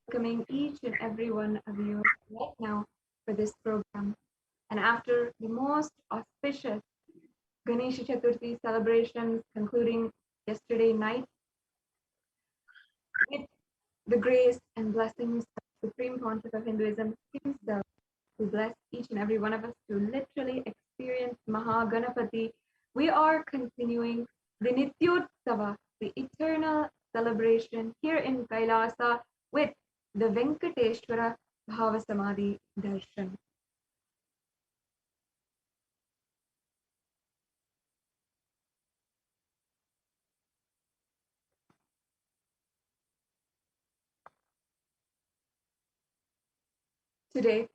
welcoming each and every one of you right now for this program. And after the most auspicious Ganesha Chaturthi celebrations concluding yesterday night with the grace and blessings of the Supreme Pontiff of Hinduism himself, who bless each and every one of us to literally experience Mahaganapati, we are continuing the Nityotsava, the eternal celebration here in Kailasa with the Venkateshwara Bhavasamadhi Darshan. Today,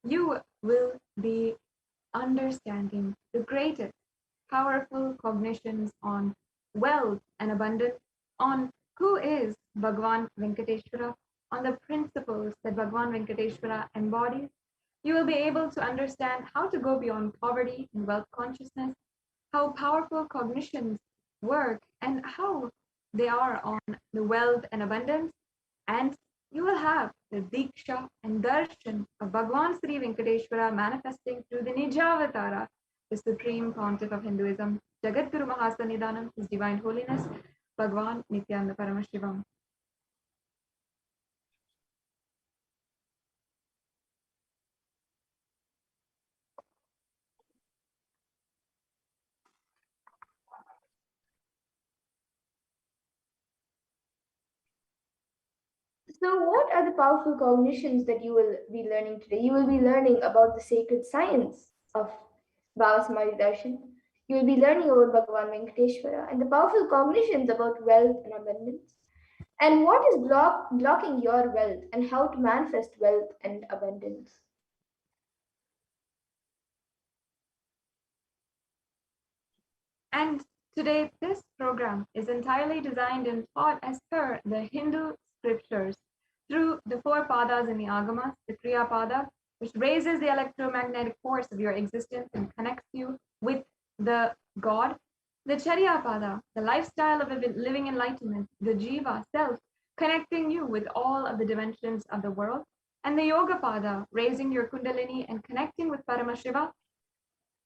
you will be understanding the greatest powerful cognitions on wealth and abundance, on who is Bhagwan Venkateshwara, on the principles that Bhagwan Venkateshwara embodies. You will be able to understand how to go beyond poverty and wealth consciousness, how powerful cognitions work, and how they are on the wealth and abundance. And you will have the Diksha and Darshan of Bhagwan Sri Venkateshwara manifesting through the Nijavatara, the Supreme Pontiff of Hinduism, Jagadguru Mahasanidanam, His Divine Holiness, Bhagwan Nithyananda Paramashivam. So, what are the powerful cognitions that you will be learning today? You will be learning about the sacred science of Bhavasamadhi Darshan. You will be learning about Bhagavan Venkateshwara and the powerful cognitions about wealth and abundance. And what is blocking your wealth and how to manifest wealth and abundance. And today, this program is entirely designed and taught as per the Hindu scriptures through the four padas in the Agamas, the Kriya Pada, which raises the electromagnetic force of your existence and connects you with the God, the Charya Pada, the lifestyle of living enlightenment, the Jiva, self, connecting you with all of the dimensions of the world, and the Yoga Pada, raising your Kundalini and connecting with Paramashiva,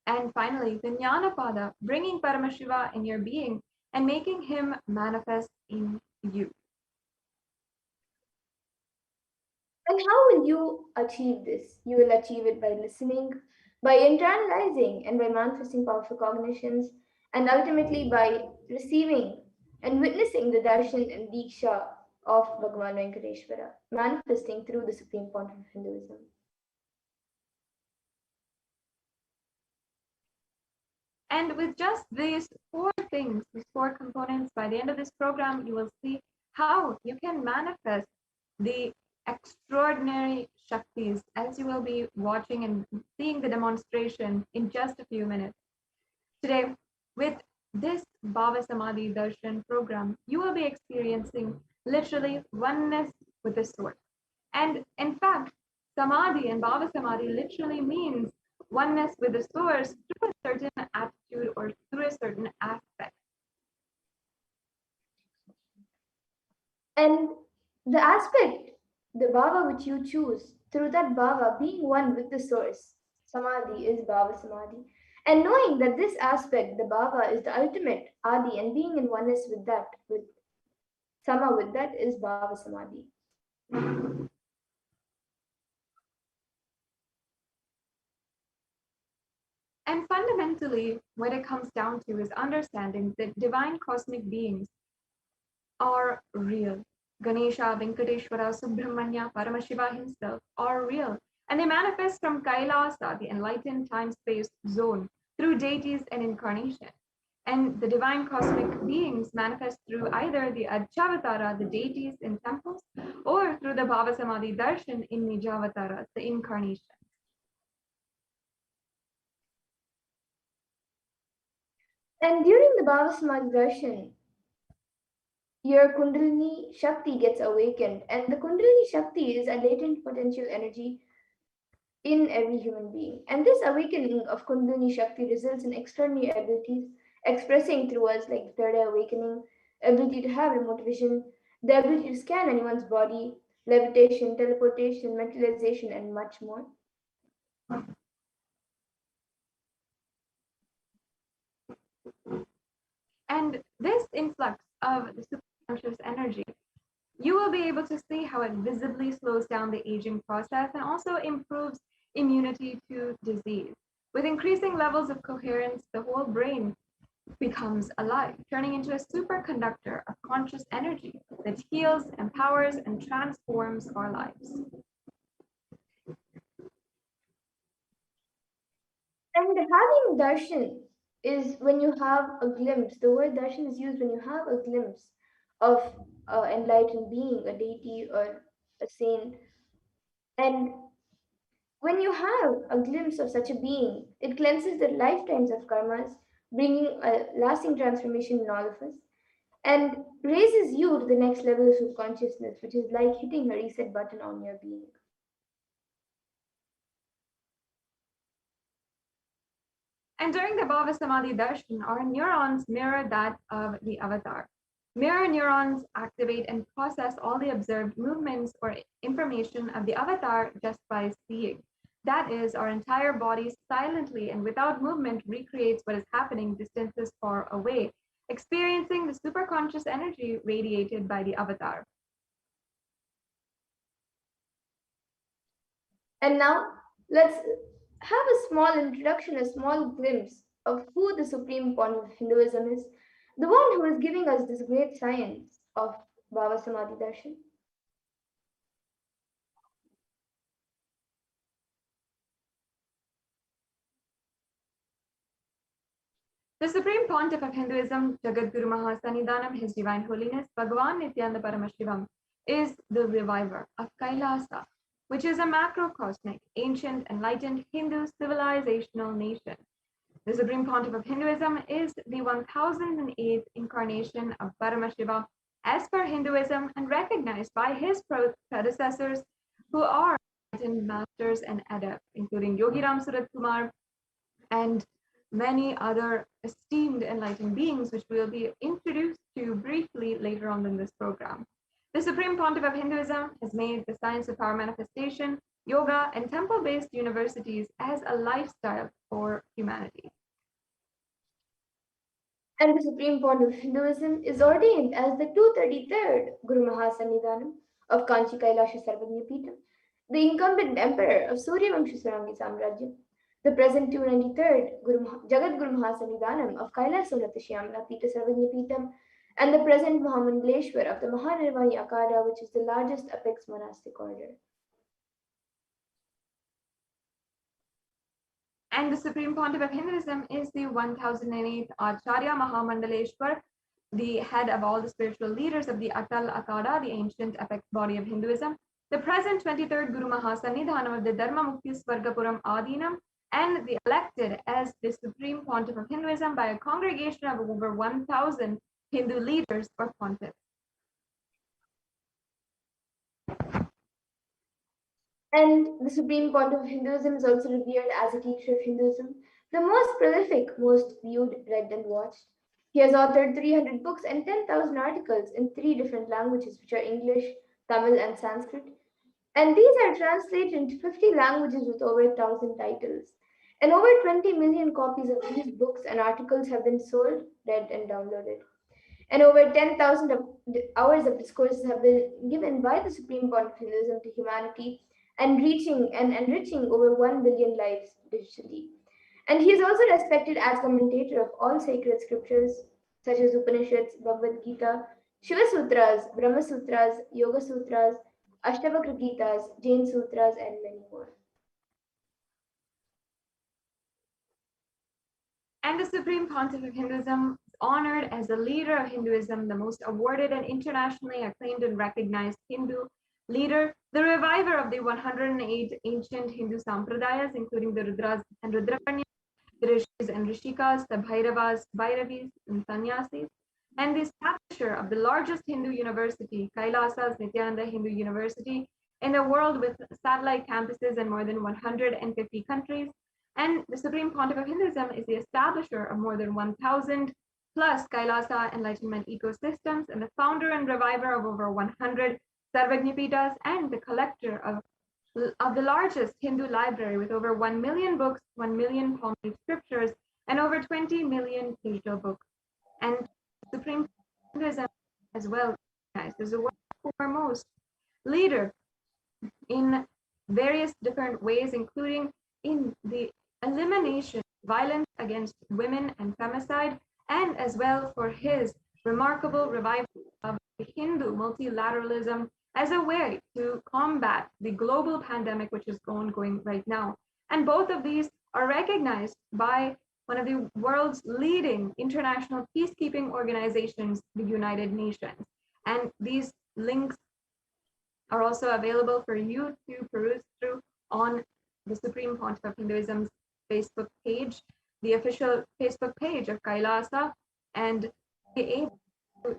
and finally, the Jnanapada, bringing Paramashiva in your being and making him manifest in you. And how will you achieve this? You will achieve it by listening, by internalizing, and by manifesting powerful cognitions, and ultimately by receiving and witnessing the darshan and diksha of Bhagavan Venkateshwara, manifesting through the Supreme Pontiff of Hinduism. And with just these four things, these four components, by the end of this program, you will see how you can manifest the extraordinary Shaktis as you will be watching and seeing the demonstration in just a few minutes. Today, with this Bhavasamadhi Darshan program, you will be experiencing literally oneness with the source. And in fact, Samadhi and Bhavasamadhi literally means oneness with the source through a certain attitude or through a certain aspect. And the aspect, the bhava which you choose, through that bhava being one with the source, samadhi is bhava samadhi. And knowing that this aspect, the bhava, is the ultimate adi, and being in oneness with that, with sama with that, is bhava samadhi. And fundamentally, what it comes down to is understanding that divine cosmic beings are real. Ganesha, Venkateshwara, Subramanya, Paramashiva himself are real. And they manifest from Kailasa, the enlightened time-space zone, through deities and incarnation. And the divine cosmic beings manifest through either the Archavatara, the deities in temples, or through the Bhavasamadhi Darshan in Nijavatara, the incarnation. And during the bhava samadhi darshan, your Kundalini Shakti gets awakened, and the Kundalini Shakti is a latent potential energy in every human being. And this awakening of Kundalini Shakti results in extraordinary abilities expressing through us, like the third eye awakening, ability to have remote vision, the ability to scan anyone's body, levitation, teleportation, mentalization, and much more. And this influx of the superconscious energy, you will be able to see how it visibly slows down the aging process and also improves immunity to disease. With increasing levels of coherence, the whole brain becomes alive, turning into a superconductor of conscious energy that heals, empowers, and transforms our lives. And having darshan is when you have a glimpse. The word darshan is used when you have a glimpse of an enlightened being, a deity, or a saint. And when you have a glimpse of such a being, it cleanses the lifetimes of karmas, bringing a lasting transformation in all of us, and raises you to the next level of consciousness, which is like hitting a reset button on your being. And during the Bhavasamadhi darshan, our neurons mirror that of the avatar. Mirror neurons activate and process all the observed movements or information of the avatar just by seeing. That is, our entire body silently and without movement recreates what is happening distances far away, experiencing the superconscious energy radiated by the avatar. And now let's have a small introduction, a small glimpse of who the supreme point of Hinduism is, the one who is giving us this great science of Bhavasamadhi Darshan. The Supreme Pontiff of Hinduism, Jagadguru Mahasannidhanam, His Divine Holiness, Bhagavan Nithyananda Paramashivam, is the reviver of Kailasa, which is a macrocosmic, ancient, enlightened Hindu civilizational nation. The Supreme Pontiff of Hinduism is the 1008th incarnation of Paramashiva as per Hinduism and recognized by his predecessors who are enlightened masters and adepts, including Yogiram Surat Kumar and many other esteemed enlightened beings, which we'll be introduced to briefly later on in this program. The Supreme Pontiff of Hinduism has made the science of power manifestation, yoga, and temple-based universities as a lifestyle for humanity. And the Supreme Pontiff of Hinduism is ordained as the 233rd Guru Mahasannidhanam of Kanchi Kailasa Sarvagnya Peetham, the incumbent emperor of Suryavamsha Sarangi Samrajyam, the present 293rd Jagat Guru Mahasannidhanam of Kailasa Shyamala Peetha Sarvagnya Peetham, and the present Mahamandaleshwar of the Mahanirvani Akara, which is the largest apex monastic order. And the Supreme Pontiff of Hinduism is the 1008th Acharya Mahamandaleshwar, the head of all the spiritual leaders of the Atal Akada, the ancient epic body of Hinduism, the present 23rd Guru Mahasannidhanam of the Dharma Mukti Swargapuram Adinam, and the elected as the Supreme Pontiff of Hinduism by a congregation of over 1,000 Hindu leaders or pontiffs. And the Supreme Pontiff of Hinduism is also revered as a teacher of Hinduism, the most prolific, most viewed, read, and watched. He has authored 300 books and 10,000 articles in three different languages, which are English, Tamil, and Sanskrit. And these are translated into 50 languages with over 1,000 titles. And over 20 million copies of these books and articles have been sold, read, and downloaded. And over 10,000 hours of discourses have been given by the Supreme Pontiff of Hinduism to humanity and reaching and enriching over 1 billion lives digitally. And he is also respected as commentator of all sacred scriptures such as Upanishads, Bhagavad Gita, Shiva Sutras, Brahma Sutras, Yoga Sutras, Ashtavakra Gitas, Jain Sutras, and many more. And the Supreme Pontiff of Hinduism is honored as the leader of Hinduism, the most awarded and internationally acclaimed and recognized Hindu leader, the reviver of the 108 ancient Hindu sampradayas, including the Rudras and Rudrakarnyas, the Rishis and Rishikas, the Bhairavas, Bhairavis, and Sannyasis, and the establisher of the largest Hindu university, Kailasa's Nithyananda Hindu University, in the world with satellite campuses in more than 150 countries. And the Supreme Pontiff of Hinduism is the establisher of more than 1,000 plus Kailasa enlightenment ecosystems and the founder and reviver of over 100 Sarvajnapitas, and the collector of the largest Hindu library with over 1 million books, 1 million Palmary scriptures, and over 20 million digital books. And Supreme Hinduism as well recognized as the world's foremost leader in various different ways, including in the elimination of violence against women and femicide, and as well for his remarkable revival of Hindu multilateralism as a way to combat the global pandemic which is ongoing right now. And both of these are recognized by one of the world's leading international peacekeeping organizations, the United Nations. And these links are also available for you to peruse through on the Supreme Pontiff of Hinduism's Facebook page, the official Facebook page of Kailasa, and be able to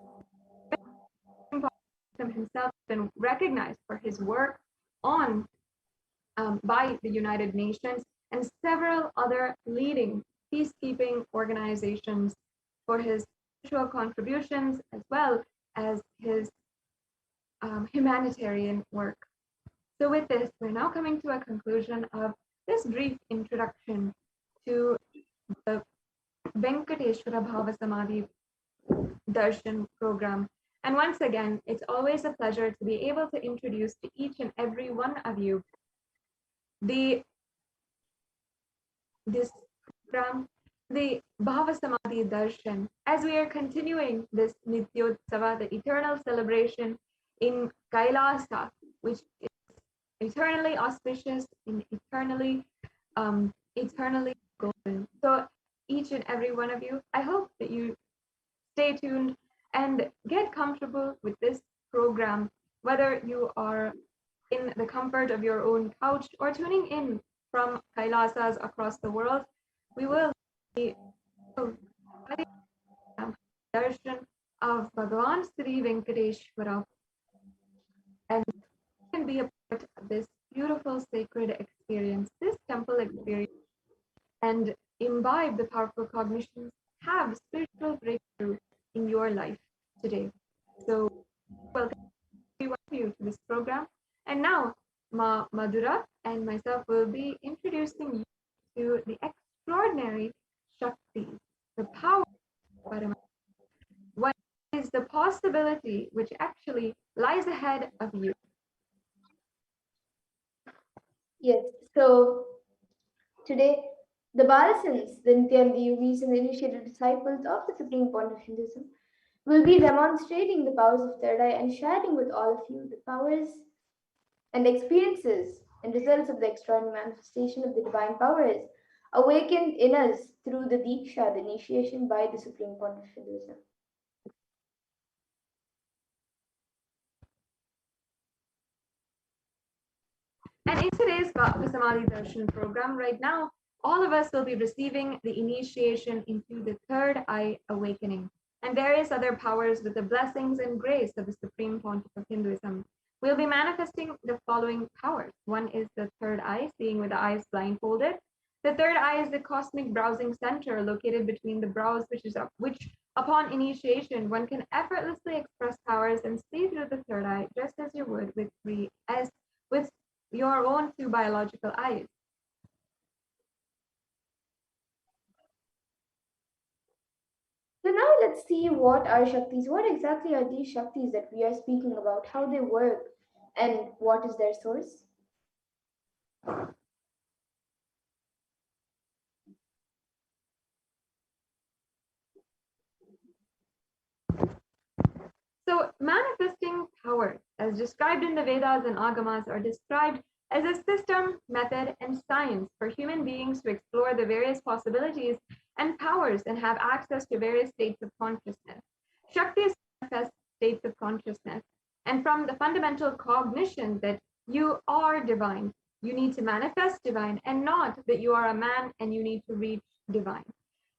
himself has been recognized for his work on by the United Nations and several other leading peacekeeping organizations for his spiritual contributions as well as his humanitarian work. So with this, we're now coming to a conclusion of this brief introduction to the Venkateshwara Bhavasamadhi Darshan program. And once again, it's always a pleasure to be able to introduce to each and every one of you this program, the Bhavasamadhi Darshan, as we are continuing this Nityotsava, the eternal celebration in Kailasa, which is eternally auspicious and eternally golden. So each and every one of you, I hope that you stay tuned and get comfortable with this program, whether you are in the comfort of your own couch or tuning in from Kailasas across the world. We will be darshan of Bhagavan Sri Venkateshwara, and can be a part of this beautiful sacred experience, this temple experience, and imbibe the powerful cognitions, have spiritual breakthrough in your life today. So welcome everyone of you to this program. And now Ma Madhura and myself will be introducing you to the extraordinary Shakti, the power of Paramashivoham. What is the possibility which actually lies ahead of you? Yes, so today the Balasins, the Nityananda yogis and the initiated disciples of the Supreme Point of Hinduism, will be demonstrating the powers of third eye and sharing with all of you the powers and experiences and results of the extraordinary manifestation of the divine powers awakened in us through the Diksha, the initiation by the Supreme Point of Hinduism. And in today's Bhavasamadhi Darshan program, right now, all of us will be receiving the initiation into the third eye awakening and various other powers with the blessings and grace of the Supreme Pontiff of Hinduism. We'll be manifesting the following powers. One is the third eye, seeing with the eyes blindfolded. The third eye is the cosmic browsing center located between the brows, which upon initiation, one can effortlessly express powers and see through the third eye, just as you would with your own two biological eyes. So now let's see what are Shaktis. What exactly are these Shaktis that we are speaking about, how they work, and what is their source? So manifesting powers, as described in the Vedas and Agamas, are described as a system, method, and science for human beings to explore the various possibilities and powers and have access to various states of consciousness. Shaktis manifest states of consciousness. And from the fundamental cognition that you are divine, you need to manifest divine, and not that you are a man and you need to reach divine.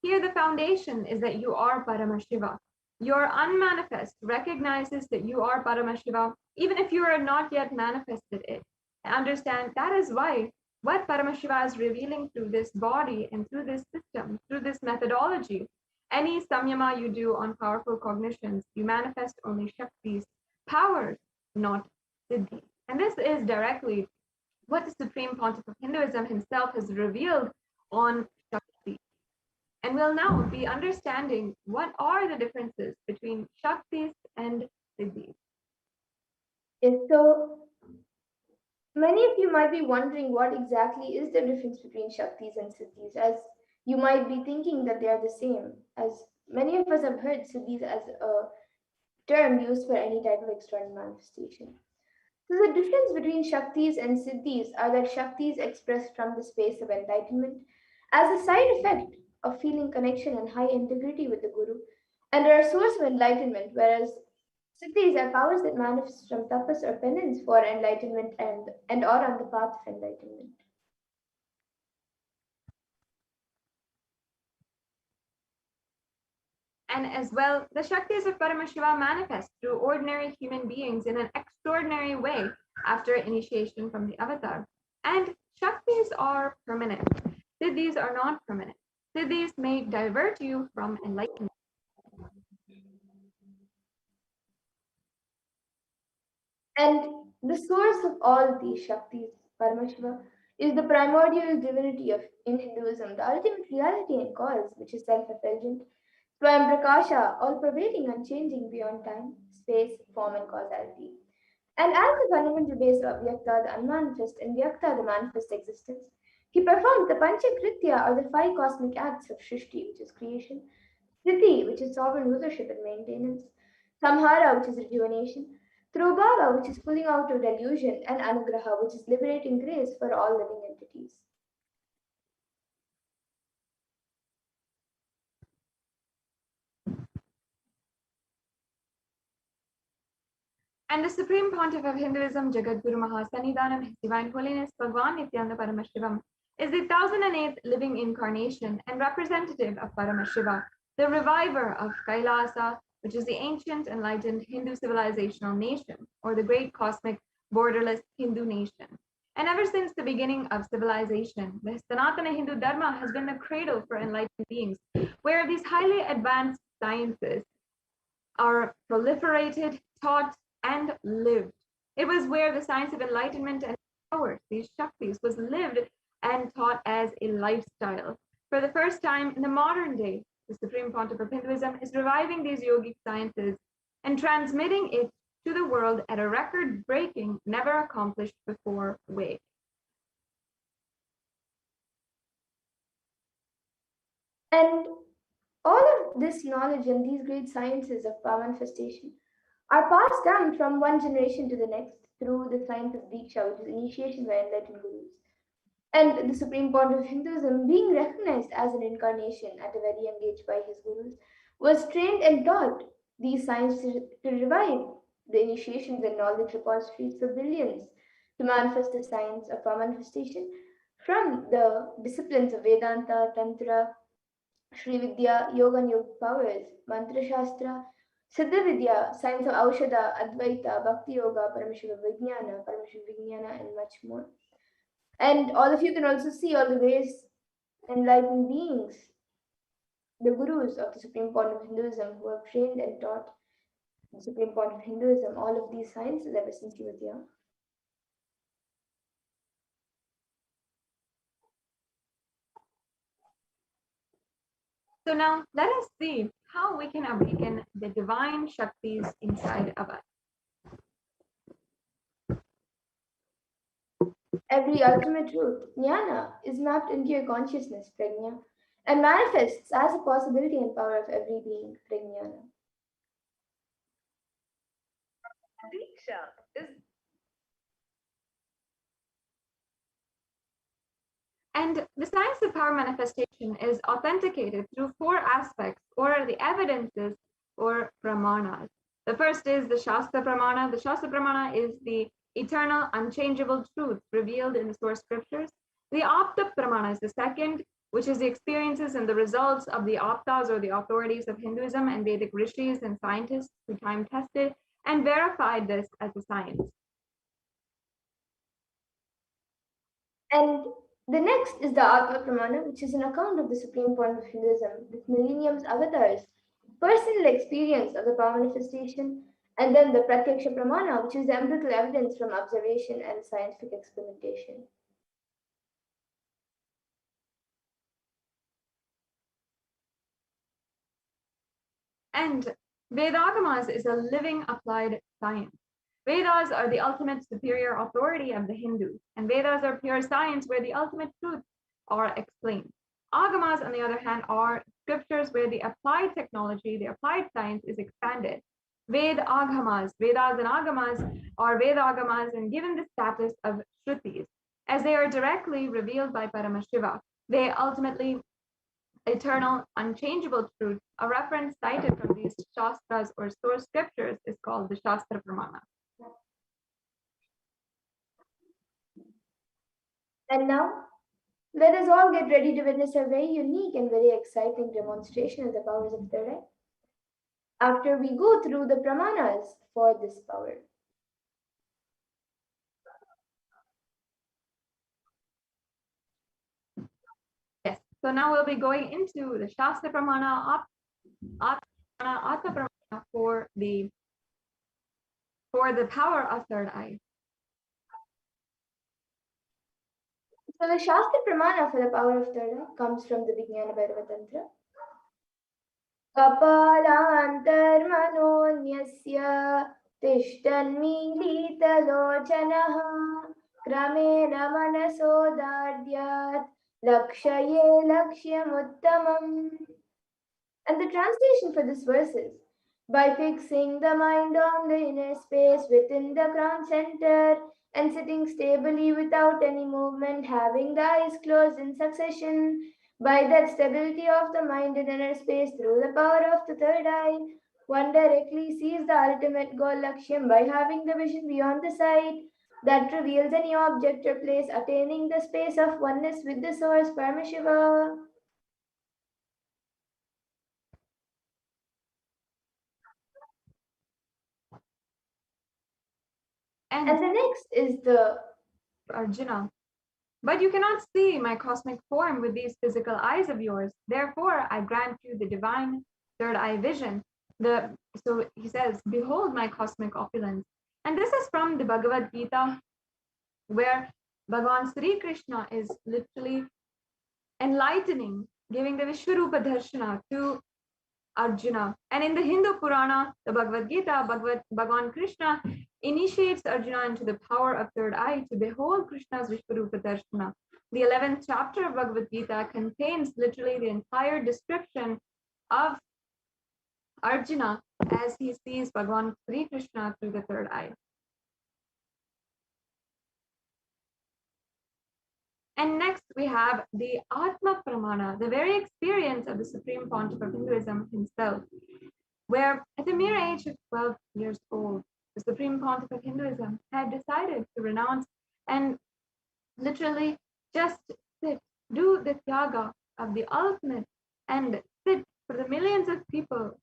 Here, the foundation is that you are Paramashiva. Your unmanifest recognizes that you are Paramashiva, even if you are not yet manifested it. Understand that is why what Paramashiva is revealing through this body and through this system, through this methodology, any samyama you do on powerful cognitions, you manifest only Shaktis, powers, not Siddhi. And this is directly what the Supreme Pontiff of Hinduism himself has revealed on Shakti. And we'll now be understanding what are the differences between Shaktis and Siddhis. Yes, so many of you might be wondering what exactly is the difference between Shaktis and Siddhis, as you might be thinking that they are the same, as many of us have heard Siddhis as a term used for any type of extraordinary manifestation. So the difference between Shaktis and Siddhis are that Shaktis express from the space of enlightenment as a side effect of feeling connection and high integrity with the Guru, and are a source of enlightenment, whereas Siddhis are powers that manifest from tapas or penance for enlightenment and or on the path of enlightenment. And as well, the Shaktis of Paramashiva manifest through ordinary human beings in an extraordinary way after initiation from the avatar. And Shaktis are permanent. Siddhis are not permanent. Siddhis may divert you from enlightenment. And the source of all these Shaktis, Paramashiva, is the primordial divinity of in Hinduism, the ultimate reality and cause, which is self-effulgent, Swam Prakasha, all pervading, unchanging beyond time, space, form, and causality. And as the fundamental base of Vyakta, the unmanifest, and Vyakta, the manifest existence, he performs the Panchakritya or the five cosmic acts of Shrishti, which is creation, Sthiti, which is sovereign rulership and maintenance, Samhara, which is rejuvenation, Thrubhava, which is pulling out of delusion, and Anugraha, which is liberating grace for all living entities. And the Supreme Pontiff of Hinduism, Jagadguru Mahasannidhanam, His Divine Holiness Bhagavan Nithyananda Paramashivam, is the 1008th living incarnation and representative of Paramashiva, the reviver of Kailasa, which is the ancient enlightened Hindu civilizational nation, or the great cosmic borderless Hindu nation. And ever since the beginning of civilization, the Sanatana Hindu Dharma has been the cradle for enlightened beings, where these highly advanced sciences are proliferated, taught, and lived. It was where the science of enlightenment and power, these Shaktis, was lived and taught as a lifestyle. For the first time in the modern day, the Supreme Pontiff of Hinduism is reviving these yogic sciences and transmitting it to the world at a record breaking, never accomplished before way. And all of this knowledge and these great sciences of power manifestation are passed down from one generation to the next through the science of Diksha, which is initiation by enlightened gurus. And the Supreme Pontiff of Hinduism, being recognized as an incarnation at a very young age by his gurus, was trained and taught these sciences to revive the initiations and knowledge repositories for billions to manifest the science of power manifestation from the disciplines of Vedanta, Tantra, Sri Vidya, Yoga and Yoga powers, Mantra Shastra, Siddha Vidya, science of Aushadha, Advaita, Bhakti Yoga, Paramashiva Vijnana, and much more. And all of you can also see all the various enlightened beings, the gurus of the Supreme Pontiff of Hinduism, who have trained and taught the Supreme Pontiff of Hinduism all of these sciences ever since he was young. So now let us see how we can awaken the divine Shaktis inside of us. Every ultimate truth, jnana, is mapped into your consciousness, prajna, and manifests as a possibility and power of every being, prajnana. Diksha is And the science of power manifestation is authenticated through four aspects, or the evidences, or pramanas. The first is the Shastra Pramana. The Shastra Pramana is the eternal, unchangeable truth revealed in the source scriptures. The Apta Pramana is the second, which is the experiences and the results of the Aptas, or the authorities of Hinduism and Vedic rishis and scientists who time tested and verified this as a science. And the next is the Atma Pramana, which is an account of the supreme point of Hinduism with millennium's avatars, personal experience of the power manifestation, And then the Pratyaksha Pramana, which is the empirical evidence from observation and scientific experimentation. And Vedagamas is a living applied science. Vedas are the ultimate superior authority of the Hindus, and Vedas are pure science where the ultimate truths are explained. Agamas, on the other hand, are scriptures where the applied technology, the applied science is expanded. Ved Agamas, Vedas and Agamas are Ved Agamas and given the status of Shrutis. As they are directly revealed by Paramashiva, they ultimately eternal, unchangeable truth. A reference cited from these Shastras or source scriptures is called the Shastra Pramana. And now, let us all get ready to witness a very unique and very exciting demonstration of the powers of third eye. After we go through the pramanas for this power. Yes, so now we'll be going into the Shastra Pramana, Atma Pramana for the power of third eye. So the Shastra Pramana for the power of third eye comes from the Vijnana Bhairava Tantra. कपालान्तर्मनोऽन्यस्य तिष्ठन्मीलितलोचनः क्रमेण मनसोदार्द्यात् लक्ष्ये लक्ष्यमुत्तमम्. And the translation for this verse is, by fixing the mind on the inner space within the crown center and sitting stably without any movement, having the eyes closed in succession, by that stability of the mind in inner space through the power of the third eye, one directly sees the ultimate goal Lakshyam by having the vision beyond the sight that reveals any object or place, attaining the space of oneness with the source, Paramashiva. And the next is the Arjuna. But you cannot see my cosmic form with these physical eyes of yours. Therefore, I grant you the divine third eye vision. So he says, behold my cosmic opulence. And this is from the Bhagavad Gita, where Bhagavan Sri Krishna is literally enlightening, giving the Vishwarupa Darshana to Arjuna. And in the Hindu Purana, the Bhagavad Gita, Bhagavan Krishna initiates Arjuna into the power of third eye to behold Krishna's Vishwarupa Darshana. The 11th chapter of Bhagavad Gita contains literally the entire description of Arjuna as he sees Bhagavan Sri Krishna through the third eye. And next we have the Atma Pramana, the very experience of the Supreme Pontiff of Hinduism himself, where at the mere age of 12 years old, the Supreme Pontiff of Hinduism had decided to renounce and literally just sit, do the Tyaga of the ultimate and sit for the millions of people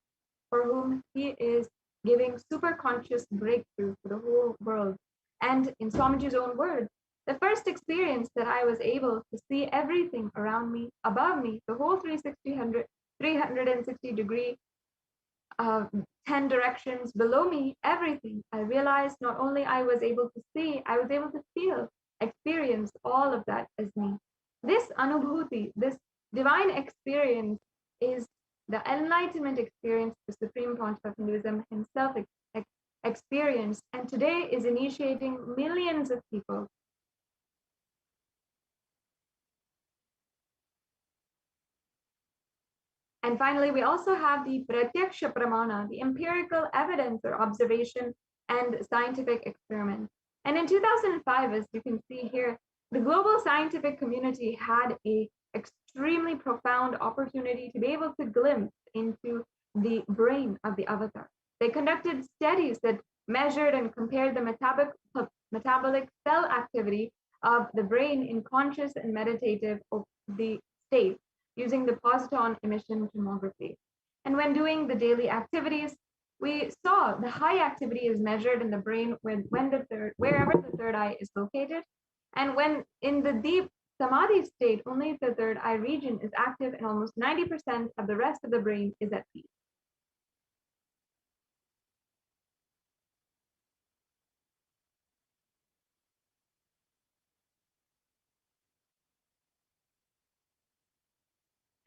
for whom he is giving super conscious breakthrough for the whole world. And in Swamiji's own words, the first experience that I was able to see everything around me, above me, the whole 360 degree 10 directions below me, everything. I realized not only I was able to see, I was able to feel, experience all of that as me. This anubhuti, this divine experience is the enlightenment experience the Supreme Pontiff of Hinduism himself experienced, and today is initiating millions of people. And finally, we also have the Pratyaksha Pramana, the empirical evidence or observation and scientific experiment. And in 2005, as you can see here, the global scientific community had a extremely profound opportunity to be able to glimpse into the brain of the avatar. They conducted studies that measured and compared the metabolic cell activity of the brain in conscious and meditative the state using the positron emission tomography. And when doing the daily activities, we saw the high activity is measured in the brain wherever the third eye is located. And when in the deep samadhi state, only the third eye region is active and almost 90% of the rest of the brain is at peace.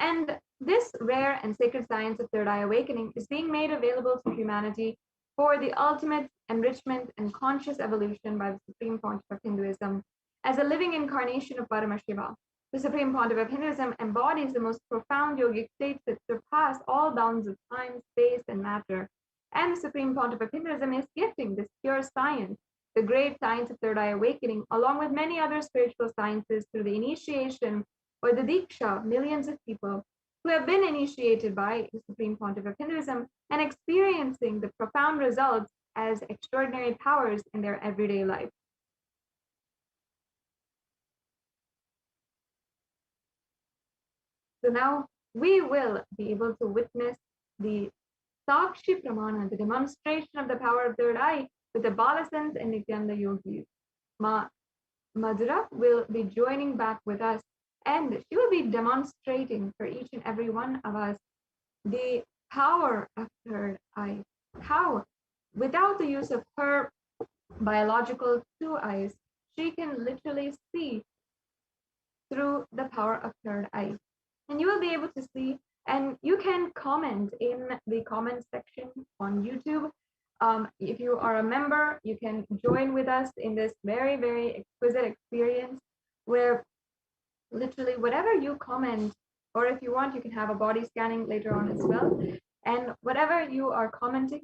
And this rare and sacred science of third eye awakening is being made available to humanity for the ultimate enrichment and conscious evolution by the Supreme Pontiff of Hinduism as a living incarnation of Paramashiva. The Supreme Pontiff of Hinduism embodies the most profound yogic states that surpass all bounds of time, space, and matter. And the Supreme Pontiff of Hinduism is gifting this pure science, the great science of third eye awakening, along with many other spiritual sciences through the initiation or the Diksha of millions of people who have been initiated by the Supreme Pontiff of Hinduism and experiencing the profound results as extraordinary powers in their everyday life. So now we will be able to witness the Sakshi Pramana, the demonstration of the power of third eye with the Balasans and Nityananda yogis. Ma Madhura will be joining back with us, and she will be demonstrating for each and every one of us the power of third eye. How, without the use of her biological two eyes, she can literally see through the power of third eye. And you will be able to see, and you can comment in the comment section on YouTube. If you are a member, you can join with us in this very, very exquisite experience where literally whatever you comment, or if you want, you can have a body scanning later on as well. And whatever you are commenting,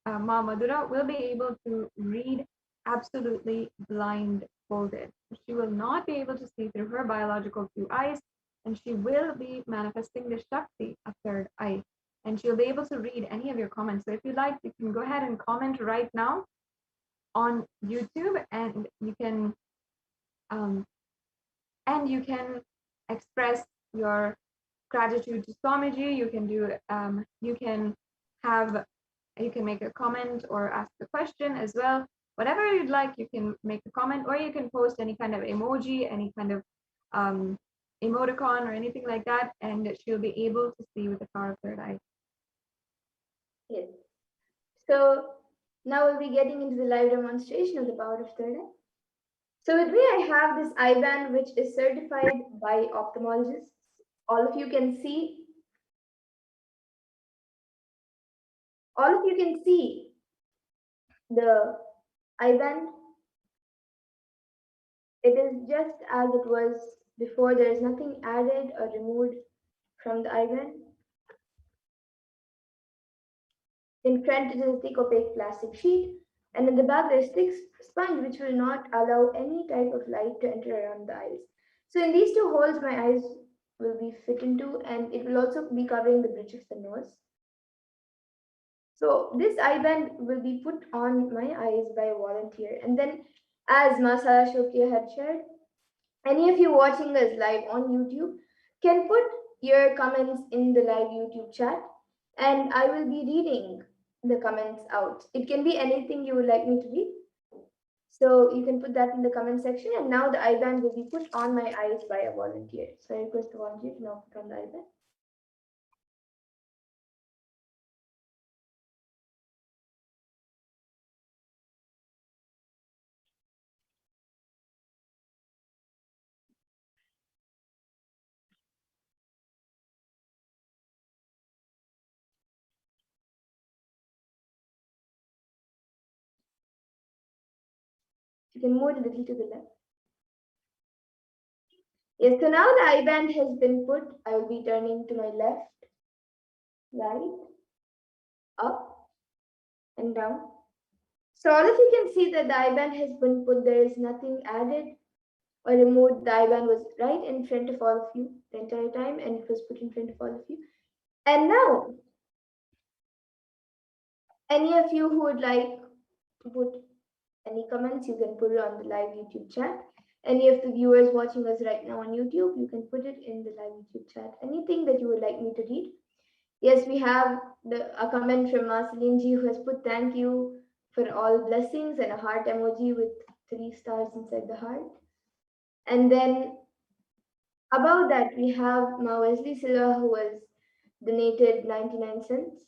Ma Madhura will be able to read absolutely blindfolded. She will not be able to see through her biological two eyes, and she will be manifesting the Shakti of third eye. And she'll be able to read any of your comments. So if you like, you can go ahead and comment right now on YouTube, and you can express your gratitude to Swamiji. You can do you can make a comment or ask a question as well. Whatever you'd like, you can make a comment, or you can post any kind of emoji, any kind of emoticon or anything like that, and she'll be able to see with the power of third eye. Yes. So now we'll be getting into the live demonstration of the power of third eye. So with me, I have this eye band which is certified by ophthalmologists. All of you can see. All of you can see the eye band. It is just as it was before. There is nothing added or removed from the eye band. In front, it is a thick opaque plastic sheet, and in the back, there is thick sponge which will not allow any type of light to enter around the eyes. So in these two holes, my eyes will be fit into, and it will also be covering the bridge of the nose. So this eye band will be put on my eyes by a volunteer. And then, as Masala Shokya had shared, any of you watching us live on YouTube can put your comments in the live YouTube chat, and I will be reading the comments out. It can be anything you would like me to read. So you can put that in the comment section. And now the eye band will be put on my eyes by a volunteer. So I request the volunteer to now put on the eye band. You can move it a little to the left. Yes, so now the eye band has been put. I will be turning to my left, right, up, and down. So all of you can see that the eye band has been put. There is nothing added or removed. The eye band was right in front of all of you the entire time, and it was put in front of all of you. And now, any of you who would like to put any comments, you can put it on the live YouTube chat. Any of the viewers watching us right now on YouTube, you can put it in the live YouTube chat. Anything that you would like me to read. Yes, we have a comment from Marceline who has put thank you for all blessings and a heart emoji with 3 stars inside the heart. And then above that, we have Ma Wesley Silva who has donated 99 cents.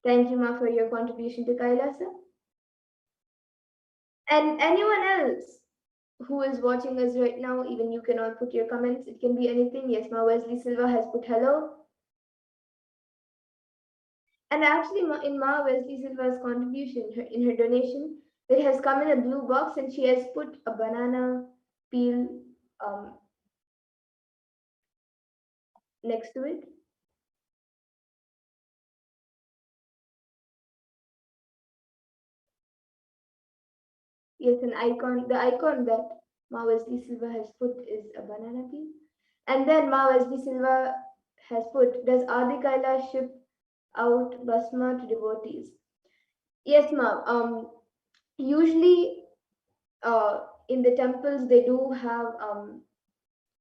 Thank you, Ma, for your contribution to Kailasa. And anyone else who is watching us right now, even you can all put your comments. It can be anything. Yes, Ma Wesley Silva has put hello. And actually, in Ma Wesley Silva's contribution, in her donation, it has come in a blue box, and she has put a banana peel next to it. Yes, an icon. The icon that Ma Wesley Silva has put is a banana peel. And then Ma Wesley Silva has put, does Adi Kailasa ship out Basma to devotees? Yes, Ma. Usually, in the temples, they do have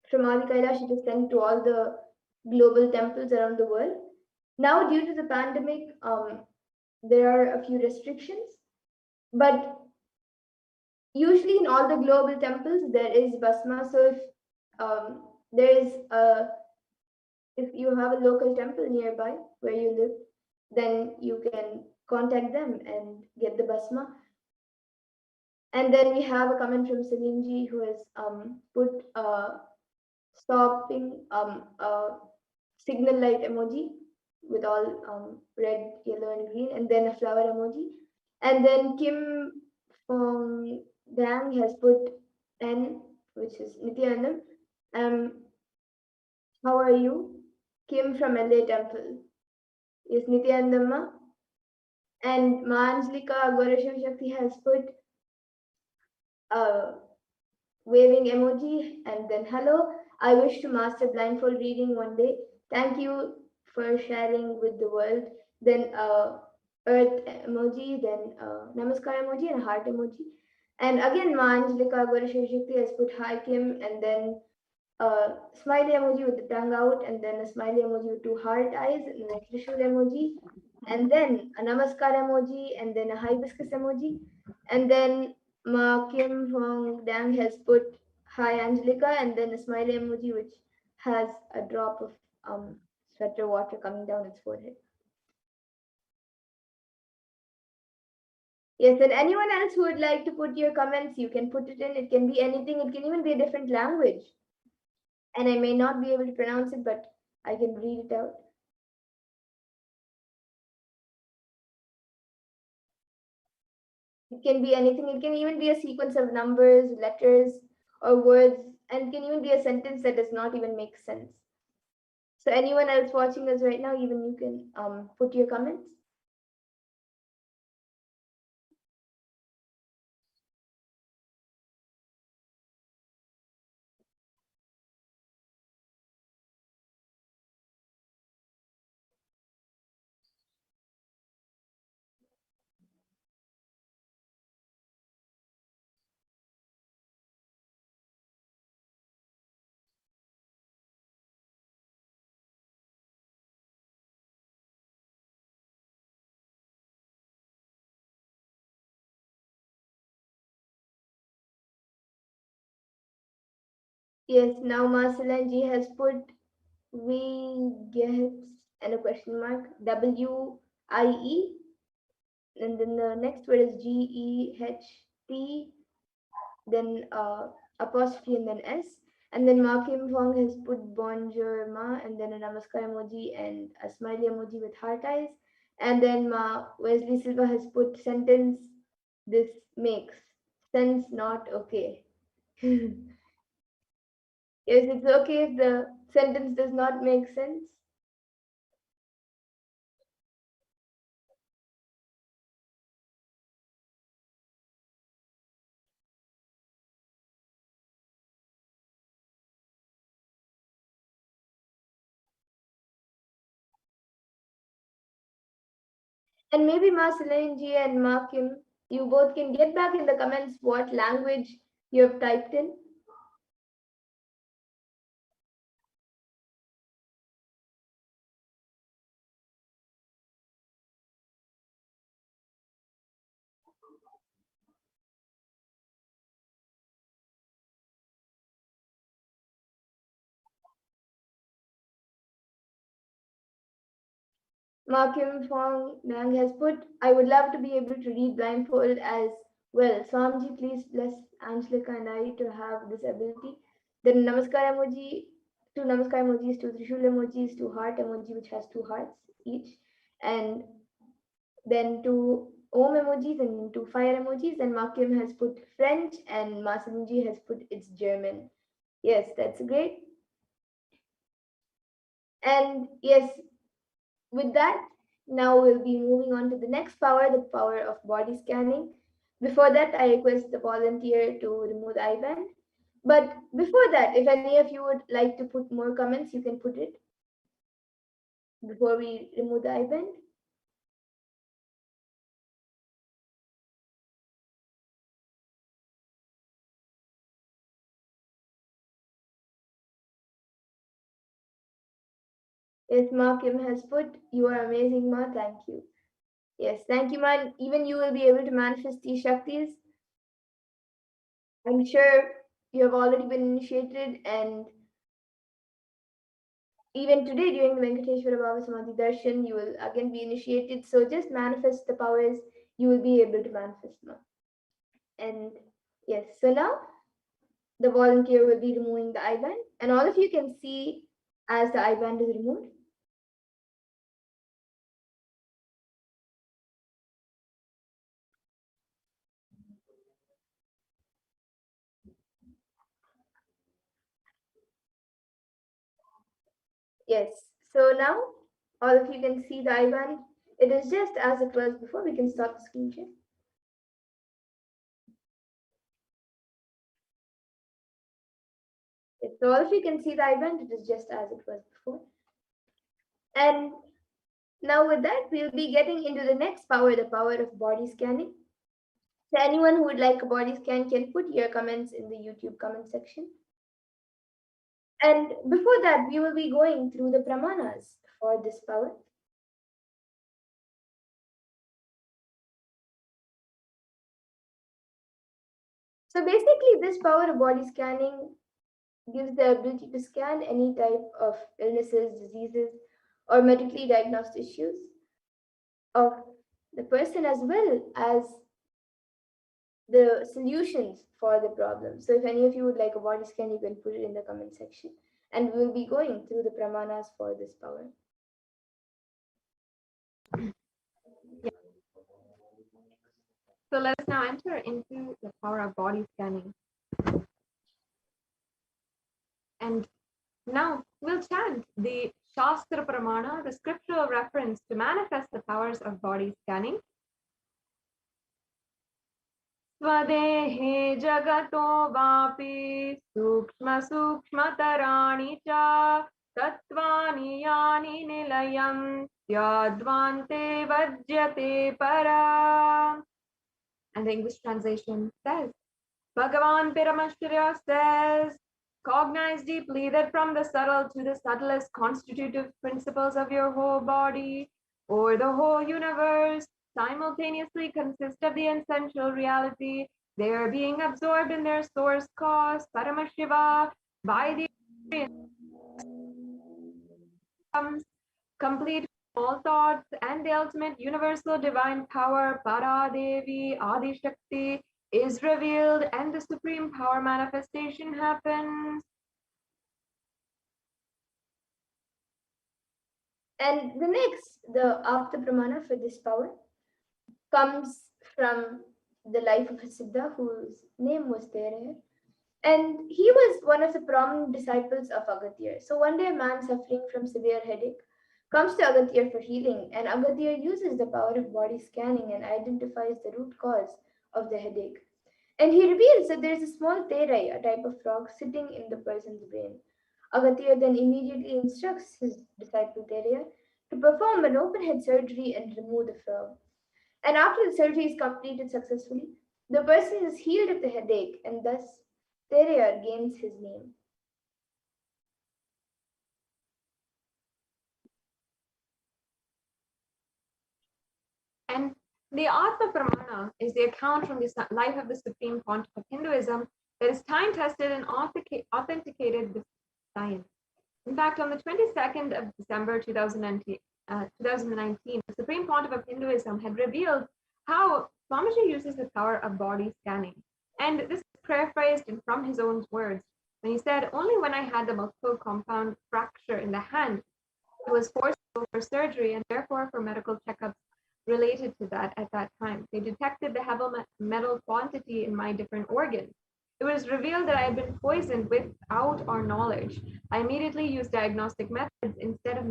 from Adi Kailash, it is sent to all the global temples around the world. Now, due to the pandemic, there are a few restrictions, but usually in all the global temples there is Basma. So there is a if you have a local temple nearby where you live, then you can contact them and get the Basma. And then we have a comment from Salimji who has put stopping signal light emoji with all red, yellow, and green, and then a flower emoji. And then Kim from Dang has put N, which is Nithyanandam. How are you? Kim from LA Temple. Yes, Nithyanandamma. And Manjlika Goresham Shakti has put a waving emoji and then hello. I wish to master blindfold reading one day. Thank you for sharing with the world. Then earth emoji, then namaskar emoji and heart emoji. And again, Manjlika Goresham has put hi Kim and then a smiley emoji with the tongue out, and then a smiley emoji with two heart eyes, and then a Trishul emoji, and then a namaskar emoji, and then a hibiscus emoji, and then Ma Kim Hong Dang has put hi Angelica, and then a smiley emoji which has a drop of sweater water coming down its forehead. Yes, and anyone else who would like to put your comments, you can put it in. It can be anything. It can even be a different language. And I may not be able to pronounce it, but I can read it out. It can be anything. It can even be a sequence of numbers, letters, or words, and it can even be a sentence that does not even make sense. So anyone else watching us right now, even you can put your comments. Yes, now Marcelanji has put we get and a question mark WIE, and then the next word is GEHT, then apostrophe and then S. And then Ma Kim Fong has put bonjour ma and then a namaskar emoji and a smiley emoji with heart eyes. And then Ma Wesley Silva has put sentence, this makes sense, not okay. Yes, it's okay if the sentence does not make sense. And maybe Ma Ji and Ma Kim, you both can get back in the comments what language you have typed in. Ma Kim Fong Nang has put, I would love to be able to read blindfold as Well, Swamiji, please bless Angelica and I to have this ability. Then Namaskar emoji, two Namaskar emojis, two Trishul emojis, two heart emoji, which has two hearts each, and then two Om emojis and two fire emojis. And Makim has put French and Masamji has put it's German. Yes, that's great. And yes, with that, now we'll be moving on to the next power, the power of body scanning. Before that, I request the volunteer to remove the I-band. But before that, if any of you would like to put more comments, you can put it before we remove the I-band. Yes, Ma Kim has put, you are amazing, Ma, thank you. Yes, thank you, Ma. Even you will be able to manifest these Shaktis. I'm sure you have already been initiated, and even today during the Venkateshwara Bhavasamadhi Darshan, you will again be initiated. So just manifest the powers, you will be able to manifest now. And yes, so now the volunteer will be removing the I-band, and all of you can see as the I-band is removed. Yes, so now all of you can see the I-band. It is just as it was before. We can stop the screen share. Yes, so all of you can see the I-band. It is just as it was before. And now with that, we'll be getting into the next power, the power of body scanning. So anyone who would like a body scan can put your comments in the YouTube comment section. And before that, we will be going through the pramanas for this power. So basically, this power of body scanning gives the ability to scan any type of illnesses, diseases, or medically diagnosed issues of the person, as well as the solutions for the problem. So if any of you would like a body scan, you can put it in the comment section. And we'll be going through the pramanas for this power. So let us now enter into the power of body scanning. And now we'll chant the Shastra Pramana, the scriptural reference to manifest the powers of body scanning. Swadehe jagato vapi sukshma sukshmatarani cha tattvani yani nilayam yadvante vajyate para. And the English translation says, Bhagavan Paramashivoham says, cognize deeply that from the subtle to the subtlest constitutive principles of your whole body or the whole universe simultaneously consist of the essential reality. They are being absorbed in their source cause, Paramashiva, by the complete all thoughts, and the ultimate universal divine power, Paradevi, Adi Shakti, is revealed and the supreme power manifestation happens. And the next, the after pramana for this power comes from the life of a Siddha whose name was Tere. And he was one of the prominent disciples of Agathir. So one day a man suffering from severe headache comes to Agathir for healing, and Agathir uses the power of body scanning and identifies the root cause of the headache. And he reveals that there is a small terai, a type of frog, sitting in the person's brain. Agathir then immediately instructs his disciple Tereya to perform an open head surgery and remove the frog. And after the surgery is completed successfully, the person is healed of the headache, and thus Tereya gains his name. And the Atma Pramana is the account from the life of the Supreme Pontiff of Hinduism that is time tested and authenticated with science. In fact, on the 22nd of December 2019, the Supreme Pontiff of Hinduism had revealed how Swamiji uses the power of body scanning. And this is paraphrased from his own words when he said, only when I had the multiple compound fracture in the hand, I was forced to go for surgery and therefore for medical checkups related to that at that time. They detected the heavy metal quantity in my different organs. It was revealed that I had been poisoned without our knowledge. I immediately used diagnostic methods instead of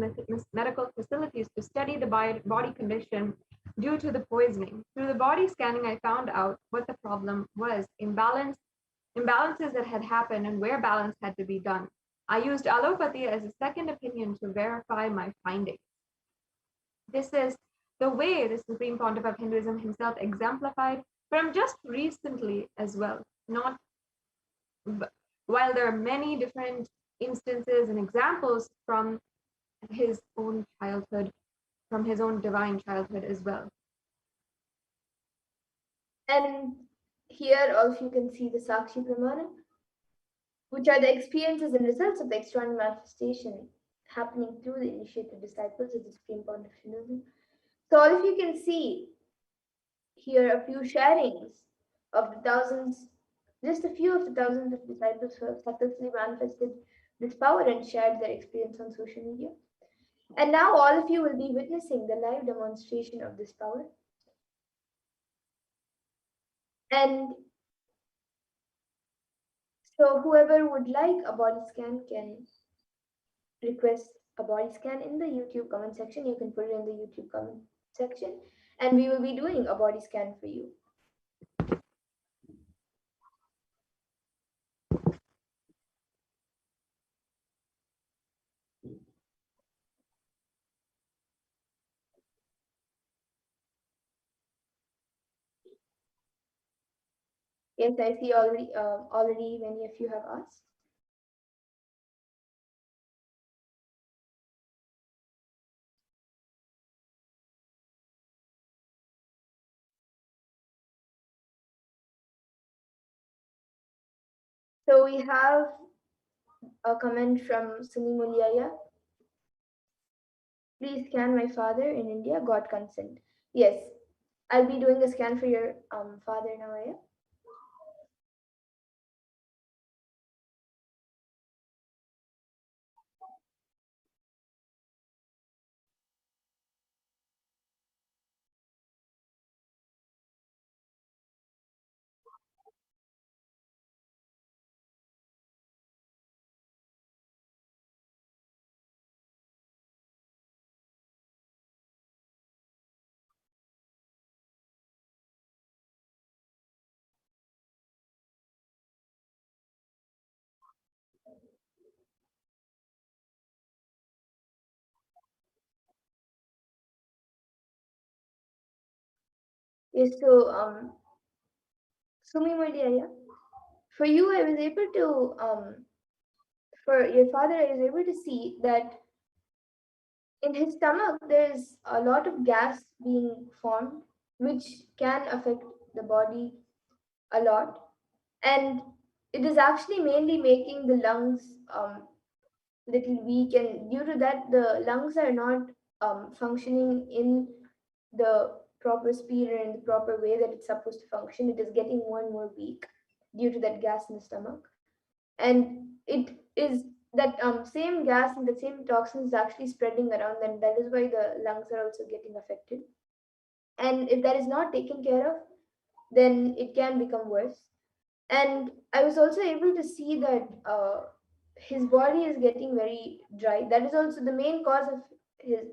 medical facilities to study the body condition due to the poisoning. Through the body scanning, I found out what the problem was: imbalances that had happened and where balance had to be done. I used allopathy as a second opinion to verify my findings. This is the way the Supreme Pontiff of Hinduism himself exemplified from just recently as well. Not while there are many different instances and examples from his own childhood, from his own divine childhood as well. And here also you can see the Sakshi Pramana, which are the experiences and results of the external manifestation happening through the initiated disciples of the Supreme Pontiff of Hinduism. So all of you can see here a few sharings of the thousands, just a few of the thousands of disciples who have successfully manifested this power and shared their experience on social media. And now all of you will be witnessing the live demonstration of this power. And so whoever would like a body scan can request a body scan in the YouTube comment section. You can put it in the YouTube comment section, and we will be doing a body scan for you. Yes, I see already many of you have asked. So we have a comment from Sumi Muliaya. Please scan my father in India, got consent. Yes, I'll be doing a scan for your father now, Aya. Yes, so Sumi Muliaya, for you, I was able to for your father, I was able to see that in his stomach there's a lot of gas being formed, which can affect the body a lot, and it is actually mainly making the lungs little weak, and due to that the lungs are not functioning in the proper speed or in the proper way that it's supposed to function. It is getting more and more weak due to that gas in the stomach, and it is that same gas and the same toxin is actually spreading around, and that is why the lungs are also getting affected. And if that is not taken care of, then it can become worse. And I was also able to see that his body is getting very dry. That is also the main cause of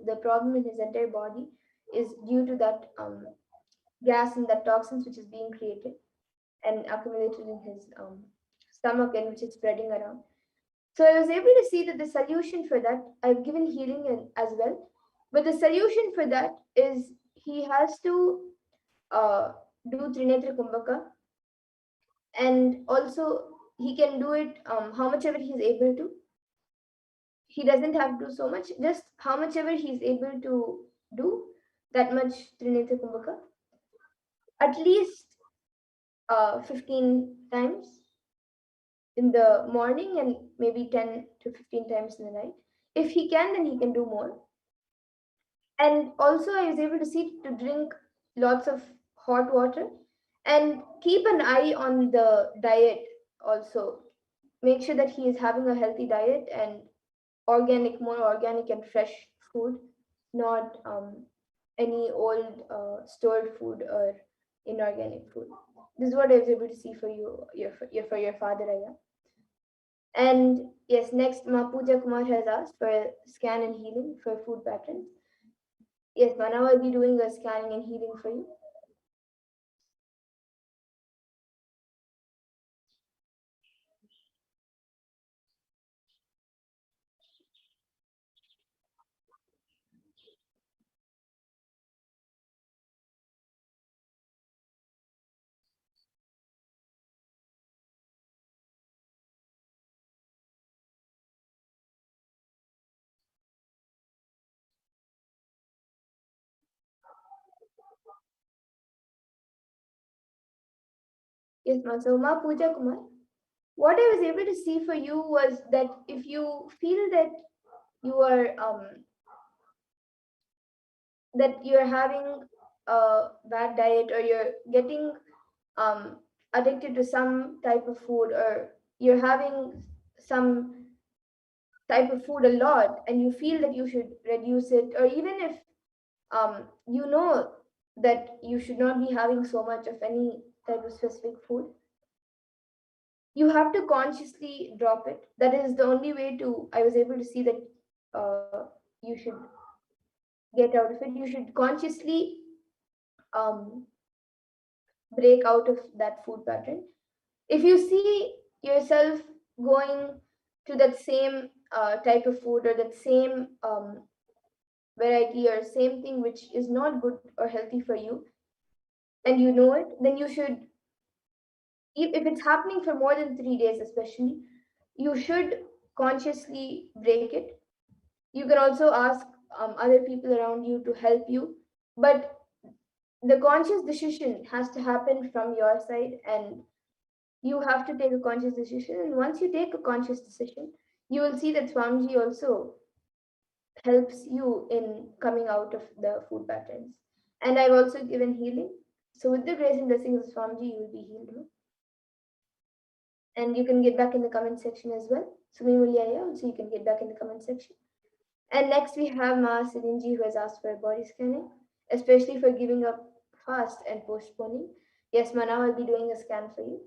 the problem in his entire body, is due to that gas and that toxins which is being created and accumulated in his stomach, and which is spreading around. So I was able to see that the solution for that, I've given healing as well, but the solution for that is he has to uh, do Trinetra Kumbhaka, and also he can do it how much ever he's able to. He doesn't have to do so much, just how much ever he's able to do, that much Trinetra Kumbhaka, at least 15 times in the morning and maybe 10 to 15 times in the night. If he can, then he can do more. And also I was able to see to drink lots of hot water, and keep an eye on the diet also. Make sure that he is having a healthy diet and organic, more organic and fresh food, not any old stored food or inorganic food. This is what I was able to see for you, for your father, Aya. And yes, next, Mapuja Kumar has asked for a scan and healing for food patterns. Yes, Mana will be doing a scanning and healing for you. Yes, Ma. So, Ma Puja Kumar, what I was able to see for you was that if you feel that you are having a bad diet, or you're getting um, addicted to some type of food, or you're having some type of food a lot and you feel that you should reduce it, or even if you know that you should not be having so much of any type of specific food, you have to consciously drop it. That is the only way to, I was able to see that you should get out of it. You should consciously um, break out of that food pattern. If you see yourself going to that same type of food, or that same variety, or same thing which is not good or healthy for you, and you know it, then you should, if it's happening for more than 3 days especially, you should consciously break it. You can also ask other people around you to help you, but the conscious decision has to happen from your side, and you have to take a conscious decision. And once you take a conscious decision, you will see that Swamiji also helps you in coming out of the food patterns. And I've also given healing. So with the grace and blessings of Swamiji, you will be healed. No? And you can get back in the comment section as well. Sumi Mulyaya, also you can get back in the comment section. And next we have Ma Sirinji, who has asked for a body scanning, especially for giving up fast and postponing. Yes, Ma, now I'll be doing a scan for you.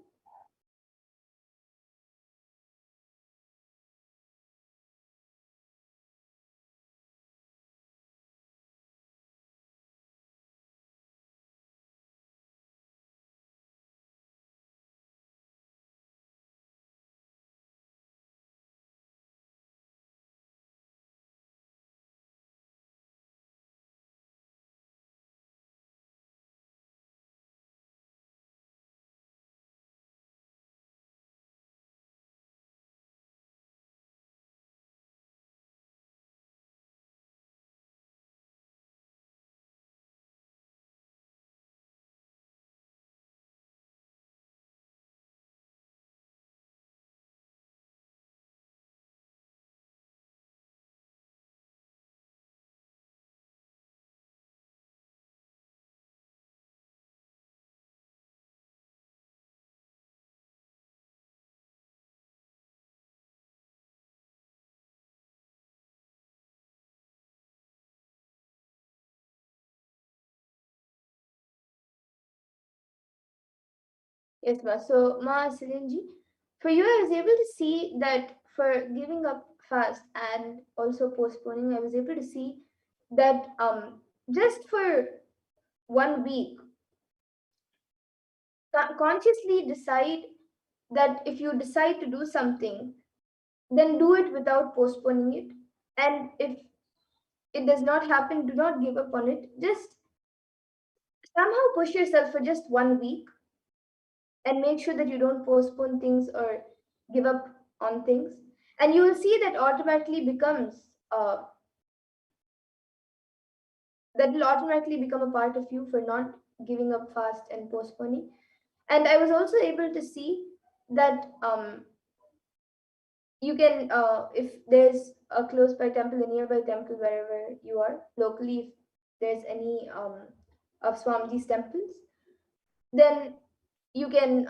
Yes, Ma. So, Ma Sirinji, for you, I was able to see that for giving up fast and also postponing, I was able to see that just for 1 week, consciously decide that if you decide to do something, then do it without postponing it. And if it does not happen, do not give up on it. Just somehow push yourself for just 1 week, and make sure that you don't postpone things or give up on things. And you will see that automatically becomes that will automatically become a part of you for not giving up fast and postponing. And I was also able to see that you can, if there's a close by temple, a nearby temple, wherever you are locally, if there's any of Swamiji's temples, then you can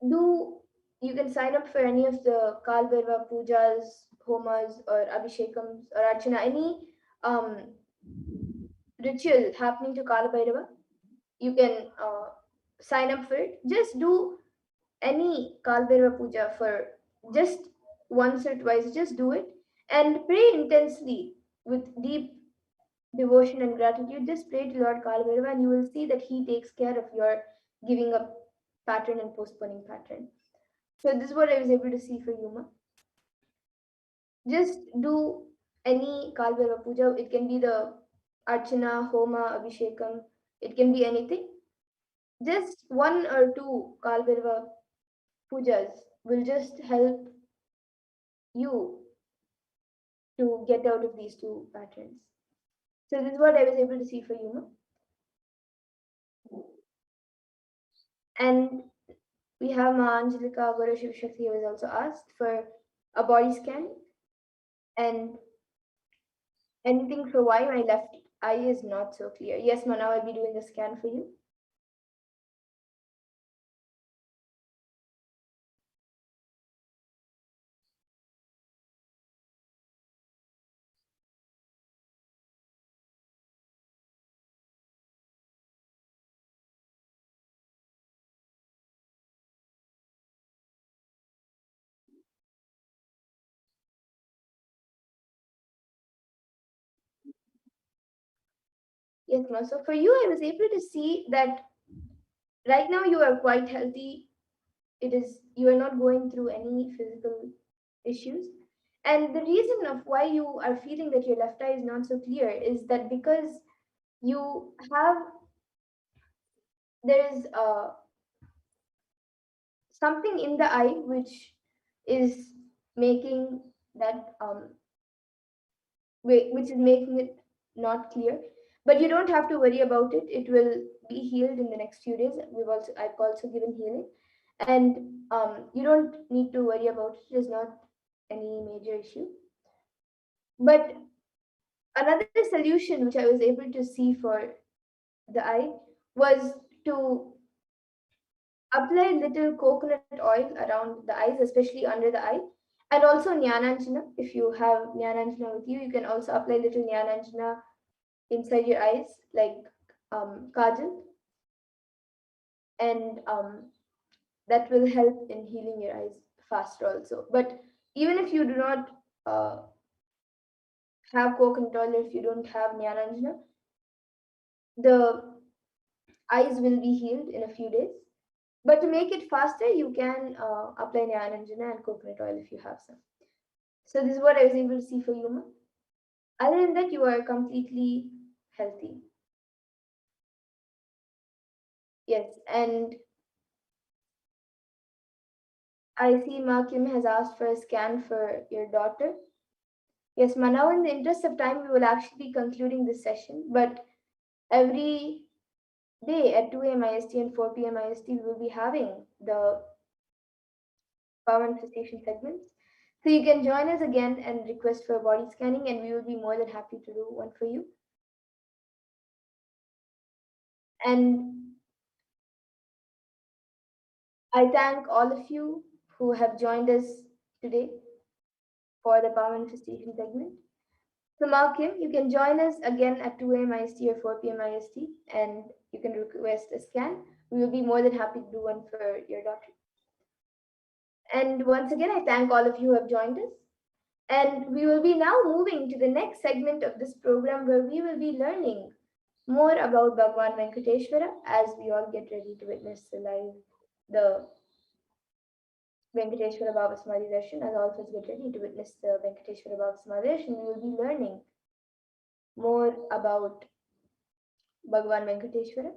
do you can sign up for any of the Kalbhairava pujas, homas, or abhishekams or archana, any um, ritual happening to Kalbhairava. You can sign up for it. Just do any Kalbhairava puja for just once or twice. Just do it and pray intensely with deep devotion and gratitude. Just pray to Lord Kalbhairava, and you will see that He takes care of your giving up pattern and postponing pattern. So this is what I was able to see for Yuma. Just do any Kalbhairava puja. It can be the Archana, Homa, Abhishekam. It can be anything. Just one or two Kalbhairava pujas will just help you to get out of these two patterns. So this is what I was able to see for Yuma. And we have Ma Angelika Guru Shiv Shakti was also asked for a body scan and anything for why my left eye is not so clear. Yes, Ma, now I'll be doing a scan for you. Yes, Ma. So for you, I was able to see that right now you are quite healthy. It is you are not going through any physical issues. And the reason of why you are feeling that your left eye is not so clear is that because you have there is something in the eye which is making that which is making it not clear. But you don't have to worry about it. It will be healed in the next few days. I've also given healing, and you don't need to worry about it. It is not any major issue. But another solution which I was able to see for the eye was to apply little coconut oil around the eyes, especially under the eye, and also Nyananjana. If you have Nyananjana with you, you can also apply little Nyananjana inside your eyes, like kajal, and that will help in healing your eyes faster also. But even if you do not uh, have coconut oil, if you don't have Nyananjana, the eyes will be healed in a few days. But to make it faster, you can apply Nyananjana and coconut oil if you have some. So this is what I was able to see for you, Ma. Other than that, you are completely healthy. Yes, and I see Ma Kim has asked for a scan for your daughter. Yes, Ma, now in the interest of time, we will actually be concluding this session, but every day at 2 a.m. IST and 4 p.m. IST, we will be having the power manifestation segments. So you can join us again and request for body scanning, and we will be more than happy to do one for you. And I thank all of you who have joined us today for the power manifestation segment. So, Markim, you can join us again at 2 a.m. IST or 4 p.m. IST, and you can request a scan. We will be more than happy to do one for your daughter. And once again, I thank all of you who have joined us. And we will be now moving to the next segment of this program where we will be learning more about Bhagwan Venkateshwara as we all get ready to witness the Venkateshwara Bhavasamadhi Darshan. As all of us get ready to witness the Venkateshwara Bhavasamadhi Darshan, we will be learning more about Bhagwan Venkateshwara.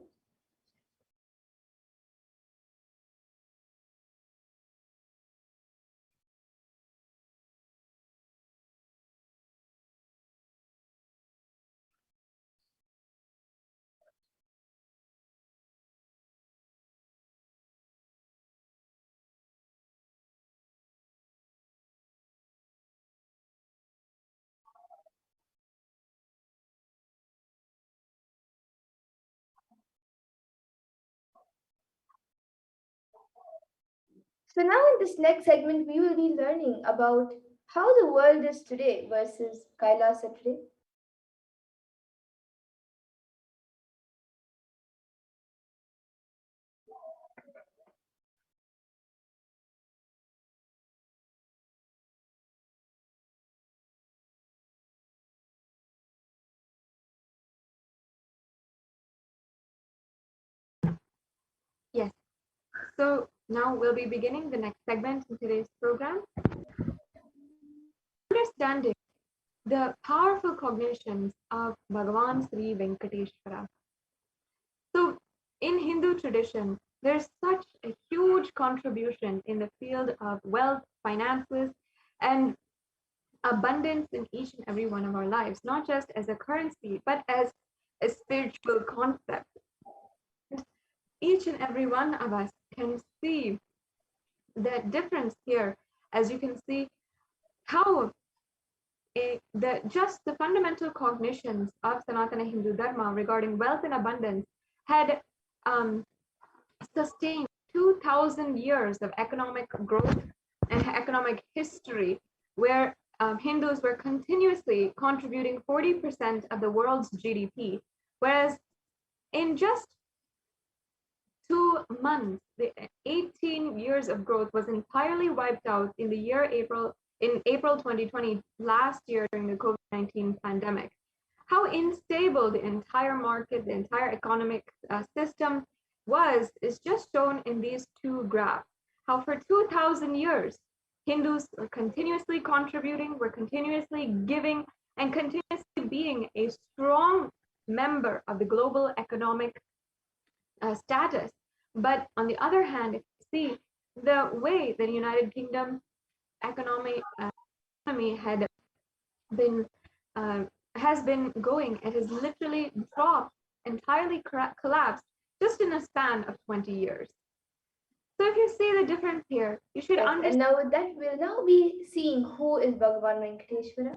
So now in this next segment, we will be learning about how the world is today versus Kailasa today. Yes. So now we'll be beginning the next segment in today's program, understanding the powerful cognitions of Bhagavan Sri Venkateshwara. So in Hindu tradition, there's such a huge contribution in the field of wealth, finances, and abundance in each and every one of our lives, not just as a currency, but as a spiritual concept. Each and every one of us can see the difference here, as you can see how just the fundamental cognitions of Sanatana Hindu Dharma regarding wealth and abundance had um, sustained 2,000 years of economic growth and economic history, where Hindus were continuously contributing 40% of the world's GDP, whereas in just 2 months, the 18 years of growth was entirely wiped out in the year April 2020, last year during the COVID-19 pandemic. How unstable the entire market, the entire economic system was, is just shown in these two graphs. How for 2,000 years, Hindus were continuously contributing, were continuously giving, and continuously being a strong member of the global economic status. But on the other hand, if you see the way the United Kingdom economy had been uh, has been going, it has literally dropped, entirely collapsed just in a span of 20 years. So if you see the difference here, you should Yes, and understand now with that, we'll now be seeing who is Bhagavan Venkateshwara.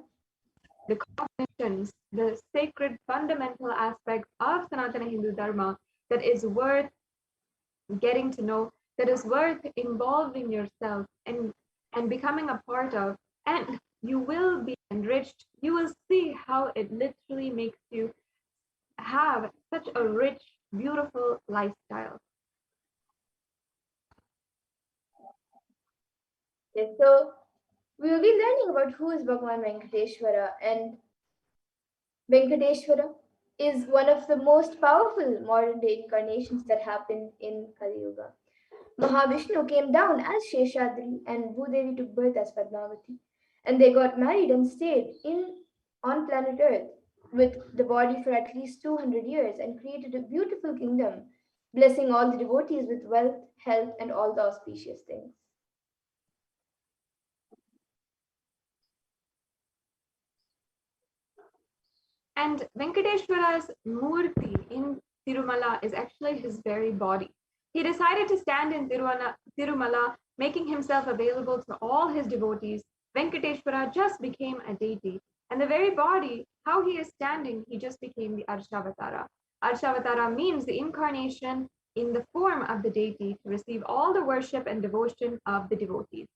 the cognitions, the sacred fundamental aspects of Sanatana Hindu Dharma that is worth getting to know, that is worth involving yourself and becoming a part of, and you will be enriched. You will see how it literally makes you have such a rich, beautiful lifestyle. Yes, so we will be learning about who is Bhagavan Venkateshwara, and Venkateshwara is one of the most powerful modern day incarnations that happened in Kali Yuga. Mahavishnu came down as Sheshadri and Bhudevi took birth as Padmavati. And they got married and stayed in on planet Earth with the body for at least 200 years and created a beautiful kingdom, blessing all the devotees with wealth, health, and all the auspicious things. And Venkateshwara's Murti in Tirumala is actually his very body. He decided to stand in Tirumala, making himself available to all his devotees. Venkateshwara just became a deity. And the very body, how he is standing, he just became the Arshavatara. Arshavatara means the incarnation in the form of the deity to receive all the worship and devotion of the devotees.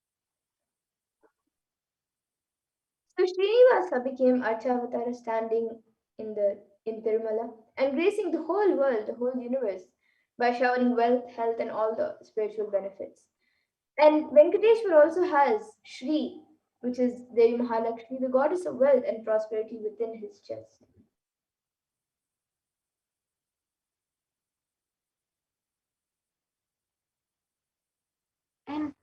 So Srinivasa became Archavatara standing in Tirumala and gracing the whole world, the whole universe, by showering wealth, health, and all the spiritual benefits. And Venkateshwar also has Shri, which is Devi Mahalakshmi, the goddess of wealth and prosperity within his chest. And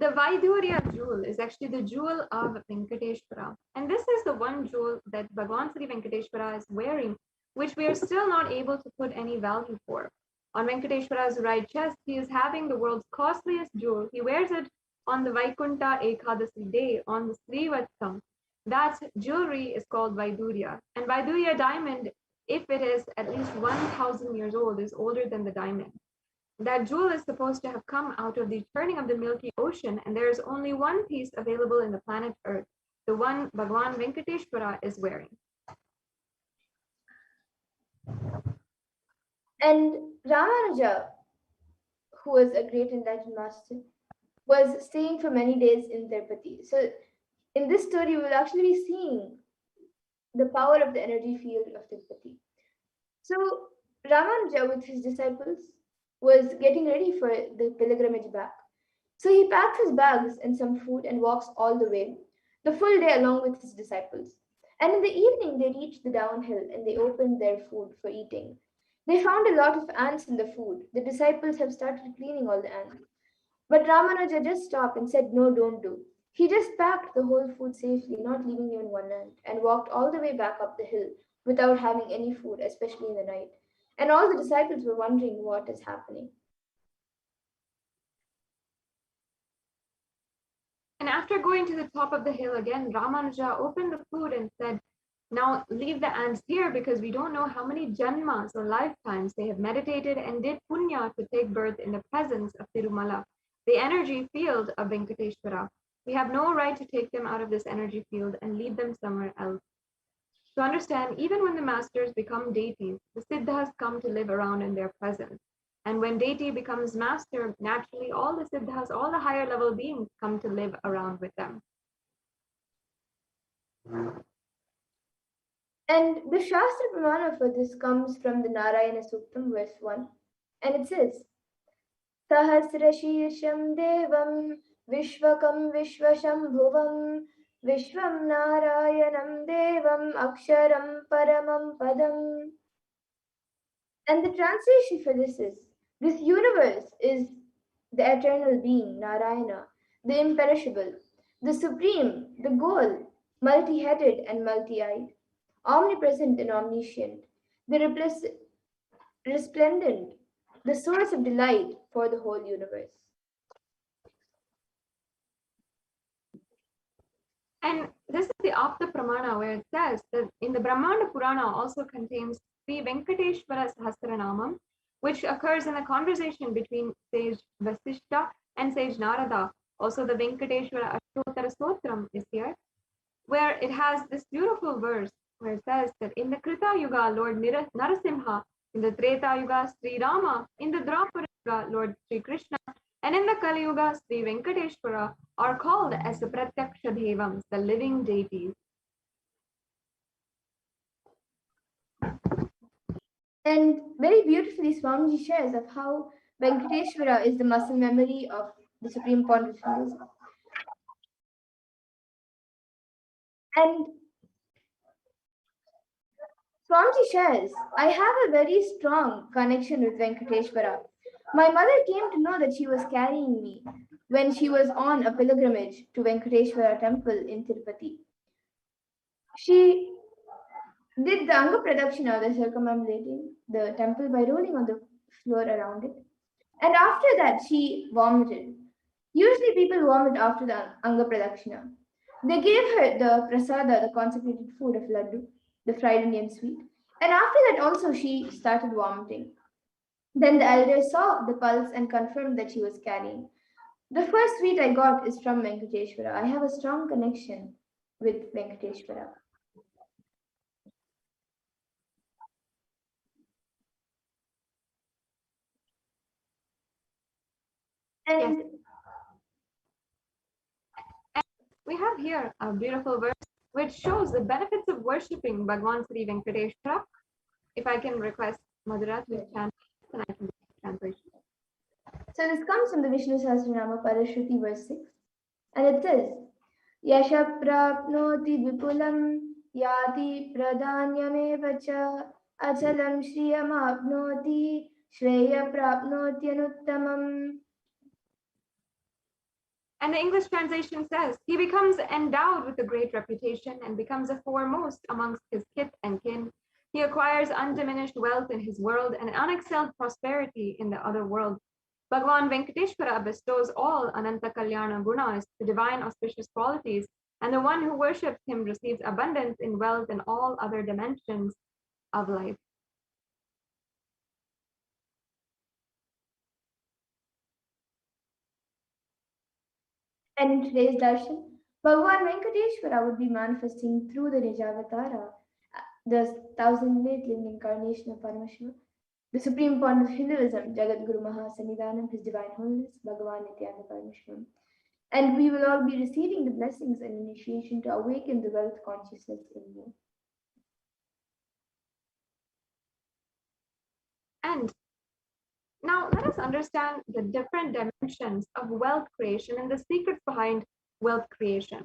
the Vaidurya jewel is actually the jewel of Venkateshwara. And this is the one jewel that Bhagavan Sri Venkateshwara is wearing, which we are still not able to put any value for. On Venkateshwara's right chest, he is having the world's costliest jewel. He wears it on the Vaikunta Ekadasi day, on the Srivatsam. That jewelry is called Vaidurya. And Vaidurya diamond, if it is at least 1,000 years old, is older than the diamond. That jewel is supposed to have come out of the churning of the Milky Ocean, and there is only one piece available in the planet Earth, the one Bhagavan Venkateshwara is wearing. And Ramanuja, who was a great enlightened master, was staying for many days in Tirupati. So, in this story, we will actually be seeing the power of the energy field of Tirupati. So, Ramanuja with his disciples was getting ready for the pilgrimage back. So, he packs his bags and some food and walks all the way, the full day along with his disciples. And in the evening, they reached the downhill and they opened their food for eating. They found a lot of ants in the food. The disciples have started cleaning all the ants. But Ramanuja just stopped and said, "No, don't do." He just packed the whole food safely, not leaving even one ant, and walked all the way back up the hill without having any food, especially in the night. And all the disciples were wondering what is happening. And after going to the top of the hill again, Ramanuja opened the food and said, "Now leave the ants here because we don't know how many janmas or lifetimes they have meditated and did punya to take birth in the presence of Tirumala, the energy field of Venkateshwara. We have no right to take them out of this energy field and leave them somewhere else." To understand, even when the masters become deities, the siddhas come to live around in their presence. And when deity becomes master, naturally all the siddhas, all the higher level beings come to live around with them. And the Shastra Pramana for this comes from the Narayana Suktam, verse 1. And it says, Sahasrashirsham Devam Vishwakam Vishwashambhuvam Vishwam Narayanam Devam Aksharam Paramam Padam. And the translation for this is, this universe is the eternal being, Narayana, the imperishable, the supreme, the goal, multi headed and multi eyed, omnipresent and omniscient, the resplendent, the source of delight for the whole universe. And this is the Apta Pramana where it says that in the Brahmanda Purana also contains Sri Venkateshwara Sahasranamam, which occurs in the conversation between sage Vasishta and sage Narada. Also, the Venkateshwara Ashtottara Stotram is here, where it has this beautiful verse where it says that in the Krita Yuga, Lord Narasimha, in the Treta Yuga, Sri Rama, in the Dwapara Yuga, Lord Sri Krishna, and in the Kali Yuga, Sri Venkateshwara are called as the Pratyaksha Devams, the living deities. And very beautifully, Swamiji shares of how Venkateshwara is the muscle memory of the Supreme Pontiff Hinduism. And Swamiji shares, I have a very strong connection with Venkateshwara. My mother came to know that she was carrying me when she was on a pilgrimage to Venkateshwara temple in Tirupati. She did the Anga Pradakshina, the circumambulating the temple by rolling on the floor around it. And after that, she vomited. Usually, people vomit after the Anga Pradakshina. They gave her the prasada, the consecrated food of laddu, the fried Indian sweet. And after that, also, she started vomiting. Then the elders saw the pulse and confirmed that she was carrying. The first sweet I got is from Venkateshwara. I have a strong connection with Venkateshwara. And Yes. And we have here a beautiful verse which shows the benefits of worshipping Bhagwan Sri Venkateshwara. If I can request Madhura to chant, then I can do the translation. so this comes from the Vishnu Sahasranama Parashruti verse 6. And it says, Yasha prapnoti vipulam yati pradanyameva cha achalam shriyam apnoti shreya prapnoti anuttamam. And the English translation says, he becomes endowed with a great reputation and becomes a foremost amongst his kith and kin. He acquires undiminished wealth in his world and unexcelled prosperity in the other world. Bhagwan Venkateshwara bestows all Ananta Kalyana Gunas, the divine auspicious qualities, and the one who worships him receives abundance in wealth and all other dimensions of life. And in today's darshan, Bhagavan Venkateshwara would be manifesting through the Nijavatara, the thousand-living incarnation of Paramashivoham, the supreme point of Hinduism, Jagat Guru Mahasannidhanam, His Divine Holiness, Bhagavan Nithyananda Paramashivam. And we will all be receiving the blessings and initiation to awaken the wealth consciousness in you. And now let us understand the different dimensions of wealth creation and the secrets behind wealth creation.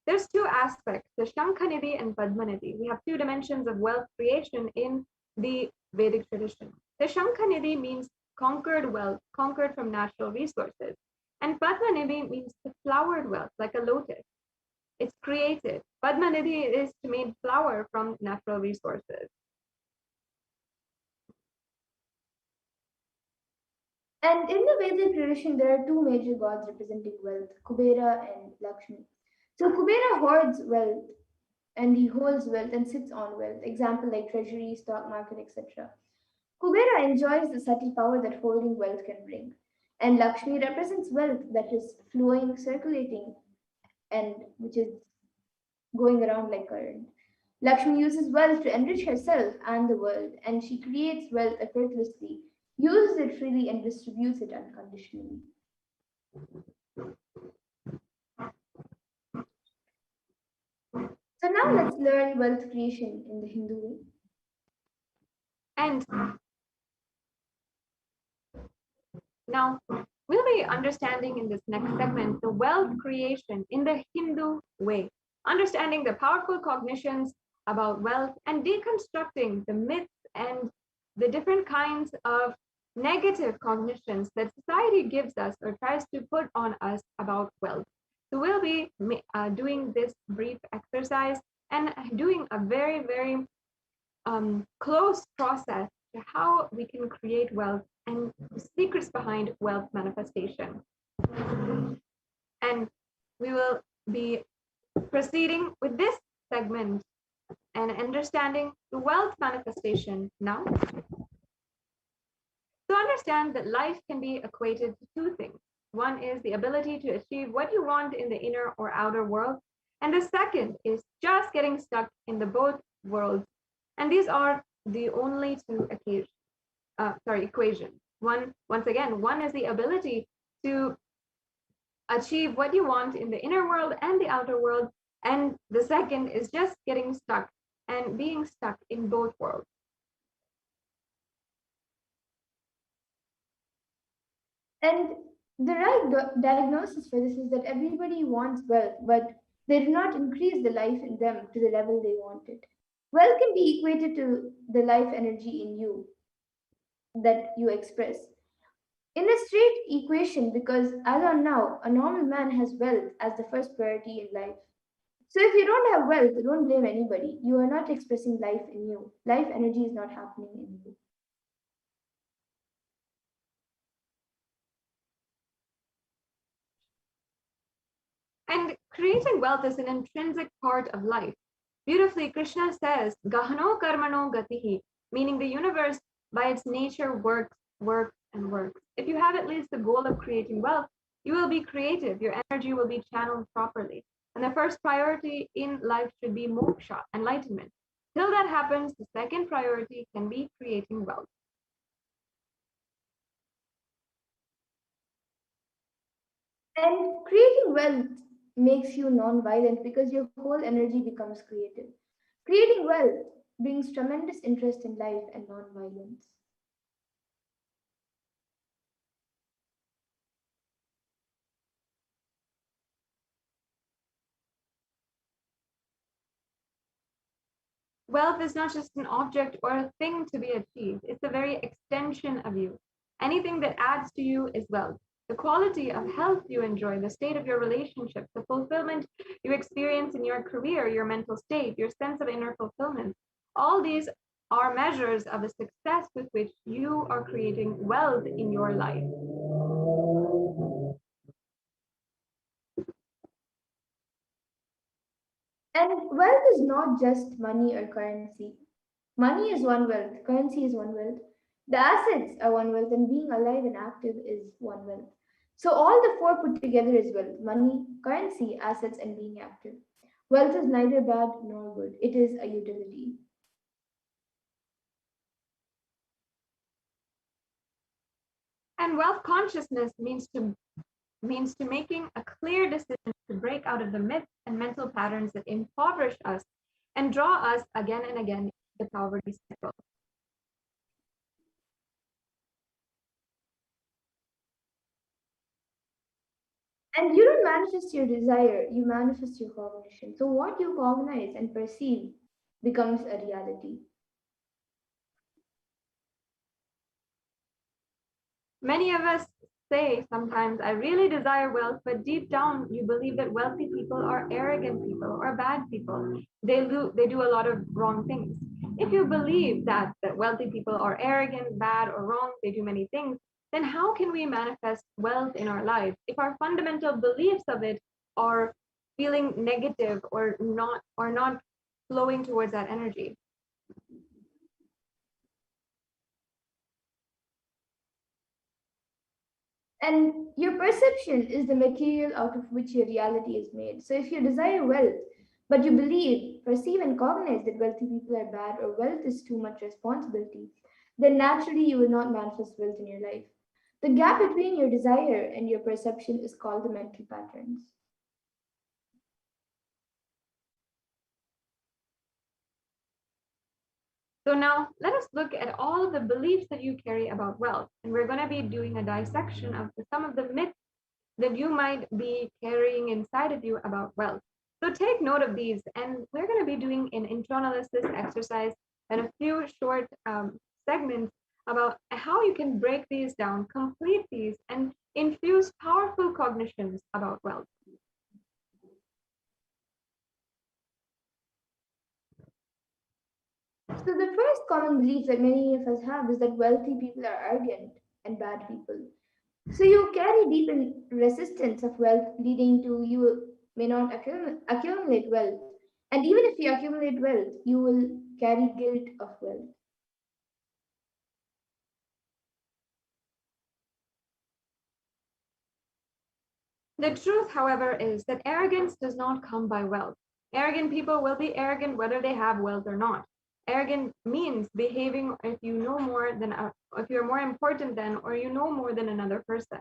There's two aspects, the Shankhanidhi and Padmanidhi. We have two dimensions of wealth creation in the Vedic tradition. The Shankhanidhi means conquered wealth, conquered from natural resources. And Padmanidhi means the flowered wealth, like a lotus. It's created. Padmanidhi is to make flower from natural resources. And in the Vedic tradition, there are two major gods representing wealth, Kubera and Lakshmi. So Kubera hoards wealth and he holds wealth and sits on wealth. Example like treasury, stock market, etc. Kubera enjoys the subtle power that holding wealth can bring. And Lakshmi represents wealth that is flowing, circulating, and which is going around like current. Lakshmi uses wealth to enrich herself and the world, and she creates wealth effortlessly, uses it freely, and distributes it unconditionally. So now let's learn wealth creation in the Hindu way. And now we'll be understanding in this next segment the wealth creation in the Hindu way, understanding the powerful cognitions about wealth and deconstructing the myths and the different kinds of negative cognitions that society gives us or tries to put on us about wealth. So we'll be doing this brief exercise and doing a very, very close process to how we can create wealth and the secrets behind wealth manifestation. And we will be proceeding with this segment and understanding the wealth manifestation now. So understand that life can be equated to two things. One is the ability to achieve what you want in the inner or outer world. And the second is just getting stuck in the both worlds. And these are the only two equations. Once again, one is the ability to achieve what you want in the inner world and the outer world. And the second is just getting stuck and being stuck in both worlds. And the right diagnosis for this is that everybody wants wealth, but they do not increase the life in them to the level they want it. Wealth can be equated to the life energy in you that you express. In a straight equation, because as on now, a normal man has wealth as the first priority in life. So if you don't have wealth, don't blame anybody. You are not expressing life in you. Life energy is not happening in you. And creating wealth is an intrinsic part of life. Beautifully, Krishna says, Gahano karmano gatihi, meaning the universe by its nature works, works, and works. If you have at least the goal of creating wealth, you will be creative, your energy will be channeled properly. And the first priority in life should be moksha, enlightenment. Till that happens, the second priority can be creating wealth. And creating wealth makes you non-violent because your whole energy becomes creative. Creating wealth brings tremendous interest in life and non-violence. Wealth is not just an object or a thing to be achieved, it's the very extension of you. Anything that adds to you is wealth. The quality of health you enjoy, the state of your relationships, the fulfillment you experience in your career, your mental state, your sense of inner fulfillment, all these are measures of the success with which you are creating wealth in your life. And wealth is not just money or currency. Money is one wealth, currency is one wealth, the assets are one wealth, and being alive and active is one wealth. So all the four put together is wealth: money, currency, assets, and being active. Wealth is neither bad nor good, it is a utility. And wealth consciousness means to means to making a clear decision to break out of the myths and mental patterns that impoverish us and draw us again and again into the poverty cycle. And you don't manifest your desire, you manifest your cognition. So what you cognize and perceive becomes a reality. Many of us say sometimes, I really desire wealth, but deep down you believe that wealthy people are arrogant people or bad people. They do a lot of wrong things. If you believe that wealthy people are arrogant, bad, or wrong, they do many things, then how can we manifest wealth in our lives if our fundamental beliefs of it are feeling negative or not flowing towards that energy? And your perception is the material out of which your reality is made. So if you desire wealth, but you believe, perceive, and cognize that wealthy people are bad or wealth is too much responsibility, then naturally you will not manifest wealth in your life. The gap between your desire and your perception is called the mental patterns. So now let us look at all of the beliefs that you carry about wealth. And we're going to be doing a dissection of some of the myths that you might be carrying inside of you about wealth. So take note of these. And we're going to be doing an internalysis exercise and a few short segments about how you can break these down, complete these, and infuse powerful cognitions about wealth. So the first common belief that many of us have is that wealthy people are arrogant and bad people. So you carry deep resistance of wealth, leading to you may not accumulate wealth. And even if you accumulate wealth, you will carry guilt of wealth. The truth, however, is that arrogance does not come by wealth. Arrogant people will be arrogant whether they have wealth or not. Arrogant means behaving if you know more than, if you're more important than, or you know more than another person.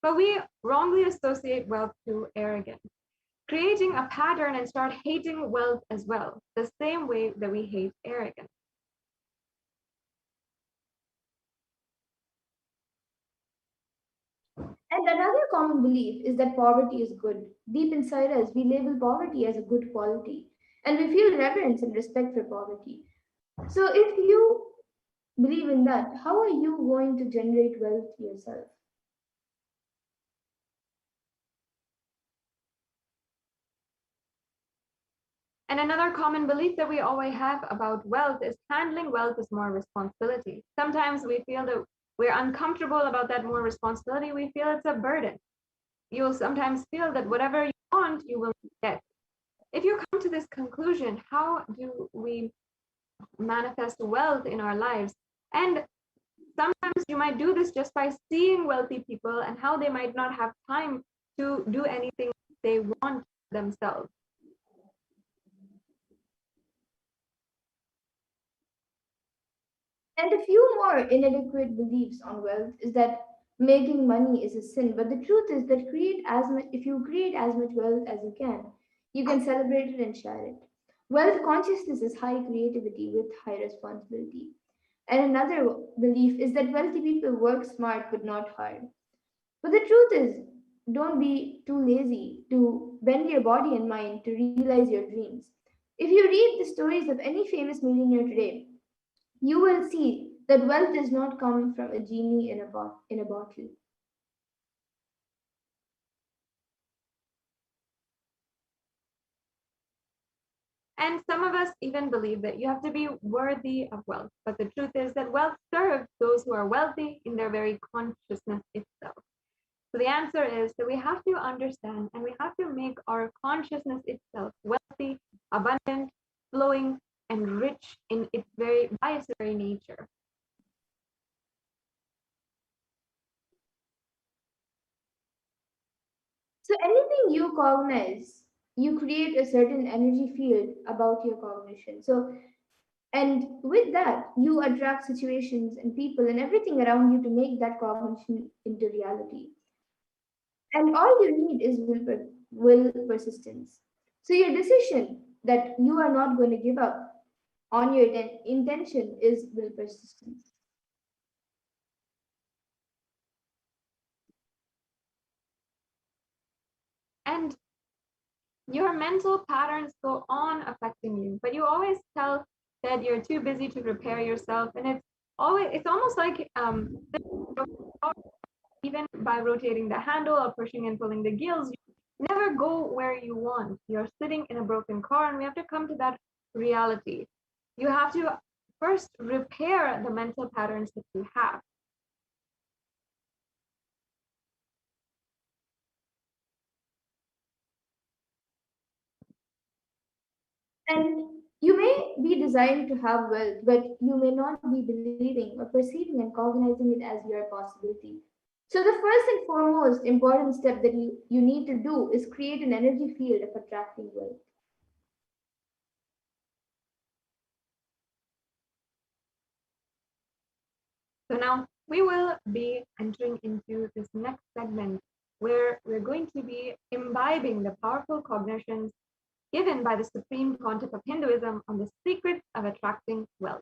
But we wrongly associate wealth to arrogance, creating a pattern and start hating wealth as well, the same way that we hate arrogance. And another common belief is that poverty is good. Deep inside us, we label poverty as a good quality, and we feel reverence and respect for poverty. So if you believe in that, how are you going to generate wealth yourself? And another common belief that we always have about wealth is handling wealth is more responsibility. Sometimes we feel that we're uncomfortable about that more responsibility. We feel it's a burden. You'll sometimes feel that whatever you want, you will get. If you come to this conclusion, how do we manifest wealth in our lives? And sometimes you might do this just by seeing wealthy people and how they might not have time to do anything they want themselves. And a few more inadequate beliefs on wealth is that making money is a sin. But the truth is that if you create as much wealth as you can celebrate it and share it. Wealth consciousness is high creativity with high responsibility. And another belief is that wealthy people work smart but not hard. But the truth is, don't be too lazy to bend your body and mind to realize your dreams. If you read the stories of any famous millionaire today, you will see that wealth does not come from a genie in a bottle. And some of us even believe that you have to be worthy of wealth. But the truth is that wealth serves those who are wealthy in their very consciousness itself. So the answer is that we have to understand and we have to make our consciousness itself wealthy, abundant, flowing, and rich in its very by its very nature. So anything you cognize, you create a certain energy field about your cognition. And with that, you attract situations and people and everything around you to make that cognition into reality. And all you need is will persistence. So your decision that you are not going to give up on your intention is will persistence. And your mental patterns go on affecting you, but you always tell that you're too busy to prepare yourself. And it's almost like even by rotating the handle or pushing and pulling the gears, you never go where you want. You're sitting in a broken car, and we have to come to that reality. You have to first repair the mental patterns that you have. And you may be desiring to have wealth, but you may not be believing or perceiving and cognizing it as your possibility. So the first and foremost important step that you need to do is create an energy field of attracting wealth. So now we will be entering into this next segment where we're going to be imbibing the powerful cognitions given by the supreme pontiff of Hinduism on the secrets of attracting wealth.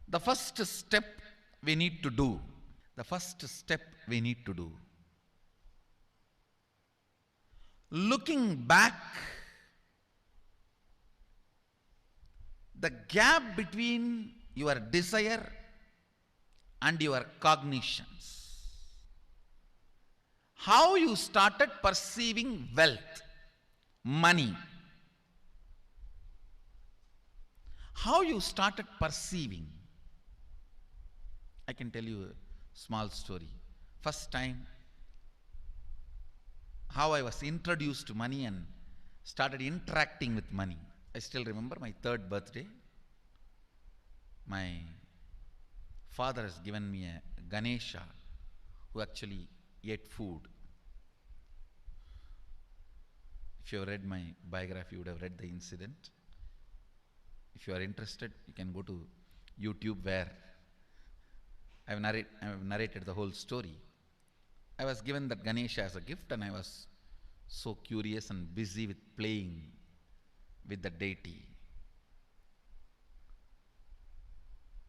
The first step we need to do, the first step we need to do, looking back, the gap between your desire and your cognitions, how you started perceiving wealth, money, how you started perceiving. I can tell you a small story. First time, how I was introduced to money and started interacting with money. I still remember my third birthday. My father has given me a Ganesha who actually ate food. If you have read my biography, you would have read the incident. If you are interested, you can go to YouTube where I have narrated the whole story. I was given that Ganesha as a gift, and I was so curious and busy with playing with the deity.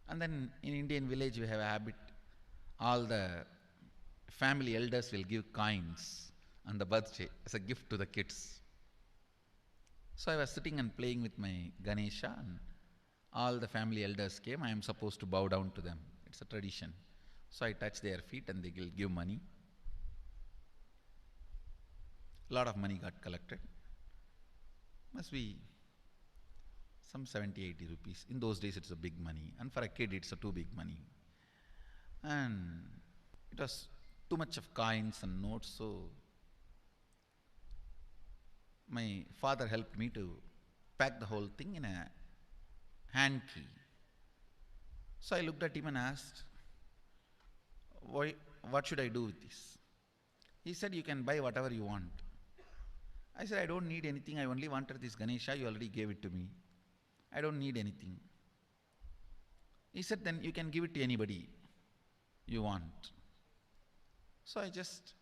And then in Indian village we have a habit, all the family elders will give coins on the birthday as a gift to the kids. So I was sitting and playing with my Ganesha, and all the family elders came. I am supposed to bow down to them. It's a tradition. So I touch their feet and they will give money. A lot of money got collected. Must be some 70, 80 rupees. In those days it's a big money. And for a kid it's a too big money. And it was too much of coins and notes, so my father helped me to pack the whole thing in a hand key. So I looked at him and asked, what should I do with this? He said, you can buy whatever you want. I said, I don't need anything. I only wanted this Ganesha. You already gave it to me. I don't need anything. He said, then you can give it to anybody you want. So I just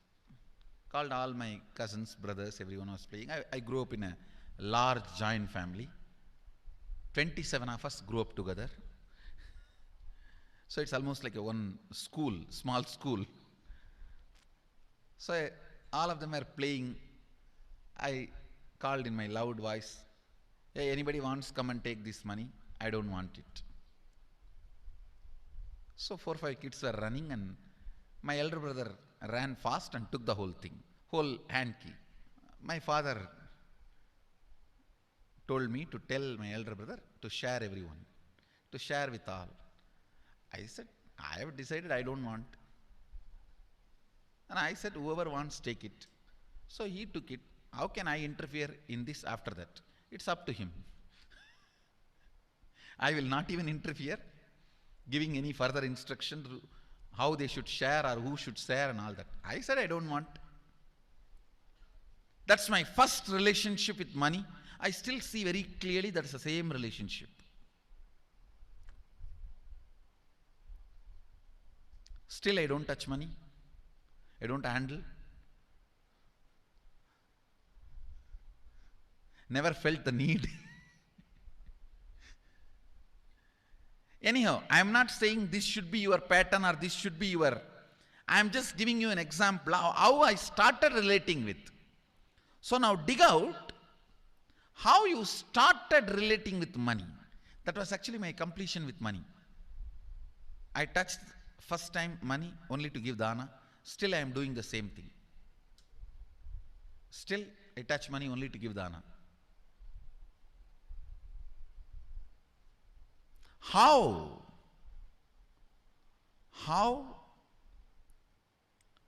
called all my cousins, brothers, everyone was playing. I grew up in a large joint family. 27 of us grew up together. So it's almost like a one school, small school. So all of them are playing. I called in my loud voice, hey, anybody wants, come and take this money? I don't want it. So 4 or 5 kids were running, and my elder brother ran fast and took the whole thing, whole hand key. My father told me to tell my elder brother to share everyone, to share with all. I said, I have decided I don't want. And I said, whoever wants, take it. So he took it. How can I interfere in this after that? It's up to him. I will not even interfere, giving any further instruction to how they should share or who should share and all that. I said I don't want. That's my first relationship with money. I still see very clearly that it's the same relationship. Still, I don't touch money. I don't handle. Never felt the need. Anyhow, I am not saying this should be your pattern or this should be your. I am just giving you an example how I started relating with. So now dig out how you started relating with money. That was actually my completion with money. I touched first time money only to give dana. Still I am doing the same thing. Still I touch money only to give dana. How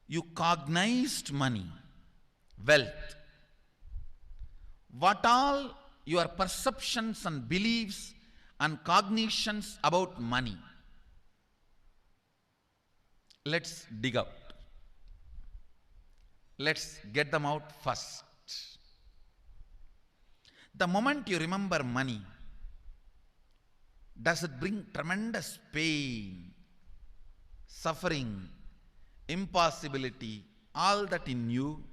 you cognized money, wealth, what all your perceptions and beliefs and cognitions about money. Let's dig out. Let's get them out first. The moment you remember money, does it bring tremendous pain, suffering, impossibility, all that in you?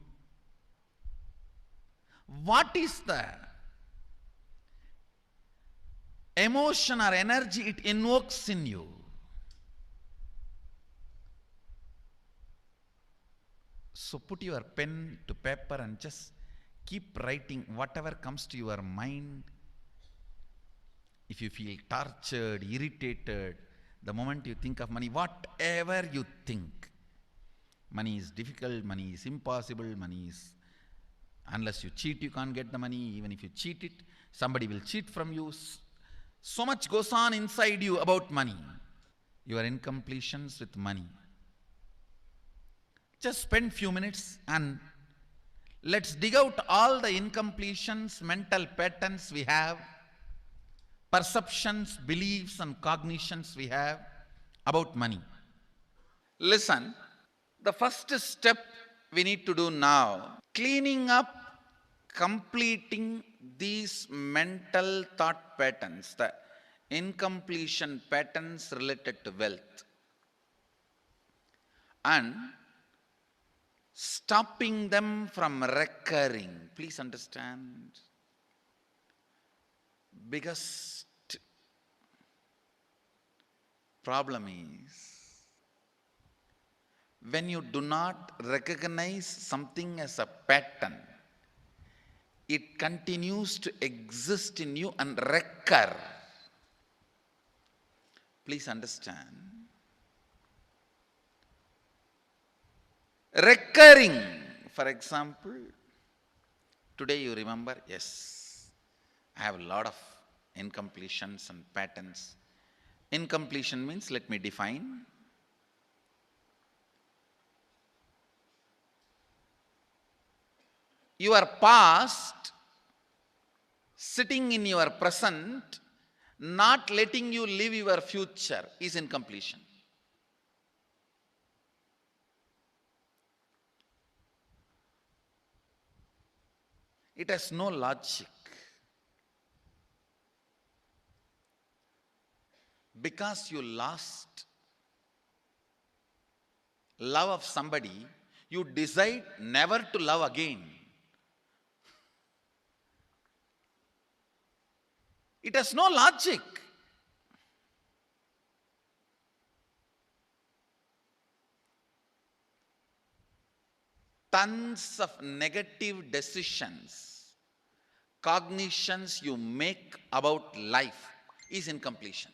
What is the emotion or energy it invokes in you? So put your pen to paper and just keep writing whatever comes to your mind. If you feel tortured, irritated, the moment you think of money, whatever you think, money is difficult, money is impossible, money is, unless you cheat, you can't get the money. Even if you cheat it, somebody will cheat from you. So much goes on inside you about money. Your incompletions with money. Just spend few minutes and let's dig out all the incompletions, mental patterns we have, perceptions, beliefs and cognitions we have about money. Listen, the first step we need to do now, cleaning up, completing these mental thought patterns, the incompletion patterns related to wealth, and stopping them from recurring. Please understand. Biggest problem is when you do not recognize something as a pattern, it continues to exist in you and recur. Please understand. Recurring. For example, today you remember, yes, I have a lot of incompletions and patterns. Incompletion means, let me define. Your past sitting in your present, not letting you live your future is incompletion. It has no logic. Because you lost love of somebody, you decide never to love again. It has no logic. Tons of negative decisions, cognitions you make about life is incompletion.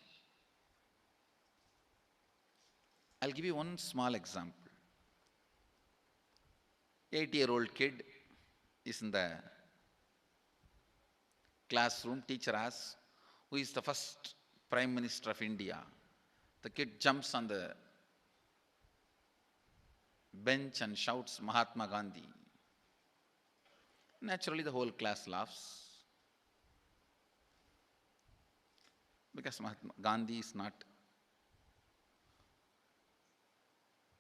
I'll give you one small example. 8-year-old kid is in the classroom. Teacher asks, who is the first Prime Minister of India? The kid jumps on the bench and shouts, Mahatma Gandhi. Naturally, the whole class laughs. Because Mahatma Gandhi is not,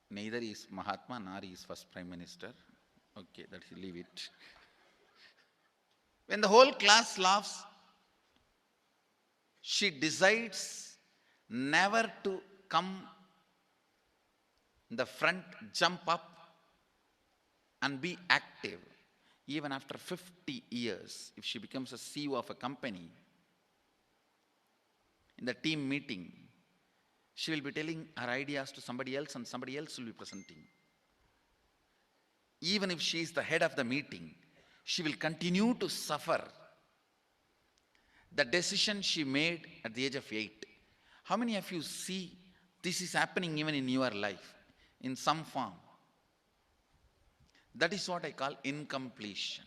neither is Mahatma nor is first Prime Minister. Okay, let's leave it. When the whole class laughs, she decides never to come in the front, jump up and be active. Even after 50 years, if she becomes a CEO of a company, in the team meeting, she will be telling her ideas to somebody else and somebody else will be presenting. Even if she is the head of the meeting, she will continue to suffer the decision she made at the age of 8. How many of you see this is happening even in your life in some form? That is what I call incompletion.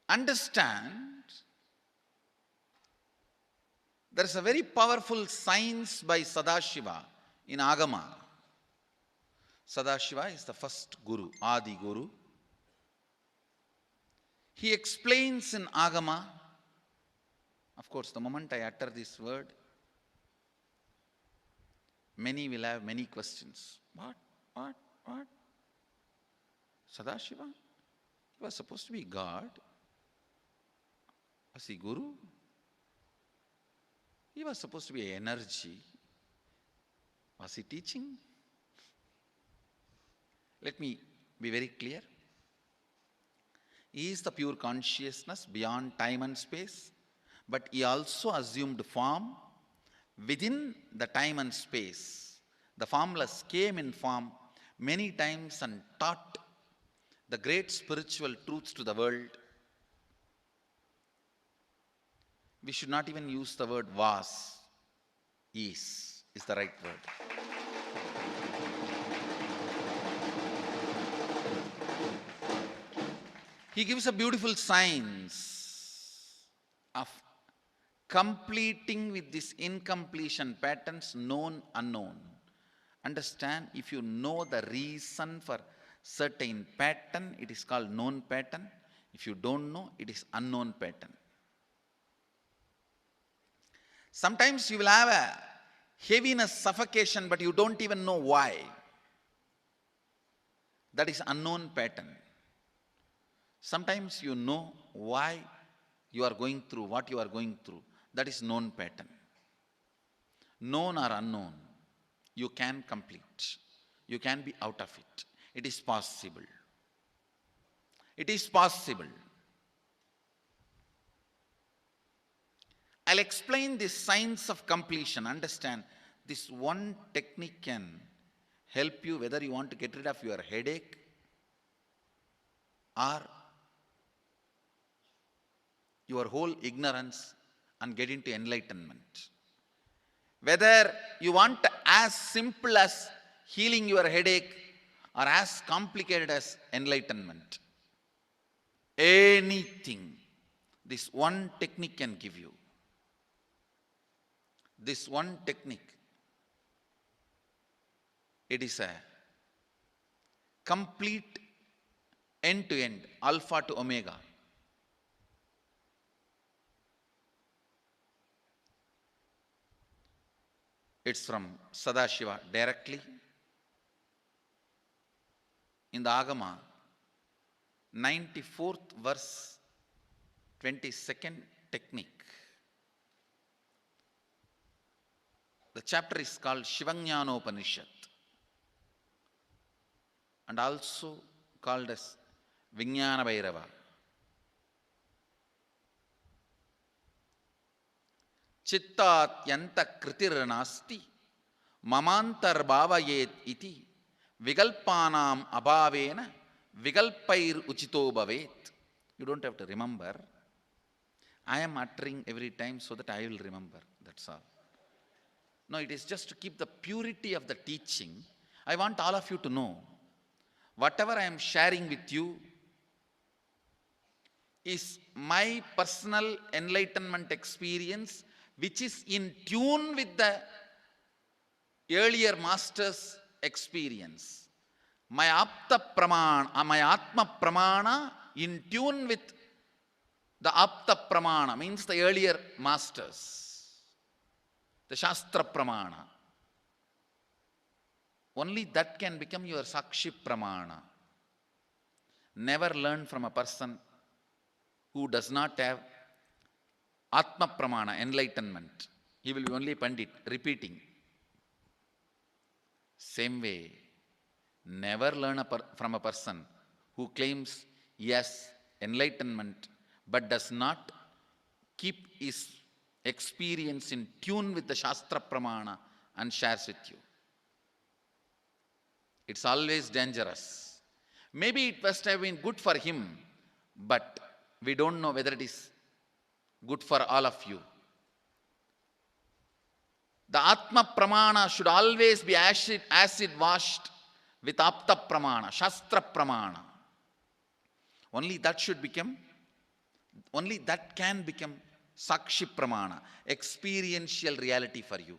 Understand, there is a very powerful science by Sadashiva in Agama. Sadashiva is the first Guru, Adi Guru. He explains in Agama, of course, the moment I utter this word, many will have many questions. What? Sadashiva? He was supposed to be God. Was he Guru? He was supposed to be energy. Was he teaching? Let me be very clear. He is the pure consciousness beyond time and space, but he also assumed form within the time and space. The formless came in form many times and taught the great spiritual truths to the world. We should not even use the word was. Is the right word. He gives a beautiful science of completing with this incompletion patterns, known, unknown. Understand, if you know the reason for certain pattern, it is called known pattern. If you don't know, it is unknown pattern. Sometimes you will have a heaviness, suffocation, but you don't even know why. That is unknown pattern. Sometimes you know why you are going through what you are going through. That is known pattern. Known or unknown, you can complete. You can be out of it. It is possible. It is possible. I'll explain this science of completion. Understand, this one technique can help you whether you want to get rid of your headache or your whole ignorance and get into enlightenment. Whether you want as simple as healing your headache or as complicated as enlightenment. Anything, this one technique can give you. This one technique, it is a complete end-to-end, alpha to omega. It's from Sadashiva directly. In the Agama, 94th verse, 22nd technique. The chapter is called Shivajnanopanishad and also called as Vijnana Bhairava. Chittatyanta kritirnasti mamantar bhavayet iti vigalpanam abhavena vigalpair uchito bhavet. You don't have to remember. I am uttering every time so that I will remember. That's all. No, it is just to keep the purity of the teaching. I want all of you to know, whatever I am sharing with you is my personal enlightenment experience, which is in tune with the earlier master's experience. My apta pramana, my atma pramana in tune with the apta pramana, means the earlier masters. The Shastra Pramana. only that can become your Sakshi Pramana. Never learn from a person who does not have Atma Pramana, enlightenment. He will be only Pandit, repeating. Same way, never learn from a person who claims yes, enlightenment, but does not keep his experience in tune with the Shastra Pramana and shares with you. It's always dangerous. Maybe it must have been good for him, but we don't know whether it is good for all of you. The Atma Pramana should always be acid washed with Apta Pramana, Shastra Pramana. Only that can become Sakshi Pramana, experiential reality for you.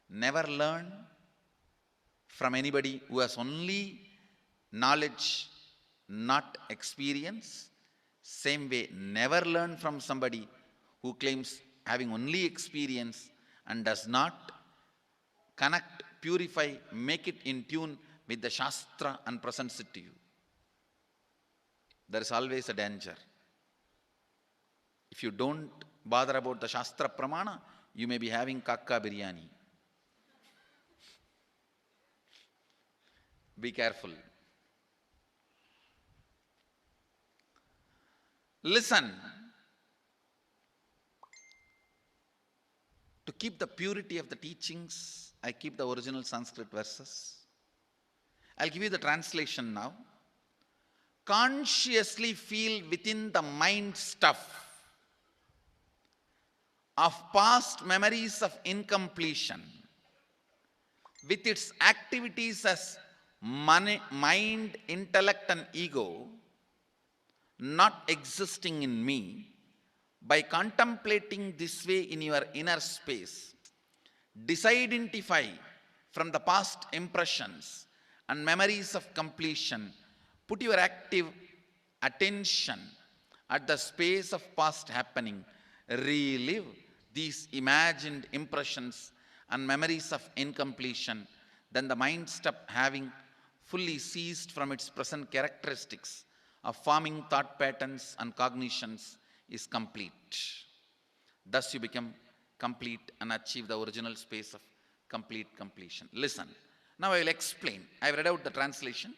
Never learn from anybody who has only knowledge, not experience. Same way, never learn from somebody who claims having only experience and does not connect, purify, make it in tune with the Shastra and presents it to you. There is always a danger. If you don't bother about the Shastra Pramana, you may be having kakka biryani. Be careful. Listen. To keep the purity of the teachings, I keep the original Sanskrit verses. I'll give you the translation now. Consciously feel within the mind stuff of past memories of incompletion with its activities as mind, intellect and ego not existing in me. By contemplating this way in your inner space, disidentify from the past impressions and memories of completion. Put your active attention at the space of past happening. Relive these imagined impressions and memories of incompletion. Then the mind stop having fully ceased from its present characteristics of forming thought patterns and cognitions is complete. Thus you become complete and achieve the original space of complete completion. Listen. Now I will explain. I have read out the translation.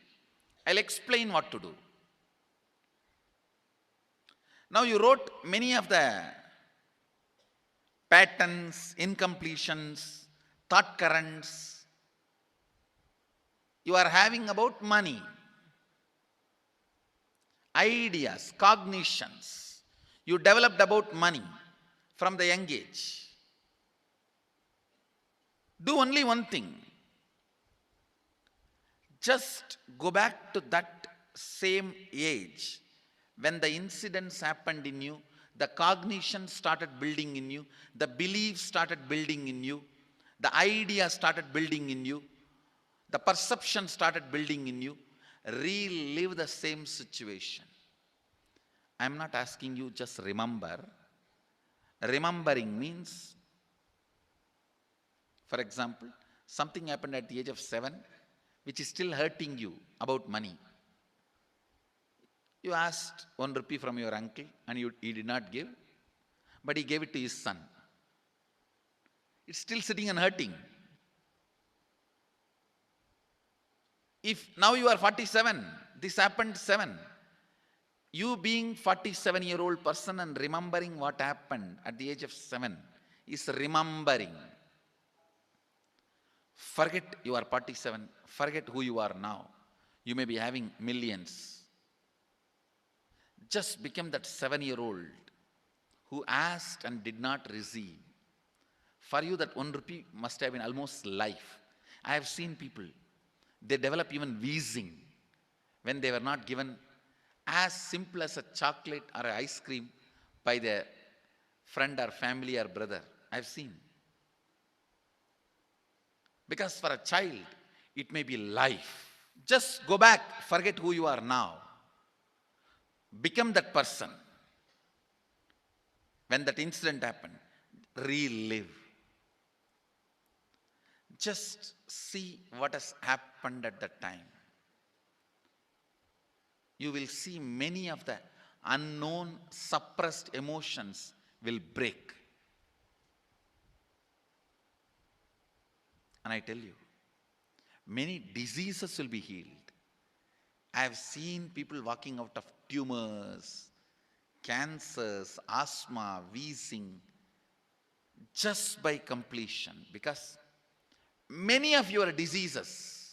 I will explain what to do. Now you wrote many of the patterns, incompletions, thought currents you are having about money, ideas, cognitions you developed about money from the young age. Do only one thing. Just go back to that same age when the incidents happened in you, the cognition started building in you, the beliefs started building in you, the idea started building in you, the perception started building in you. Relive the same situation. I am not asking you just remember. Remembering means, for example, something happened at the age of 7 which is still hurting you about money. You asked 1 rupee from your uncle and he did not give, but he gave it to his son. It's still sitting and hurting. If now you are 47, this happened 7. You being 47-year-old person and remembering what happened at the age of 7 is remembering. Forget you are 47. Forget who you are now. You may be having millions. Just become that 7-year-old who asked and did not receive. For you that 1 rupee must have been almost life. I have seen people, they develop even wheezing when they were not given as simple as a chocolate or an ice cream by their friend or family or brother. I have seen. Because for a child, it may be life. Just go back, forget who you are now. Become that person. When that incident happened, relive. Just see what has happened at that time. You will see many of the unknown, suppressed emotions will break. And I tell you, many diseases will be healed. I have seen people walking out of tumors, cancers, asthma, wheezing, just by completion. Because many of your diseases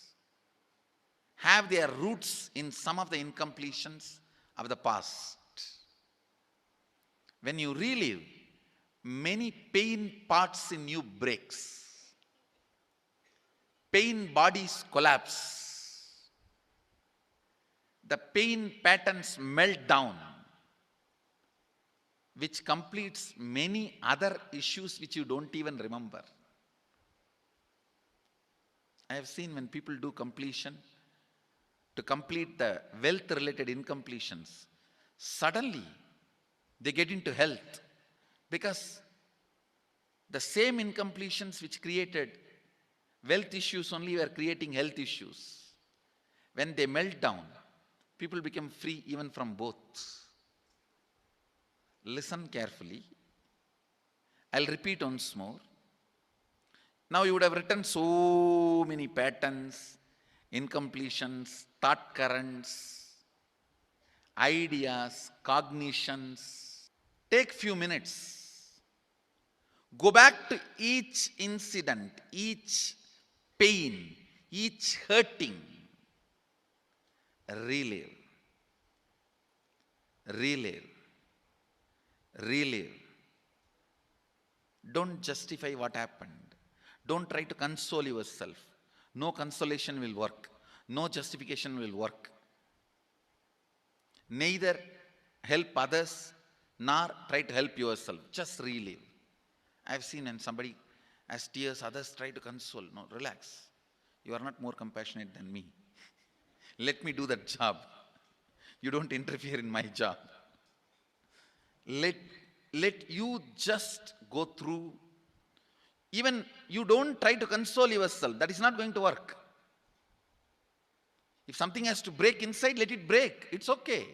have their roots in some of the incompletions of the past. When you relive, many pain parts in you breaks. Pain bodies collapse. The pain patterns melt down, which completes many other issues which you don't even remember. I have seen when people do completion, to complete the wealth related incompletions, suddenly they get into health, because the same incompletions which created wealth issues only were creating health issues. When they melt down, people become free even from both. Listen carefully. I'll repeat once more. Now you would have written so many patterns, incompletions, thought currents, ideas, cognitions. Take few minutes. Go back to each incident, each pain, each hurting. Relive, relive, relive. Don't justify what happened. Don't try to console yourself. No consolation will work. No justification will work. Neither help others nor try to help yourself. Just relive. I've seen when somebody has tears, others try to console. No, relax. You are not more compassionate than me. Let me do that job. You don't interfere in my job. Let you just go through. Even you don't try to console yourself. That is not going to work. If something has to break inside, let it break. It's okay.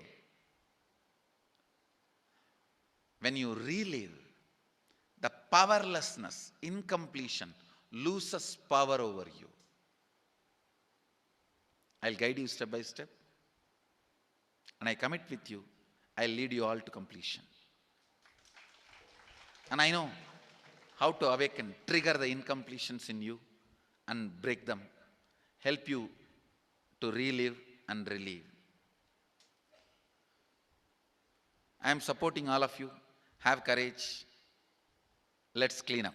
When you relive, the powerlessness, incompletion, loses power over you. I'll guide you step by step. And I commit with you, I'll lead you all to completion. And I know how to awaken, trigger the incompletions in you and break them. Help you to relive and relieve. I am supporting all of you. Have courage. Let's clean up.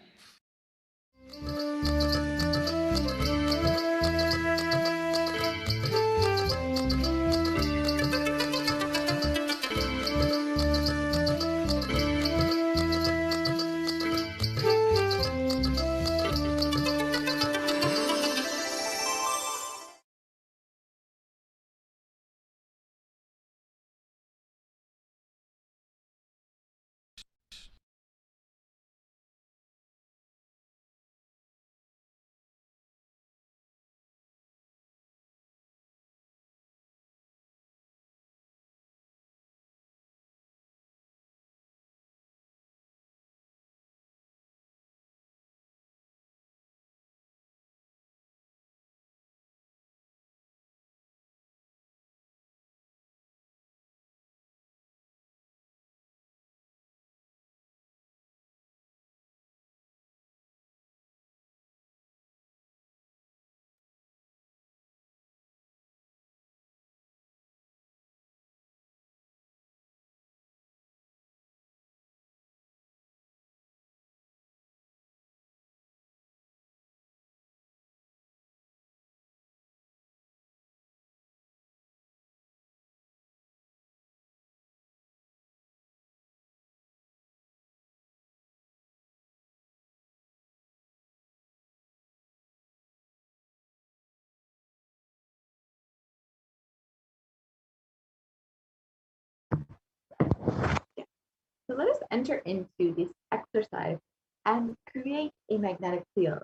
So let us enter into this exercise and create a magnetic field.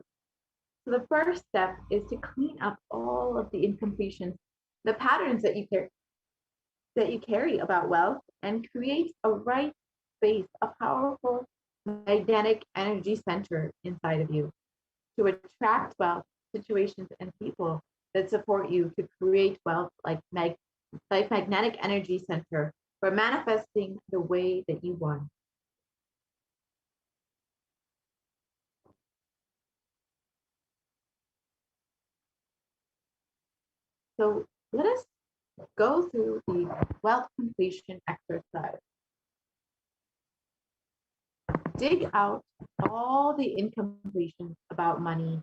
So the first step is to clean up all of the incompletions, the patterns that you carry about wealth, and create a right space, a powerful magnetic energy center inside of you to attract wealth, situations, and people that support you to create wealth like magnetic energy center for manifesting the way that you want. So let us go through the wealth completion exercise. Dig out all the incompletions about money.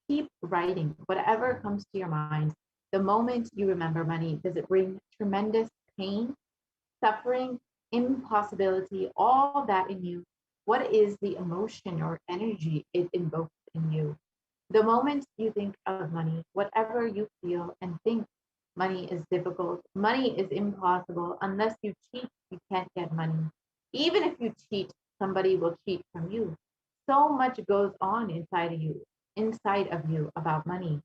Keep writing whatever comes to your mind. The moment you remember money, does it bring tremendous pain, suffering, impossibility, all that in you? What is the emotion or energy it invokes in you? The moment you think of money, whatever you feel and think, money is difficult, money is impossible. Unless you cheat, you can't get money. Even if you cheat, somebody will cheat from you. So much goes on inside of you about money,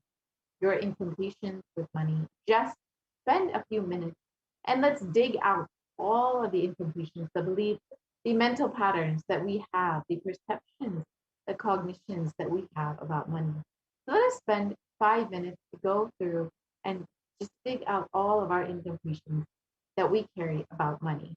your incompletions with money. Just spend a few minutes and let's dig out all of the incompletions, the beliefs, the mental patterns that we have, the perceptions, the cognitions that we have about money. So let us spend 5 minutes to go through and just dig out all of our incompletions that we carry about money.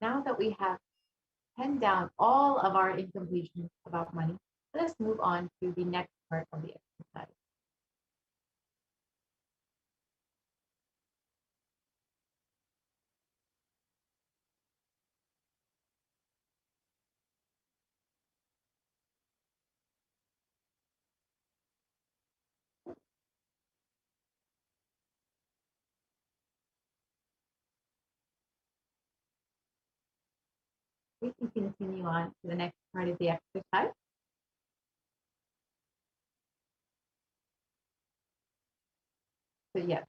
Now that we have penned down all of our incompletions about money, let us move on to the next part of the exercise. We can continue on to the next part of the exercise. So yes,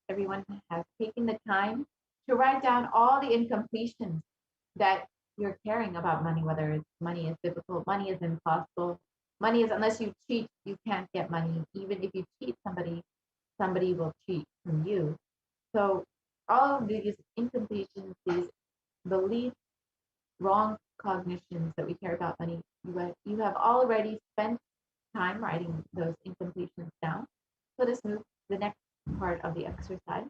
everyone has taken the time to write down all the incompletions that you're caring about money, whether it's money is difficult, money is impossible, money is unless you cheat, you can't get money. Even if you cheat somebody, somebody will cheat from you. So all of these incompletions, these beliefs, wrong cognitions that we care about money, you have already spent time writing those incompletions down. So let's move to the next part of the exercise.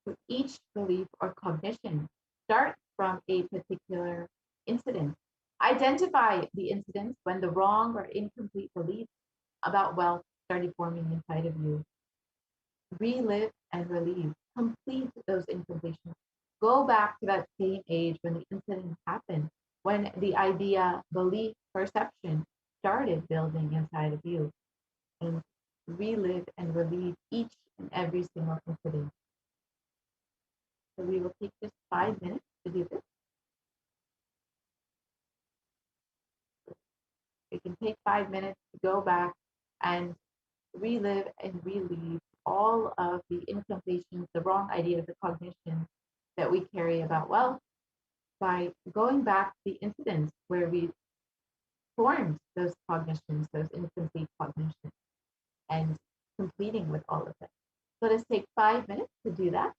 So each belief or cognition starts from a particular incident. Identify the incidents when the wrong or incomplete beliefs about wealth started forming inside of you. Relive and relieve. Complete those incompletions. Go back to that same age when the incident happened, when the idea, belief, perception started building inside of you, and relive and relieve each and every single incident. So we will take just 5 minutes to do this. We can take 5 minutes to go back and relive and relieve all of the incompletions, the wrong ideas, the cognitions that we carry about wealth by going back to the incidents where we formed those cognitions, those incomplete cognitions, and completing with all of them. So let us take 5 minutes to do that.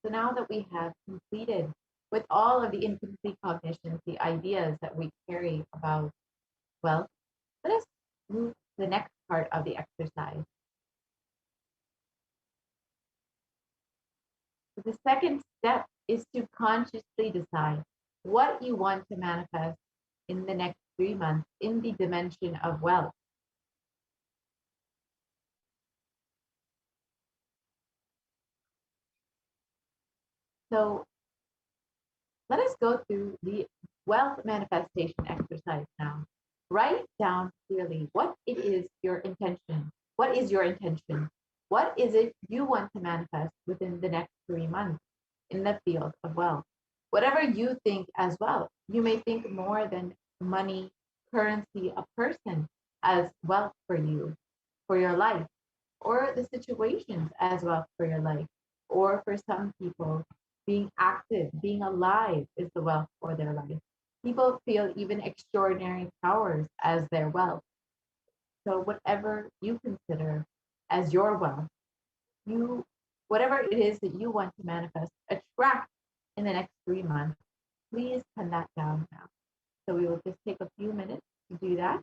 So now that we have completed with all of the incomplete cognitions, the ideas that we carry about wealth, let us move to the next part of the exercise. So the second step is to consciously decide what you want to manifest in the next 3 months in the dimension of wealth. So let us go through the wealth manifestation exercise now. Write down clearly what it is your intention. What is your intention? What is it you want to manifest within the next 3 months in the field of wealth? Whatever you think as well. You may think more than money, currency, a person as wealth for you, for your life, or the situations as wealth for your life. Or for some people, being active, being alive is the wealth for their life. People feel even extraordinary powers as their wealth. So whatever you consider as your wealth, you whatever it is that you want to manifest, attract in the next 3 months, please pen that down now. So we will just take a few minutes to do that.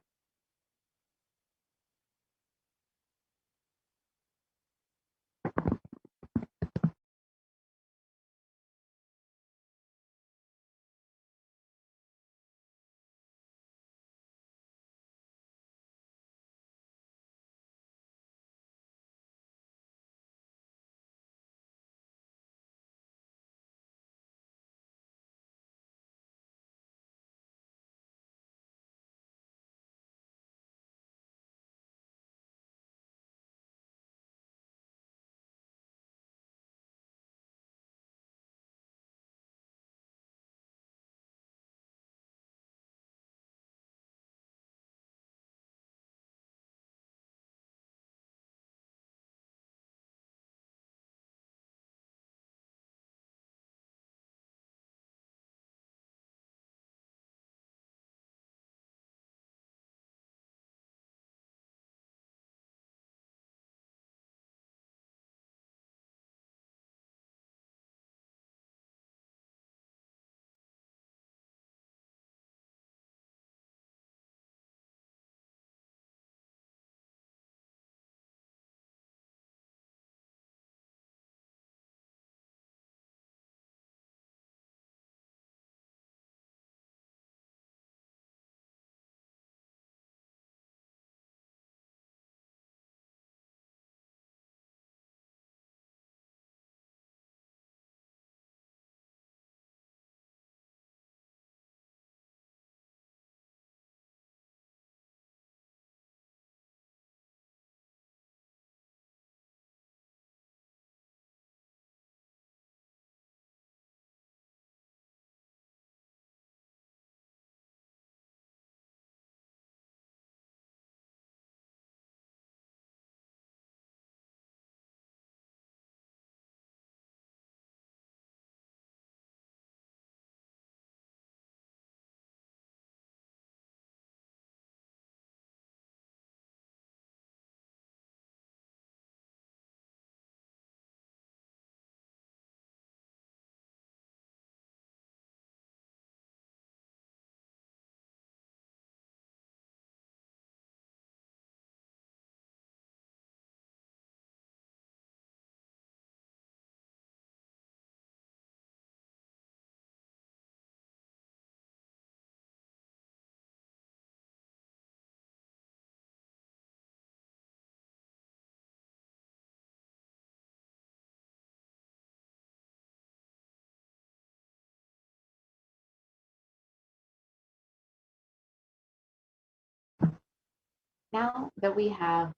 Now that we have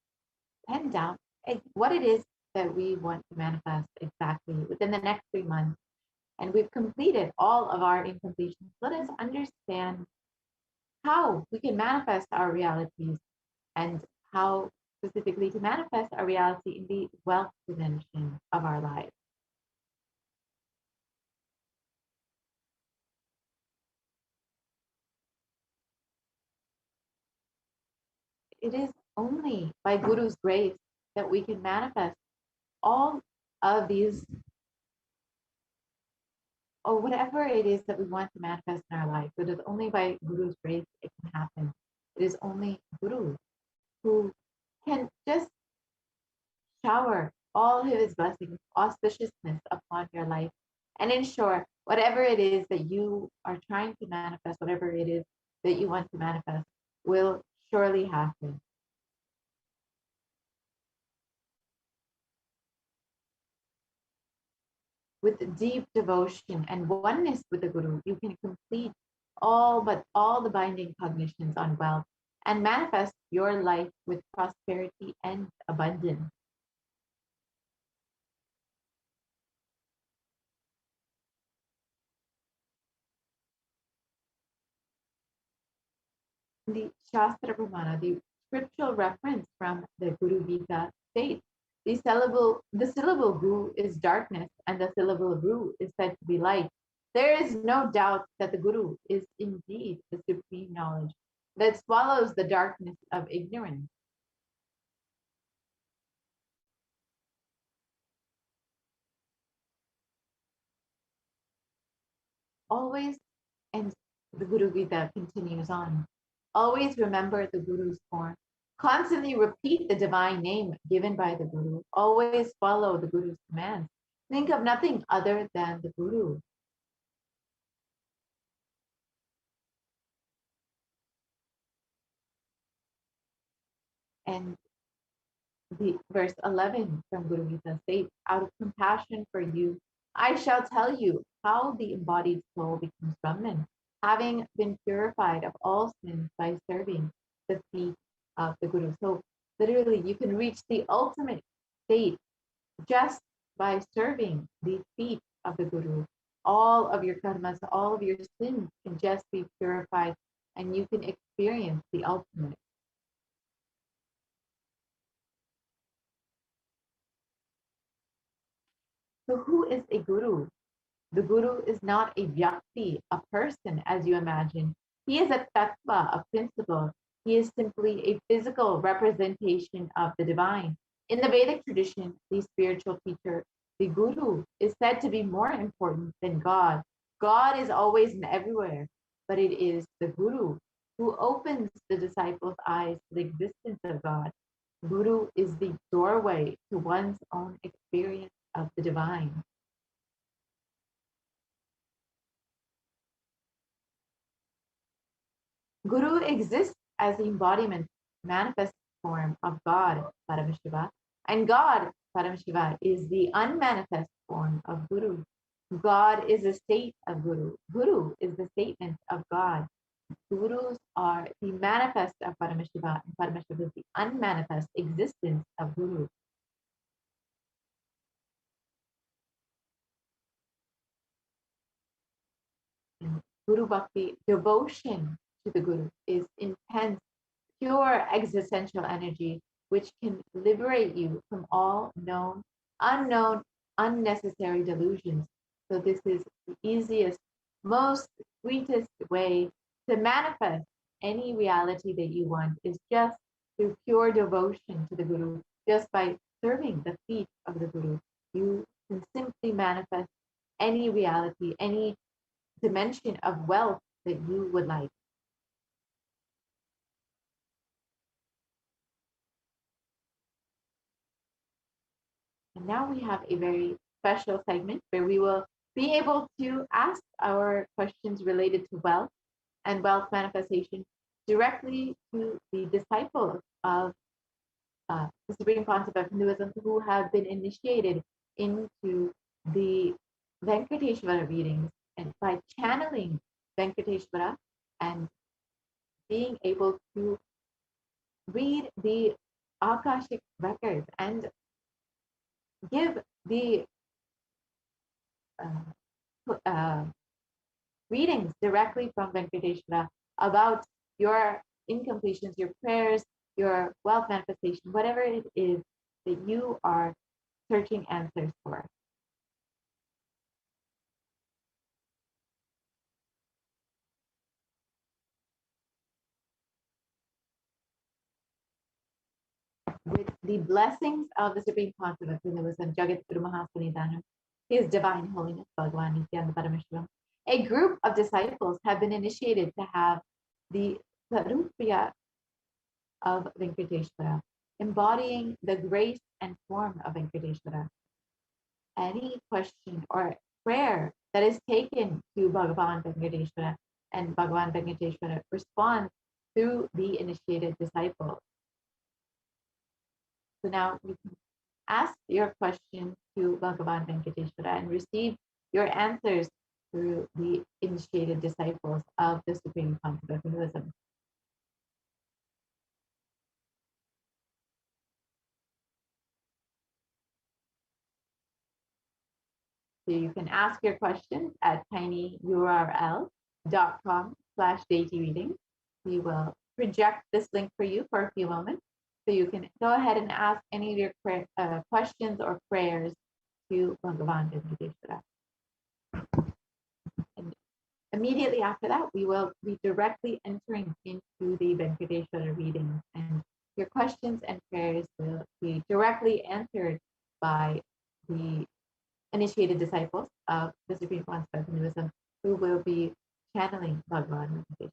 penned down what it is that we want to manifest exactly within the next 3 months, and we've completed all of our incompletions, let us understand how we can manifest our realities and how specifically to manifest our reality in the wealth dimension of our lives. It is only by Guru's grace that we can manifest all of these or whatever it is that we want to manifest in our life. It is only by Guru's grace it can happen. It is only Guru who can just shower all of his blessings, auspiciousness upon your life, and ensure whatever it is that you are trying to manifest, whatever it is that you want to manifest, will surely happen. With deep devotion and oneness with the Guru, you can complete all the binding cognitions on wealth and manifest your life with prosperity and abundance. The Shastra Pramana, the scriptural reference from the Guru Gita states the syllable Gu is darkness and the syllable Ru is said to be light. There is no doubt that the Guru is indeed the supreme knowledge that swallows the darkness of ignorance. Always, and the Guru Gita continues on, always remember the Guru's form. Constantly repeat the divine name given by the Guru. Always follow the Guru's commands. Think of nothing other than the Guru. And the verse 11 from Guru Gita states, out of compassion for you, I shall tell you how the embodied soul becomes Brahman, having been purified of all sins by serving the feet of the Guru. So literally, you can reach the ultimate state just by serving the feet of the Guru. All of your karmas, all of your sins can just be purified, and you can experience the ultimate. So, who is a Guru? The Guru is not a Vyakti, a person as you imagine. He is a Tattva, a principle. He is simply a physical representation of the divine. In the Vedic tradition, the spiritual teacher, the Guru, is said to be more important than God. God is always and everywhere, but it is the Guru who opens the disciples' eyes to the existence of God. Guru is the doorway to one's own experience of the divine. Guru exists as the embodiment, manifest form of God, Paramashiva, and God, Paramashiva, is the unmanifest form of Guru. God is the state of Guru. Guru is the statement of God. Gurus are the manifest of Paramashiva, and Paramashiva is the unmanifest existence of Guru. And Guru Bhakti, devotion to the Guru, is intense pure existential energy, which can liberate you from all known, unknown, unnecessary delusions. So, this is the easiest, most sweetest way to manifest any reality that you want, is just through pure devotion to the Guru, just by serving the feet of the Guru. You can simply manifest any reality, any dimension of wealth that you would like. And now we have a very special segment where we will be able to ask our questions related to wealth and wealth manifestation directly to the disciples of the Supreme Concept of Hinduism who have been initiated into the Venkateshwara readings. And by channeling Venkateshwara and being able to read the Akashic records and give the uh, readings directly from Venkateshwara about your incompletions, your prayers, your wealth manifestation, whatever it is that you are searching answers for. With the blessings of the Supreme Concept of Hinduism, Jagat Guru Mahasanidanam, His Divine Holiness Bhagavan Nithyananda Paramashivam. A group of disciples have been initiated to have the Sarupriya of Venkateshwara, embodying the grace and form of Venkateshwara. Any question or prayer that is taken to Bhagavan Venkateshwara and Bhagavan Venkateshwara responds through the initiated disciple. So now you can ask your question to Bhagavan Venkateshwara and receive your answers through the initiated disciples of the Supreme Concept of Hinduism. So you can ask your questions at tinyurl.com/dailyreading. We will project this link for you for a few moments. So you can go ahead and ask any of your questions or prayers to Bhagavan Venkateshwara. And immediately after that, we will be directly entering into the Venkateshwara readings, and your questions and prayers will be directly answered by the initiated disciples of the Supreme Concept of Hinduism who will be channeling Bhagavan Venkateshwara.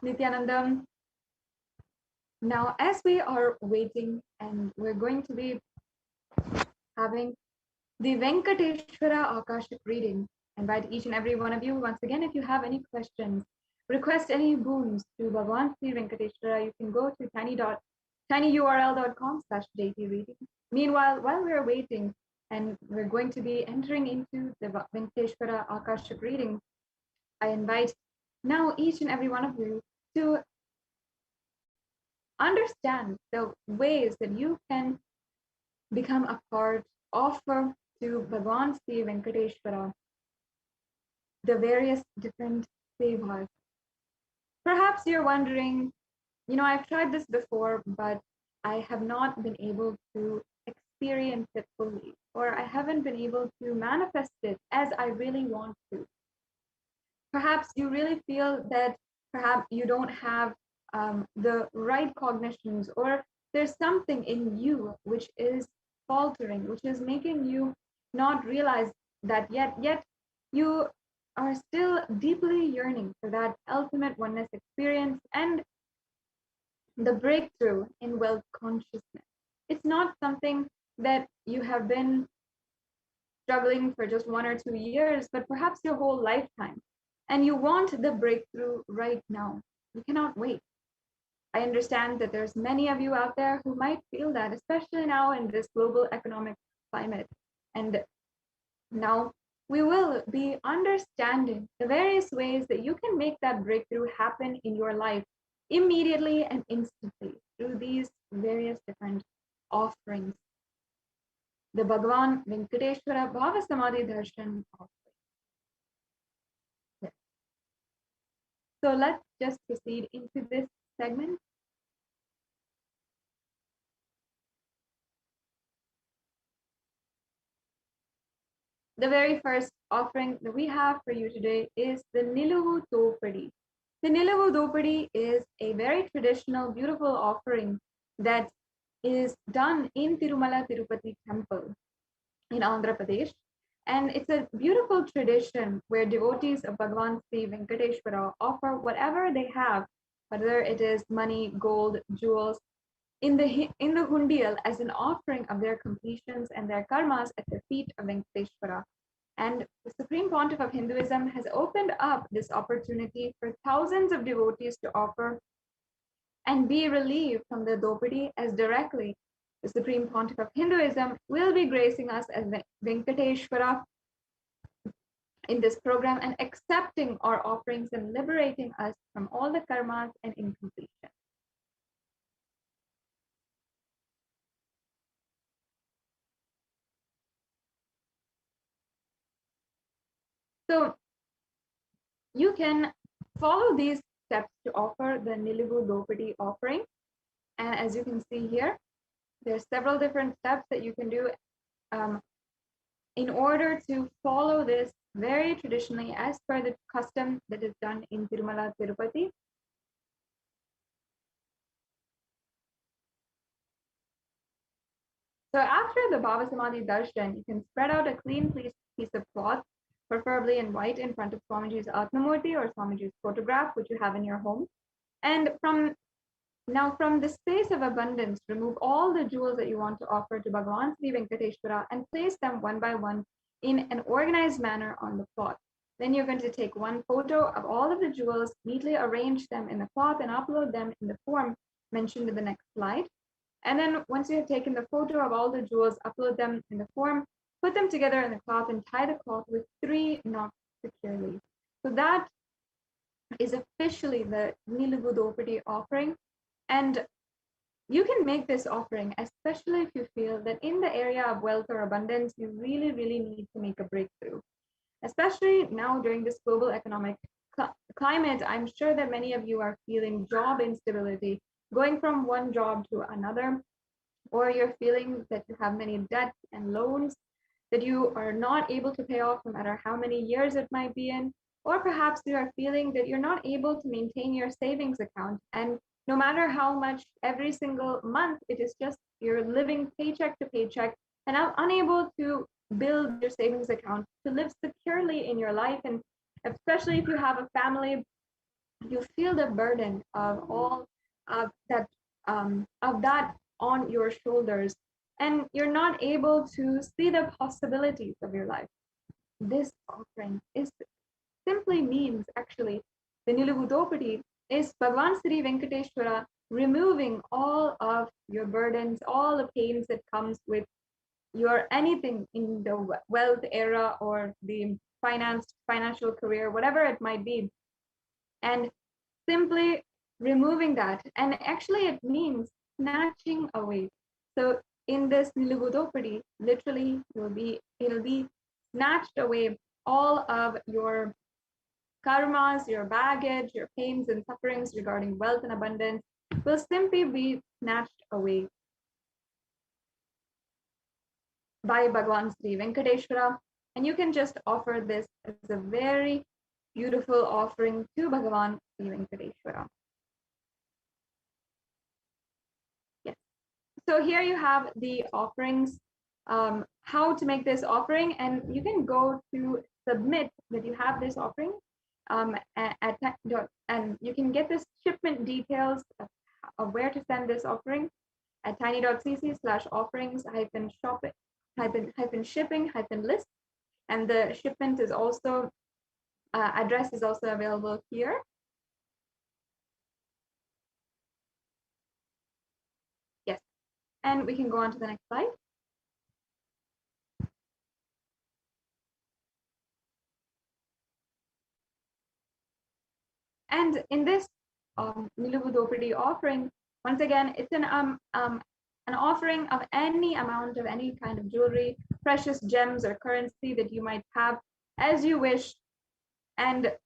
Nithyananda. Now, as we are waiting and we're going to be having the Venkateshwara Akashic reading, I invite each and every one of you, once again, if you have any questions, request any boons to Bhagavan Sri Venkateshwara, you can go to tinyurl.com/deity reading. Meanwhile, while we're waiting and we're going to be entering into the Venkateshwara Akashic reading, I invite now each and every one of you to understand the ways that you can become a part, offer to Bhagavan Sri Venkateshwara the various different sevas. Perhaps you're wondering, I've tried this before, but I have not been able to experience it fully, or I haven't been able to manifest it as I really want to. Perhaps you really feel that perhaps you don't have the right cognitions, or there's something in you which is faltering, which is making you not realize that yet you are still deeply yearning for that ultimate oneness experience and the breakthrough in wealth consciousness. It's not something that you have been struggling for just 1 or 2 years, but perhaps your whole lifetime. And you want the breakthrough right now. You cannot wait. I understand that there's many of you out there who might feel that, especially now in this global economic climate. And now we will be understanding the various ways that you can make that breakthrough happen in your life immediately and instantly through these various different offerings. The Bhagavan Venkateshwara Bhavasamadhi Darshan offering. Yes. So let's just proceed into this segment. The very first offering that we have for you today is the Niluvu Dopadi. The Niluvu Dopadi is a very traditional, beautiful offering that is done in Tirumala Tirupati temple in Andhra Pradesh. And it's a beautiful tradition where devotees of Bhagavan Sri Venkateshwara offer whatever they have, whether it is money, gold, jewels, in the hundial as an offering of their completions and their karmas at the feet of Venkateshwara. And the Supreme Pontiff of Hinduism has opened up this opportunity for thousands of devotees to offer and be relieved from the Dopadi, as directly the Supreme Pontiff of Hinduism will be gracing us as Venkateshwara in this program and accepting our offerings and liberating us from all the karmas and incompletion. So you can follow these steps to offer the Niluvu Dopadi offering. And as you can see here, there's several different steps that you can do in order to follow this very traditionally as per the custom that is done in Tirumala Tirupati. So after the Bhavasamadhi Darshan, you can spread out a clean piece of cloth, preferably in white, in front of Swamiji's Atmamurti or Swamiji's photograph, which you have in your home. And from the space of abundance, remove all the jewels that you want to offer to Bhagavan Sri Venkateshwara and place them one by one in an organized manner on the cloth. Then you're going to take one photo of all of the jewels, neatly arrange them in the cloth and upload them in the form mentioned in the next slide. And then once you have taken the photo of all the jewels, upload them in the form, put them together in the cloth and tie the cloth with 3 knots securely. So that is officially the Niluvu Dopadi offering. And you can make this offering, especially if you feel that in the area of wealth or abundance, you really, really need to make a breakthrough. Especially now during this global economic climate, I'm sure that many of you are feeling job instability, going from one job to another, or you're feeling that you have many debts and loans that you are not able to pay off no matter how many years it might be in, or perhaps you are feeling that you're not able to maintain your savings account, and no matter how much every single month, it is just you're living paycheck to paycheck and unable to build your savings account to live securely in your life. And especially if you have a family, you feel the burden of all of that on your shoulders, and you're not able to see the possibilities of your life. This offering is simply means actually the Niluvudopadi is Bhagavan Sri Venkateshwara removing all of your burdens, all the pains that comes with your anything in the wealth era or the financial career, whatever it might be, and simply removing that. And actually it means snatching away. So in this Niluvudopadi, literally it'll be snatched away all of your karmas, your baggage, your pains and sufferings regarding wealth and abundance will simply be snatched away by Bhagavan Sri Venkateshwara. And you can just offer this as a very beautiful offering to Bhagavan Sri Venkateshwara. Yes. So here you have the offerings, how to make this offering, and you can go to submit that you have this offering and you can get this shipment details of where to send this offering at tiny.cc/offerings shipping list, and the shipment is also address is also available here. Yes, and we can go on to the next slide. And in this Niluvudopadi offering, once again, it's an offering of any amount of any kind of jewelry, precious gems or currency that you might have as you wish. And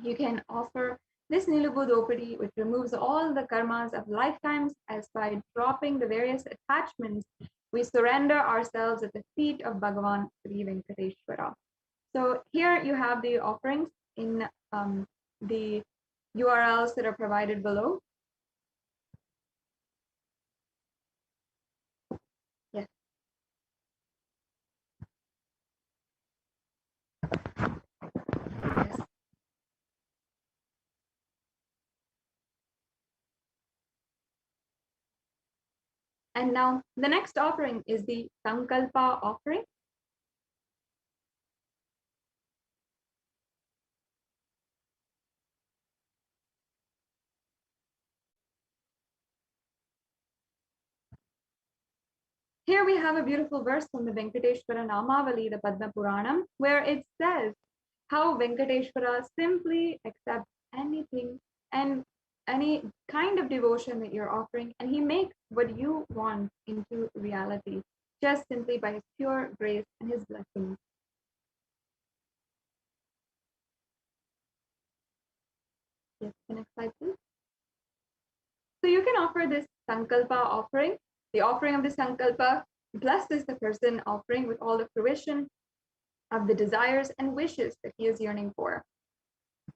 you can offer this Niluvudopadi, which removes all the karmas of lifetimes, as by dropping the various attachments, we surrender ourselves at the feet of Bhagavan Sri Venkateshwara. So here you have the offerings in the URLs that are provided below. Yes. Yes. And now the next offering is the Sankalpa offering. Here we have a beautiful verse from the Venkateshwara Namavali, the Padma Puranam, where it says how Venkateshwara simply accepts anything and any kind of devotion that you're offering, and he makes what you want into reality, just simply by his pure grace and his blessings. Yes, the next slide, please. So you can offer this Sankalpa offering. The offering of the Sankalpa blesses the person offering with all the fruition of the desires and wishes that he is yearning for.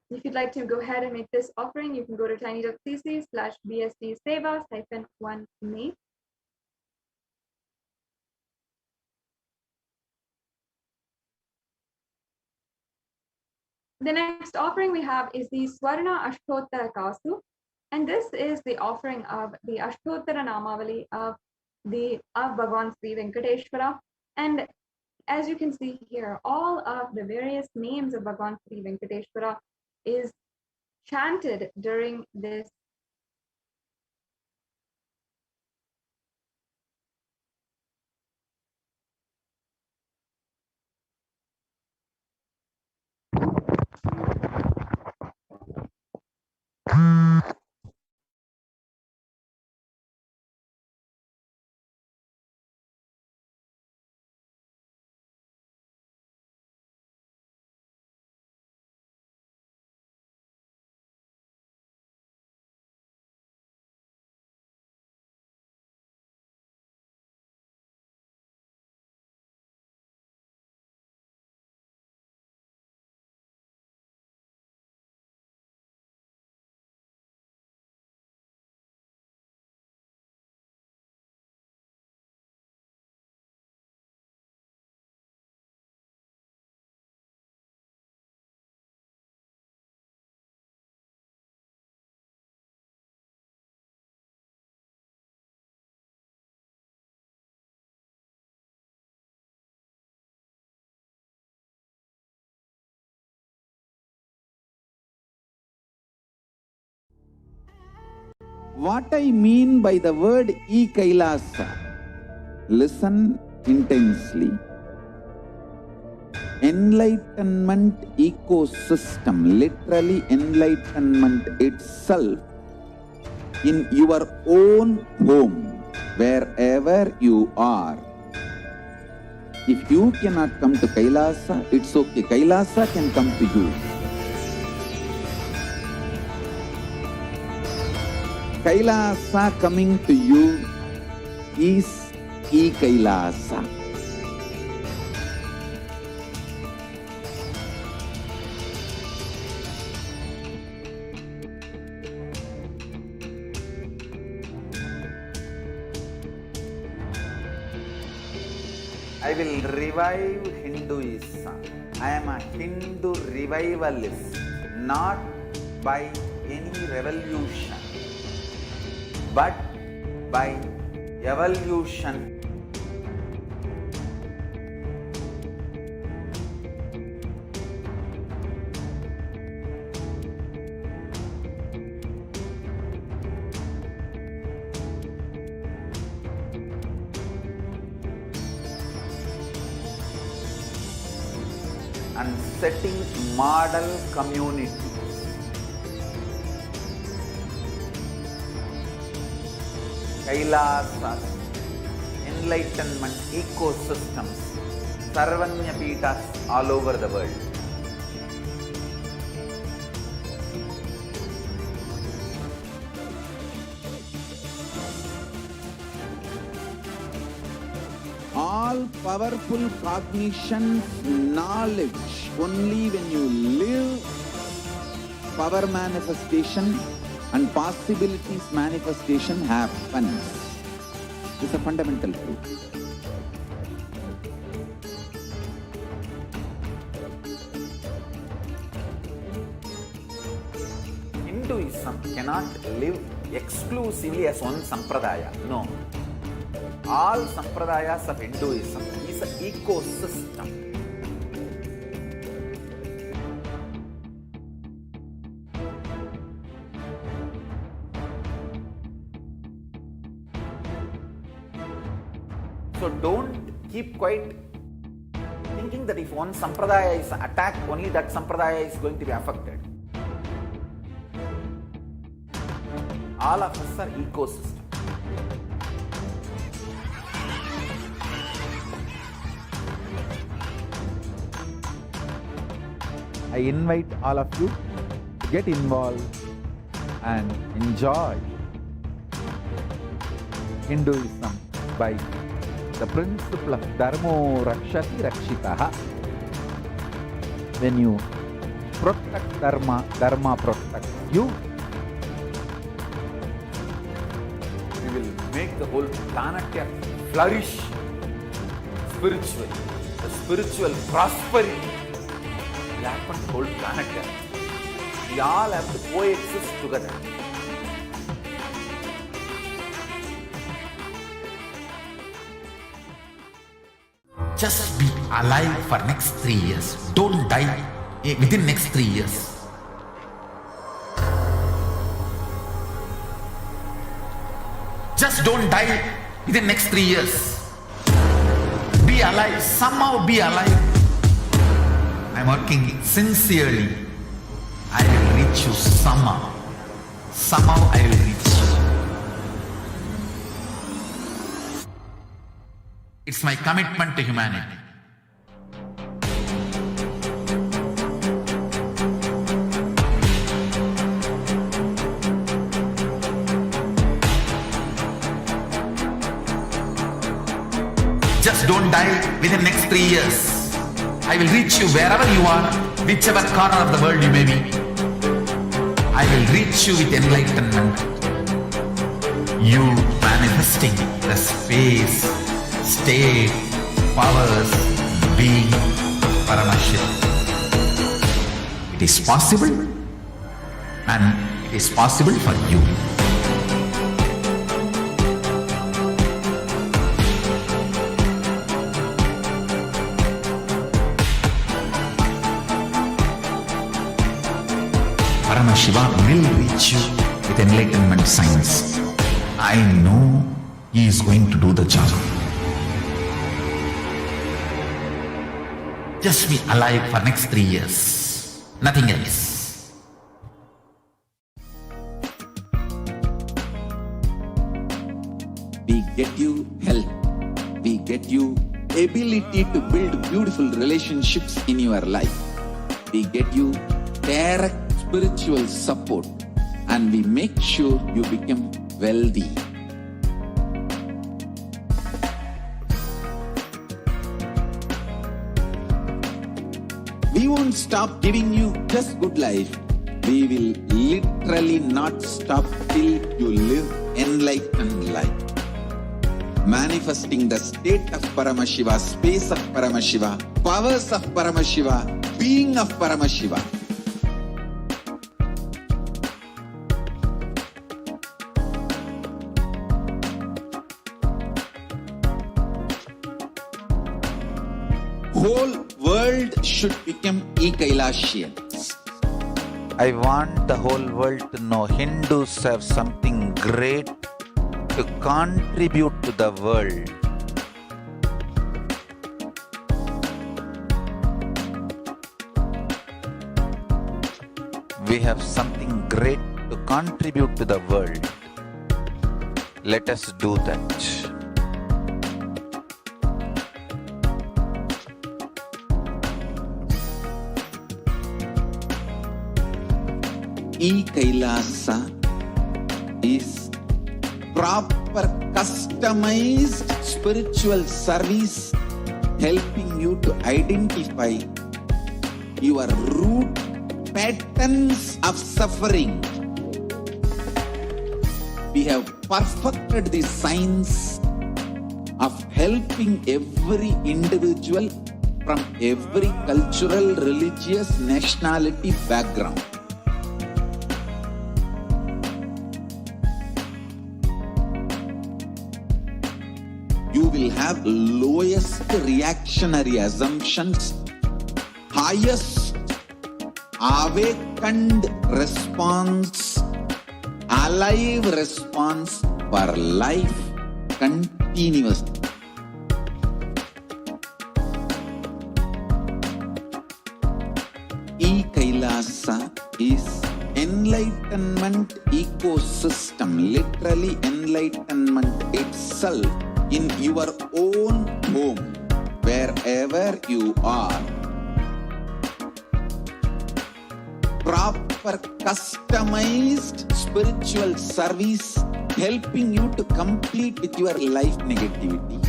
If you'd like to go ahead and make this offering, you can go to tiny.cc/bsd-sevas-1 The next offering we have is the Swarna Ashtottara Kasu, and this is the offering of the Ashtottara Namavali of Bhagavan Sri Venkateshwara. And as you can see here, all of the various names of Bhagavan Sri Venkateshwara is chanted during this What I mean by the word Kailasa, listen intensely. Enlightenment ecosystem, literally enlightenment itself, in your own home, wherever you are. If you cannot come to Kailasa, it's okay. Kailasa can come to you. Kailasa coming to you is Kailasa. I will revive Hinduism. I am a Hindu revivalist, not by any revolution, but by evolution. And setting model communities. Kailasas, enlightenment ecosystems, Sarvanya Pitas all over the world. All powerful cognitions, knowledge, only when you live, power manifestation and possibilities manifestation happens. It's a fundamental truth. Hinduism cannot live exclusively as one sampradaya. No. All sampradayas of Hinduism is an ecosystem. So don't keep quiet thinking that if one sampradaya is attacked, only that sampradaya is going to be affected. All of us are ecosystem. I invite all of you to get involved and enjoy Hinduism by the principle of Dharmo Rakshati Rakshitaha. When you protect Dharma, Dharma protects you. We will make the whole planet flourish spiritually, the spiritual prosperity. We happen to whole planet Earth. We all have to coexist together. Just be alive for next 3 years. Don't die within next 3 years. Just don't die within next 3 years. Be alive. Somehow be alive. I'm working sincerely. I will reach you somehow. Somehow I will reach you. It's my commitment to humanity. Just don't die within next 3 years. I will reach you wherever you are, whichever corner of the world you may be. I will reach you with enlightenment. You manifesting the space, state, powers, being Paramashivoham. It is possible, and it is possible for you. Paramashivoham will reach you with enlightenment science. I know he is going to do the job. Just be alive for next 3 years. Nothing else. We get you health. We get you ability to build beautiful relationships in your life. We get you direct spiritual support, and we make sure you become wealthy. We won't stop giving you just good life. We will literally not stop till you live enlightened life. Manifesting the state of Paramashiva, space of Paramashiva, powers of Paramashiva, being of Paramashiva. Whole world should become Kailasians. I want the whole world to know Hindus have something great to contribute to the world. We have something great to contribute to the world. Let us do that. Kailasa is proper customized spiritual service helping you to identify your root patterns of suffering. We have perfected the science of helping every individual from every cultural, religious, nationality background. You will have lowest reactionary assumptions, highest awakened response, alive response for life continuously. Kailasa is enlightenment ecosystem, literally enlightenment itself in your own home, wherever you are. Proper customized spiritual service helping you to complete with your life negativity,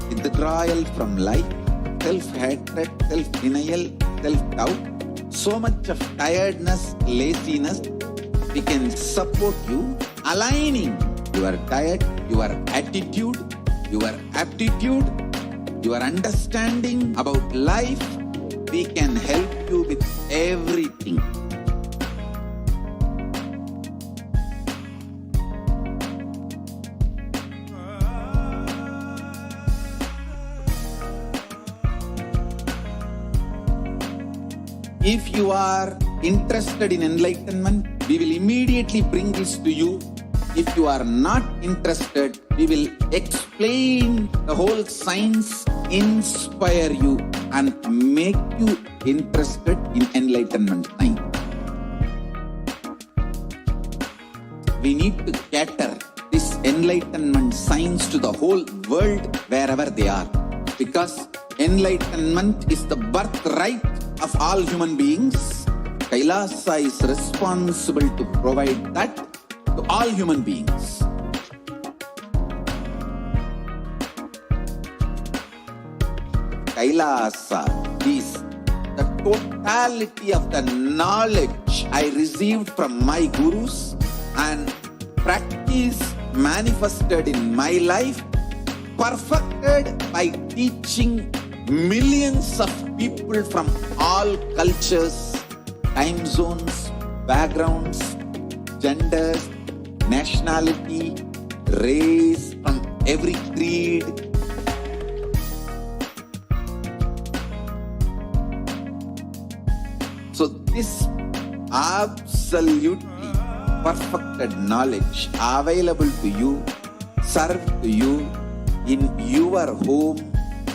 withdrawal from life, self-hatred, self-denial, self-doubt, so much of tiredness, laziness. We can support you aligning your diet, your attitude, your aptitude, your understanding about life. We can help you with everything. If you are interested in enlightenment, we will immediately bring this to you. If you are not interested, we will explain the whole science, inspire you and make you interested in enlightenment time. We need to cater this enlightenment science to the whole world wherever they are, because enlightenment is the birthright of all human beings. Kailasa is responsible to provide that to all human beings. Kailasa is the totality of the knowledge I received from my gurus and practice manifested in my life, perfected by teaching millions of people from all cultures, time zones, backgrounds, genders, nationality, race, from every creed. So this absolutely perfected knowledge available to you, served to you in your home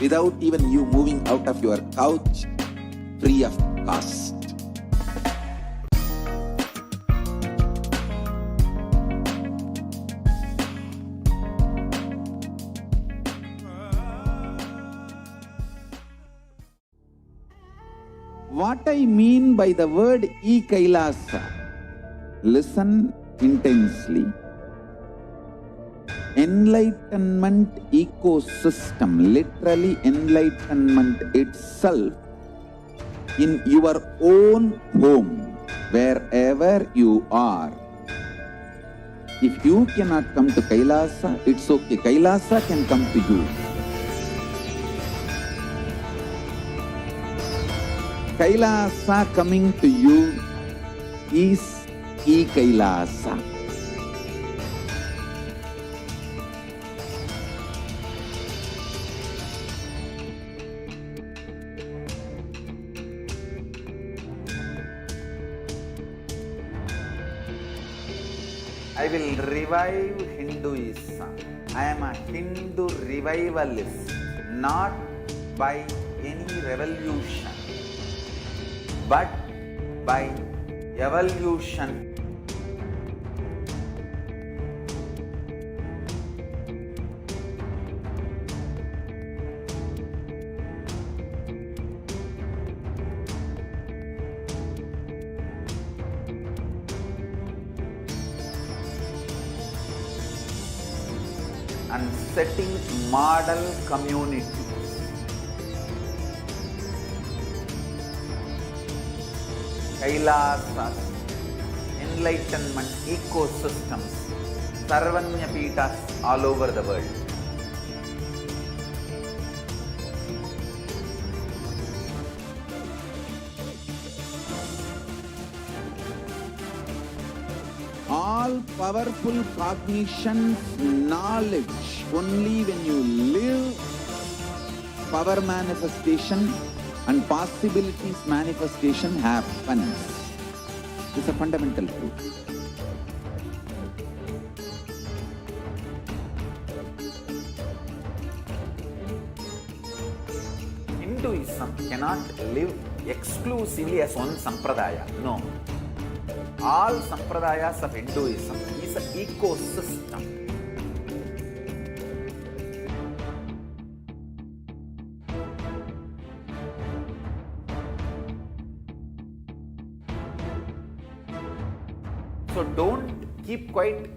without even you moving out of your couch, free of cost. What I mean by the word Kailasa, listen intensely. Enlightenment ecosystem, literally enlightenment itself, in your own home, wherever you are. If you cannot come to Kailasa, it's okay. Kailasa can come to you. Kailasa coming to you is Kailasa. I will revive Hinduism. I am a Hindu revivalist, not by any revolution, but by evolution. And setting model communities. Kailasas, enlightenment ecosystems, Sarvanya Pitas all over the world. All powerful cognitions, knowledge, only when you live, power manifestation and possibilities manifestation happens. This is a fundamental truth. Hinduism cannot live exclusively as one sampradaya. No. All sampradayas of Hinduism is an ecosystem. So don't keep quiet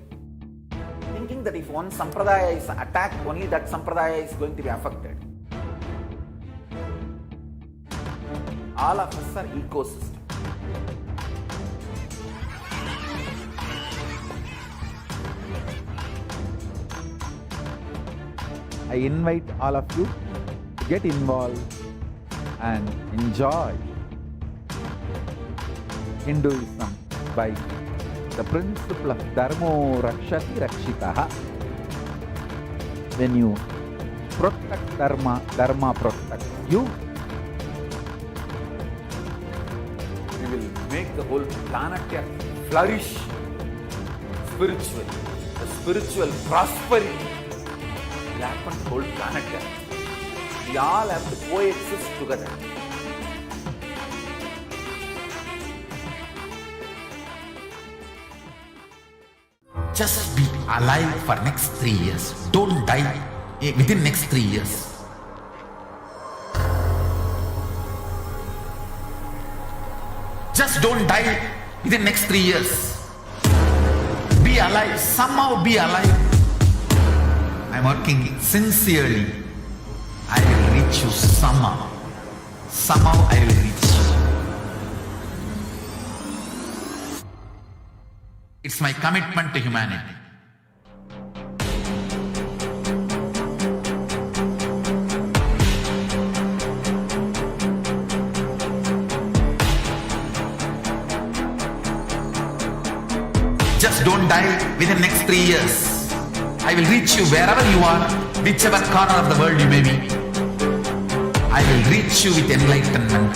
thinking that if one sampradaya is attacked, only that sampradaya is going to be affected. All of us are ecosystem. I invite all of you to get involved and enjoy Hinduism by the principle of Dharmo Rakshati Rakshitaha. When you protect Dharma, Dharma protects you. We will make the whole planet flourish spiritually. The spiritual prosperity will happen to the whole planet. We all have to coexist together. Just be alive for next 3 years. Don't die within next 3 years. Just don't die within next 3 years. Be alive. Somehow be alive. I'm working sincerely. I will reach you somehow. Somehow I will reach you. It's my commitment to humanity. Just don't die within next 3 years. I will reach you wherever you are, whichever corner of the world you may be. I will reach you with enlightenment.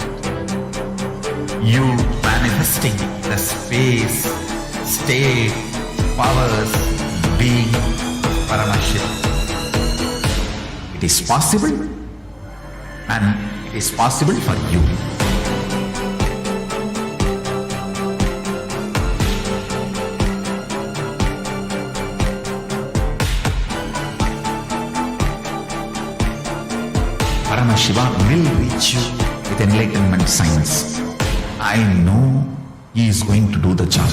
You manifesting the space state, powers, being, Paramashivoham. It is possible, and it is possible for you. Paramashiva will reach you with enlightenment science. I know he is going to do the job.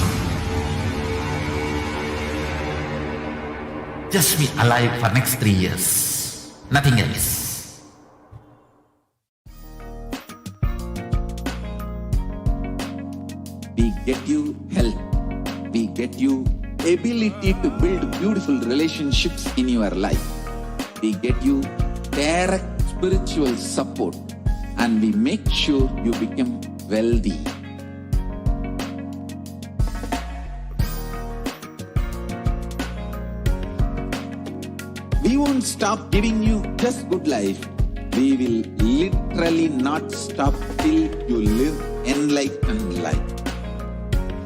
Just be alive for next 3 years. Nothing else. We get you health. We get you ability to build beautiful relationships in your life. We get you direct spiritual support, and we make sure you become wealthy. We won't stop giving you just good life. We will literally not stop till you live enlightened life.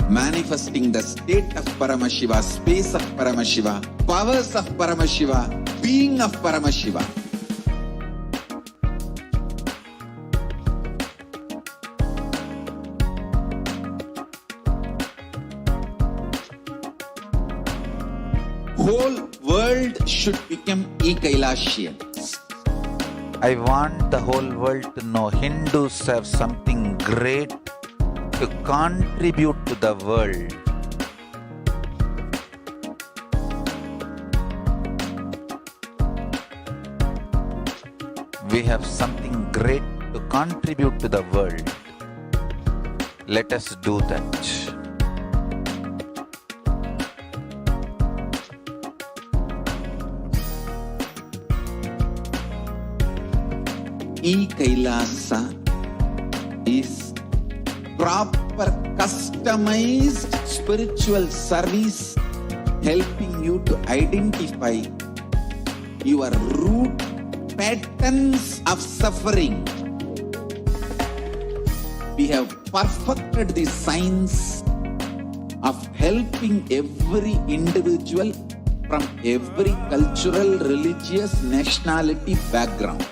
Manifesting the state of Paramashiva, space of Paramashiva, powers of Paramashiva, being of Paramashiva. Whole world should become Kailasians. I want the whole world to know Hindus have something great to contribute to the world. We have something great to contribute to the world. Let us do that. Kailasa is proper customized spiritual service helping you to identify your root patterns of suffering. We have perfected the science of helping every individual from every cultural, religious, nationality background.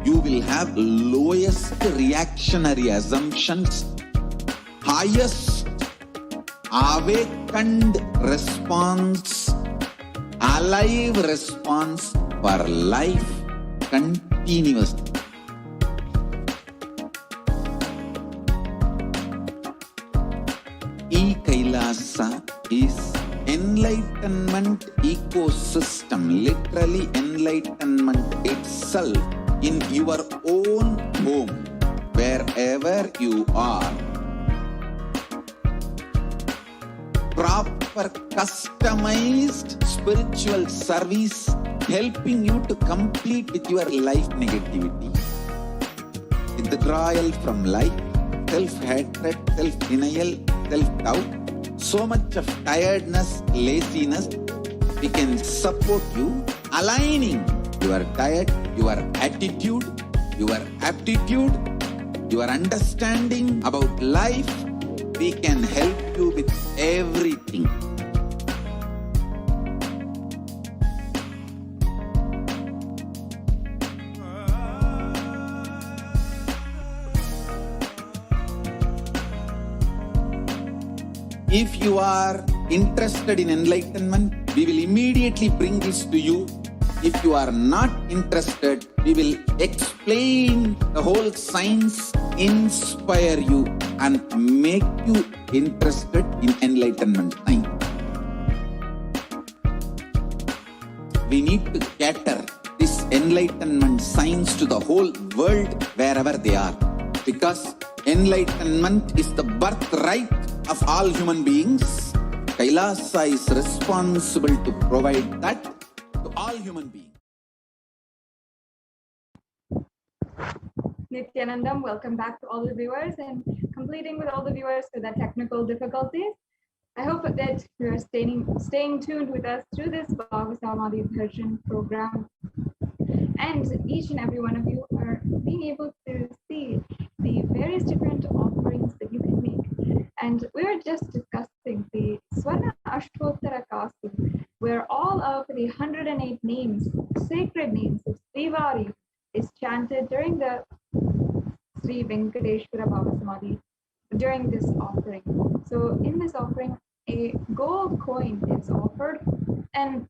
You will have lowest reactionary assumptions, highest awakened response, alive response for life continuously. Kailasa is enlightenment ecosystem, literally enlightenment itself in your own home, wherever you are. Proper customized spiritual service helping you to complete with your life negativity. Withdrawal from life, self-hatred, self-denial, self-doubt, so much of tiredness, laziness. We can support you aligning your diet, your attitude, your aptitude, your understanding about life. We can help you with everything. If you are interested in enlightenment, we will immediately bring this to you. If you are not interested, we will explain the whole science, inspire you, and make you interested in enlightenment science. We need to cater this enlightenment science to the whole world wherever they are, because enlightenment is the birthright of all human beings. Kailasa is responsible to provide that to all human beings. Nithyanandam, welcome back to all the viewers, and completing with all the viewers with the technical difficulties. I hope that you are staying tuned with us through this Bhavasamadhi Darshan program. And each and every one of you are being able to see the various different offerings that you can make. And we were just discussing the Swarna Ashtottara Kasu, where all of the 108 names, sacred names of Srivari, is chanted during the Sri Venkateshwara Bhavasamadhi during this offering. So in this offering, a gold coin is offered, and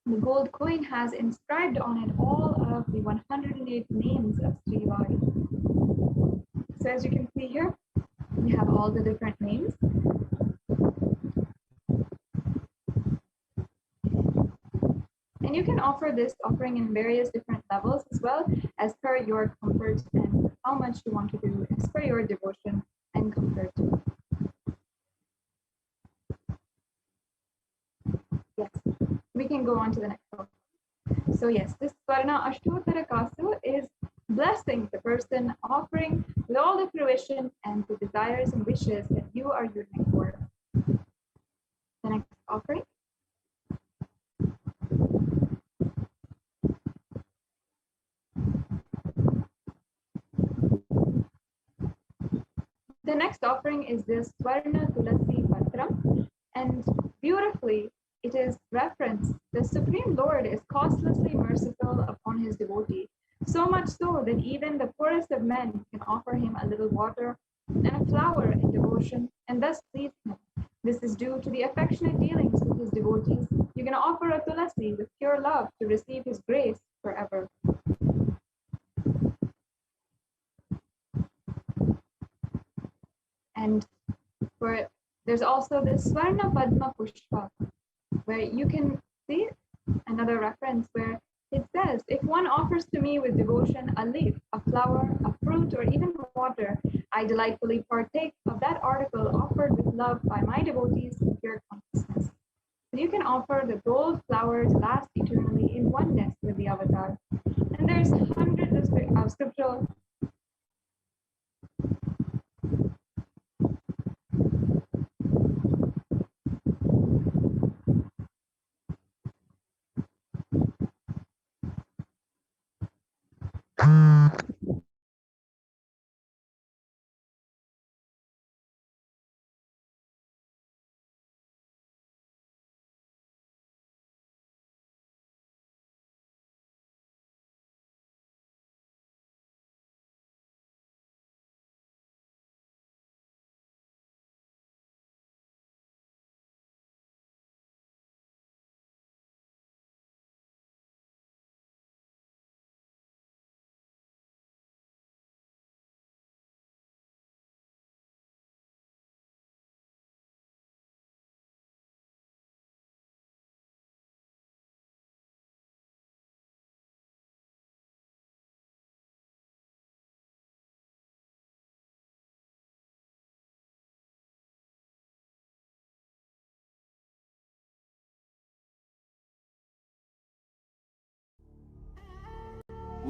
the gold coin has inscribed on it all of the 108 names of Srivari. So as you can see here, we have all the different names. And you can offer this offering in various different levels as well, as per your comfort and how much you want to do, as per your devotion and comfort. Yes, we can go on to the next one. So yes, this Swarna Ashtottara Kasu is blessing the person offering with all the fruition and the desires and wishes that you are yearning for. The next offering. The next offering is this Swarna Tulasi Patram, and beautifully it is referenced. The Supreme Lord is causelessly merciful upon his devotee, so much so that even the poorest of men can offer him a little water and a flower in devotion and thus please him. This is due to the affectionate dealings with his devotees. You can offer a tulasi with pure love to receive his grace forever. And there's also the Swarna Padma Pushpa, where you can see another reference where it says, if one offers to me with devotion a leaf, a flower, a fruit, or even water, I delightfully partake of that article offered with love by my devotees in pure consciousness. So you can offer the gold flower to last eternally in oneness with the avatar. And there's hundreds of scriptural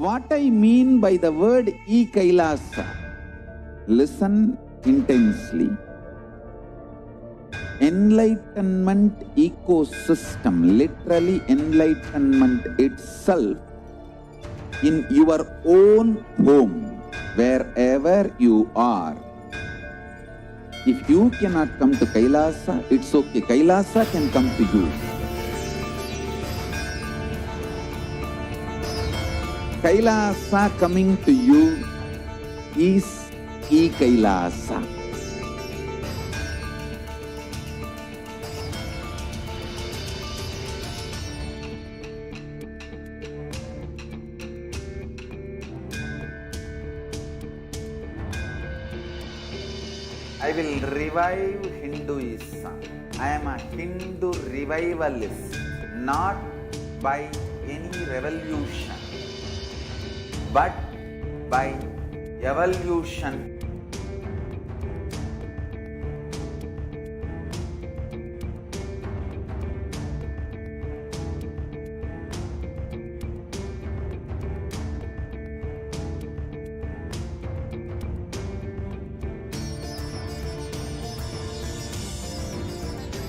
What I mean by the word Kailasa, listen intensely. Enlightenment ecosystem, literally enlightenment itself, in your own home, wherever you are. If you cannot come to Kailasa, it's okay. Kailasa can come to you. Kailasa coming to you is Kailasa. I will revive Hinduism. I am a Hindu revivalist, not by any revolution, but by evolution.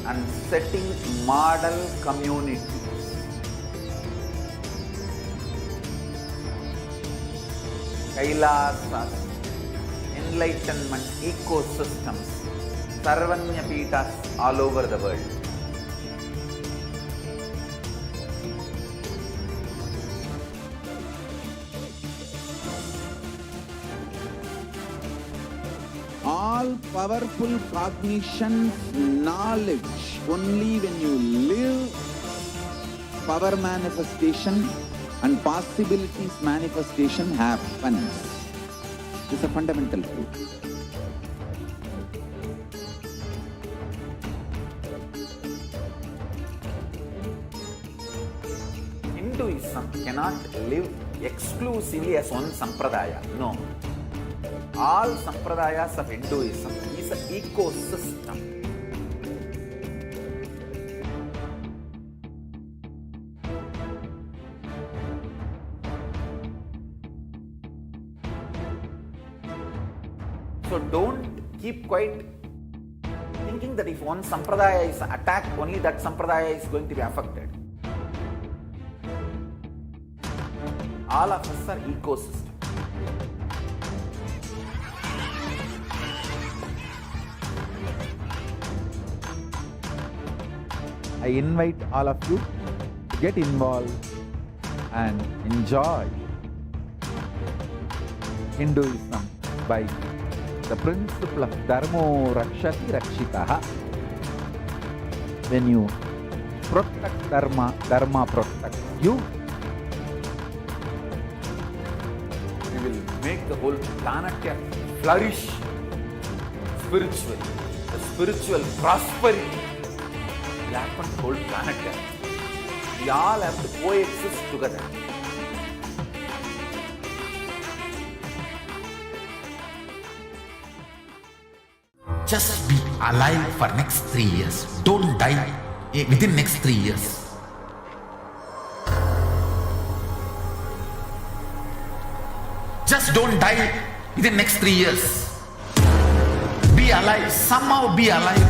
And setting model communities. Kailasas, enlightenment ecosystems, Sarvanya Peethas all over the world. All powerful cognitions, knowledge, only when you live, power manifestation and possibilities manifestation happens. This is a fundamental truth. Hinduism cannot live exclusively as one sampradaya. No. All sampradayas of Hinduism is an ecosystem. So don't keep quiet thinking that if one sampradaya is attacked, only that sampradaya is going to be affected. All of us are ecosystem. I invite all of you to get involved and enjoy Hinduism by the principle of Dharmo Rakshati Rakshitaha. When you protect Dharma, Dharma protects you. We will make the whole planet flourish spiritually. The spiritual prosperity will happen to the whole planet. We all have to coexist together. Just be alive for next 3 years. Don't die within next 3 years. Just don't die within next 3 years. Be alive. Somehow be alive.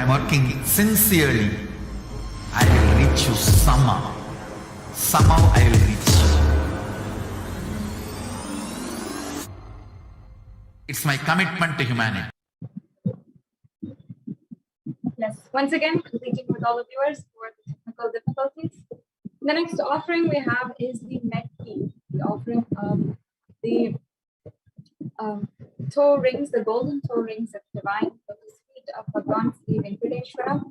I'm working sincerely. I will reach you somehow. Somehow I will reach you. It's my commitment to humanity. Yes, once again, completing with all the viewers for the technical difficulties. The next offering we have is the Medkey, the offering of the toe rings, the golden toe rings of divine lotus feet of Bhagavan Sri Venkateshwara.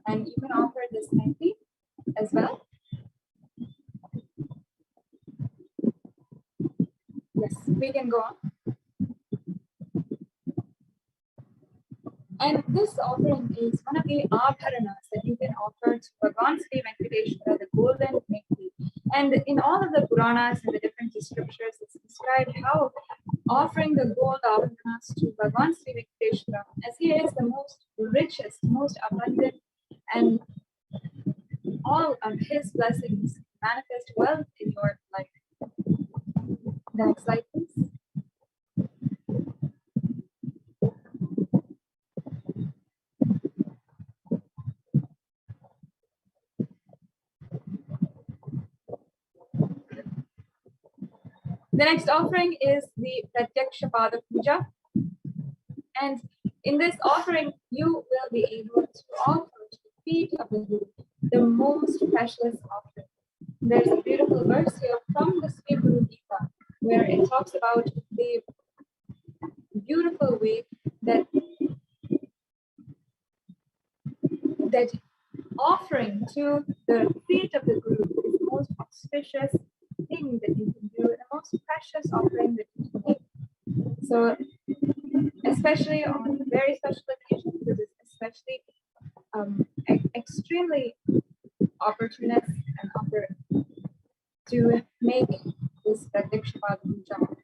And you can offer this Medkey as well. Yes, we can go on. And this offering is one of the abharanas that you can offer to Bhagavan Sri Venkateshwara, the golden Medkey. And in all of the Puranas and the different scriptures, it's described how offering the gold abharanas to Bhagavan Sri Venkateshwara, as he is the most richest, most abundant, and all of his blessings manifest wealth in your life. The next slide, please. The next offering is the Pratyaksha Pada Puja. And in this offering, you will be able to offer to the feet of the Guru the most precious offering. There's a beautiful verse here from the Sri Guru Gita, where it talks about the beautiful way that offering to the feet of the Guru is the most auspicious thing that you can do, the most precious offering that you can make. So, especially on very special occasions, this is especially extremely opportunist and offer to make this Pratyaksha Pada Puja offering.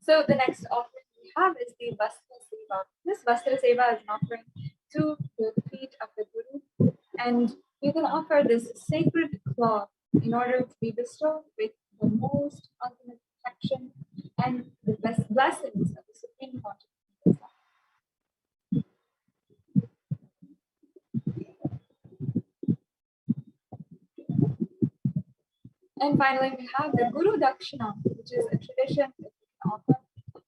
So the next offering we have is the Bhasma Seva. This Vastra Seva is an offering to the feet of the Guru, and you can offer this sacred cloth in order to be bestowed with the most ultimate protection and the best blessings of the Supreme Consciousness. And finally, we have the Guru Dakshina, which is a tradition that we can offer.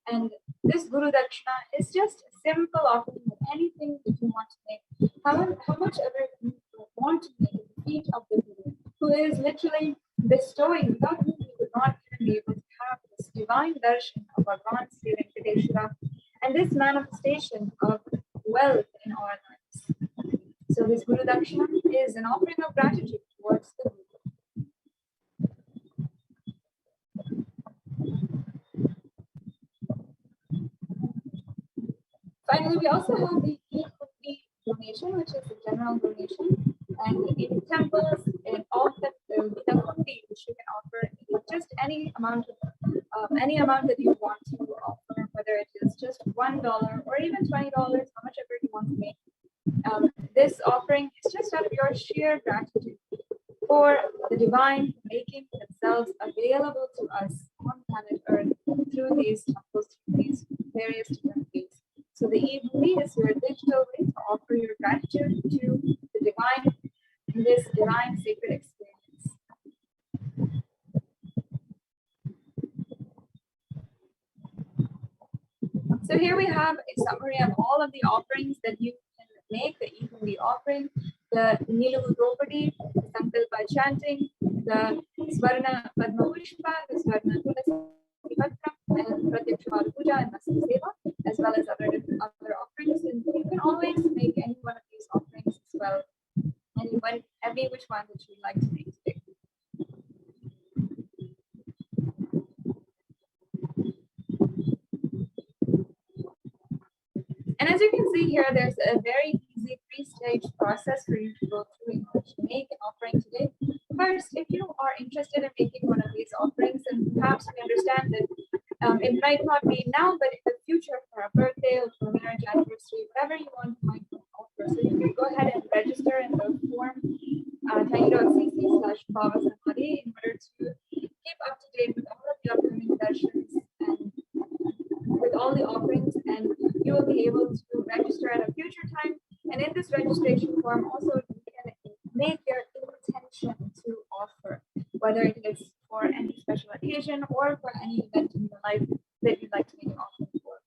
And this Guru Dakshina is just a simple offering of anything that you want to make. How much ever you want to make at the feet of the Guru, who is literally bestowing, without whom we would not even be able to have this divine darshan of Bhagavan Sri Venkateshwara and this manifestation of wealth in our lives. So this Guru Dakshina is an offering of gratitude towards the Guru. Finally, we also have the e-Kundi donation, which is a general donation. And in temples, in all the Kundi, which you can offer just any amount that you want to offer, whether it is just $1 or even $20, how much ever you want to make. This offering is just out of your sheer gratitude for the divine making themselves available to us on planet Earth through these temples, through these various different ways. So the e-Kundi is your digital way to offer your gratitude to the divine, this divine sacred experience. So here we have a summary of all of the offerings that you can make, the e-Kundi offering, the Nilu Draupadi, the Sankalpa chanting, the Swarna Padma Pushpa, the Swarna Tulasi Patra, and Pratyakshara Puja and Vastra Seva, as well as other offerings. And you can always make any one of these offerings as well, any which one that you'd like to make today. And as you can see here, there's a very easy three-stage process for you to go through in order to make an offering today. First, if you are interested in making one of these offerings, and perhaps we understand that it might not be now, but in the future for a birthday or for a marriage anniversary, whatever you want to might offer. So you can go ahead and register in the form tiny.cc/Bhavasamadhi in order to keep up to date with all of the upcoming darshans and with all the offerings, and you will be able to register at a future time. And in this registration form, also you can make your intention to offer, whether it is for any special occasion or for any event in your life that you'd like to make an offering for.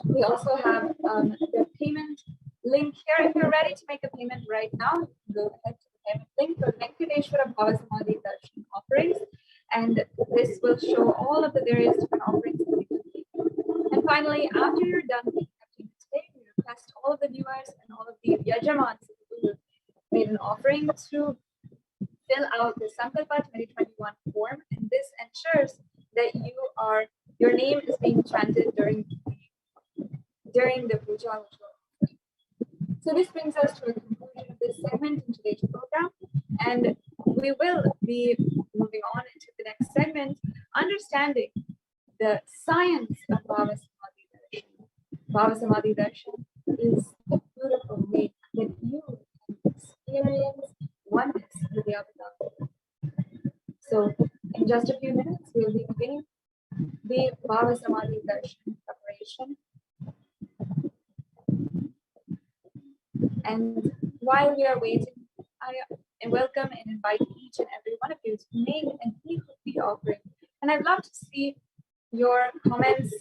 We also have the payment link here. If you're ready to make a payment right now, go ahead to the payment link for Venkateshwara Bhavasamadhi Darshan offerings, and this will show all of the various different offerings that we can make. And finally, after you're done making a payment today, we request all of the viewers and all of the Yajamans who made an offering to fill out the Sankalpa 2021 form, and this ensures that your name is being chanted during the puja. So this brings us to a conclusion of this segment in today's program, and we will be moving on into the next segment, understanding the science of Bhavasamadhi Darshan. Bhavasamadhi Darshan is a beautiful way that you can experience oneness with the other. So in just a few minutes, we'll be beginning the Bhavasamadhi Darshan preparation. And while we are waiting, I welcome and invite each and every one of you to make an e-Kundi offering. And I'd love to see your comments,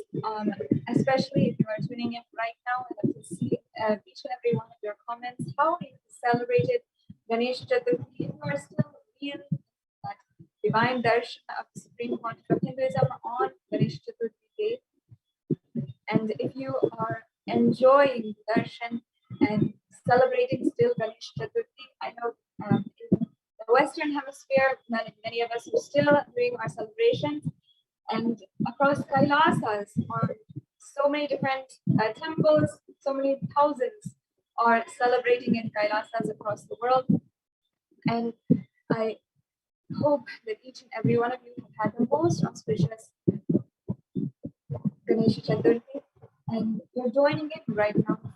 especially if you are tuning in right now. I'd love to see each and every one of your comments, how you celebrated Ganesh Chaturthi. If you are still real that divine darshan of the Supreme Concept of Hinduism on Ganesh Chaturthi day, and if you are enjoying darshan and celebrating still Ganesh Chaturthi, I know in the Western Hemisphere, many of us are still doing our celebrations, and across Kailasas on so many different temples, so many thousands are celebrating in Kailasas across the world. And I hope that each and every one of you have had the most auspicious Ganesh Chaturthi. And you're joining in right now for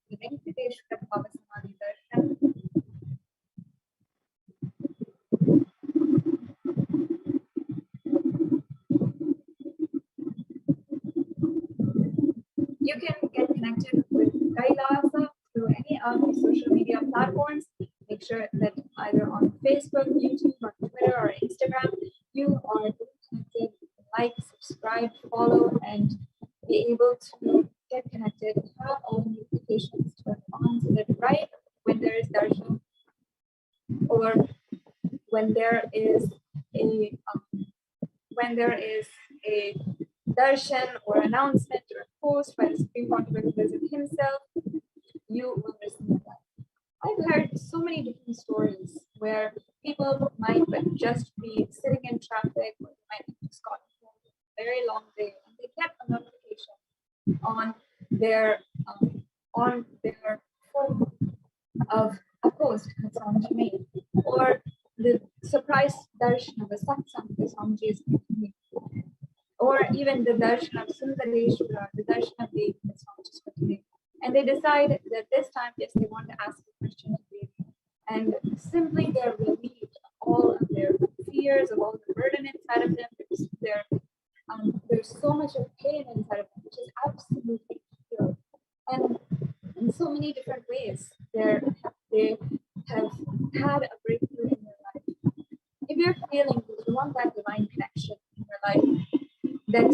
the Venkateshwara Bhavasamadhi Darshan. You can get connected with Kailasa through any of the social media platforms. Make sure that either on Facebook, YouTube, or Twitter, or Instagram, you are connected, like, subscribe, follow, and be able to get connected, have all the notifications turned on so that right when there is darshan or when there is a darshan or announcement or post by the Supreme Pontifical Visit himself, you will receive that. I've heard so many different stories where people might just be sitting in traffic, or they might have just gotten home a very long day, and they get a notification on their phone of a post that Swamiji made, or the surprise darshan of a satsang that Swamiji is making, or even the darshan of Sundareshwara, the darshan of Devi that Swamiji is making. And they decide that this time, yes, they want to ask a question to Devi, and simply they're relieved of all of their fears, of all the burden inside of them. There's so much of pain inside of them, which is absolutely healed. And in so many different ways, they have had a breakthrough in their life. If you're feeling that you want that divine connection in your life, that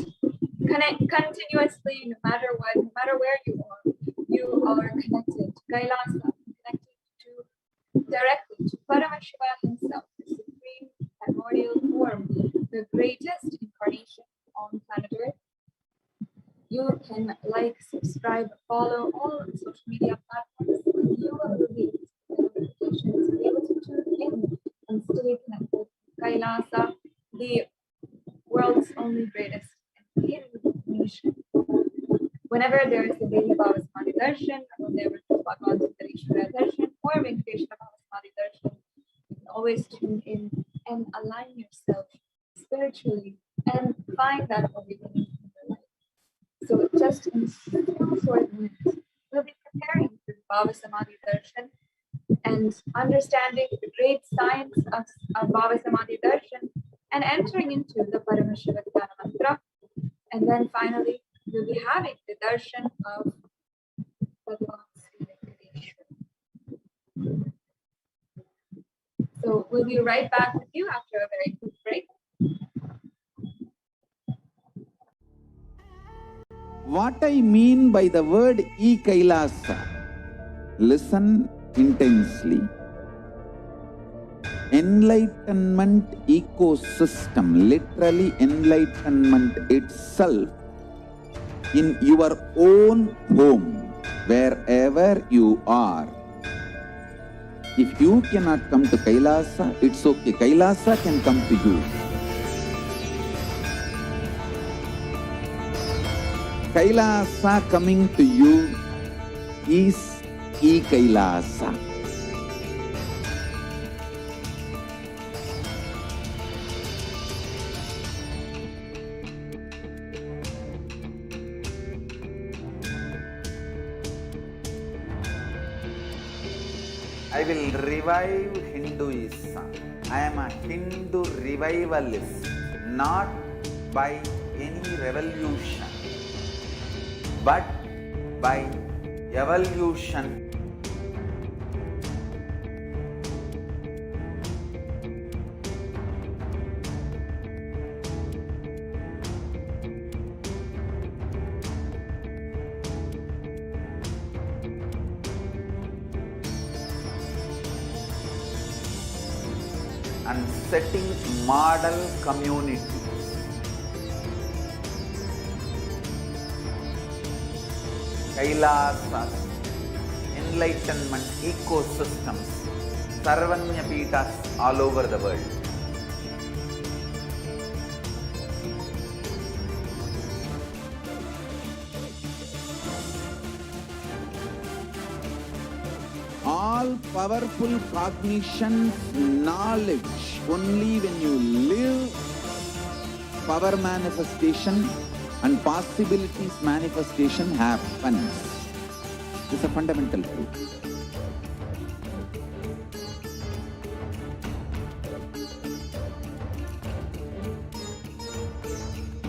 connect continuously, no matter what, no matter where you are connected to Kailasa, connected directly to Paramashivoham himself, the supreme primordial form, the greatest incarnation on planet Earth. You can like, subscribe, follow all of the social media platforms. You will receive notifications to be able to tune in and stay connected to Kailasa, the world's only greatest and hidden nation. Whenever there is a daily Bhavasamadhi Darshan, or there is a Bhagavan Sundareshwara Darshan, or Venkateshwara Bhavasamadhi Darshan, you can always tune in and align yourself spiritually and find that awakening in your life. So just in a few short minutes, we'll be preparing for the Bhavasamadhi Darshan and understanding the great science of Bhavasamadhi Darshan and entering into the Paramashivoham mantra. And then finally, we'll be having the darshan of Bhagavan Sri Venkateshwara. So we'll be right back with you after a very quick break. What I mean by the word Kailasa, listen intensely. Enlightenment ecosystem, literally enlightenment itself, in your own home, wherever you are. If you cannot come to Kailasa, it's okay. Kailasa can come to you. Kailasa coming to you is Kailasa. I will revive Hinduism. I am a Hindu revivalist, not by any revolution, but by evolution. And setting model communities. Kailasas, enlightenment ecosystems, Sarvanya Peethas all over the world. All powerful cognitions, knowledge, only when you live power manifestation, and possibilities manifestation happens. It's a fundamental truth.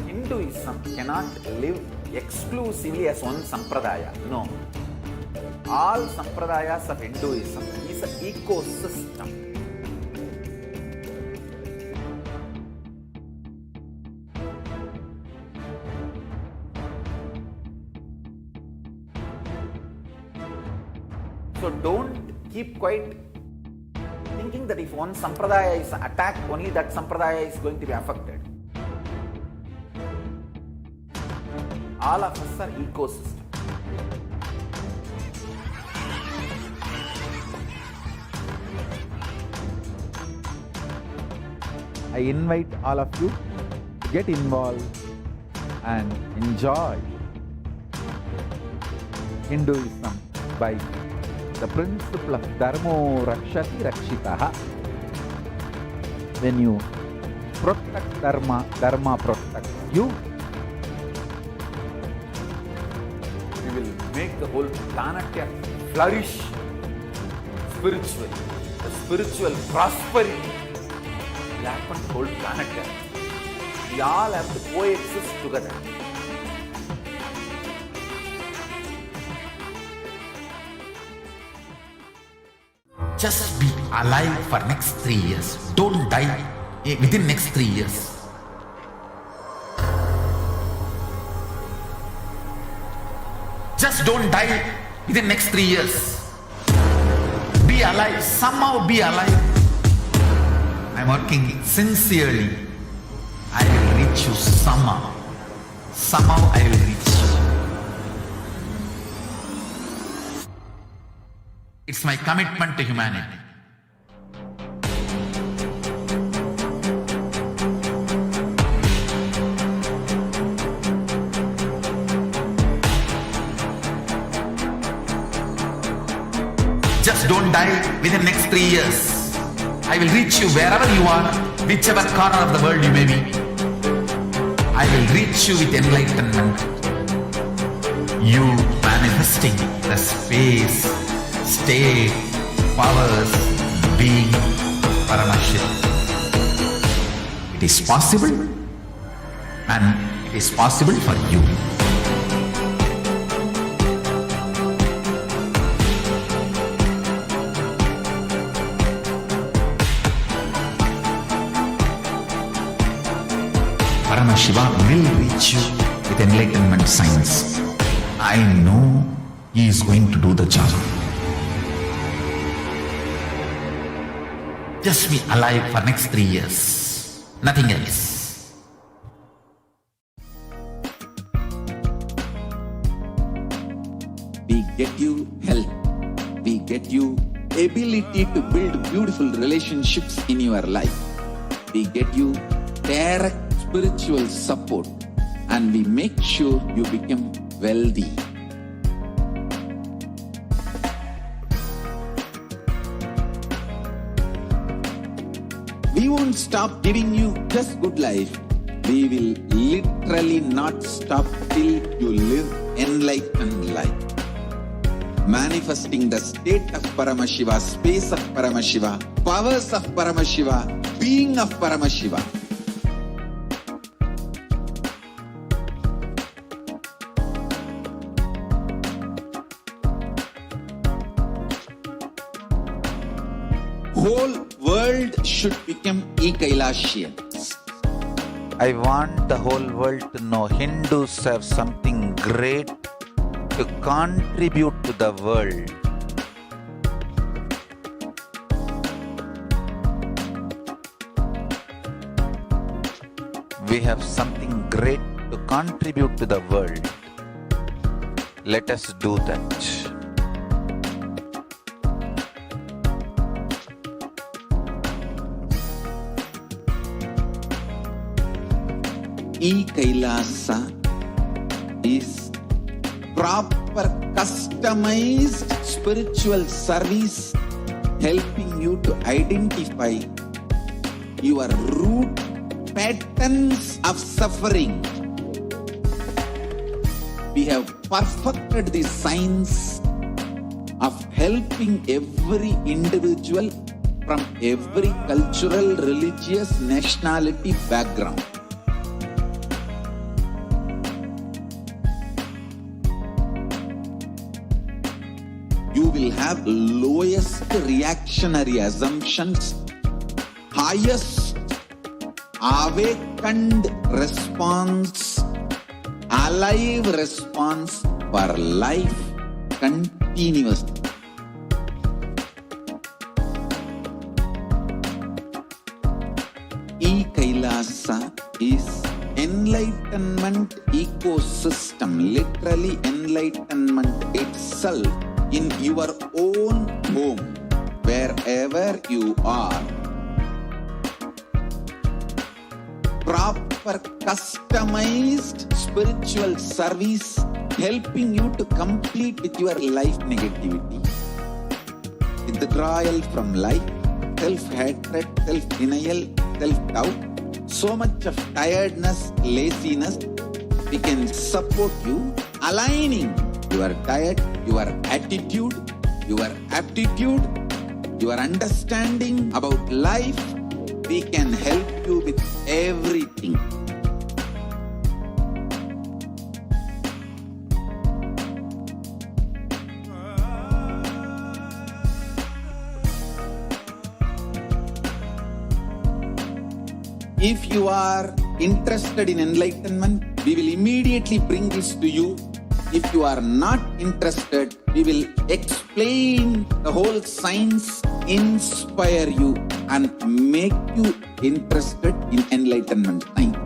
Hinduism cannot live exclusively as one sampradaya. No. All sampradayas of Hinduism is an ecosystem. So don't keep quiet thinking that if one sampradaya is attacked, only that sampradaya is going to be affected. All of us are ecosystem. I invite all of you to get involved and enjoy Hinduism by the principle of Dharmo Rakshati Rakshitaha. When you protect Dharma, Dharma protects you. We will make the whole planet flourish spiritually. The spiritual prosperity will happen to the whole planet. We all have to coexist together. Just be alive for next 3 years. Don't die within next 3 years. Just don't die within next 3 years. Be alive. Somehow be alive. I'm working sincerely. I will reach you somehow. Somehow I will reach you. It's my commitment to humanity. Just don't die within next 3 years. I will reach you wherever you are, whichever corner of the world you may be. I will reach you with enlightenment. You manifesting the space, state, powers, being Paramashivoham. It is possible, and it is possible for you. Paramashivoham will reach you with enlightenment science. I know he is going to do the job. Just be alive for next 3 years. Nothing else. We get you health. We get you ability to build beautiful relationships in your life. We get you direct spiritual support, and we make sure you become wealthy. We won't stop giving you just good life. We will literally not stop till you live enlightened life. Manifesting the state of Paramashiva, space of Paramashiva, powers of Paramashiva, being of Paramashiva. Whole world should become Kailasians. I want the whole world to know Hindus have something great to contribute to the world. We have something great to contribute to the world. Let us do that. Kailasa is proper customized spiritual service helping you to identify your root patterns of suffering we have perfected the science of helping every individual from every cultural, religious, nationality background. You will have lowest reactionary assumptions, highest awakened response, alive response for life continuously. Kailasa is enlightenment ecosystem, literally enlightenment itself in your own home, wherever you are. Proper customized spiritual service helping you to complete with your life negativity, withdrawal from life, self-hatred, self-denial, self-doubt, so much of tiredness, laziness. We can support you, aligning your diet, your attitude, your aptitude, your understanding about life. We can help you with everything. If you are interested in enlightenment, we will immediately bring this to you. If you are not interested, we will explain the whole science, inspire you and make you interested in enlightenment time.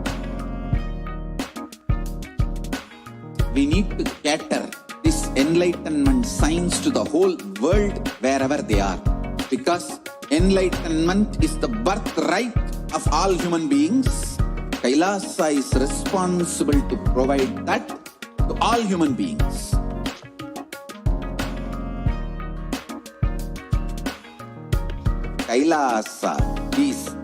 We need to cater this enlightenment science to the whole world wherever they are, because enlightenment is the birthright of all human beings. Kailasa is responsible to provide that to all human beings. Kailasa is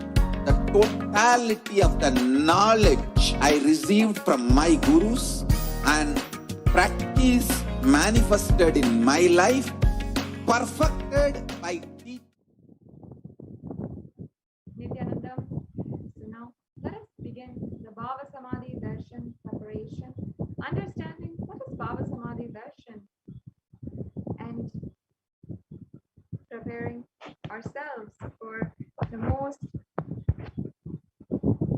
the totality of the knowledge I received from my gurus and practice manifested in my life, perfected by Nithyananda. So now let us begin the Bhavasamadhi Darshan preparation, understanding what is Bhavasamadhi Darshan and preparing ourselves for the most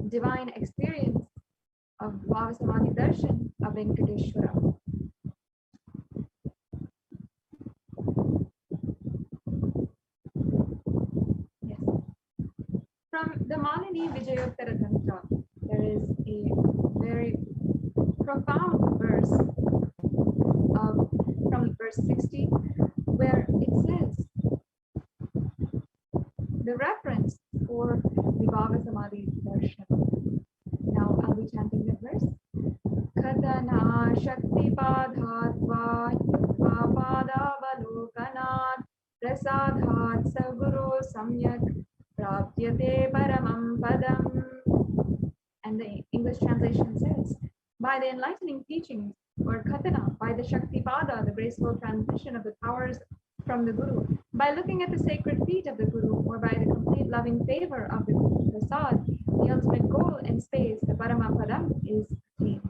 divine experience of Bhavasamadhi Darshan of Venkateshwara. Yes. From the Malini Vijayottara Tantra, there is a very profound verse from verse 60, where it says the reference for the Bhavasamadhi Darshan. Now I'll be chanting that verse. Kadana Shakti Padhatva Yukva Padavalokanat Prasadhat Saguru Samyak Prapyate Paramam Padam. And the English translation says, by the enlightening teachings, or Katana, by the Shakti Pada, the graceful transmission of the powers from the Guru, by looking at the sacred feet of the Guru, or by the complete loving favor of the Guru Prasad, the ultimate goal in space, the Paramapadam, is attained.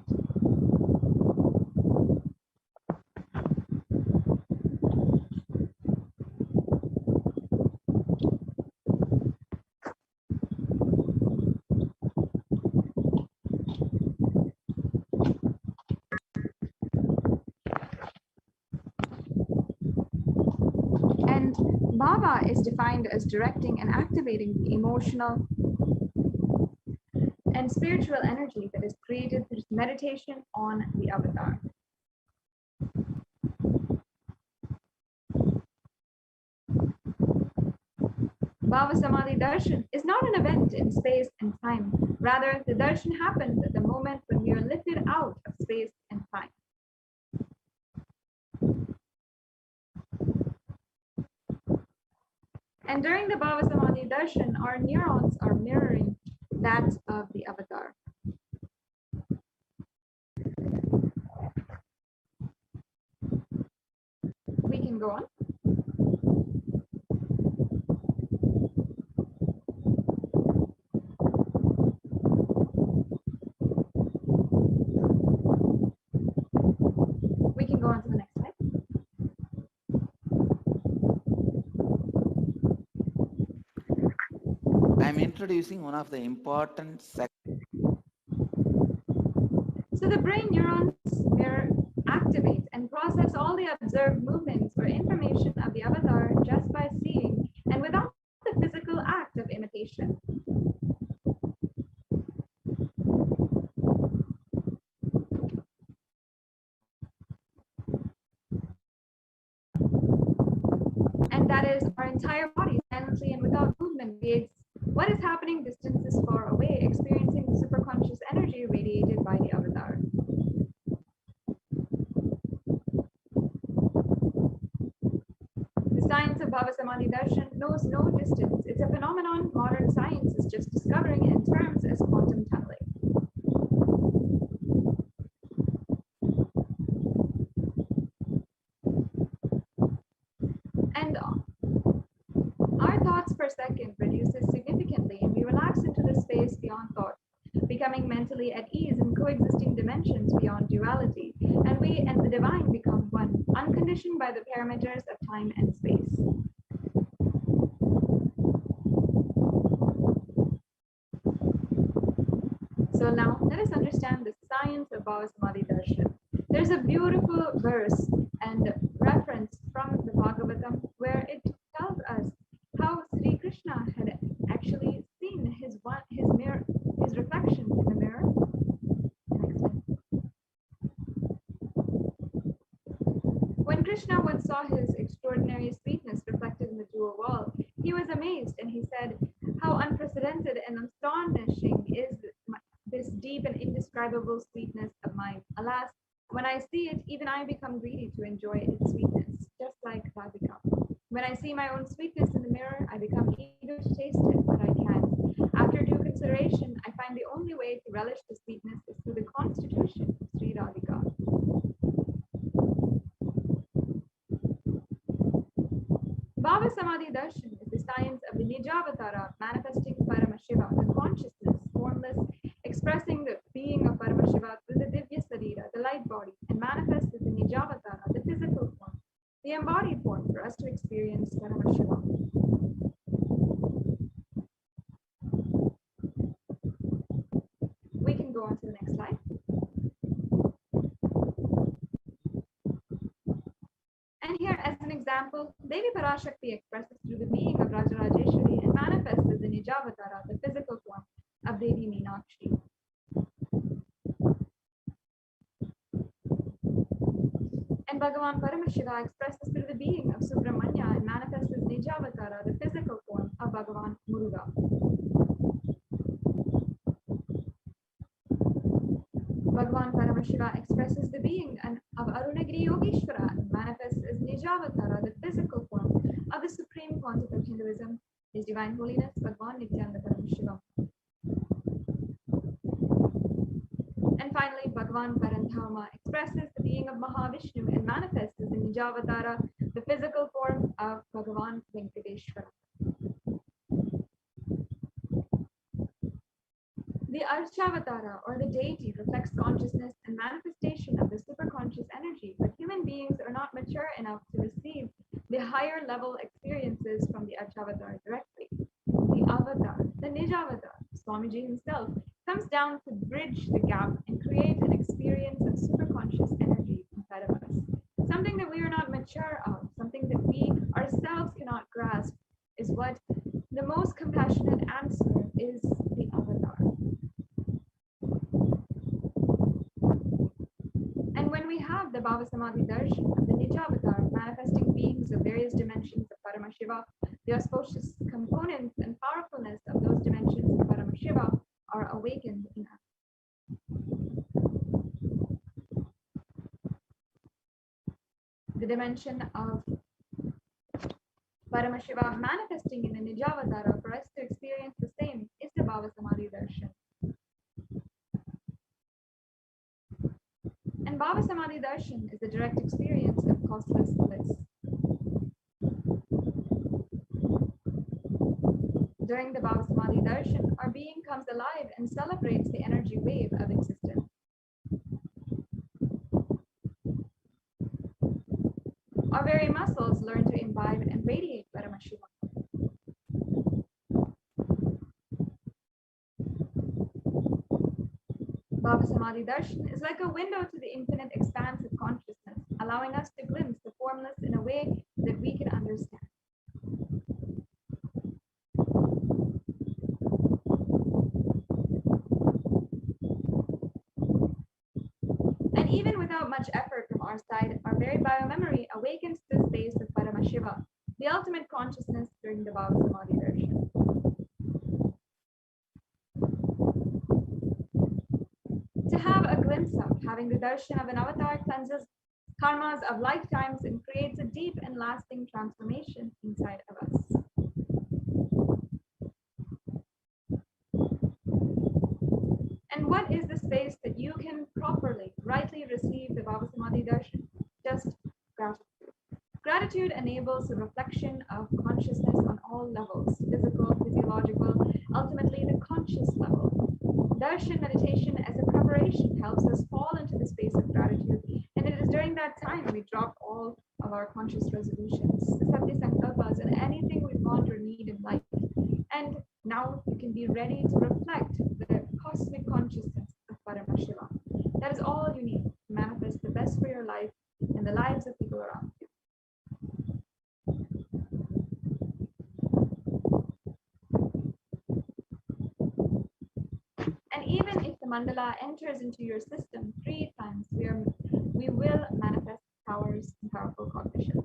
And Bhava is defined as directing and activating the emotional and spiritual energy that is created through meditation on the avatar. Bhavasamadhi Darshan is not an event in space and time. Rather, the darshan happens at the moment when we are lifted out of space and time. And during the Bhavasamadhi Darshan, our neurons are mirroring that of the avatar. can go on. We can go on to the next slide. I'm introducing one of the important So the brain neurons mirror, activate, and process all the observed movements or information of the avatar just by seeing and without the physical act of imitation. And that is, our entire body silently and without movement creates what is happening distances far away, experiencing the superconscious energy radiated by the avatar. The science of Bhavasamadhi Darshan knows no distance. It's a phenomenon modern science is just discovering in terms as quantum tunneling. And our thoughts per second reduces significantly, and we relax into the space beyond thought, becoming mentally at ease in coexisting dimensions beyond duality, and we and the divine become one, unconditioned by the parameters of time and space. So now let us understand the science of Bhavasamadhi Darshan. There's a beautiful verse and reference from the Bhagavatam where it tells us how Sri Krishna had actually seen his mirror, his reflection in the mirror. Next slide. When Krishna once saw his extraordinary sweetness reflected in the jewel wall, he was amazed and he said, "How unprecedented and astonishing is this deep and indescribable sweetness of mine. Alas, when I see it, even I become greedy to enjoy its sweetness, just like Radhika. When I see my own sweetness in the mirror, I become eager to taste it, but I can't. After due consideration, I find the only way to relish the sweetness is through the constitution of Sri Radhika." Bhavasamadhi Darshan is the science of the Nijavatara manifesting Paramashiva, the consciousness, formless, expressing the being of Paramashiva through the Divya Sarira, the light body, and manifests as the Nijavatara, the physical form, the embodied form for us to experience Paramashiva. We can go on to the next slide. And here, as an example, Devi Parashakti expresses through the being of Rajarajeshwari and manifests as the Nijavatara, the physical form of Devi Meenakshi. And Bhagavan Paramashiva expresses through the being of Subramanya and manifests as Nijavatara, the physical form of Bhagavan Muruga. Bhagavan Paramashiva expresses the being of Arunagiri Yogeshwara and manifests as Nijavatara, the physical form of the supreme concept of Hinduism, His Divine Holiness Bhagavan Nithyananda Paramashivam. And finally, Bhagavan Parantama expresses the being of Mahavishnu and manifests as the Nijavatara, the physical form of Bhagavan Venkateshwara. The Archavatara, or the deity, reflects consciousness and manifestation of the superconscious energy, but human beings are not mature enough to receive the higher level experiences from the Archavatara directly. The Avatar, the Nijavatar, Swamiji himself, comes down to bridge the gap and create an experience of superconscious energy inside of us. Something that we are not mature of, something that we ourselves cannot grasp, is what the most compassionate answer is the Avatar. And when we have the Bhavasamadhi Darshan of the Nijavatar manifesting beings of various dimensions of Paramashiva, the auspicious components and powerfulness of those dimensions of Paramashiva are awakened in us. The dimension of Paramashiva manifesting in a Nijavatara for us to experience the same is the Bhavasamadhi Darshan. And Bhavasamadhi Darshan is the direct experience of causeless bliss. During the Bhavasamadhi Darshan, our being comes alive and celebrates the energy wave of existence. Our very muscles learn to imbibe and radiate Paramashivoham. Bhavasamadhi Darshan is like a window to the infinite expanse of consciousness, allowing us to glimpse the formless in a way that we can understand. And even without much effort from our side, our very biomemory awakens to the space of Paramashiva, the ultimate consciousness during the Bhavasamadhi Darshan. To have a glimpse of having the darshan of an avatar cleanses karmas of lifetimes and creates a deep and lasting transformation inside of us. And what is the space that you can properly, rightly receive the Bhavasamadhi darshan? Just gratitude. Gratitude enables the reflection of consciousness on all levels, physical, physiological, ultimately the conscious level. Darshan meditation as a preparation helps us fall into the space of gratitude, and it is during that time we drop all of our conscious resolutions, Satya Sankalpas, and anything we want or need in life. And now you can be ready to reflect the cosmic consciousness of Paramashiva. That is all you need to manifest the best for your life and the lives of people around you. And even if the mandala enters into your system 3 times, we will manifest powers and powerful cognition.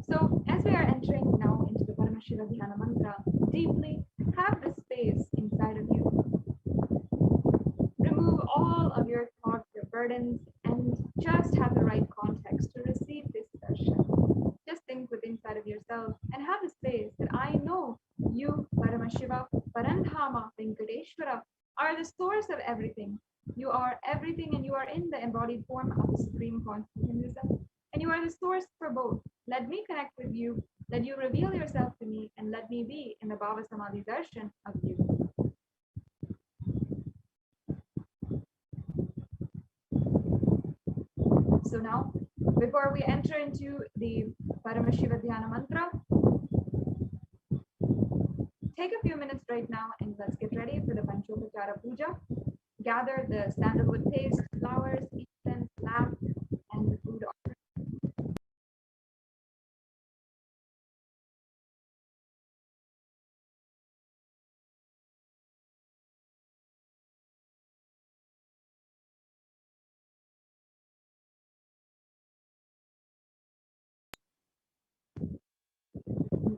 So as we are entering now into the Paramashiva Dhyana Mantra, deeply have the space inside of you. Remove all of your thoughts, your burdens, and just have the right context to receive this darshan. Just think with inside of yourself and have the space that I know you, Paramashiva, Parandhama, Venkateshwara, are the source of everything. You are everything and you are in the embodied form of the Supreme Consciousness. And you are the source for both. Let me connect with you, let you reveal yourself to me, and let me be in the Bhavasamadhi darshan of you. So now, before we enter into the Paramashiva Dhyana Mantra, take a few minutes right now and let's get ready for the Panchopachara Puja. Gather the sandalwood paste, flowers, incense, lamp, and the food offering.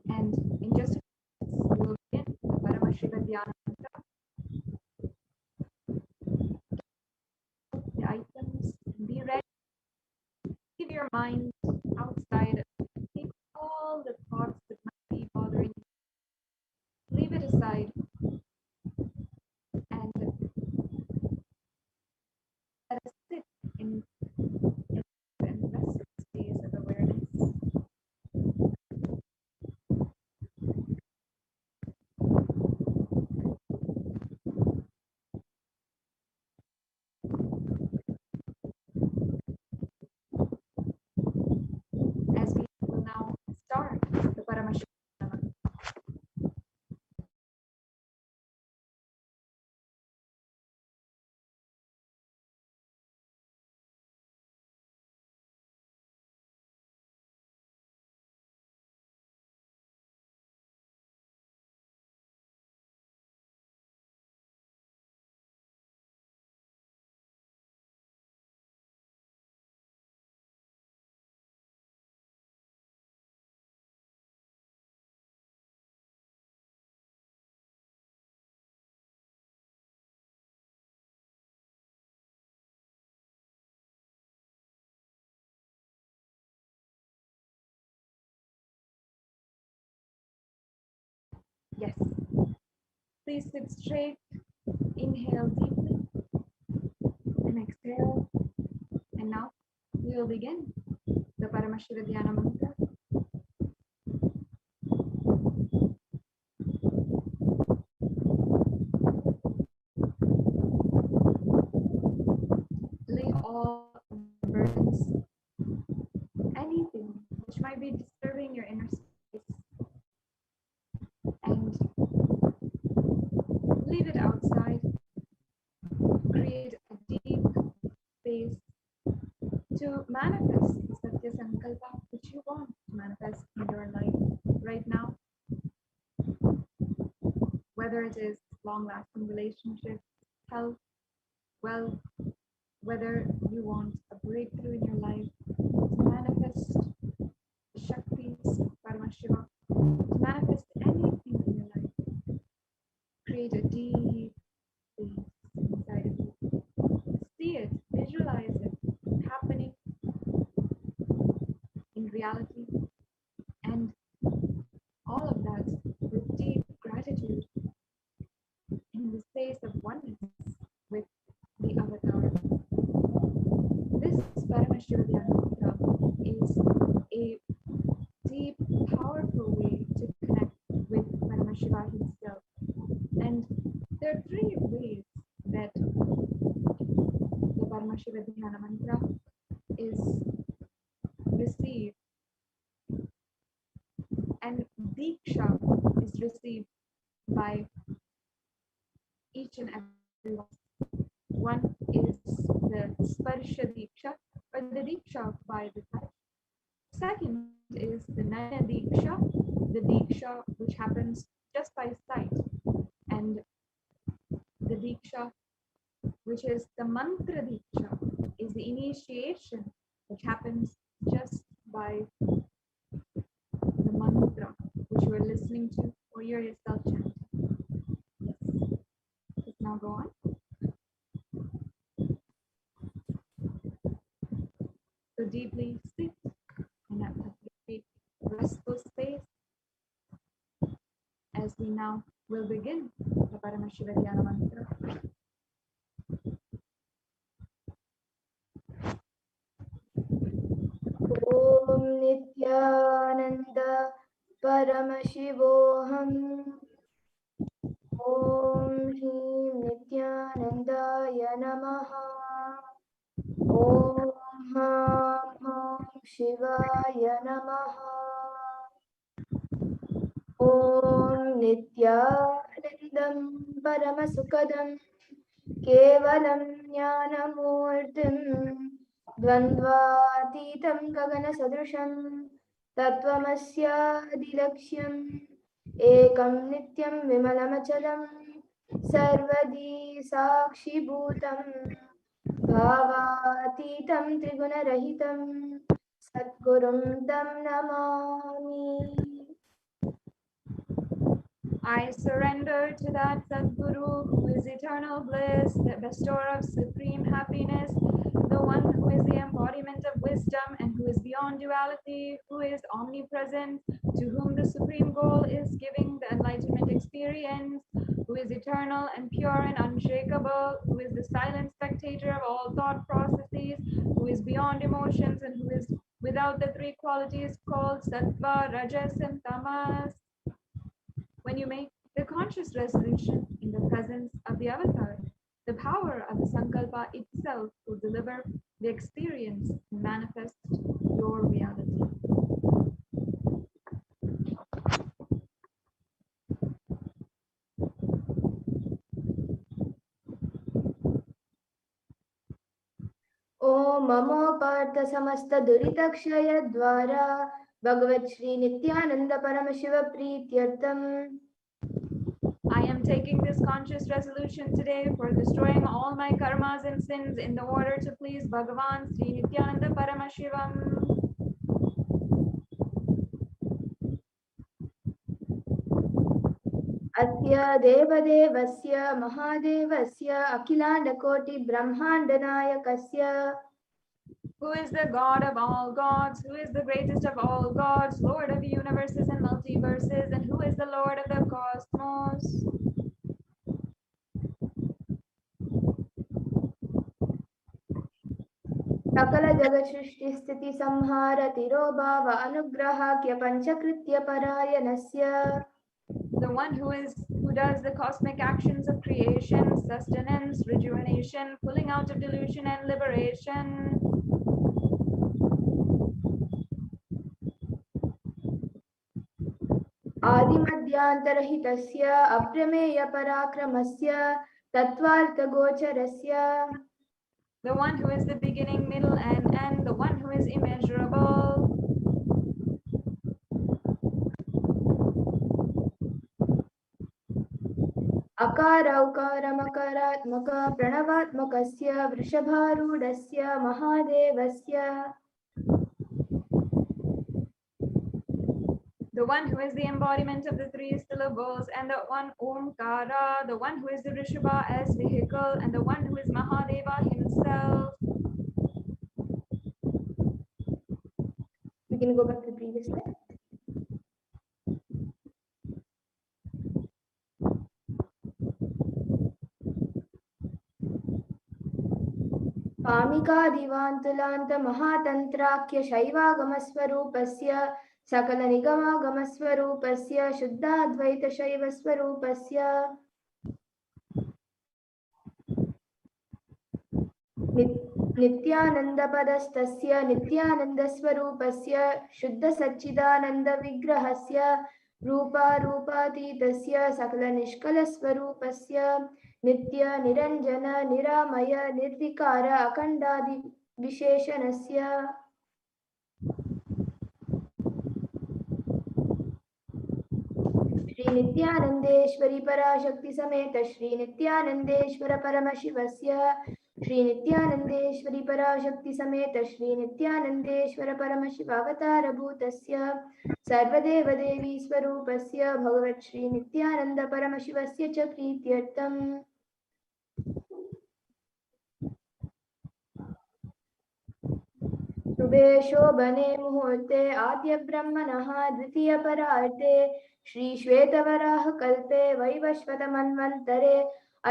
And in just a few minutes, we will begin the Paramashiva Dhyana Mantra. The items, and be ready. Keep your mind outside. Keep all the thoughts that might be bothering you. Leave it aside and let us sit in and rest space of awareness. As we will now start the Paramashiva Mantra. Yes. Please sit straight. Inhale deeply and exhale. And now we will begin the Paramashiva Dhyana Mantra. Lay all the burdens, anything which might be disturbing your inner space, and leave it outside. Create a deep space to manifest the Satya Sankalpa which you want to manifest in your life right now, whether it is long-lasting relationships, health, wealth, whether you want a breakthrough in your life, to manifest the Shaktis, Paramashiva, to manifest anything in your life. Create a deep space inside of you. See it, visualize it happening in reality, and all of that with deep gratitude in the space of oneness with the avatar. This Paramashiva Dhyana is a deep, powerful way to connect with Paramashiva himself. And there are three ways that the Paramashiva Dhyana Mantra is received, and Diksha is received by each and every one. One is the Sparsha Diksha, or the Diksha by the touch. Second is the Naya Diksha, the Diksha which happens just by sight, and the Diksha which is the Mantra Diksha is the initiation which happens just by the mantra which you are listening to or you're yourself chanting. Yes. Let's now go on. So deeply sit in that complete restful space as we now will begin the Paramashiva Dhyana Mantra. Om Nithyananda Paramashivoham. Om Shrim Nithyanandaya Namaha. Om Ham Ham Shivaya Namaha. Om Nithyanandam Paramasukadam Kevalam Jnanamurtim Dvandvatitam Gaganasadrusham Tattvamasyadilaksham Ekam Nityam Vimalamachalam Sarvadi Sakshibhutam Bhavatitam Trigunarahitam Satgurum Tam Namami. I surrender to that Sadguru who is eternal bliss, the bestower of supreme happiness, the one who is the embodiment of wisdom and who is beyond duality, who is omnipresent, to whom the supreme goal is giving the enlightenment experience, who is eternal and pure and unshakable, who is the silent spectator of all thought processes, who is beyond emotions and who is without the three qualities called Sattva, Rajas and Tamas. When you make the conscious resolution in the presence of the avatar, the power of the Sankalpa itself will deliver the experience and manifest your reality. Om Mamo Partha Samasta Duritakshaya Dvara Bhagavat Shri Nithyananda Paramashiva Prityartham. I am taking this conscious resolution today for destroying all my karmas and sins in the order to please Bhagavan Sri Nithyananda Paramashivam. Asya Devadevasya Mahadevasya Akhilandakoti Brahmandanayakasya. Who is the God of all gods, who is the greatest of all gods, Lord of universes and multiverses, and who is the Lord of the cosmos. सकल जगत सृष्टि स्थिति संहार तिरोभाव अनुग्रहाख्य पंचकृत्य परायणस्य the one who does the cosmic actions of creation, sustenance, rejuvenation, pulling out of delusion and liberation. आदिमध्यान्तरहितस्य अप्रमेय पराक्रमस्य तत्त्वार्थगोचरस्य the one who is the beginning, middle, and end, the one who is immeasurable. अकार उकार मकारात्मक प्रणवात्मकस्य वृषभारूढस्य महादेवस्य the one who is the embodiment of the three syllables, and the one Omkara, the one who is the Rishabha as vehicle, and the one who is Mahadeva himself. We can go back to the previous slide. कामिकादिवान्तुलान्त महातन्त्राख्य शैवागमस्वरूपस्य सकल निगमागमस्वरूपस्य शुद्धाद्वैत शैव स्वरूपस्य नित्यानन्दपदस्तस्य नित्यानन्दस्वरूपस्य शुद्ध सच्चिदानन्द विग्रहस्य रूपारूपातीतस्य सकल निष्कलस्वरूपस्य नित्य निरञ्जन निरामय निर्विकार अखण्डादि विशेषणस्य श्री नित्यानन्देश्वरी पराशक्ति समेत श्री नित्यानन्देश्वर परमशिवस्य श्री नित्यानन्देश्वरी पराशक्ति समेत श्री नित्यानन्देश्वर परमशिवावतार भूतस्य सर्वदेव देवी स्वरूपस्य भगवत् श्री नित्यानन्द परमशिवस्य च प्रीत्यर्थम् शुभे शोभने मुहूर्ते आद्य ब्रह्मणः द्वितीय परार्थे श्री श्वेतवराह कल्पे वैवस्वत मन्वन्तरे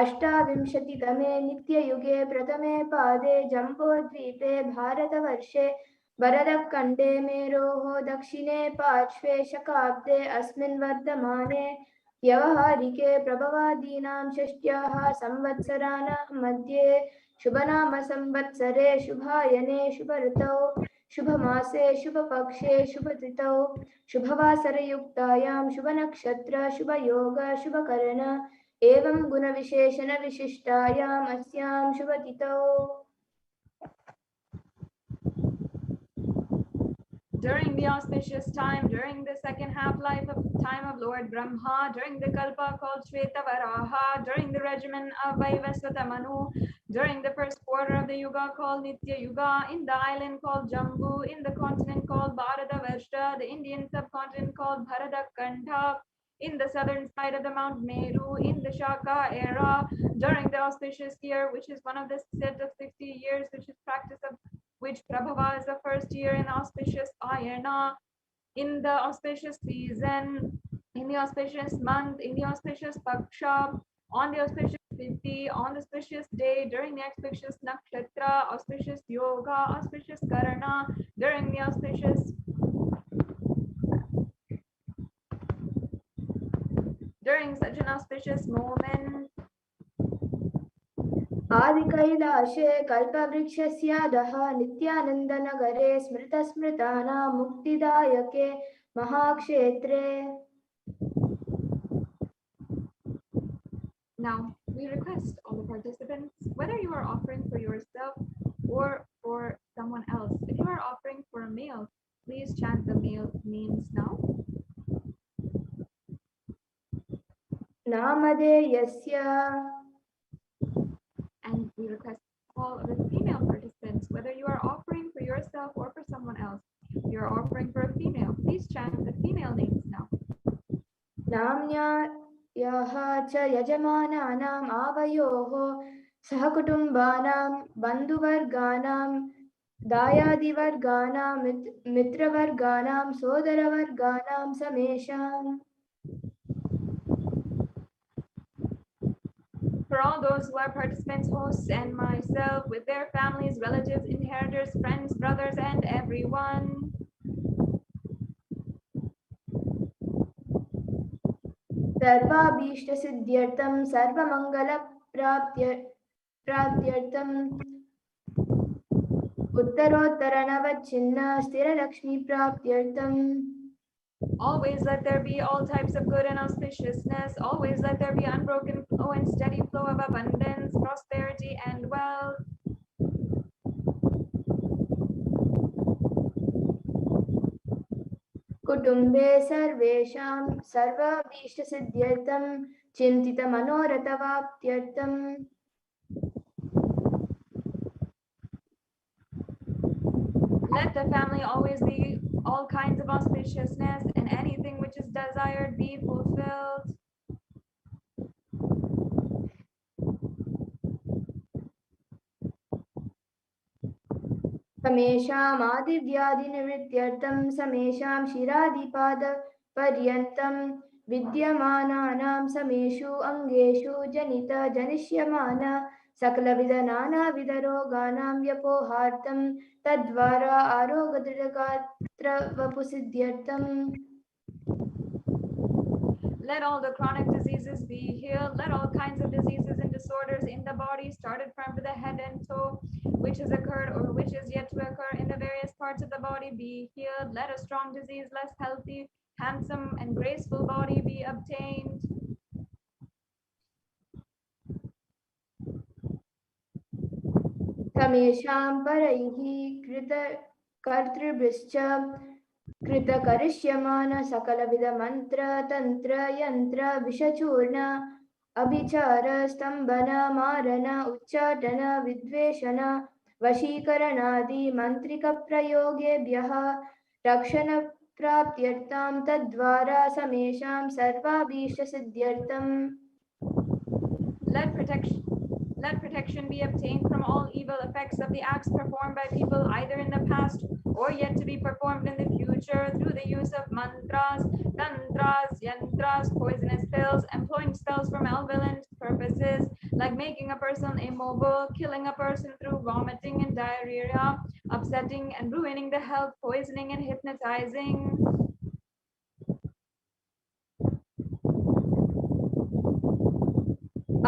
अष्टाविंशतितमे नित्ययुगे प्रथमे पादे जम्बोद्वीपे भारतवर्षे भरतखण्डे मेरोः दक्षिणे पार्श्वे शकाब्दे अस्मिन् वर्धमाने व्यवहारिके प्रभवादीनां षष्ट्याः संवत्सराणां मध्ये शुभनाम संवत्सरे शुभायने शुभऋतौ शुभमासे शुभपक्षे शुभतिथौ शुभवासरयुक्तायां शुभनक्षत्र शुभयोग शुभकर्ण एवं गुणविशेषण विशिष्टायाम् अस्यां शुभतिथौ During the auspicious time, during the second half life of time of Lord Brahma, during the Kalpa called Shvetavaraha, during the regimen of Vaivasvata Manu, during the first quarter of the Yuga called Nitya Yuga, in the island called Jambu, in the continent called Bharatavarsha, the Indian subcontinent called Bharatkhanda, in the southern side of the Mount Meru, in the Shaka era, during the auspicious year, which is one of the set of 60 years, which is practice of which Prabhava is the first year in auspicious Ayana, in the auspicious season, in the auspicious month, in the auspicious Paksha, on the auspicious Tithi, on the auspicious day, during the auspicious Nakshatra, auspicious Yoga, auspicious Karana, during the auspicious during such an auspicious moment. आदि कैलाशे कल्पवृक्षस्यादः नित्यानन्दनगरे स्मृतस्मृतानां मुक्तिदायके महाक्षेत्रे. Now, we request all the participants, whether you are offering for yourself or for someone else, if you are offering for a meal, please chant the meal names now. नामधेयस्य. And we request all of the female participants, whether you are offering for yourself or for someone else, if you are offering for a female, please chant the female names now. नाम्न्यायाः च यजमानानाम् आवयोः सहकुटुम्बानां बन्धुवर्गाणां दायादिवर्गाणां मित्रवर्गाणां सोदरवर्गाणां समेषाम्. For all those who are participants, hosts, and myself, with their families, relatives, inheritors, friends, brothers, and everyone. सर्वाभीष्टसिद्ध्यर्थं सर्वमङ्गलप्राप्त्यर्थम् उत्तरोत्तरनवच्छिन्न स्थिरलक्ष्मीप्राप्त्यर्थम्. Always let there be all types of good and auspiciousness. Always let there be unbroken flow and steady flow of abundance, prosperity, and wealth. कुटुम्बे सर्वेषां सर्वाभीष्टसिद्ध्यर्थं चिन्तितमनोरथवाप्त्यर्थम्. Let the family always be all kinds of auspiciousness, and anything which is desired be fulfilled. समेषामादिव्याधिनिवृत्त्यर्थं समेषां शिरादिपादपर्यन्तं विद्यमानानां समेषु अङ्गेषु जनिष्यमान सकलविधनानाविधरोगाणां व्यपोहार्थं तद्वारा आरोग्यदृढगात्रवपुसिद्ध्यर्थम्. Let all the chronic diseases be healed. Let all kinds of diseases and disorders in the body, started from the head and toe, which has occurred or which is yet to occur in the various parts of the body, be healed. Let a strong disease, less healthy, handsome, and graceful body be obtained. समेषां परैः कृतकर्तृभिश्च कृतकरिष्यमान सकलविधमन्त्र तन्त्र यन्त्र विषचूर्ण अभिचार स्तम्भन मारन उच्चाटन विद्वेषण वशीकरणादि मन्त्रिकप्रयोगेभ्यः रक्षणप्राप्त्यर्थं तद्वारा समेषां सर्वाभीष्टसिद्ध्यर्थम्. Let protection be obtained from all evil effects of the acts performed by people either in the past or yet to be performed in the future through the use of mantras, tantras, yantras, poisonous pills, employing spells for malevolent purposes like making a person immobile, killing a person through vomiting and diarrhea, upsetting and ruining the health, poisoning and hypnotizing.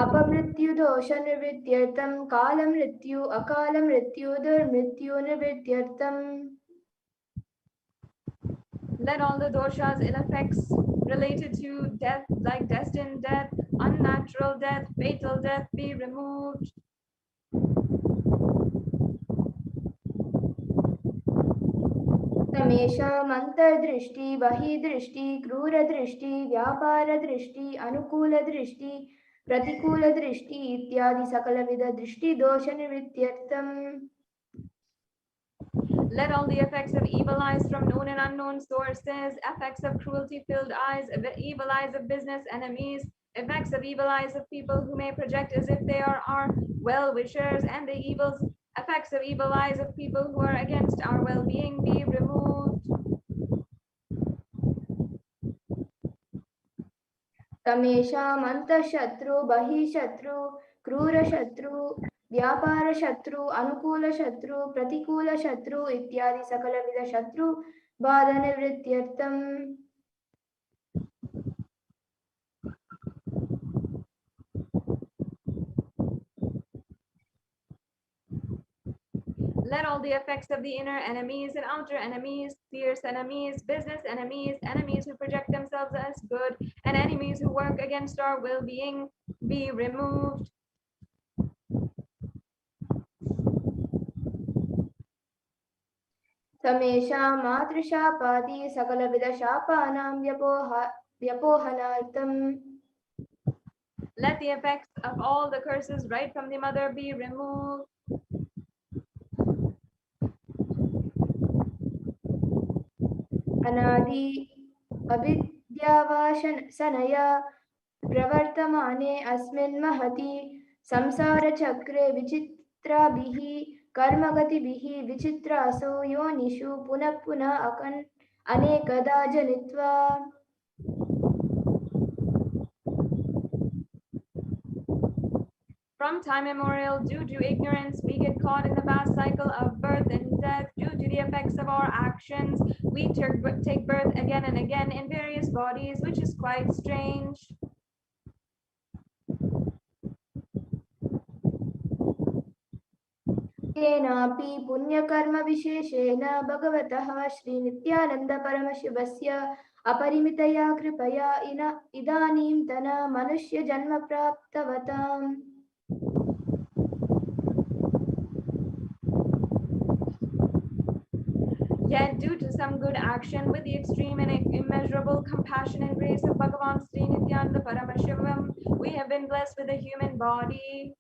अपमृत्युदोषनिवृत्त्यर्थं कालमृत्यु अकालमृत्यु दुर्मृत्युनिवृत्त्यर्थम्. Let all the doshas, ill effects related to death, like destined death, unnatural death, fatal death, be removed. समेषाम् अन्तर्दृष्टि बहिर्दृष्टि क्रूरदृष्टि व्यापारदृष्टि अनुकूलदृष्टि प्रतिकूलदृष्टि इत्यादि सकलविधदृष्टिदोषनिवृत्त्यर्थम्. Let all the effects of evil eyes from known and unknown sources, effects of cruelty-filled eyes, evil eyes of business enemies, effects of evil eyes of people who may project as if they are our well-wishers, and the effects of evil eyes of people who are against our well-being be removed. तमेषाम् अन्तःशत्रु बहिःशत्रु क्रूरशत्रु व्यापारशत्रु अनुकूलशत्रु प्रतिकूलशत्रु इत्यादि सकलविधशत्रु बाधनिवृत्त्यर्थम्. Let all the effects of the inner enemies and outer enemies, fierce enemies, business enemies, enemies who project themselves as good, and enemies who work against our well-being be removed. समेषां मातृशापादि सकलविधशापानां व्यपोहनार्थम्. Let the effects of all the curses right from the mother be removed. अनादि अविद्यावासनया प्रवर्तमाने अस्मिन् महति संसारचक्रे विचित्राभिः कर्मगतिभिः विचित्रासु योनिषु पुनः पुनः अनेकदा जनित्वा. From time immemorial, due to ignorance, we get caught in the vast cycle of birth and death. Due to the effects of our actions, we take birth again and again in various bodies, which is quite strange. केनापि पुण्यकर्मविशेषेण भगवतः श्रीनित्यानन्दपरमशिवस्य अपरिमितया कृपया इदानीन्तन मनुष्यजन्म प्राप्तवताम्. Yet, due to some good action, with the extreme and immeasurable compassion and grace of Bhagavan Sri Nithyananda Paramashivam, we have been blessed with a human body.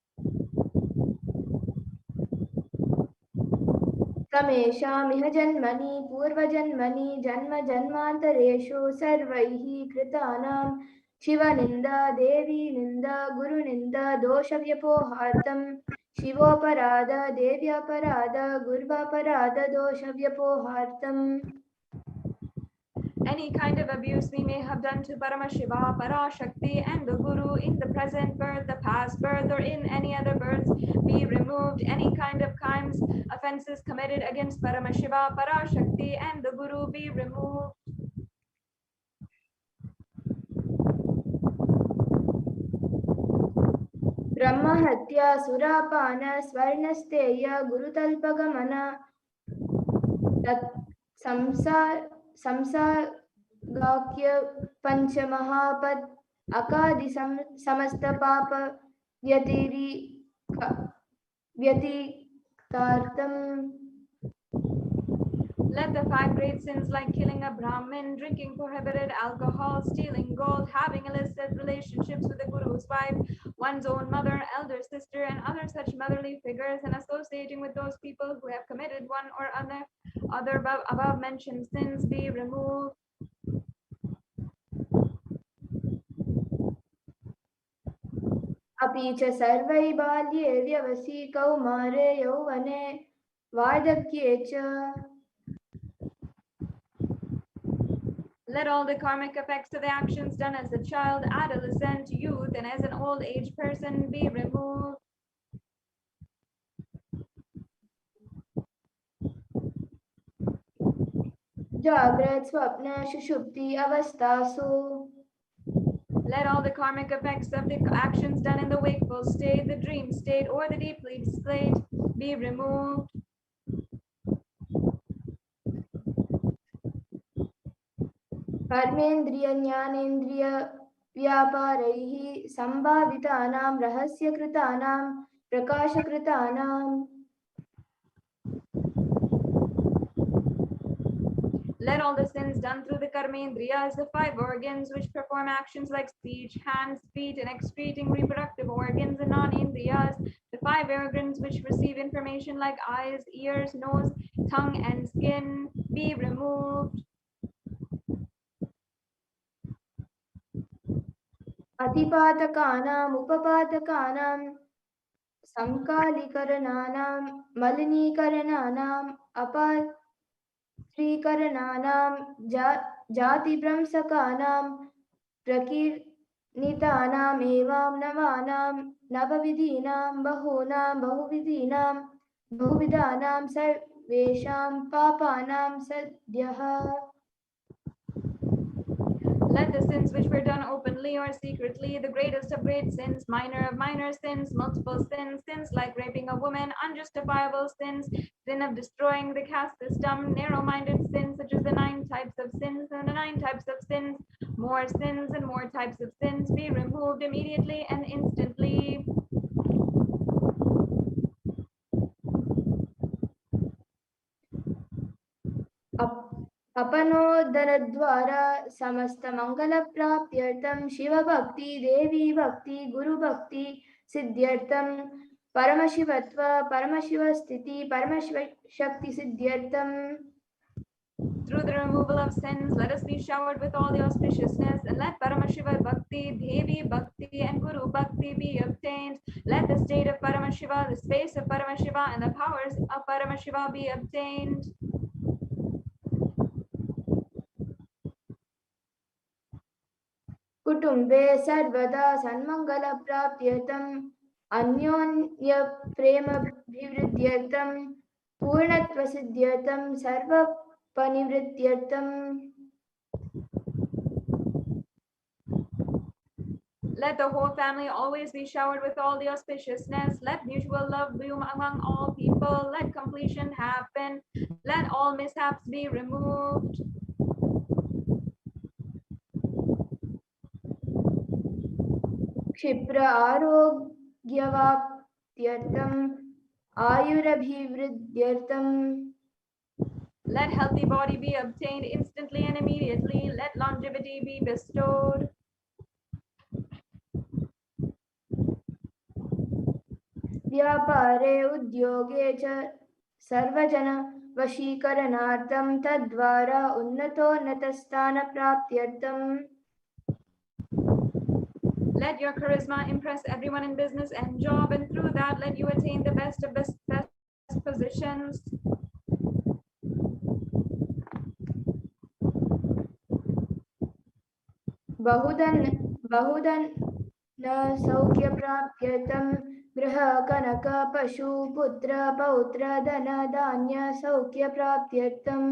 समेषामिह जन्मनि पूर्वजन्मनि जन्म जन्मान्तरेषु सर्वैः कृतानां शिवनिन्दा देवीनिन्दा गुरुनिन्दा दोषव्यपोहार्थं शिवोपराध देव्यापराध गुर्वापराध दोषव्यपोहार्थम्. Any kind of abuse we may have done to Paramashiva, Parashakti, and the Guru in the present birth, the past birth, or in any other births be removed. Any kind of crimes, offenses committed against Paramashiva, Parashakti, and the Guru be removed. ब्रह्महत्या सुरापान स्वर्णस्तेय गुरुतल्पगमन संसागाख्य पंचमहापद अकादि समस्त पाप व्यतिरिक्तार्थम. Let the 5 great sins like killing a Brahmin, drinking prohibited alcohol, stealing gold, having illicit relationships with the Guru's wife, one's own mother, elder sister, and other such motherly figures, and associating with those people who have committed one or other above mentioned sins be removed. अपि च सर्वै बाल्ये व्यवसि कौमारे यौवने वार्धक्ये च. Let all the karmic effects of the actions done as a child, adolescent, youth, and as an old age person be removed. जाग्रत स्वप्न सुषुप्ति अवस्थासु. Let all the karmic effects of the actions done in the wakeful state, the dream state, or the deep sleep state be removed. कर्मेन्द्रिय ज्ञानेन्द्रिय व्यापारैः संभावितानां रहस्यकृतानां प्रकाशकृतानां. Let all the sins done through the karmendriyas, the 5 organs which perform actions like speech, hands, feet, and excreting reproductive organs, and non-indriyas, the 5 organs which receive information like eyes, ears, nose, tongue, and skin be removed. अतिपातकानां उपपातकानां संकालीकरणानां मलिनीकरणानां अपात्रीकरणानां जातिभ्रंशकानां प्रकीर्णितानाम् एवं नवानां नवविधीनां बहुविधानां सर्वेषां पापानां सद्यः. Let the sins which were done openly or secretly, the greatest of great sins, minor of minor sins, multiple sins, sins like raping a woman, unjustifiable sins, sin of destroying the caste system, narrow-minded sins such as the 9 types of sins and the 9 types of sins, more sins and more types of sins be removed immediately and instantly. अपनोदरद्वारा समस्त मंगलप्राप्त्यर्थं शिवभक्ति देवी भक्ति गुरुभक्ति सिद्ध्यर्थं परमशिवत्व परमशिवस्थिति परमशिवशक्ति सिद्ध्यर्थं. Through the removal of sins, let us be showered with all the auspiciousness, and let Paramashiva Bhakti, Devi Bhakti, and Guru Bhakti be obtained. Let the state of Paramashiva, the space of Paramashiva, and the powers of Paramashiva be obtained. कुटुम्बे सर्वदा सन्मङ्गलप्राप्त्यर्थम् अन्योन्य प्रेमाभिवृद्ध्यर्थं पूर्णत्वसिद्ध्यर्थं सर्वपरिवृत्त्यर्थं Let the whole family always be showered with all the auspiciousness. Let mutual love bloom among all people. Let completion happen. Let all mishaps be removed. क्षिप्र आरोग्यवाप्त्यर्थं आयुरभिवृद्ध्यर्थं Let healthy body be obtained instantly and immediately. Let longevity be bestowed. व्यापारे उद्योगे च सर्वजन वशीकरणार्थं तद्वारा उन्नतोन्नतस्थानप्राप्त्यर्थं Let your charisma impress everyone in business and job, and through that let you attain the best of best positions. बहुधन न सौख्यप्राप्त्यर्थं गृह कनक पशु पुत्र पौत्र धन धान्य सौख्यप्राप्त्यर्थं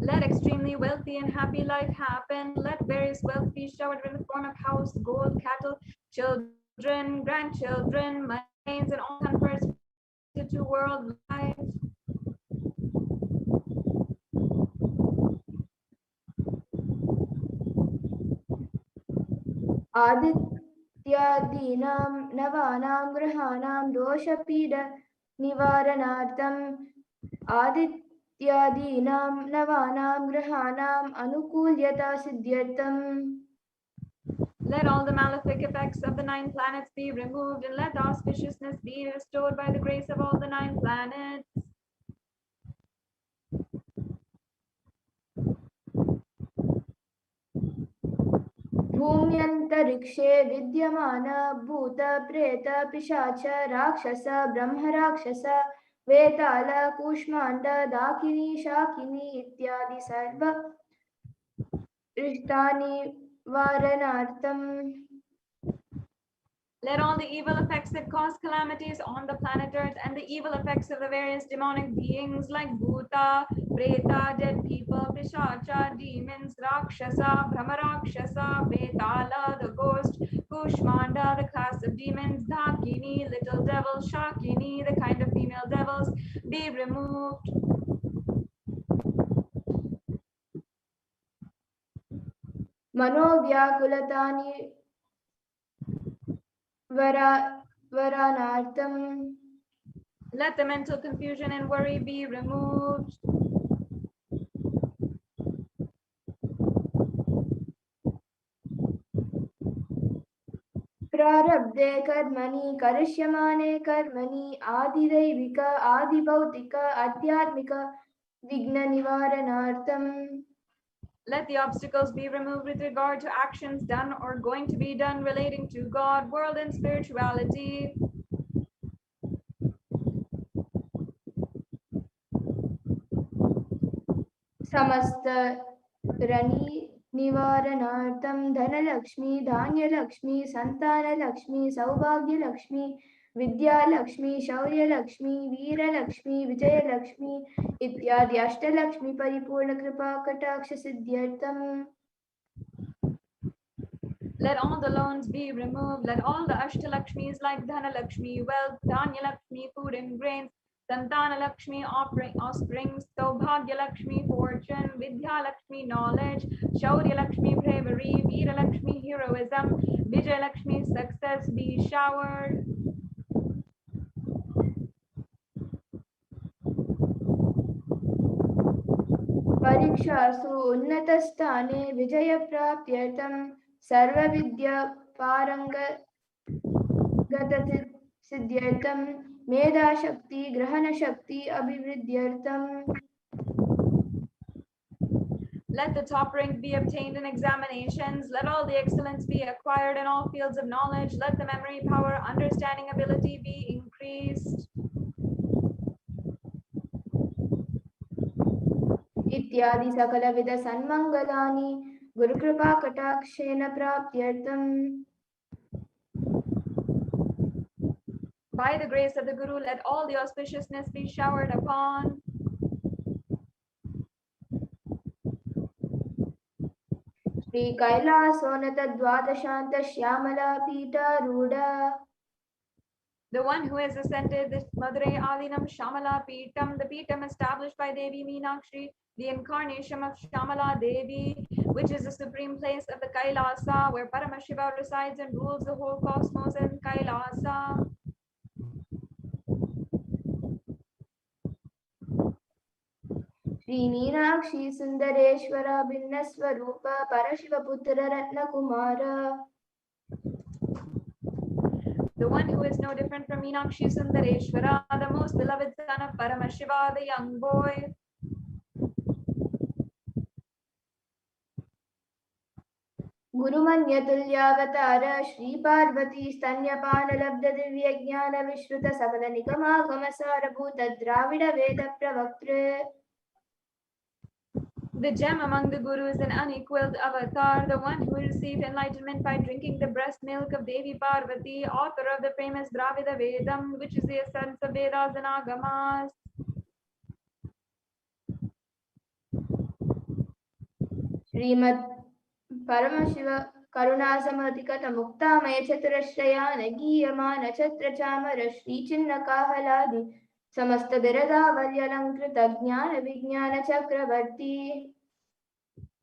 Let extremely wealthy and happy life happen. Let various wealth be showered in the form of house, gold, cattle, children, grandchildren, monies, and all comforts to world life. आदित्यादीनां नवानां ग्रहाणां दोषपीड निवारणार्थम् आदित्यादीनां नवानां ग्रहाणाम् अनुकूल्यता सिद्ध्यर्थम् Let all the malefic effects of the 9 planets be removed, and let the auspiciousness be restored by the grace of all the 9 planets. भूम्यन्तरिक्षे विद्यमान भूत प्रेत पिशाच राक्षस ब्रह्मराक्षस वेताल कूष्माण्ड दाकिनी शाकिनी इत्यादि सर्व रिष्टानि वारणार्थम् Let all the evil effects that cause calamities on the planet Earth and the evil effects of the various demonic beings like Bhuta, Preta, dead people, Pishacha, demons, Rakshasa, Brahmarakshasa, Vetala, the ghost, Kushmanda, the class of demons, Dakini, little devil, Shakini, the kind of female devils, be removed. मनोव्याकुलतानि वरानार्थम् Let the mental confusion and worry be removed. प्रारब्धे कर्मणि करिष्यमाणे कर्मणि आदिदैविक आदिभौतिक आध्यात्मिक विघ्ननिवारणार्थम् Let the obstacles be removed with regard to actions done or going to be done relating to God, world, and spirituality. समस्त रनि निवारणार्थं धनलक्ष्मी धान्यलक्ष्मी संतानलक्ष्मी सौभाग्यलक्ष्मी विद्यालक्ष्मी शौर्यलक्ष्मी वीरलक्ष्मी विजयलक्ष्मी इत्यादि अष्टलक्ष्मी परिपूर्ण कृपा कटाक्ष सिद्ध्यर्थम् Let all the loans be removed. Let all the Ashtalakshmis like Dhanalakshmi, wealth, Dhanyalakshmi, food and grains, Santanalakshmi, offspring, Saubhagyalakshmi, fortune, Vidyalakshmi, knowledge, Shauryalakshmi, bravery, Veeralakshmi, heroism, Vijayalakshmi, success be showered. परीक्षासु उन्नतस्थाने विजयप्राप्त्यर्थं सर्वविद्या पारङ्गतसिद्ध्यर्थं मेधाशक्ति ग्रहणशक्ति अभिवृद्ध्यर्थं Let the top rank be obtained in examinations. Let all the excellence be acquired in all fields of knowledge. Let the memory, power, understanding, ability be increased. इत्यादि सकलविध सन्मङ्गलानि Gurukripa कटाक्षेन प्राप्त्यर्थम. By the grace of the Guru, let all the auspiciousness be showered upon. Shri कैलासोन्नत द्वादशांत Shyamala पीठारूढ़ा. The one who has ascended the Madurai Adinam Shamala Peetam, the Peetam established by Devi Meenakshi, the incarnation of Shamala Devi, which is the supreme place of the Kailasa, where Paramashiva resides and rules the whole cosmos in Kailasa. Shri Meenakshi Sundareshwar भिन्न स्वरूप परशिव पुत्र रत्न Kumar. The one who is no different from Meenakshi Sundareshwara, the most beloved son of Paramashiva, the young boy. गुरुमन्य तुल्यावतार Shri Parvati स्तन्यपान लब्ध दिव्य ज्ञान विश्रुत सकल निगमागम सारभूत द्राविड वेद प्रवक्त्र. The gem among the Gurus and unequaled avatar, the one who received enlightenment by drinking the breast milk of Devi Parvati, author of the famous Dravida Vedam, which is the essence of Vedas and Agamas. Shrimad Paramshiva करुणासमधिगत मुक्तामय चतुरश्रयान गीयमान छत्र चामर श्री चिन्ह काहलादि समस्त बिरदावल्यलंकृत ज्ञान विज्ञान चक्रवर्ती.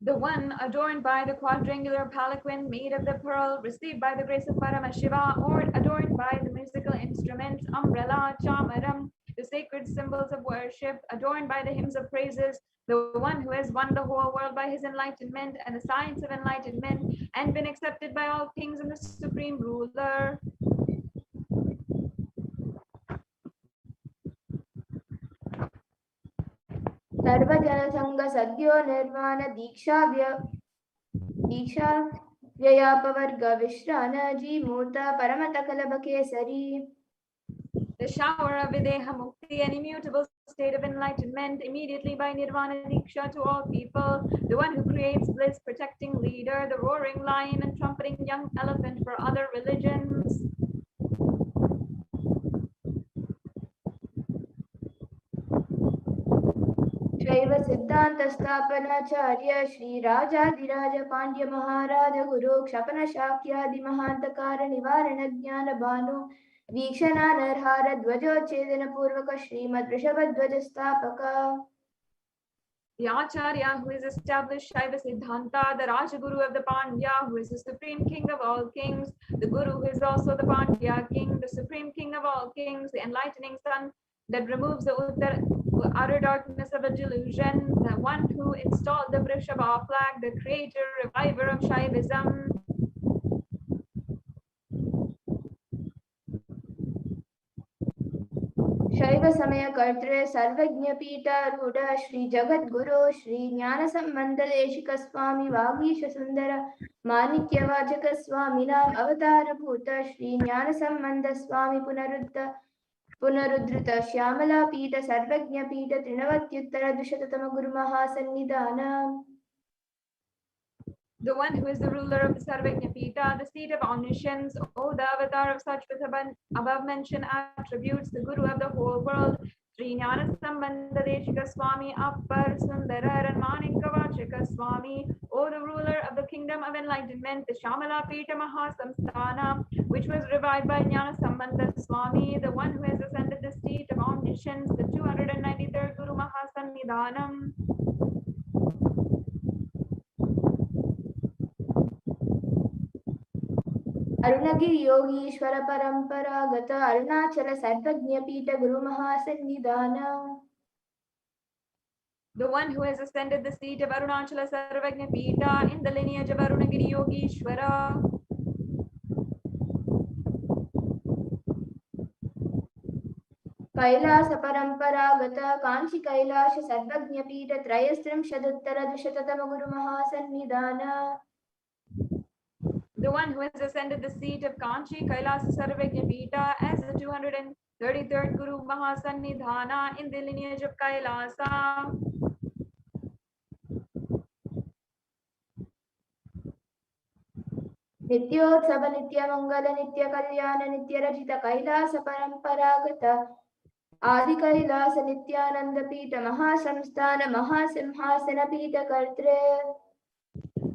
The one adorned by the quadrangular palanquin made of the pearl, received by the grace of Paramashiva, or adorned by the musical instruments, umbrella, chamaram, the sacred symbols of worship, adorned by the hymns of praises, the one who has won the whole world by his enlightenment and the science of enlightenment, and been accepted by all kings and the supreme ruler. सर्वजन संग सद्यो निर्वाण दीक्षा व्ययापवर्ग विश्रान जीमूर्त परमत कलभ Kesari. The shower of Videha Mukti, an immutable state of enlightenment, immediately by Nirvana Diksha to all people, the one who creates bliss, protecting leader, the roaring lion and trumpeting young elephant for other religions. शैव सिद्धांत स्थापनाचार्य श्री राजाधिराज पांड्य महाराज गुरु क्षपन शाक्यादि महांतकार निवारण ज्ञान भानु वीक्षणा नरहार ध्वजोच्छेदन पूर्वक श्रीमद् ऋषभध्वज स्थापक. The Acharya who is established Shaiva Siddhanta, the Rajaguru of the Pandya, who is the supreme king of all kings, the Guru who is also the Pandya king, the supreme king of all kings, the enlightening sun that removes the utter darkness of a delusion, the one who installed the Vrishabha flag, the creator, reviver of Shaivism. शैव समय कर्तृ सर्वज्ञ पीठारूढ़ श्री जगत गुरु श्री ज्ञान संबंध देशिक स्वामी वागीश सुंदर माणिक्य वाचक स्वामी नाम अवतार भूत श्री ज्ञान संबंध स्वामी पुनरुद्धृत श्यामला पीठ सर्वज्ञ पीठ त्रिनवत्युत्तर द्विशततम गुरु महासन्निधान. The one who is the ruler of the Sarvajna Pita, the seat of omniscience, O the avatar of such with above mentioned attributes, the Guru of the whole world, Sri Jnana Sambandha Deshika Swami Appar Sundarar and Manikavachika Swami, O the ruler of the kingdom of enlightenment, the Shamala Pita Mahasamsthana, which was revived by Jnana Sambandha Swami, the one who has ascended the seat of omniscience, the 293rd Guru Mahasannidhanam. अरुणगिरि Yogeshwar परंपरागत अरुणाचल सर्वज्ञ पीठ गुरु महासन्निधान. The one who has ascended the seat of Arunachala Sarvajna Pita in the lineage of Arunagiri Yogishwara. Kailash परंपरागत कांची कैलाश सर्वज्ञ पीठ त्रयस्त्रिंशदुत्तर द्विशततम गुरु महासन्निधान. The one who has ascended the seat of Kanchi Kailasa Sarvajna Pita as the 233rd Guru Mahasannidhana in the lineage of Kailasa. नित्योत्सव नित्यमंगल नित्य कल्याण नित्य रचित कैलास परंपरागत आदि कैलास नित्यानंद पीठ महासंस्थान महासिंहासन पीठ कर्त्रे.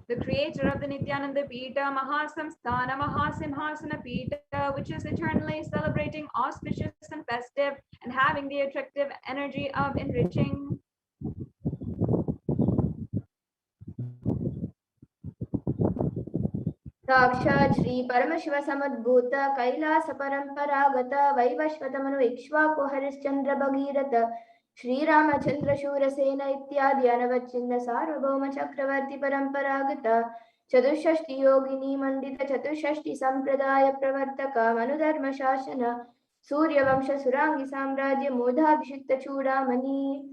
The creator of the Nithyananda Pita, Mahasamsthana, Mahasimhasana Pita, which is eternally celebrating, auspicious and festive, and having the attractive energy of enriching. साक्षात् श्री परमशिव समुद्भूत कैलास परंपरागत वैवस्वत मनु इक्ष्वाकु हरिश्चंद्र भगीरथ श्रीरामचंद्र शूरसेन इत्यादि अनवच्छिन्न सार्वभौम चक्रवर्ती परंपरागत चतुष्षष्टि योगिनी मंडित चतुष्षष्टि संप्रदाय प्रवर्तक मनुधर्म शासन सूर्यवंश सुरांगी साम्राज्य मूढ़ाभिषिक्त चूड़ामणि.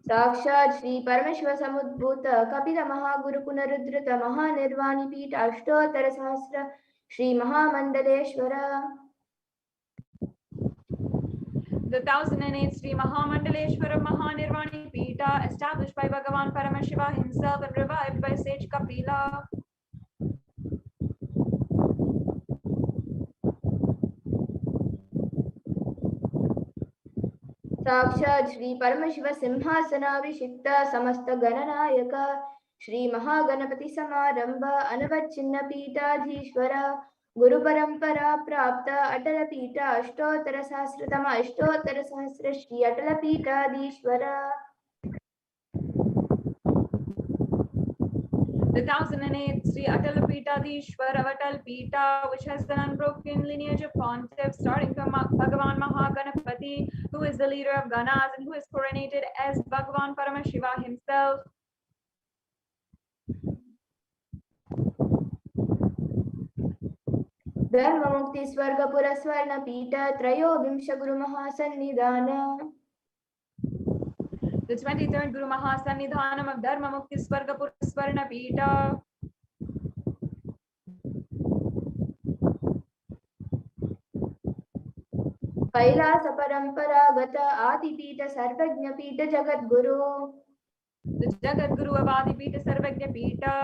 साक्षात् श्री परमेश्वर समुद्भूत कपिल महागुरु पुनरुद्धृत महानिर्वाणी पीठ अष्टोत्तर सहस्र श्री महामंडलेश्वर. The 1008 Sri Mahamandaleshwara Mahanirvani Pita, established by Bhagavan Paramashiva himself and revived by sage Kapila. साक्षात् श्री परमशिव सिंहासनाभिषिक्त समस्त गणनायक श्री महागणपति समारंभ अनवच्छिन्न पीठाधीश्वर गुरु परंपरा प्राप्त अटल पीठ अष्टोत्तर सहस्रतम अष्टोत्तर सहस्र श्री अटल पीठाधीश्वर. The 1008 Sri Atal Pitadishwara Atal Pita, which has an unbroken lineage of pontiffs, starting from Bhagavan Mahaganapati, who is the leader of Ganas and who is coronated as Bhagavan Paramashiva himself. धर्म मुक्ति स्वर्ग पुर स्वर्ण पीठ त्रयोविंश गुरु महासन्निधान. The 23rd Guru Mahasannidhanam of Dharma Mukti Swargapura Swarna Pita. Kailash परंपरागत आदिपीठ सर्वज्ञ पीठ Jagat Guru. The Jagat Guru of Adipita Sarvagya Pita.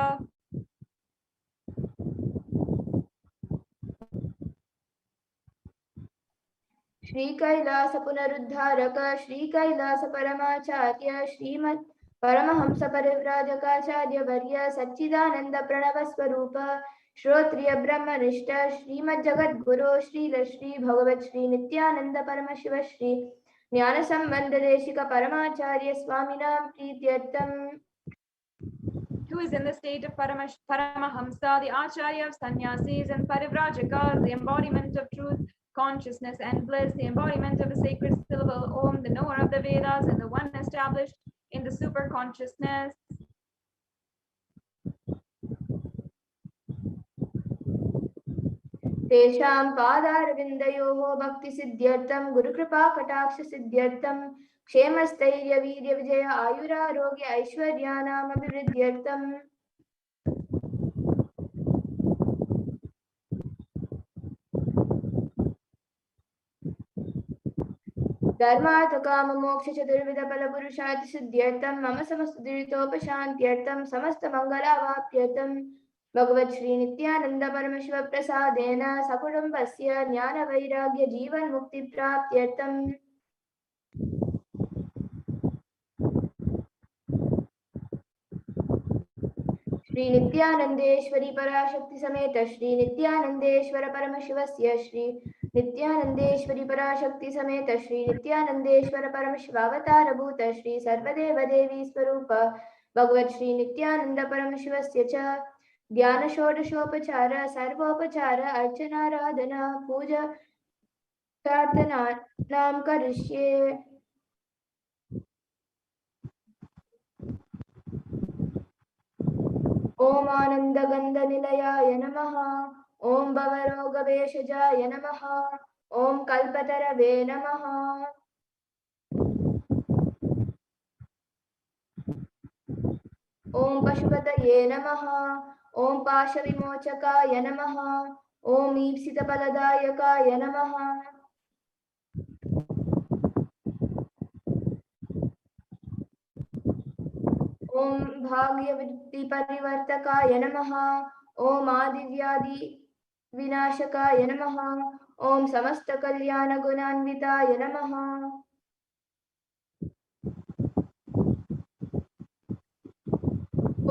Shri Kailash पुनरुद्धारक Shri Kailash परमाचार्य श्रीमत् Paramhans परिव्राजकाचार्य वर्य सच्चिदानंद प्रणव स्वरूप श्रोत्रिय ब्रह्मनिष्ठ श्रीमद् जगत गुरु श्रील श्री भगवत श्री नित्यानंद परमशिव श्री ज्ञान संबंध Desika परमाचार्य स्वामिनां प्रीत्यर्थम. Who is in the state of Paramahamsa, the Acharya of Sannyasis and Parivrajaka, the embodiment of truth, consciousness and bliss, the embodiment of the sacred syllable Om, the knower of the Vedas and the one established in the super consciousness. तेषां पादारविन्दयोः भक्तिसिद्ध्यर्थं गुरुकृपा कटाक्ष सिद्ध्यर्थं क्षेमस्थैर्य वीर्य विजय आयुरारोग्य ऐश्वर्याणाम् अभिवृद्ध्यर्थं धर्मार्थ काम मोक्ष चतुर्विध फल पुरुषार्थ सिद्ध्यर्थं मम समस्त दुरितोपशान्त्यर्थं समस्त मंगलावाप्त्यर्थं भगवत श्री नित्यानंद परमशिव प्रसादेन सकुटुम्बस्य ज्ञान वैराग्य जीवन मुक्ति प्राप्त्यर्थं श्री नित्यानंदेश्वरी पराशक्ति समेत श्री नित्यानंदेश्वर परमशिवस्य श्री नित्यानंदेश्वरी पराशक्ति समेत श्री नित्यानंदेश्वर परमशिवावतार भूत श्री सर्वदेव देवी स्वरूप भगवत श्री नित्यानंद परमशिवस्य च ध्यान षोडशोपचार सर्वोपचार अर्चनाराधना पूजा प्रार्थनानां करिष्ये. ओम आनंद गंध निलयाय नमः. ओम भवरोग भेषजाय नमः. ओम कल्पतरवे नमः. ओम पशुपतये नमः. ओम पाशविमोचकाय नमः. ओम ईप्सितफलदायकाय नमः. ॐ भाग्यवृत्तिपरिवर्तकाय नमः। ॐ आदिव्याधिविनाशकाय नमः। ॐ समस्तकल्याणगुणान्विताय नमः।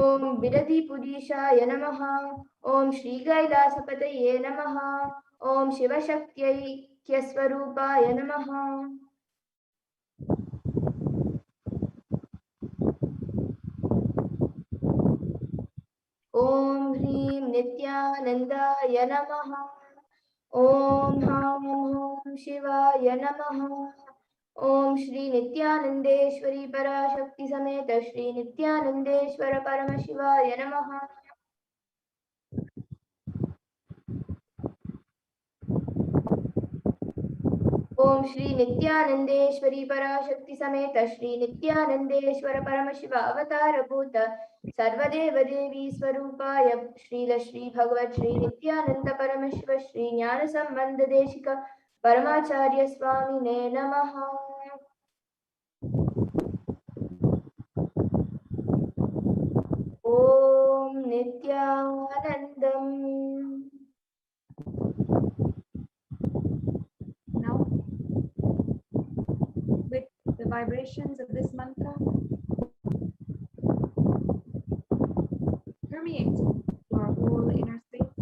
ॐ विरधिपुरीशाय नमः। ॐ श्रीकैलासपतये नमः। ॐ शिवशक्त्यैक्यस्वरूपाय नमः। ॐ ह्रीं नित्यानन्दाय नमः। ॐ ह्रां शिवाय नमः। ॐ श्री नित्यानन्देश्वरी पराशक्ति समेत श्री नित्यानन्देश्वर परमशिवाय नमः। ओम श्री नित्यानंदेश्वरी पराशक्ति समेत श्री नित्यानंदेश्वर परमशिव अवतार भूत सर्वदेव देवी स्वरूपाय श्रील श्री भगवत श्री नित्यानंद परमशिव श्री ज्ञान संबंध देशिक परमाचार्य स्वामिने नमः। ओम Nityanandam. Now, with the vibrations of this mantra permeating our whole inner space,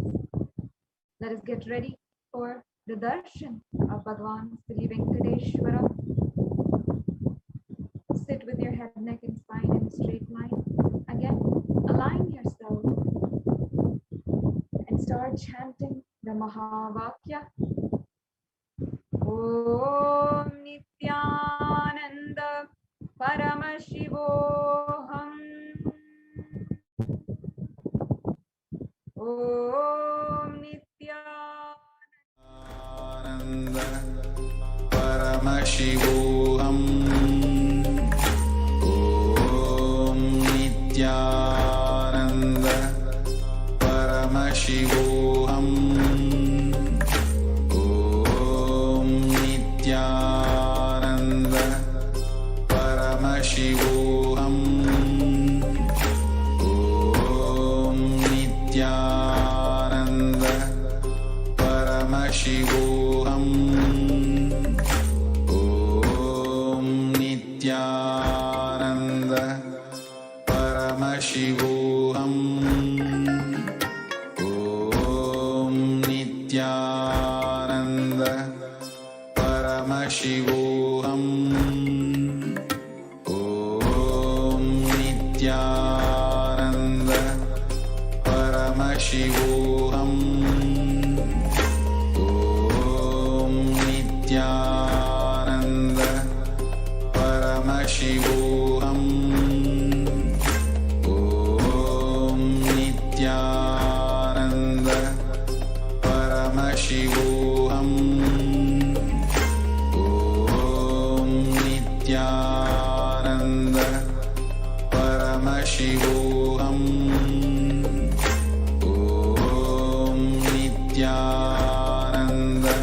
let us get ready for the darshan of Bhagavan Sri Venkateshwara. Sit with your head, neck and spine in a straight line. Again, align yourself and start chanting the Mahavakya. Om Nithyananda Paramashivoham. Om Nithyananda Paramashivoham. Om Nithyananda Paramashivoham. Nithyananda Paramashivoham. Om Nithyananda Paramashivoham. Om Nithyananda Paramashivoham. Om Nithyananda Paramashivoham. Om Nithyananda Paramashivoham. Om Nithyananda Paramashivoham. Om Nithyananda Paramashivoham. Om Nithyananda Paramashivoham. Om Nithyananda Paramashivoham. Om Nithyananda Paramashivoham. Om Nithyananda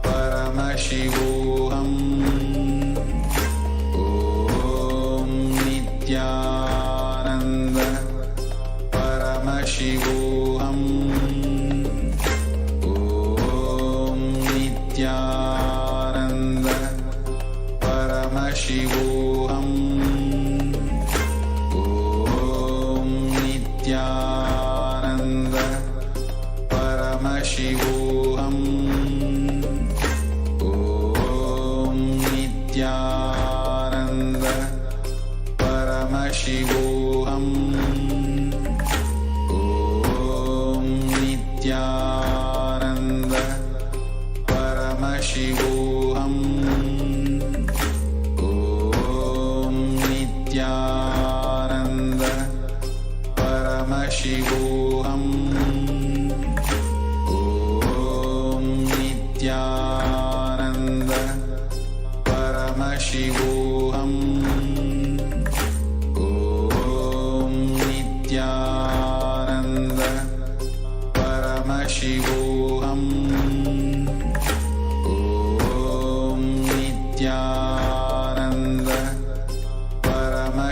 Paramashivoham. Om Nithyananda Paramashivoham. Om Nithyananda Paramashivoham. Om Nithyananda Paramashivoham. Om Nithyananda Paramashivoham. Om Nithyananda Paramashivoham. Om Nithyananda Paramashivoham. Om Nithyananda Paramashivoham.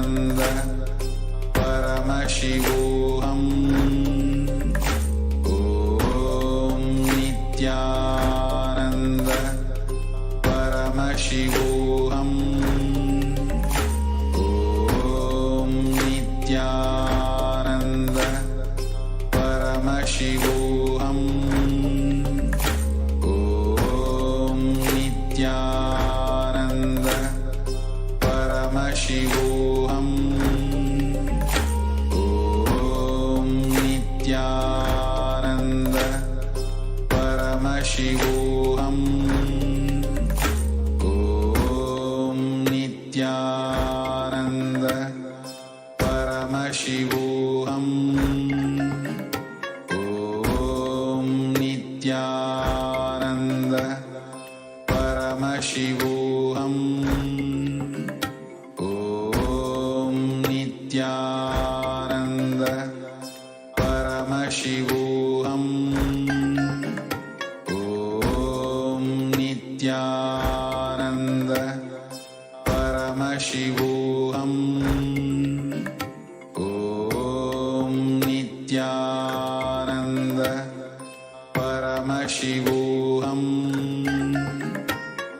Paramashivoham. Om Nithyananda Paramashivoham. Om Nithyananda Paramashivoham. Om Nithyananda Paramashivoham. Om Nithyananda Paramashivoham. Om Nithyananda Paramashivoham. Om Nithyananda Paramashivoham. Om Nithyananda Paramashivoham. Om Nithyananda Paramashivoham. Om Nithyananda Paramashivoham.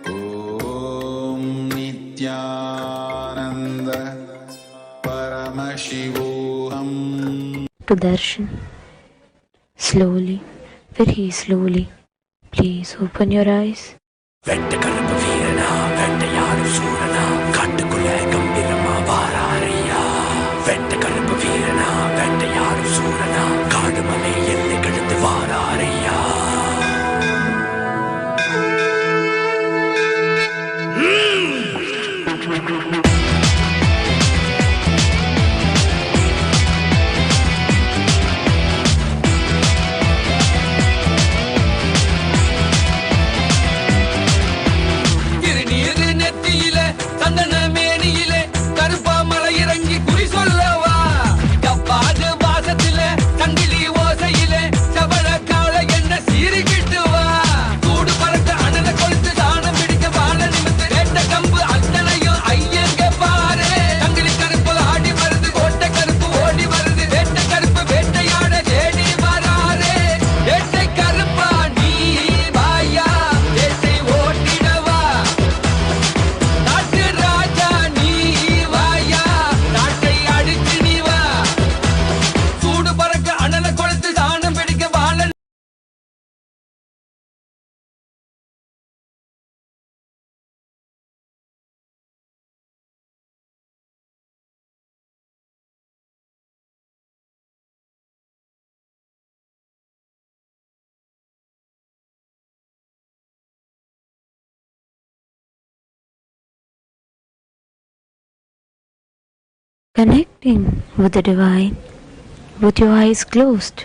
Om Nithyananda Paramashivoham. To Darshan. Slowly, very slowly, please open your eyes. வெட்டக்கருப்பு வீரனா வேட்டையாடும் சூரனா காட்டுக்குள்ள கம்பீரமா வாராரையா. வெட்டக்கருப்பு வீரனா வேட்டையாடும் சூரனா காடுமலை எல்லை கடந்து வாராரையா. திருநீரு நெத்தியில சந்தன மேனியிலே கருப்பா மலை இறங்கி குறி சொல்லவா. கப்பாது வாசத்தில சங்கிலி ஓசையிலே செவள கால என்ன சீறிக்கிட்டு வா. கூடு பறக்க அனல கொளுத்து தானம் பிடிக்க வாழ நிமித்து வேட்ட கம்பு அத்தனையும் ஐயங்க பாரு. சங்கிலி கருப்பு ஆடி வருது கோட்டை கருப்பு ஓடி வருது. வேட்ட கருப்பு வேட்டையாட தேடி வராரே. வேட்டை கருப்பா நீ வாயா வேட்டை ஓட்டிடவா. நாட்டு ராஜா நீ வாயா நாட்டை அடிச்சு நீ வா. சூடு பறக்க அனல கொளுத்து தானம் பிடிக்க வாழ Connecting with the divine with your eyes closed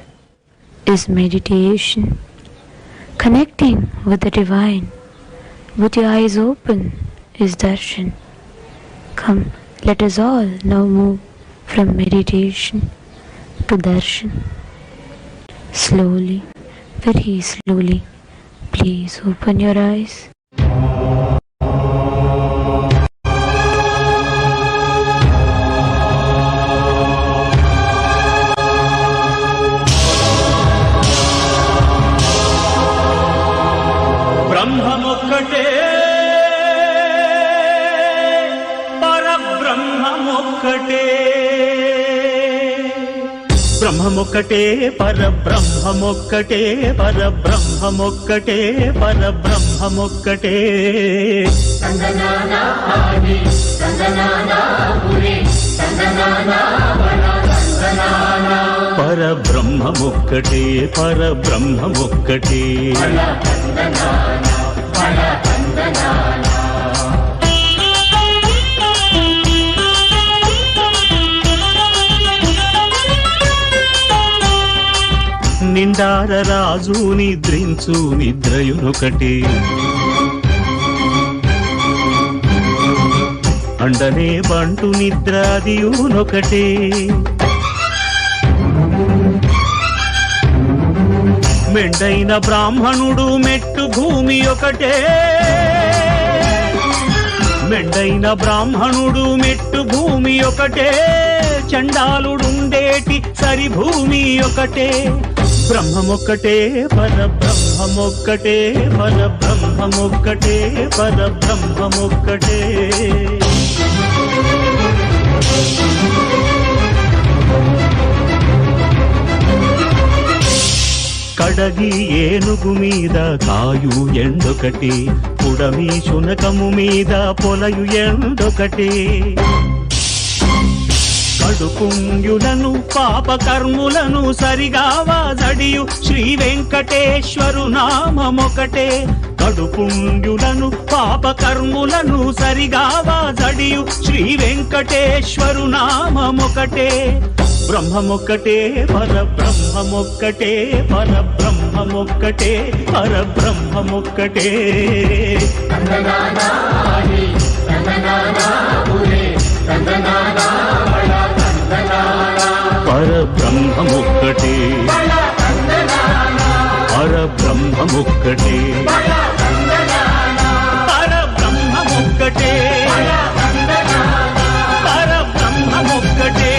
is meditation. Connecting with the divine with your eyes open is darshan. Come, let us all now move from meditation to darshan. Slowly, very slowly, please open your eyes. బ్రహ్మమొక్కటే పరబ్రహ్మమొక్కటే. బ్రహ్మమొక్కటే పరబ్రహ్మమొక్కటే. పరబ్రహ్మమొక్కటే పరబ్రహ్మమొక్కటే. పరబ్రహ్మమొక్కటే పరబ్రహ్మమొక్కటే. నిండార రాజు నిద్రించు నిద్రయునొకటి. అండనే బంటు నిద్ర అదియునొకటి. మెండైన బ్రాహ్మణుడు మెట్టు భూమి ఒకటే. మెండైన బ్రాహ్మణుడు మెట్టు భూమి ఒకటే, చండాలుడుండేటి సరి భూమి ఒకటే. బ్రహ్మమొక్కటే పరబ్రహ్మమొక్కటే, పరబ్రహ్మమొక్కటే, పరబ్రహ్మమొక్కటే. కడగి ఏనుగు మీద కాయు ఎండొకటి, పుడమి శునకము మీద పొలయు ఎండొకటి. కడుపుంగులను పాపకర్ములను సరిగావా జడియు శ్రీ వెంకటేశ్వరు నామమొకటే. కడుపుంగులను పాపకర్ములను సరిగావా జడియు శ్రీ వెంకటేశ్వరు నామమొకటే. బ్రహ్మమొక్కటే పరబ్రహ్మమొక్కటే, పరబ్రహ్మమొక్కటే, పరబ్రహ్మమొక్కటే. పరబ్రహ్మమొక్కటే, పరబ్రహ్మమొక్కటే, పరబ్రహ్మమొక్కటే, పరబ్రహ్మమొక్కటే.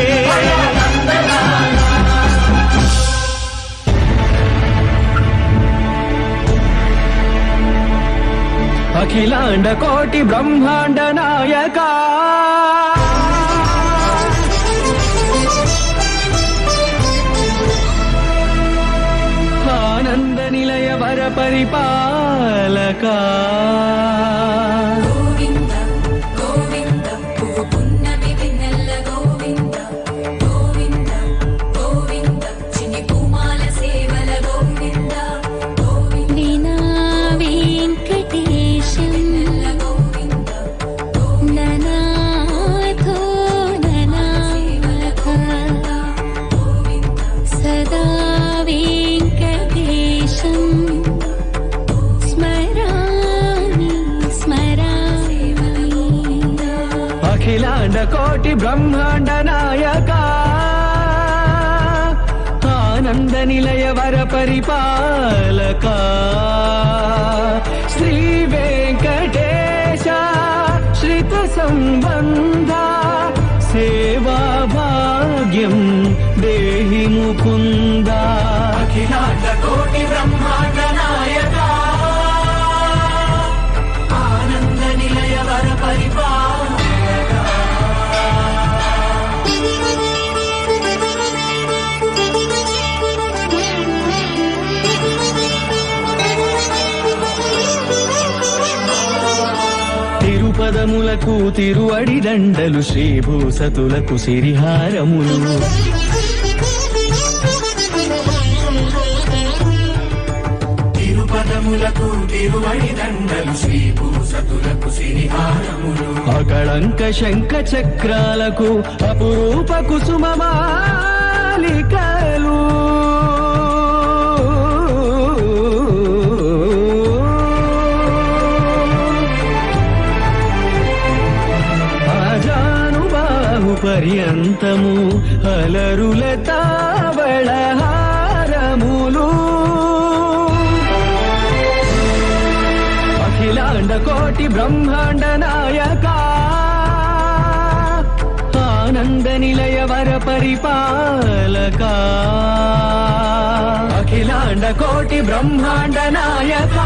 అఖిలాండ కోటి బ్రహ్మాండ నాయక, ఆనంద నిలయ వర పరిపాలక. అఖిలాండ కోటి బ్రహ్మాండ నాయక, ఆనంద నిలయ వర పరిపాలక. శ్రీ వెంకటేశ శ్రిత సంబంధ సేవా భాగ్యం దేహి ముకుంద. అఖిలాండ కోటి బ్రహ్మాండ నాయక, ఆనంద నిలయ వర పరిపాలక. తిరుపదములకు తిరువడి దండలు, శ్రీభూసతులకు సిరిహారములు. తిరుపదములకు తిరువడి దండలు, శ్రీభూసతులకు సిరిహారములు. అకళంక శంఖ చక్రాలకు అపురూప కుసుమమాలికలు. పర్యంతము అలరుల తావళహారములు. అఖిలాండ కోటి బ్రహ్మాండ నాయక, ఆనంద నిలయ వర పరిపాలక. అఖిలాండ కోటి బ్రహ్మాండ నాయక,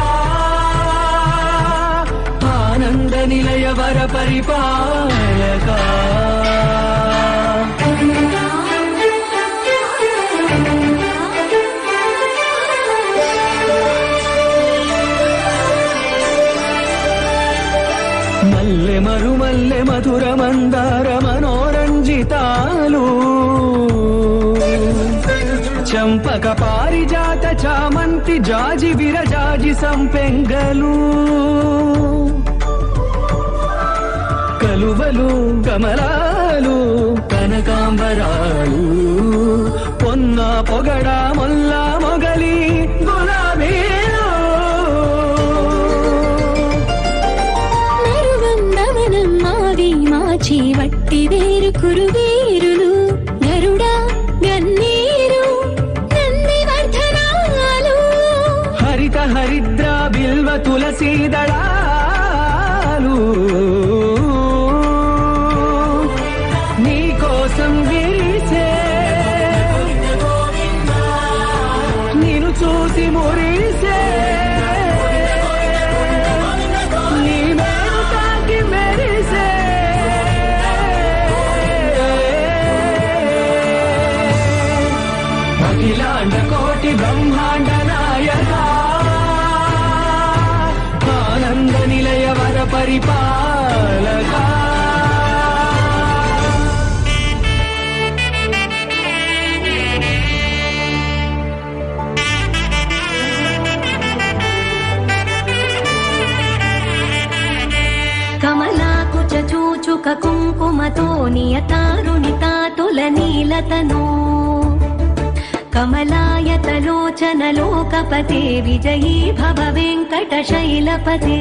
ఆనంద నిలయ వర పరిపాలక. మల్లె మరుమల్లె మధుర మందార మనోరంజితాలు, చంపక పారిజాత చామంతి జాజి విరజాజి సంపెంగలు. కలువలు కమలాలు కనకాంబరాలు, పొన్న పొగడ మొల్ల మొగలి గులాబీలు. నరువందవనం మావి మాచి వట్టి వేరు కురువీరులు, గరుడా గన్నీరు నందివర్ధనాలు. హరిత హరిద్ర బిల్వ తులసీ దళాలు, కోసం విరిసే నిన్ను చూసి మురిసే నీ మేలు తాకి మెరిసే అఖిలాండ కోటి బ్రహ్మాండ నాయక ఆనంద నిలయ వర పరిపాలక కమలాకుచ చూచుక కుంకుమతో నియతారుణితాతుల నీలతనో కమలాయతలోచన లోకపతే విజయీ భవ వెంకటశైలపతే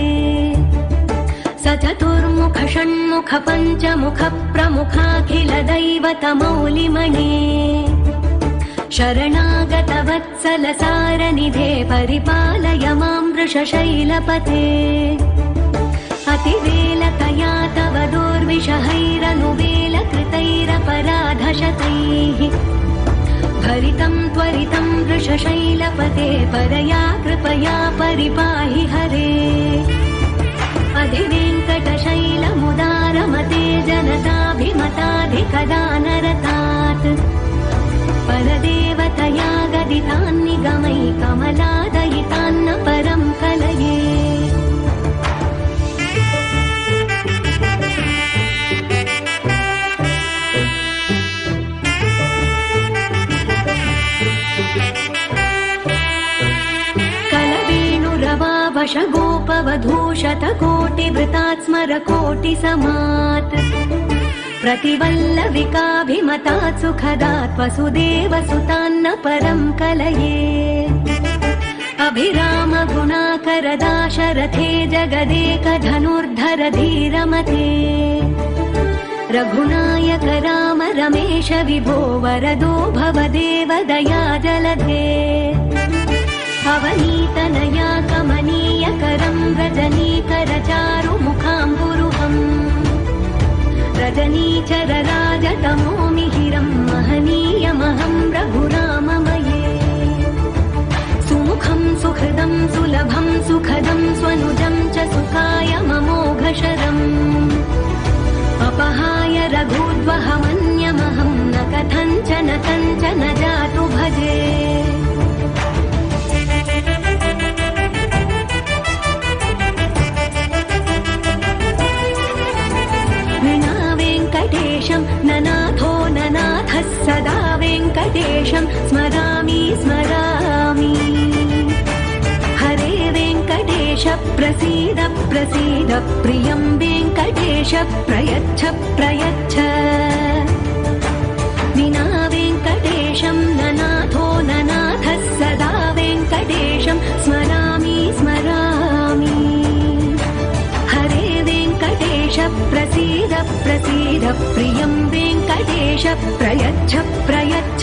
సచతుర్ముఖ షణ్ముఖ పంచముఖ ప్రముఖాఖిల దైవత మౌలిమణే శరణాగత వత్సల సారనిధే పరిపాలయ మాం వృషశైలపతే అతివేలకయా తవ దోర్విషహైరనువేలకృతైరపరాధశతైః భరితం త్వరితం వృషశైలపతే పరయా కృపయా పరిపాహి హరే అధివేంకటశైలముదారమతే జనతాభిమతాధికదానరతాత్ పరదేవతయా గదితాన్నిగమై కమలాదయితాన్న పరం కలయే వశగోపవధూషత కోటి వృతాత్ స్మర కోటి సమాత్ प्रतिवल्लविकाभिमतात् सुखदात् वसुदेवसुतान्न परं कलये अभिराम गुणाकर दाशरथे जगदेकधनुर्धर धीरमते रघुनायक राम रमेश विभो वरदो भवदेव दया जलधे अवनीतनया कमनीयकरं रजनीकर चारुमुखाम्बुरुहम् रजनीचर राजतमो मिहिरं महनीयमहं रघुराममये सुमुखं सुहृदं सुलभं सुखदं स्वनुजं च सुखाय ममोघशरम् अपहाय रघुद्वहमन्यमहं न कथञ्चन कञ्चन जातु भजे ननाथो ननाथः सदा वेङ्कटेशं स्मरामि स्मरामि हरे वेङ्कटेश प्रसीद प्रसीद प्रियं वेङ्कटेश प्रयच्छ प्रयच्छ विना वेङ्कटेशं ननाथो ननाथः सदा वेङ्कटेशं स्मरामि स्मरामि हरे वेङ्कटेश प्रसीद प्रसीद प्रियं वेङ्कटेश प्रयच्छ प्रयच्छ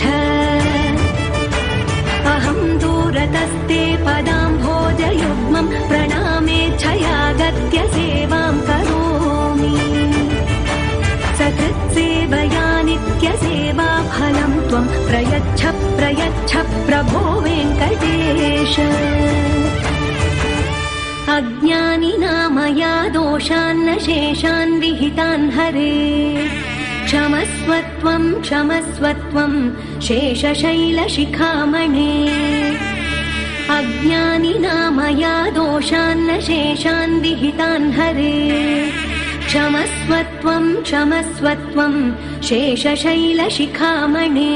अहं दूरतस्ते पदाम्भोजयुग्मं प्रणामेच्छयागत्य सेवां करोमि सकृत्सेवया नित्यसेवा फलं त्वं प्रयच्छ प्रयच्छ प्रभो वेङ्कटेश अज्ञानिना दोषान्न शेषान् विहितान् हरे क्षमस्वत्वं क्षमस्वत्वं शेषशैलशिखामणे अज्ञानिना दोषान्न शेषान् विहितान् हरे क्षमस्वत्वं क्षमस्वत्वं शेषशैलशिखामणे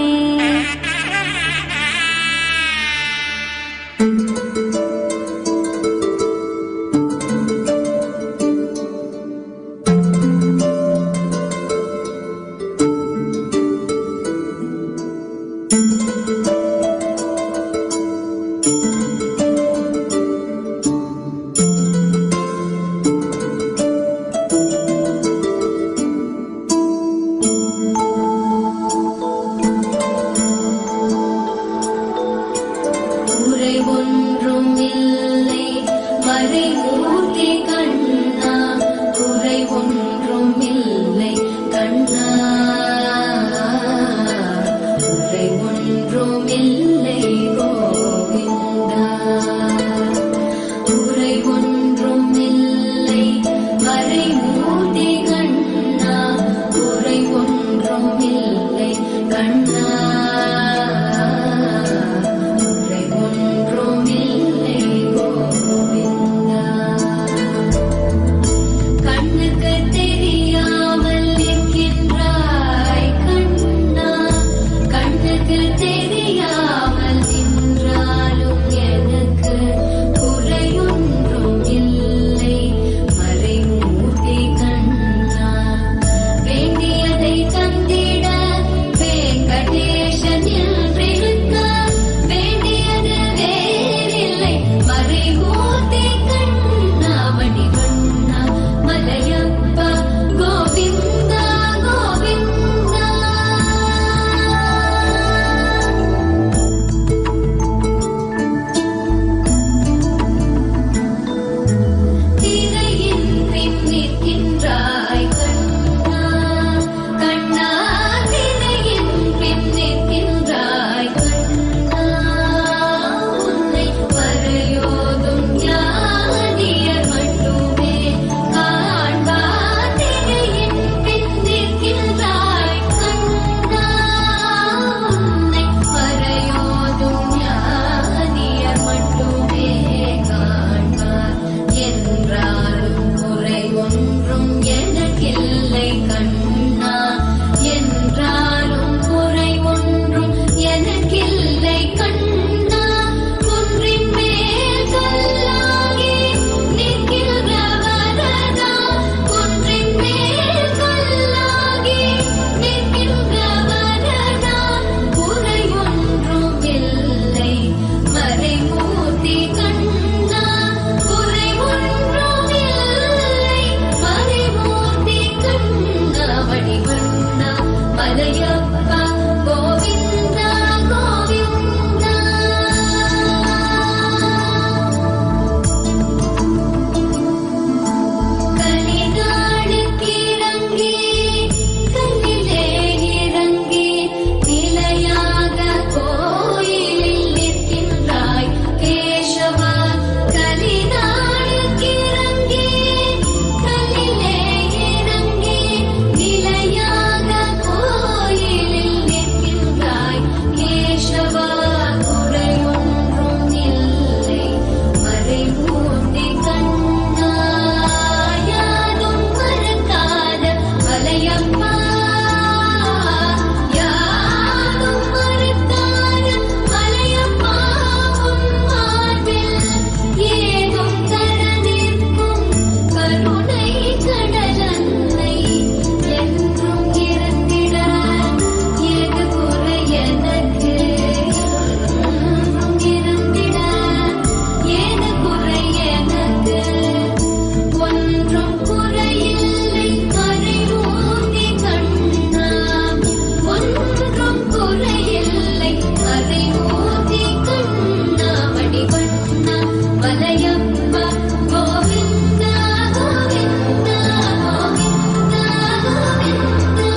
கண்ணா உரை ஒன்றும் இல்லை கோவிந்தா. கண்ணுக்கு தெரியாமல் நிற்கின்றாய் கண்ணா, கண்ணுக்கு தெரியாமல் நின்றாலும் எனக்கு குறையொன்றும் இல்லை மறைமூர்த்தி கண்ணா. வேண்டியதை தந்திட வெங்கடேசன் என்றிருக்க வேண்டியது வேறில்லை மறைமூர்த்தி கண்ணா. மணிவண்ணா மலையப்பா கோவிந்தா கோவிந்தா. திரையின் பின் நிற்கின்றாய் கண்ணா, கண்ணா திரையின் பின் நிற்கின்றாய் கண்ணா. உன்னை மறையோதும் ஞானியர் மட்டுமே காண்பார். திரையின் பின் நிற்கின்றாய் கண்ணா, உன்னை மறையோதும் ஞானியர் மட்டுமே காண்பார். என்றாலும் குறை ஒன்றும் எனக்கில்லை கண்ணா, என்றாலும் குறை ஒன்றும் எனக்கில்லை கண்ணா. குன்றின் மேல் கல்லாகி நிற்கின்ற வரதா, குன்றின் மேல் கல்லாகி நிற்கின்ற வரதா. குறை ஒன்றும் இல்லை மறைமூர்த்தி கண்ணா, குறை ஒன்றும் இல்லை மறைமூர்த்தி கண்ணா. வடிவண்ணா மலையப்பா கோவிந்தா கோவிந்தா. கலிநாளுக்கு இறங்கி கண்ணிலே இறங்கி நிலையாக கோயிலில் நிற்கின்றாய் கேசவா. கலிநாளுக்கு இறங்கி கண்ணிலே இறங்கி நிலையாக கோயிலில் நிற்கின்றாய் கேசவா. குறை ஒன்றும் இல்லை மறைமூர்த்தி கண்ணா. யாரும் மறக்காத மலையப்பா, யாரும் மறக்காத மலையப்பா. உன் மார்பில் ஏதும் தர நிற்கும் கருணை கடலன்னை என்றும் இருந்திட ஏது குறை எனக்கு, என்றும் இருந்திட ஏது குறை எனக்கு. ஒன்றும் குறையில்லை மறைமூர்த்தி கண்ணா, ஒன்றும் குறையில்லை மறைமூர்த்தி கண்ணா. மணிவண்ணா மலையப்பா கோவிந்தா கோவிந்தா கோவிந்தா கோவிந்தா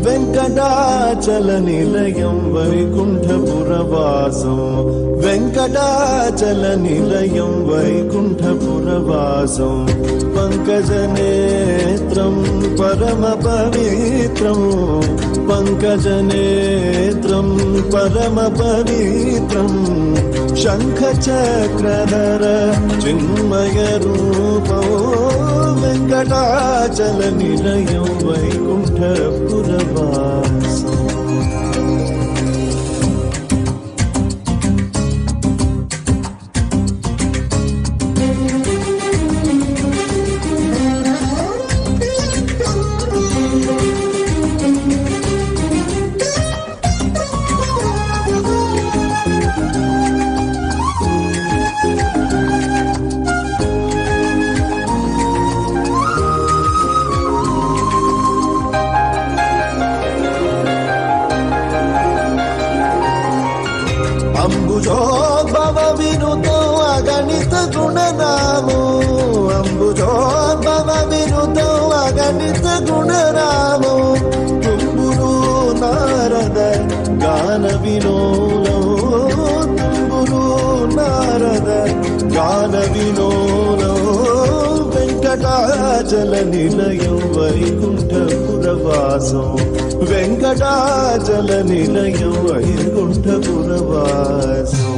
వెంకటాచల నిలయం వైకుంఠపురవాసం, వెంకటాచల నిలయం వైకుంఠపురవాసం. పంకజనేత్రం పరమ పవిత్రం, పంకజనేత్రం పరమ పవిత్రం. శంఖచక్రధర చిన్మయ రూపో వెంకట వెంకటాచల నిలయం వైకుంఠపురవాసం. అంబుజోద్భవ వినుతో అగణిత గుణనామో, అంబుజోద్భవ వినుతో అగణిత గుణనామో, తుంబురు నారద గాన వినోలో, తుంబురు నారద గాన వినోలో, వెంకటాచల నిలయం వైకుంఠపురవాసం. వెంకటాచల నిలయం వైకుంఠపురవాసం.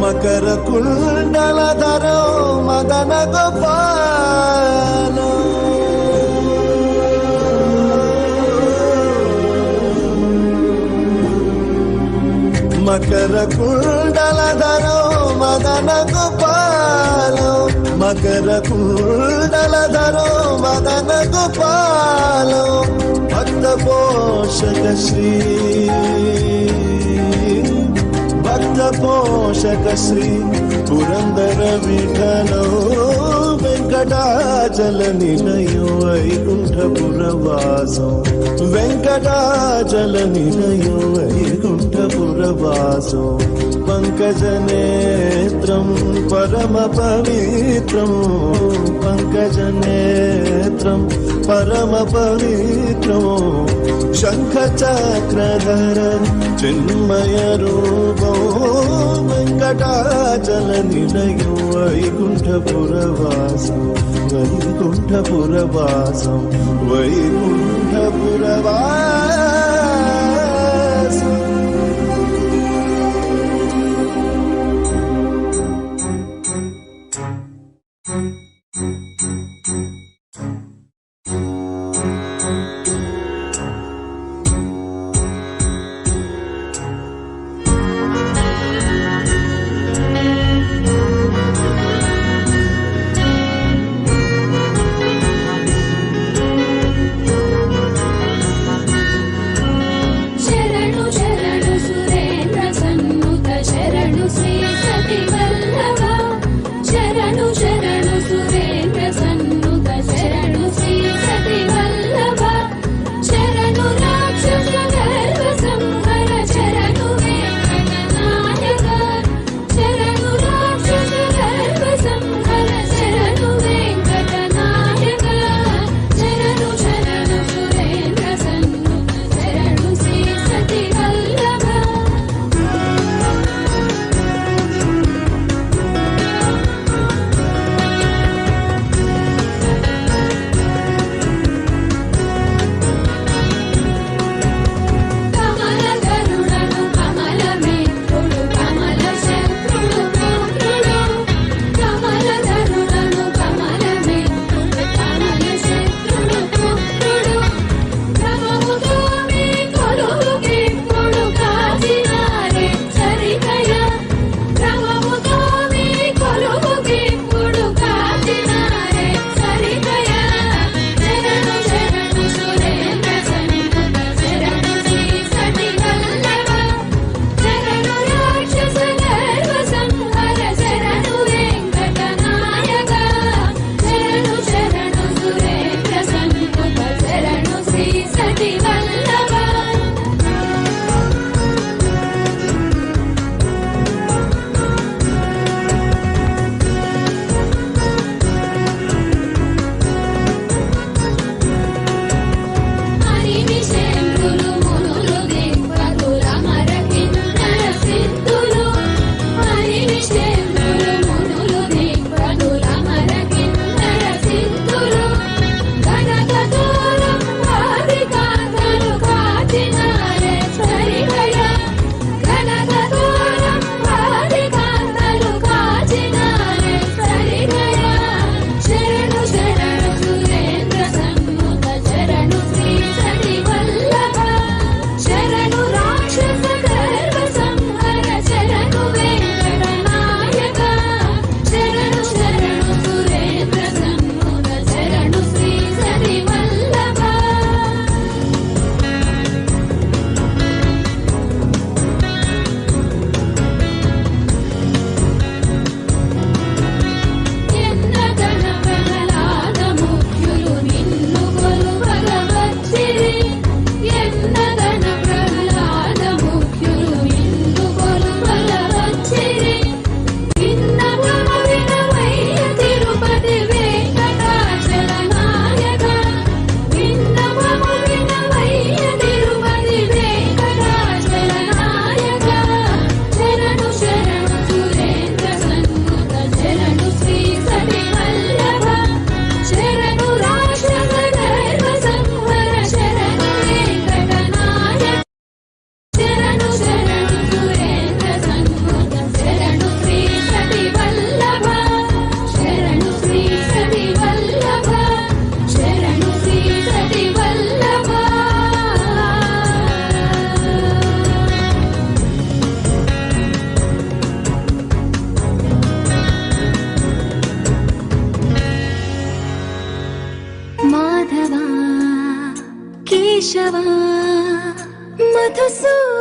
మకర కుండలధరో మదన గోపాలో, మకర కుండలధరో మదన గోపాలో, మకర కుండలధరో మదన గోపాలో, భక్త పోషక శ్రీ, భక్త పోషక శ్రీ పురందర విఠలో, వెంకటాచల నిలయం వైకుంఠపురవాసం. వెంకటాచల నిలయం వైకుంఠపురవాసం. పంకజనేత్రం పరమ పవిత్రం, పంకజనేత్రం పరమ పవిత్రం, శంఖ చక్రధర చిన్మయ రూపం. వెంకటాచల నిలయం వైకుంఠపురవాసం, వైకుంఠపురవాసం, వైకుంఠపురవాసం.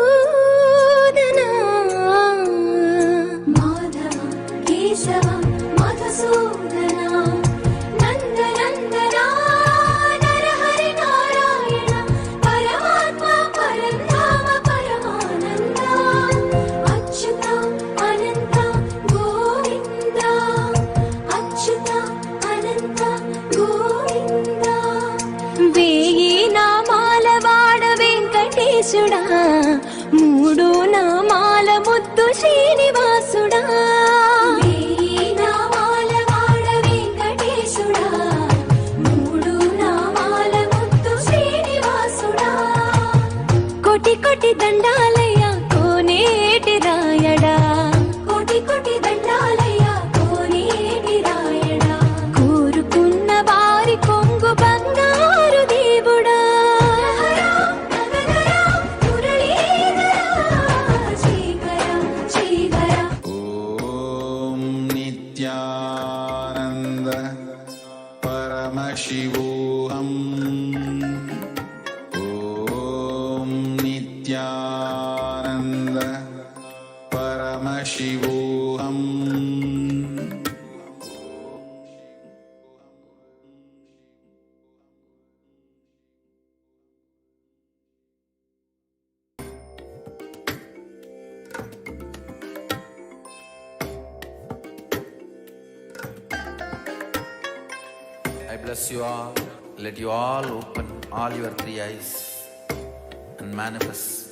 మధుసూదనా మాధవ కేశవ మధుసూదనా నందనందనా నరహరి నారాయణ పరమాత్మ పరంధామ పరమానంద అచ్యుత అనంత గోవింద అచ్యుత అనంత గోవింద వేయి నామాల వాడ వెంకటేశుడా మూడు నామాల ముద్దు శ్రీనివాసుడా వేయి నామాల వాడ వెంకటేశుడా మూడు నామాల ముద్దు శ్రీనివాసుడా కోటి కోటి దండాలయ్య కోనేటి రాయడా కోటి కోటి దండాలయ్య కోనేటి రాయడా కోరుకున్న వారి కొంగు బంగారు దేవుడా ఓం నిత్యానంద పరమశివోహం ఓం Nityananda పరమశివోహం I bless you all. Let you all open all your three eyes and manifest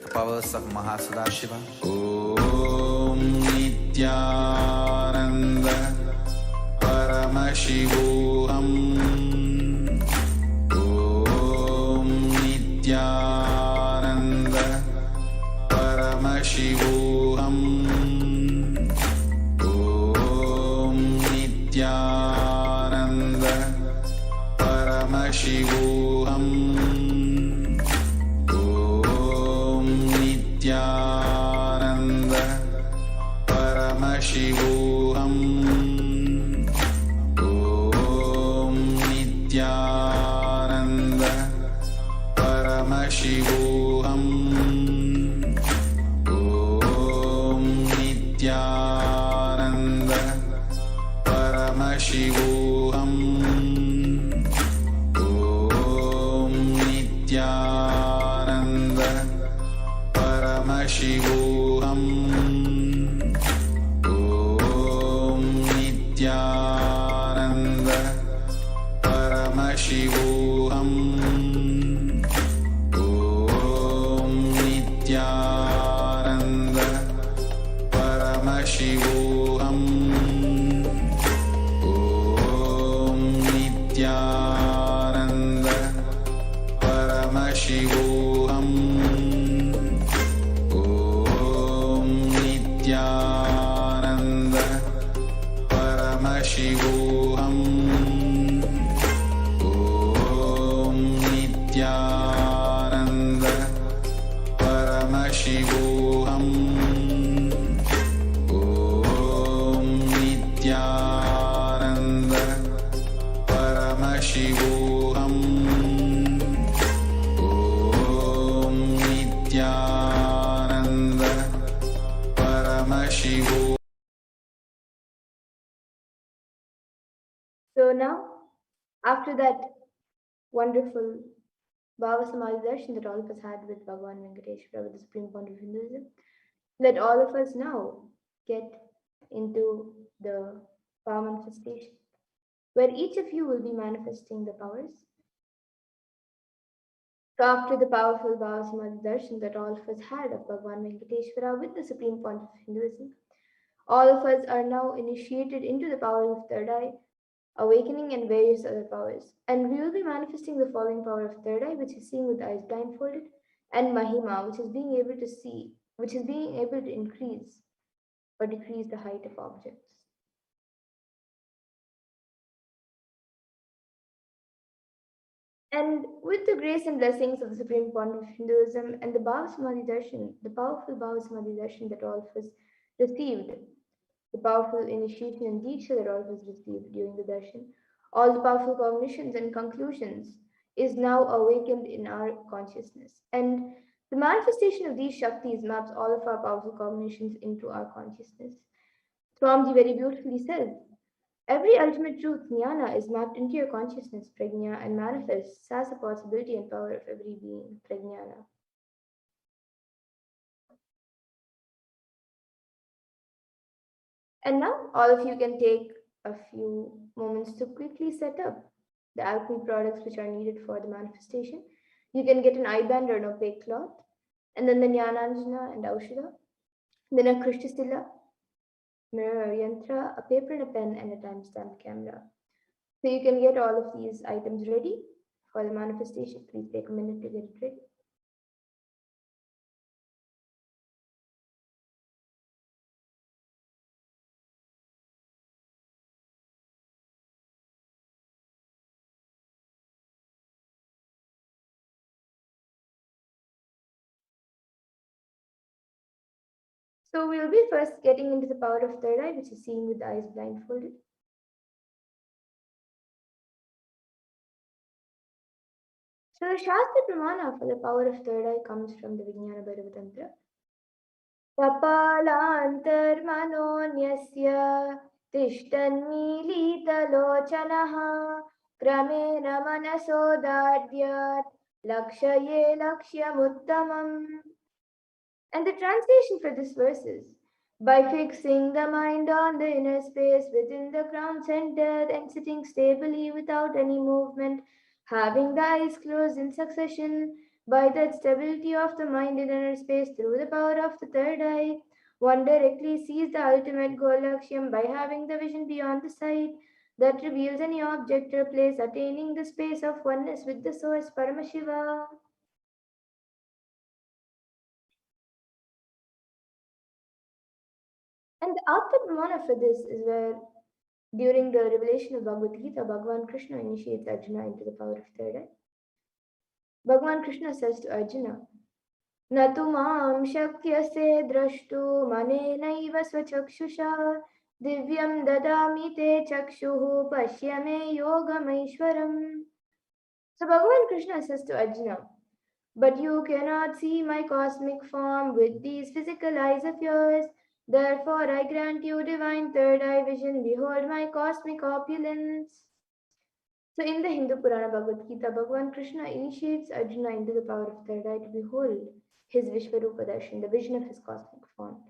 the powers of Mahasadashiva. Om Nityananda పరమశివోహం Om Nityananda పరమశివోహం Om Nityananda పరమశివోహం Om Nityananda పరమశివోహం Om Nityananda పరమశివోహం Om Nityananda పరమశివోహం Om Nityananda పరమశివోహం Om Nityananda పరమశివోహం Om Nityananda పరమశివోహం Om Nityananda పరమశివోహం Om Nityananda పరమశివోహం Om Nityananda పరమశివోహం Om Nityananda పరమశివోహం Om Nityananda పరమశివో. So now, after that wonderful Bhavasamadhi darshan that all of us had with Bhagavan Venkateshwara, with the supreme point of Hinduism, let all of us now get into the power manifestation, where each of you will be manifesting the powers. So after the powerful Bhavasamadhi darshan that all of us had of Bhagavan Venkateshwara with the supreme point of Hinduism, all of us are now initiated into the power of third eye, awakening, and various other powers. And we will be manifesting the following power of third eye, which is seeing with eyes blindfolded, and Mahima, which is being able to see, which is being able to increase or decrease the height of objects. And with the grace and blessings of the Supreme Point of Hinduism and the Bhavasamadhi Darshan, the powerful Bhavasamadhi Darshan that all of us received, the powerful initiation and Diksha that all of us received during the Darshan, all the powerful cognitions and conclusions is now awakened in our consciousness. And The manifestation of these Shaktis maps all of our powerful cognitions into our consciousness. Swamiji very beautifully says, every ultimate truth, jnana, is mapped into your consciousness, prajna, and manifests as a possibility and power of every being, prajnana. And now all of you can take a few moments to quickly set up the alchemy products which are needed for the manifestation. You can get an eye band or an opaque cloth, and then the Jnananjana and Aushadha, then a Krishtastila, mirror or yantra, a paper and a pen, and a timestamp camera. So you can get all of these items ready for the manifestation. Please take a minute to get it ready. So we'll be first getting into the power of third eye, which is seeing with the eyes blindfolded. So the Shastra Pramana for the power of third eye comes from the Vijnana Bhairava Tantra. Kapalantharmanonyasya tishtannilitalochanaha kramena manasodadyat lakshaye lakshyamuttamam. And the translation for this verse is, by fixing the mind on the inner space within the crown center and sitting stably without any movement, having the eyes closed in succession, by that stability of the mind in inner space through the power of the third eye, one directly sees the ultimate goal Lakshyam by having the vision beyond the sight that reveals any object or place, attaining the space of oneness with the source Paramashiva. And the Atma Pramana for this is where, during the revelation of Bhagavad Gita, Bhagavan Krishna initiates Arjuna into the power of third eye. Bhagavan Krishna says to Arjuna, Natu mam shakyase drashtu manenaiva swachakshusha divyam dadami te chakshuhu pashyame yogamaishwaram. So Bhagavan Krishna says to Arjuna, but you cannot see my cosmic form with these physical eyes of yours. Therefore, I grant you divine third eye vision. Behold my cosmic opulence. So, in the Hindu Purana Bhagavad Gita, Bhagavan Krishna initiates Arjuna into the power of third eye to behold his Vishvarupa Darshan, the vision of his cosmic form.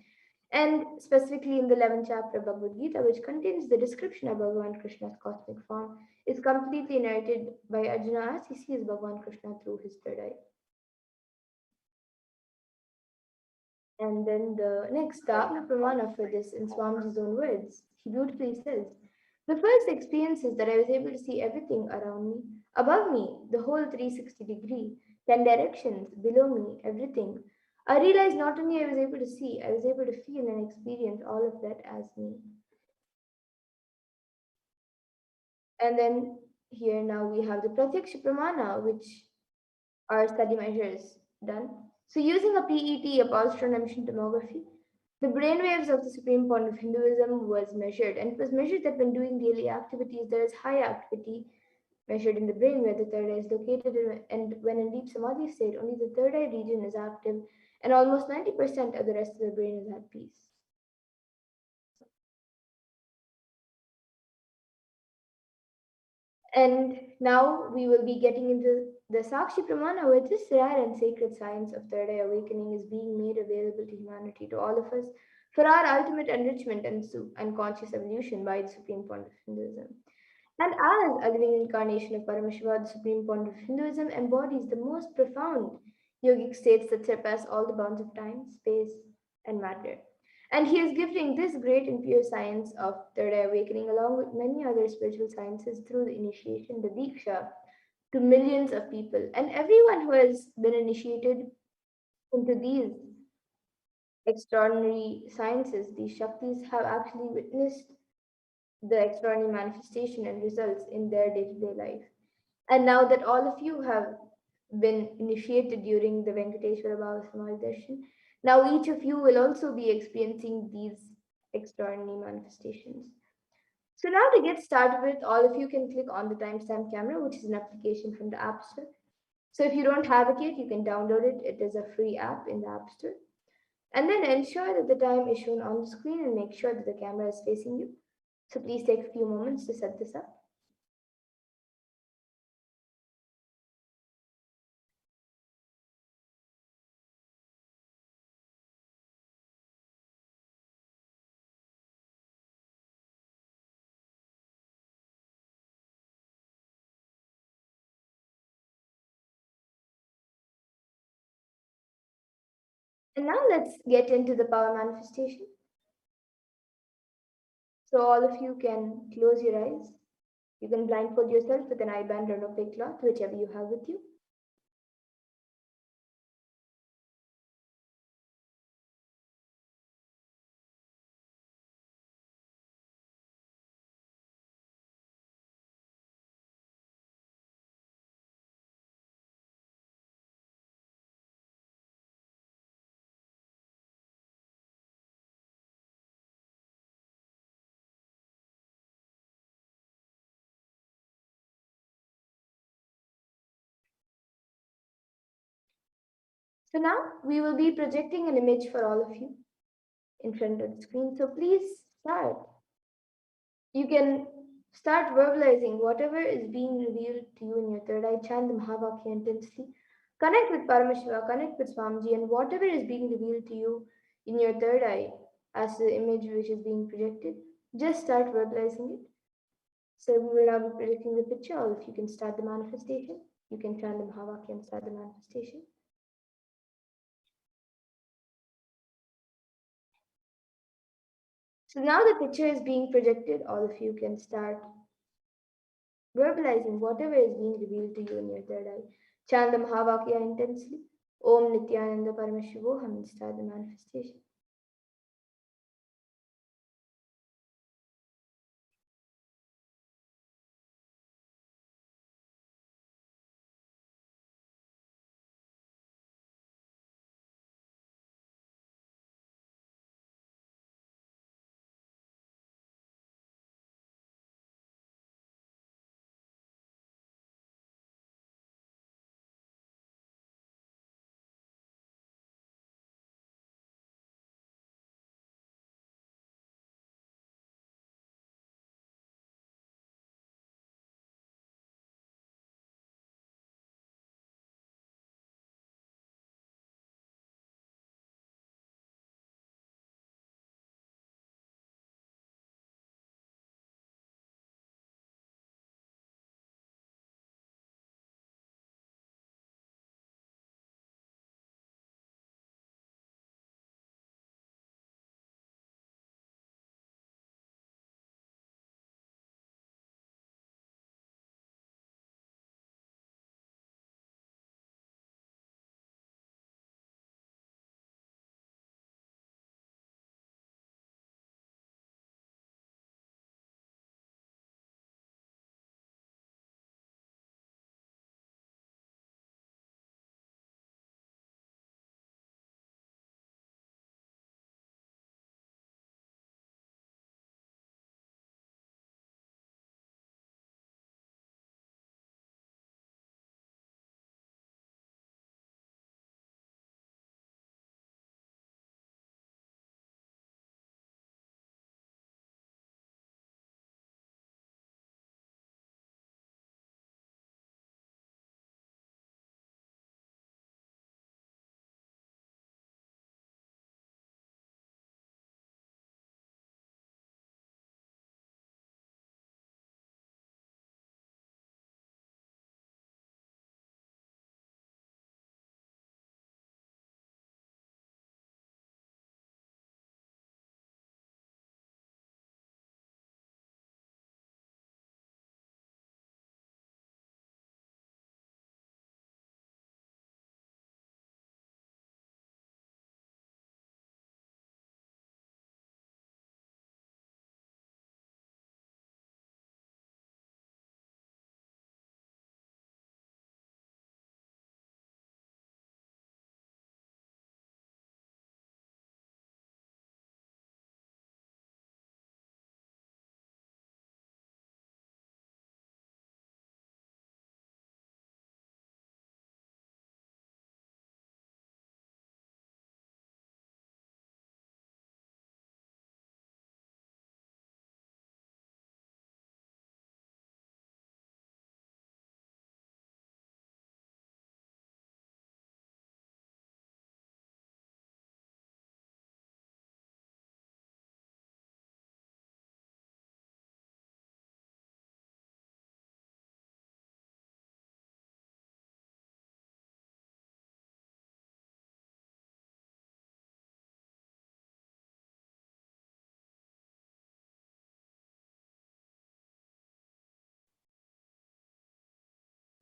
And specifically in the 11th chapter of Bhagavad Gita, which contains the description of Bhagavan Krishna's cosmic form, is completely narrated by Arjuna as he sees Bhagavan Krishna through his third eye. And then the next, the Atma Pramana for this in Swamiji's own words, he beautifully says, the first experience is that I was able to see everything around me, above me, the whole 360-degree, 10 directions, below me, everything. I realized not only I was able to see, I was able to feel and experience all of that as me. And then here now we have the Pratyaksha Pramana, which are study measures done. So using a PET, a positron emission tomography, the brainwaves of the supreme point of Hinduism was measured, and it was measured that when doing daily activities, there is high activity measured in the brain where the third eye is located, and when in deep samadhi state, only the third eye region is active, and almost 90% of the rest of the brain is at peace. And now we will be getting into the Sakshi Pramana, where this rare and sacred science of third eye awakening is being made available to humanity, to all of us, for our ultimate enrichment and conscious evolution by the Supreme Point of Hinduism. And as a living incarnation of Paramashiva, the Supreme Point of Hinduism embodies the most profound yogic states that surpass all the bounds of time, space, and matter. And he is gifting this great and pure science of third eye awakening, along with many other spiritual sciences, through the initiation, the Diksha, to millions of people. And everyone who has been initiated into these extraordinary sciences, these Shaktis, have actually witnessed the extraordinary manifestation and results in their day-to-day life. And now that all of you have been initiated during the Venkateshwara Bhavasamadhi Darshan, now each of you will also be experiencing these extraordinary manifestations. So now to get started with, all of you can click on the timestamp camera, which is an application from the App Store. So if you don't have it yet, you can download it. It is a free app in the App Store. And then ensure that the time is shown on the screen and make sure that the camera is facing you. So please take a few moments to set this up. And now let's get into the power manifestation. So all of you can close your eyes. You can blindfold yourself with an eye band or an opaque cloth, whichever you have with you. So now we will be projecting an image for all of you in front of the screen. So please start. You can start verbalizing whatever is being revealed to you in your third eye. Chant the Mahavakya intensely. Connect with Paramashiva, connect with Swamiji, and whatever is being revealed to you in your third eye as the image which is being projected, just start verbalizing it. So we will now be projecting the picture. All of you can start the manifestation. You can chant the Mahavakya and start the manifestation. So now the picture is being projected. All of you can start verbalizing whatever is being revealed to you in your third eye. Chant the Mahavakya intensely. Om Nithyananda Paramashivoham and start the manifestation.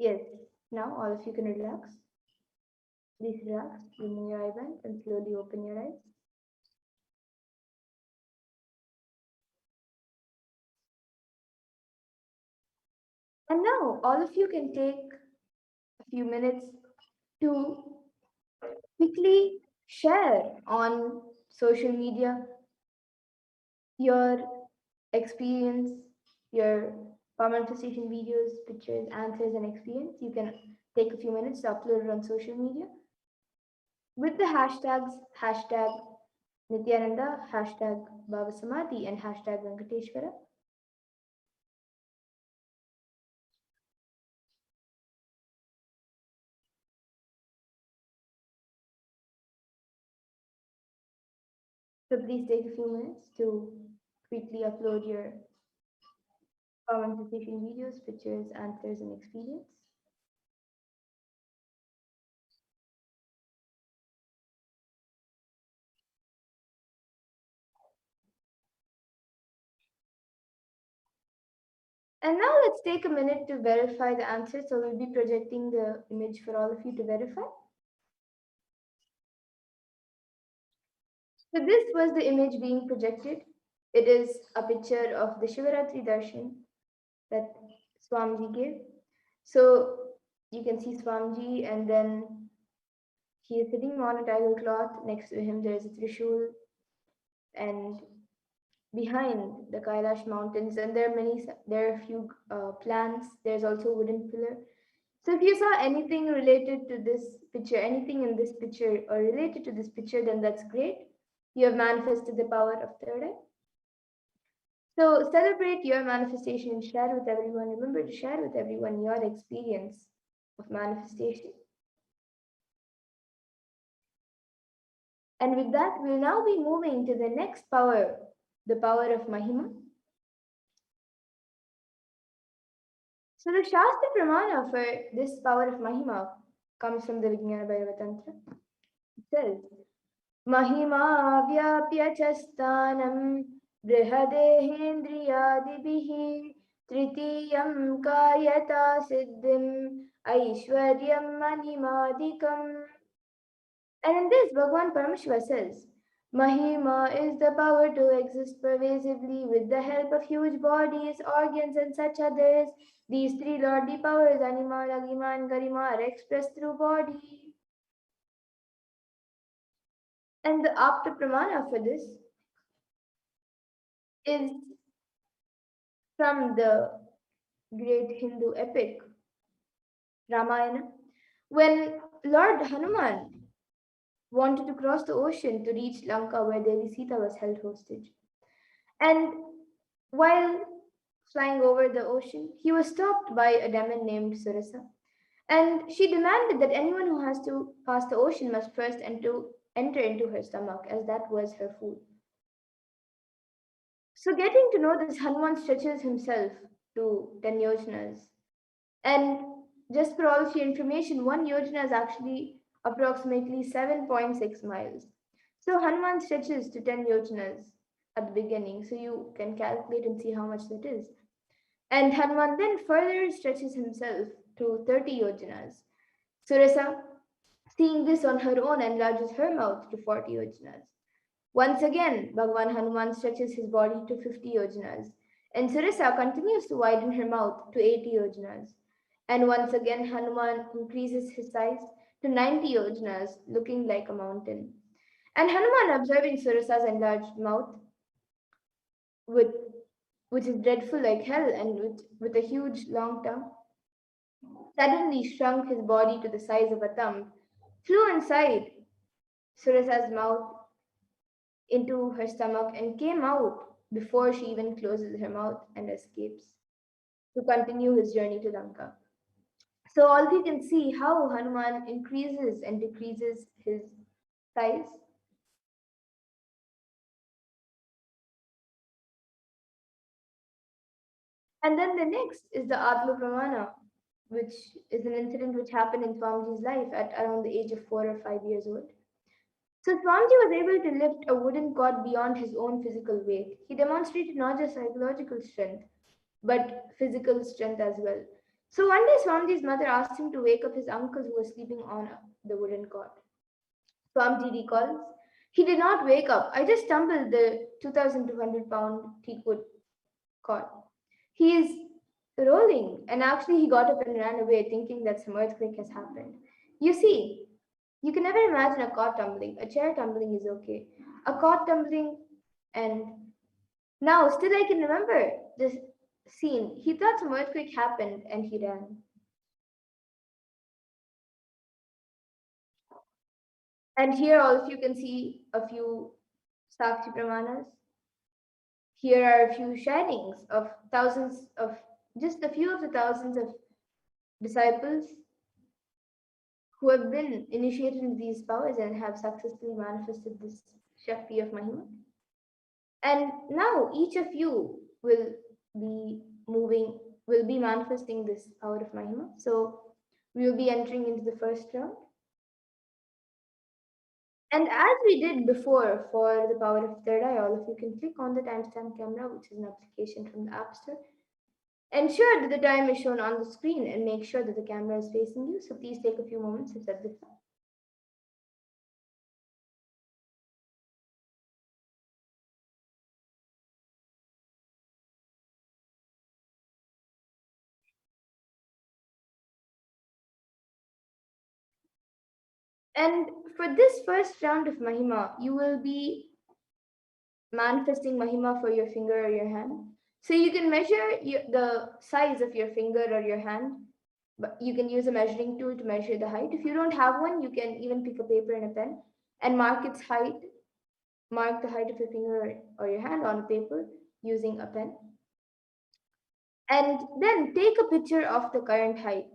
Yes. Now all of you can relax. Please relax. Remove your eyebands and slowly open your eyes. And now all of you can take a few minutes to quickly share on social media your experience, your power manifestation videos, pictures, answers, and experience. You can take a few minutes to upload it on social media with the hashtags hashtag Nithyananda, hashtag Bhavasamadhi, and hashtag Venkateshwara. So please take a few minutes to quickly upload your power manifestation videos, pictures, answers, and experience. And now let's take a minute to verify the answer. So we'll be projecting the image for all of you to verify. So this was the image being projected. It is a picture of the Shivaratri Darshan that Swamiji gave. So you can see Swamiji, and then he is sitting on a tiger cloth. Next to him there is a Trishul, and behind the Kailash mountains, and there are a few plants. There's also a wooden pillar. So if you saw anything related to this picture, anything in this picture or related to this picture, then that's great. You have manifested the power of third eye. So celebrate your manifestation and share with everyone. Remember to share with everyone your experience of manifestation. And with that, we'll now be moving to the next power, the power of Mahima. So the Shastra Pramana for this power of Mahima comes from the Vijnana Bhairava Tantra. It says, Mahima vyapya chastanam brihadehendriyadibihi tritiyam karyata siddhim aishwaryam manimadikam. And in this, Bhagavan Paramashiva says, Mahima is the power to exist pervasively with the help of huge bodies, organs, and such others. These three lordly powers, Anima, Lagima, and Garima, are expressed through body. And the Apta Pramana for this is from the great Hindu epic Ramayana, when Lord Hanuman wanted to cross the ocean to reach Lanka where Devi Sita was held hostage. And while flying over the ocean, he was stopped by a demon named Surasa. And she demanded that anyone who has to pass the ocean must first enter into her stomach, as that was her food. So getting to know this, Hanuman stretches himself to 10 yojanas. And just for all of your information, one yojana is actually approximately 7.6 miles. So Hanuman stretches to 10 yojanas at the beginning, so you can calculate and see how much that is. And Hanuman then further stretches himself to 30 yojanas. Surasa, seeing this on her own, enlarges her mouth to 40 yojanas. Once again, Bhagavan Hanuman stretches his body to 50 yojanas, and Surasa continues to widen her mouth to 80 yojanas. And once again, Hanuman increases his size to 90 yojanas, looking like a mountain. And Hanuman, observing Surasa's enlarged mouth, which is dreadful like hell and with a huge long tongue, suddenly shrunk his body to the size of a thumb, flew inside Surasa's mouth into her stomach, and came out before she even closes her mouth and escapes to continue his journey to Lanka. So all we can see how Hanuman increases and decreases his size. And then the next is the Atma Pramana, which is an incident which happened in Swamiji's life at around the age of 4 or 5 years old. So Swamiji was able to lift a wooden cot beyond his own physical weight. He demonstrated not just psychological strength, but physical strength as well. So one day Swamiji's mother asked him to wake up his uncle who was sleeping on the wooden cot. Swamiji recalls, he did not wake up. I just stumbled the 2,200-pound teakwood cot. He is rolling, and actually he got up and ran away thinking that some earthquake has happened. You see, you can never imagine a cot tumbling. A chair tumbling is okay. A cot tumbling, and now still I can remember this scene. He thought some earthquake happened and he ran. And here all of you can see a few Sakshi Pramanas. Here are a few shinings of thousands of, just a few of the thousands of disciples who have been initiated in these powers and have successfully manifested this Shakti of Mahima. And now each of you will be manifesting this power of Mahima. So we will be entering into the first round. And as we did before for the power of third eye, all of you can click on the timestamp camera, which is an application from the App Store. Ensure that the time is shown on the screen and make sure that the camera is facing you. So please take a few moments if that's the time. And for this first round of Mahima, you will be manifesting Mahima for your finger or your hand. So you can measure the size of your finger or your hand, but you can use a measuring tool to measure the height. If you don't have one, you can even pick a paper and a pen and mark its height, mark the height of your finger or your hand on a paper using a pen. And then take a picture of the current height.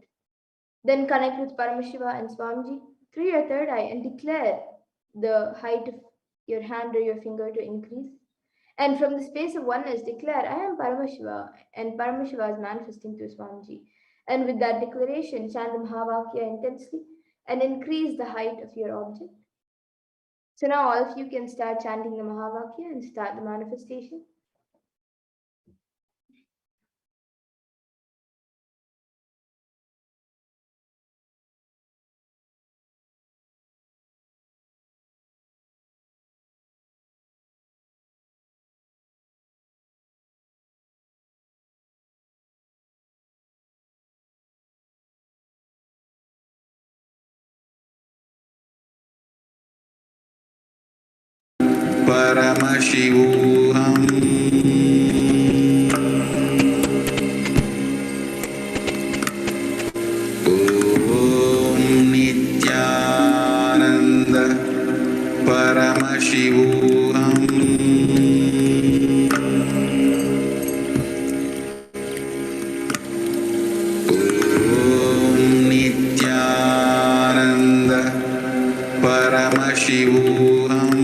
Then connect with Paramashiva and Swamiji through your third eye and declare the height of your hand or your finger to increase. And from the space of oneness, declare, I am Paramashiva, and Paramashiva is manifesting through Swamiji. And with that declaration, chant the Mahavakya intensely and increase the height of your object. So now all of you can start chanting the Mahavakya and start the manifestation. Paramashivoham. Om Nithyananda Paramashivoham. Om Nithyananda Paramashivoham.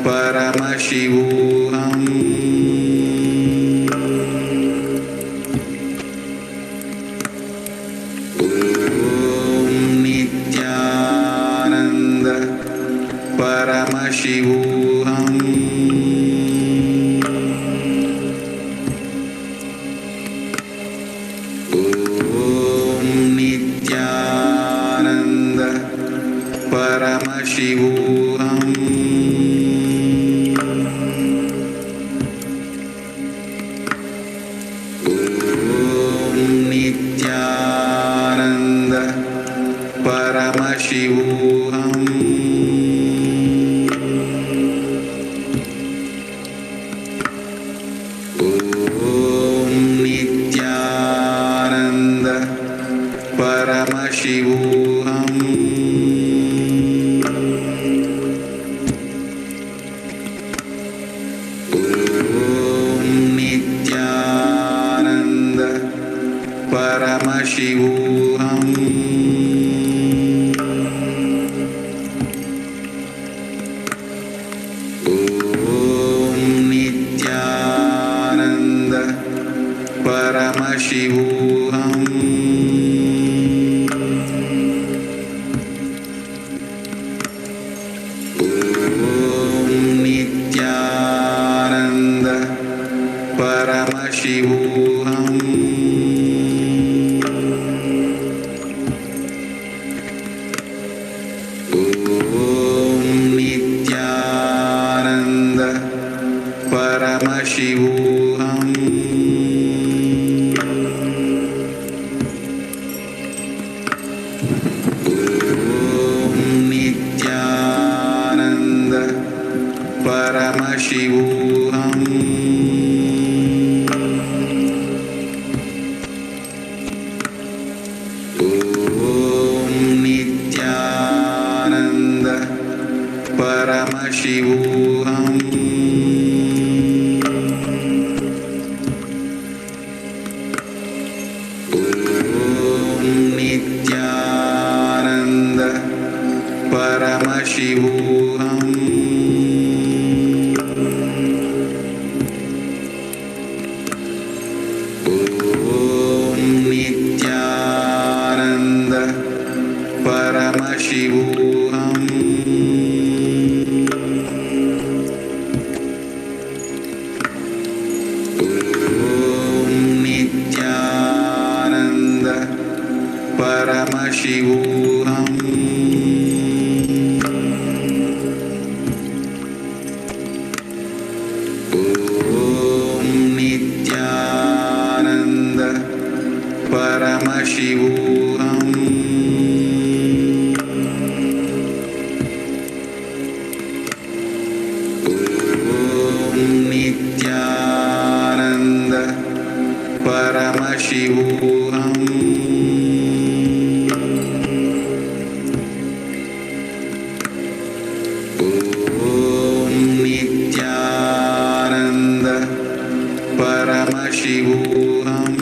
Paramashivoham. Om Nithyananda Paramashivoham. Om Nithyananda Paramashivoham. Nithyananda Paramashivoham. Om Nithyananda Paramashivoham. Om Nithyananda Paramashivoham. Om Nithyananda Paramashivoham. Paramashivoham. Om Nithyananda Paramashivoham. Om Nithyananda Paramashivoham. Om Nithyananda Paramashivoham. Om Nithyananda Paramashivoham. Om Nithyananda Paramashivoham. Om Nithyananda Paramashivoham. Om Nithyananda Paramashivoham. Om Nithyananda Paramashivoham. Om Nithyananda Paramashivoham.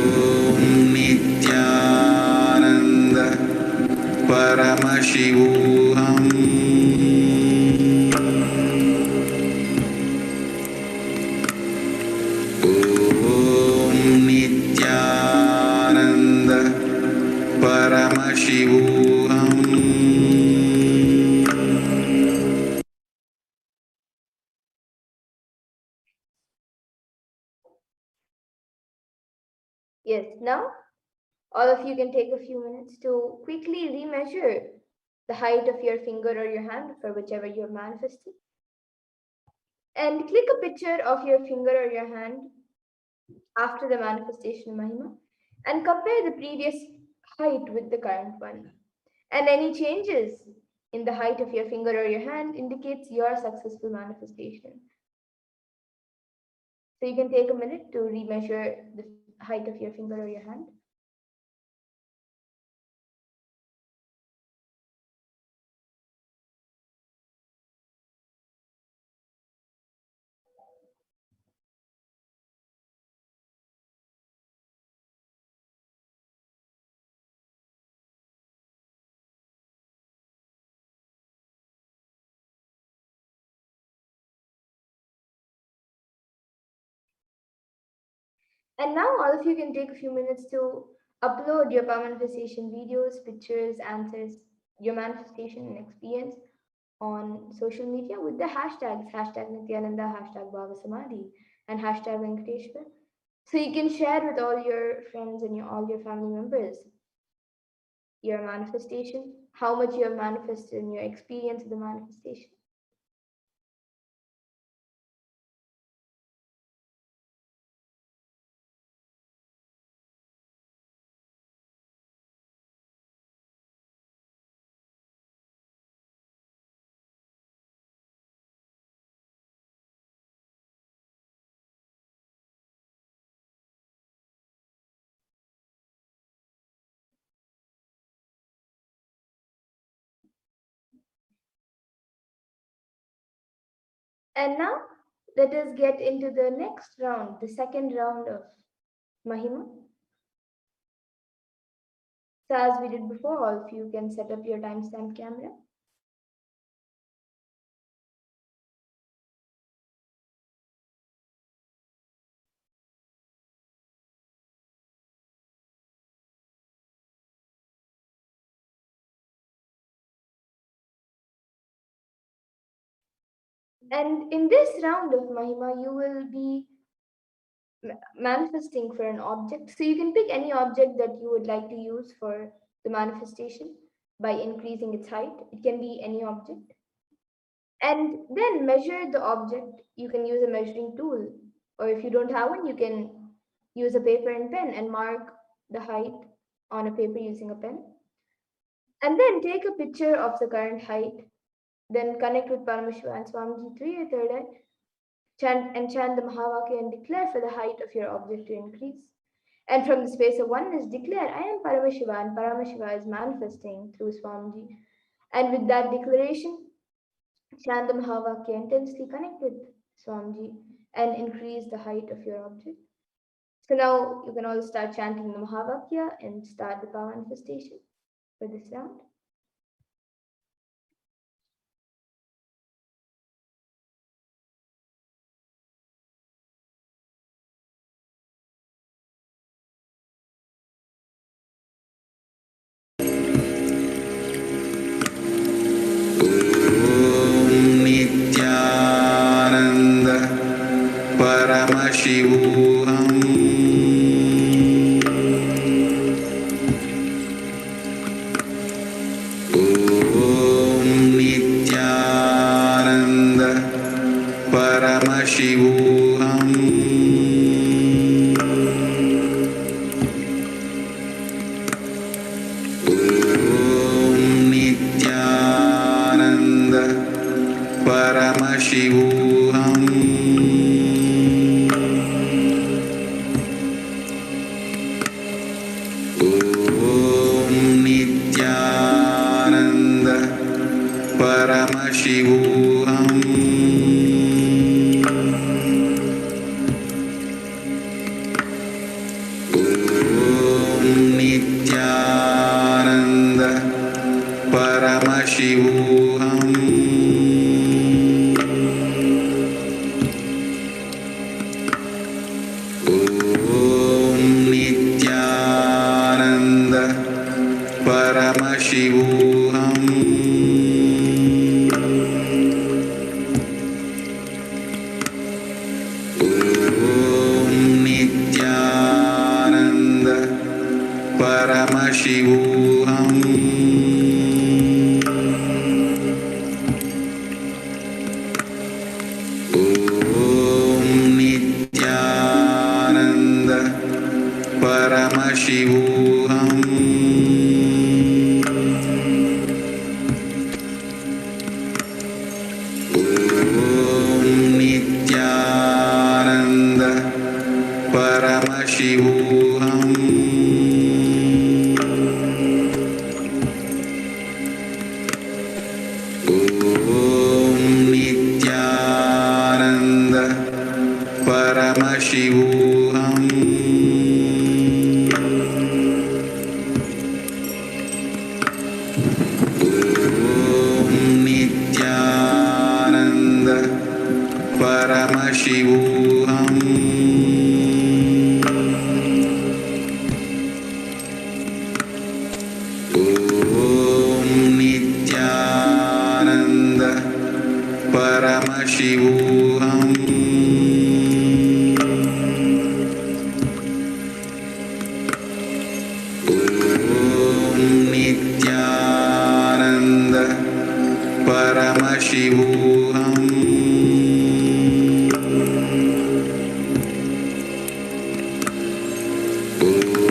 Om Nithyananda Paramashivoham. Om Nithyananda Paramashivoham. Yes, now all of you can take a few minutes to quickly remeasure the height of your finger or your hand for whichever you're manifesting. And click a picture of your finger or your hand after the manifestation of Mahima and compare the previous height with the current one. And any changes in the height of your finger or your hand indicates your successful manifestation. So you can take a minute to remeasure the height of your finger or your hand. And now all of you can take a few minutes to upload your power manifestation videos, pictures, answers, your manifestation and experience on social media with the hashtags hashtag Nithyananda, hashtag Bhavasamadhi, and hashtag Venkateshwara. So you can share with all your friends and all your family members your manifestation, how much you have manifested and your experience of the manifestation. And now let us get into the next round, the second round of Mahima. So as we did before, all of you can set up your timestamp camera. And in this round of Mahima, you will be manifesting for an object. So you can pick any object that you would like to use for the manifestation by increasing its height. It can be any object. And then measure the object. You can use a measuring tool, or if you don't have one, you can use a paper and pen and mark the height on a paper using a pen. And then take a picture of the current height. Then connect with Paramashiva and Swamiji through your third eye. Chant the Mahavakya and declare for the height of your object to increase. And from the space of oneness, declare, I am Paramashiva, and Paramashiva is manifesting through Swamiji. And with that declaration, chant the Mahavakya intensely, connect with Swamiji, and increase the height of your object. So now you can all start chanting the Mahavakya and start the power manifestation for this round. Nithyananda Paramashivoham. Om Nithyananda Paramashivoham. Paramashivoham. Om Nithyananda Paramashivoham. Om Nithyananda Paramashivoham. Paramashivoham. Om Nithyananda Paramashivoham. Om Nithyananda Paramashivoham. Paramashivoham. Om Nithyananda Paramashivoham. Om Nithyananda Paramashivoham. Paramashivoham. Om Nithyananda Paramashivoham.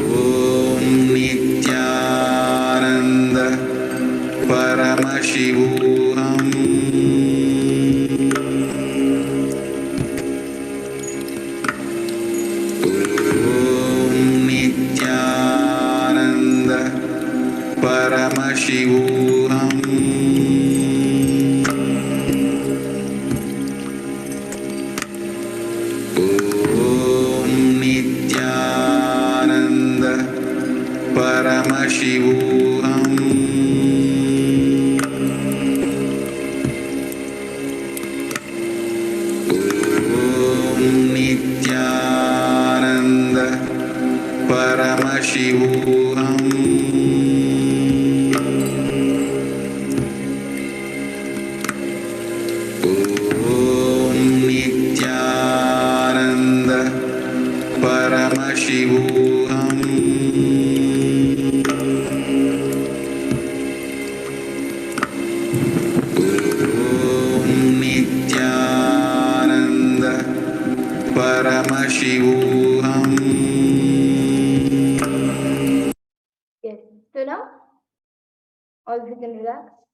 Om Nithyananda Paramashivoham. Paramashivoham. Om Nithyananda Paramashivoham.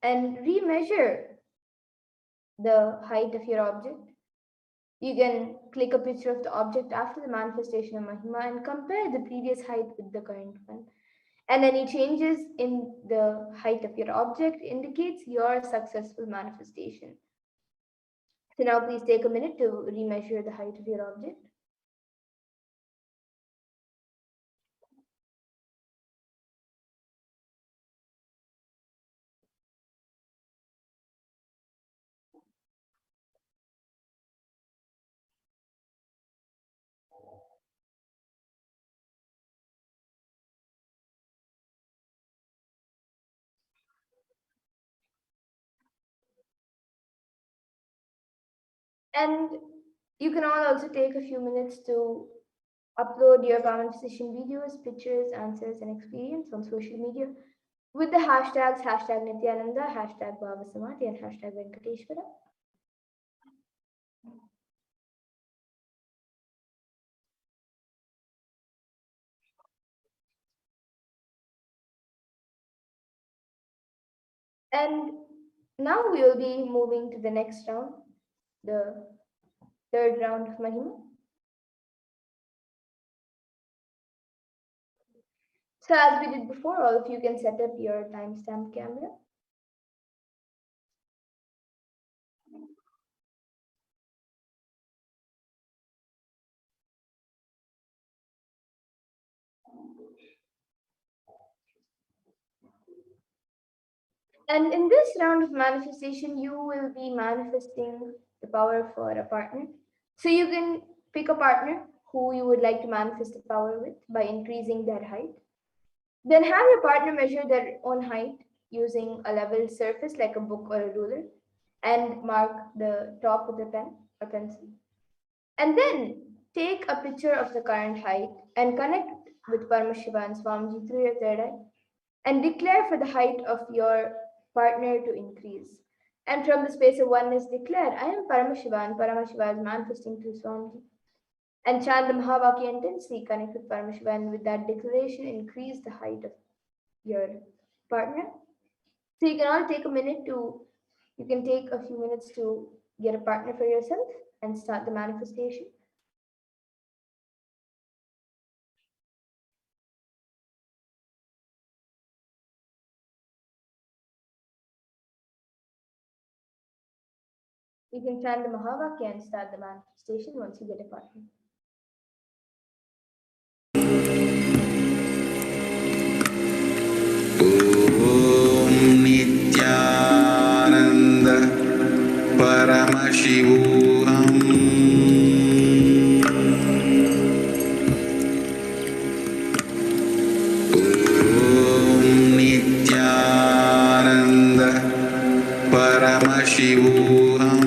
and remeasure the height of your object. You can click a picture of the object after the manifestation of Mahima and compare the previous height with the current one. And any changes in the height of your object indicates your successful manifestation. So now please take a minute to remeasure the height of your object. And you can all also take a few minutes to upload your manifestation videos, pictures, answers, and experience on social media with the hashtags #Nithyananda, #Bhavasamadhi, and #Venkateshwara. And now we will be moving to the next round, the third round of Mahima. So as we did before, all of you can set up your timestamp camera. And in this round of manifestation, you will be manifesting the power for a partner. So you can pick a partner who you would like to manifest the power with by increasing their height. Then have your partner measure their own height using a level surface like a book or a ruler and mark the top with a pen or pencil. And then take a picture of the current height and connect with Paramashiva and Swamiji through your third eye and declare for the height of your partner to increase. And from the space of oneness, declare, I am Paramashiva and Paramashiva is manifesting through Swamiji. And chant the Mahavakya intensely, connect with Paramashiva, and with that declaration, increase the height of your partner. So you can all take a few minutes to get a partner for yourself and start the manifestation. You can chant the Mahavakya and start the manifestation once you get a partner. Om Nithyananda Paramashivoham. Om Nithyananda Paramashivoham.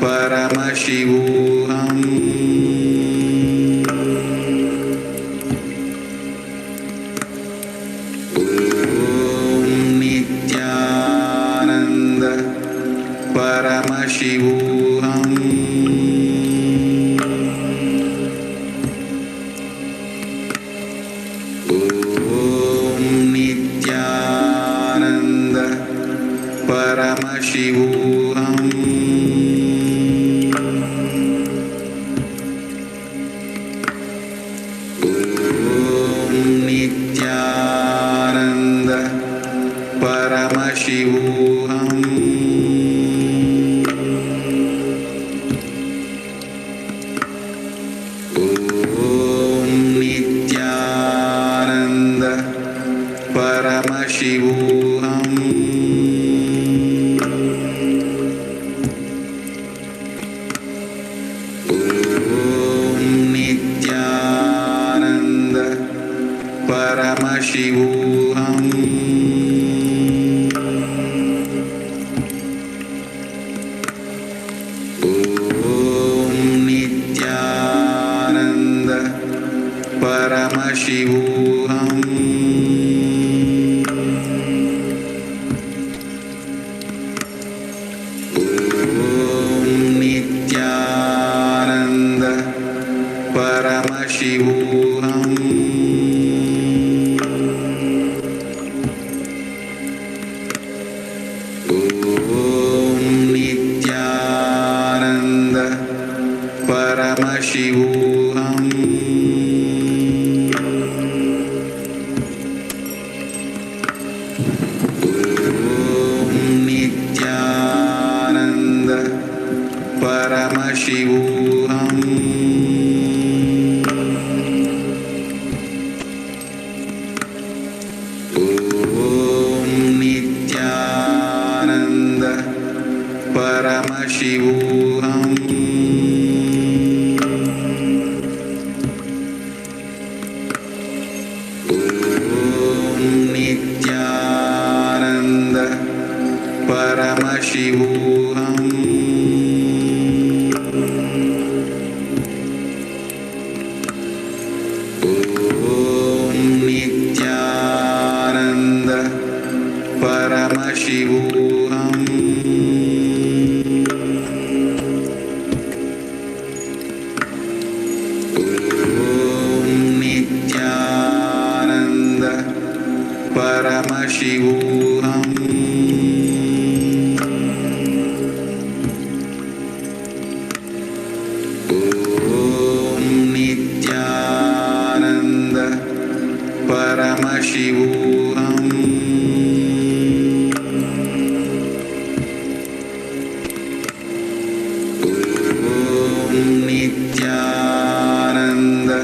Paramashivoham. Om Nithyananda Paramashivoham. Om Nithyananda Paramashivoham. Nithyananda Paramashivoham. Om Nithyananda Paramashivoham. Om Nithyananda Paramashivoham. Om Nithyananda Paramashivoham. Om Nithyananda Paramashivoham. Om Nithyananda Paramashivoham. Om Nithyananda Paramashivoham. Om Nithyananda Paramashivoham. Om Nithyananda Paramashivoham. Om Nithyananda Paramashivoham. Om Nithyananda Paramashivoham. Om Nithyananda Paramashivoham. Om Nithyananda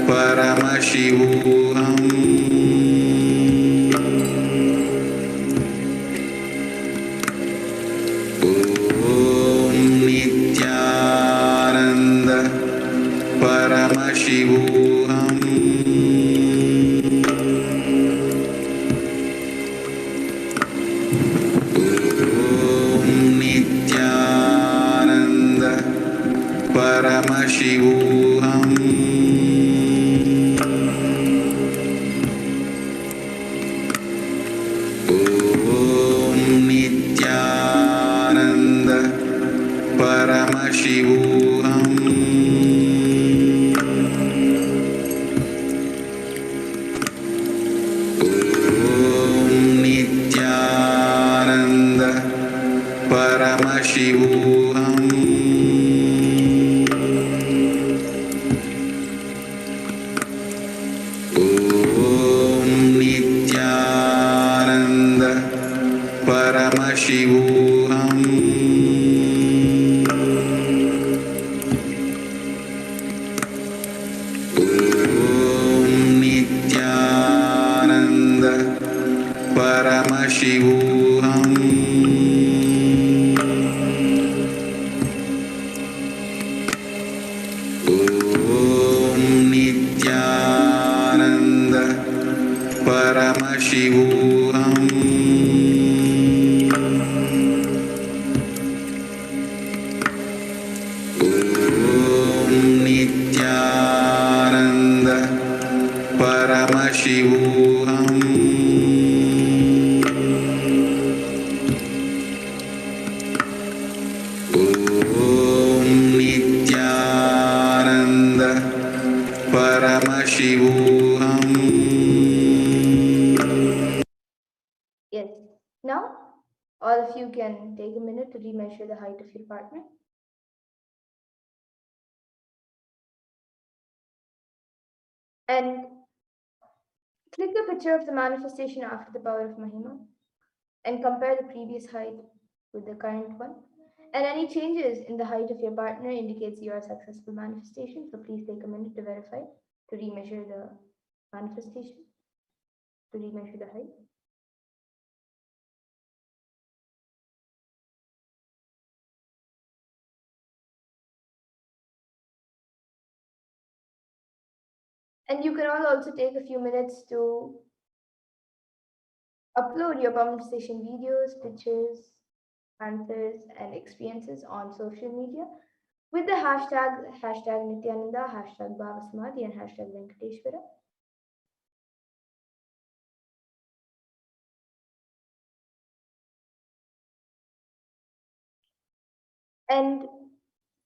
Paramashivoham. Om Nithyananda Paramashivoham. Om Nithyananda Paramashivoham. Om Nithyananda Paramashivoham. Om Nithyananda Paramashivoham. Om Nithyananda Paramashivoham. Om Nithyananda Paramashivoham. Om Nithyananda Paramashivoham. Om Nithyananda Paramashivoham. Om Nithyananda Paramashivoham. Yes. Now, all of you can take a minute to remeasure the height of your partner. And click a picture of the manifestation after the power of Mahima and compare the previous height with the current one. And any changes in the height of your partner indicates you are a successful manifestation. So please take a minute to verify, to remeasure the manifestation, to remeasure the height. And you can all also take a few minutes to upload your manifestation videos, pictures, answers, and experiences on social media with the hashtag Nithyananda, hashtag Bhavasamadhi, and hashtag Venkateshwara. And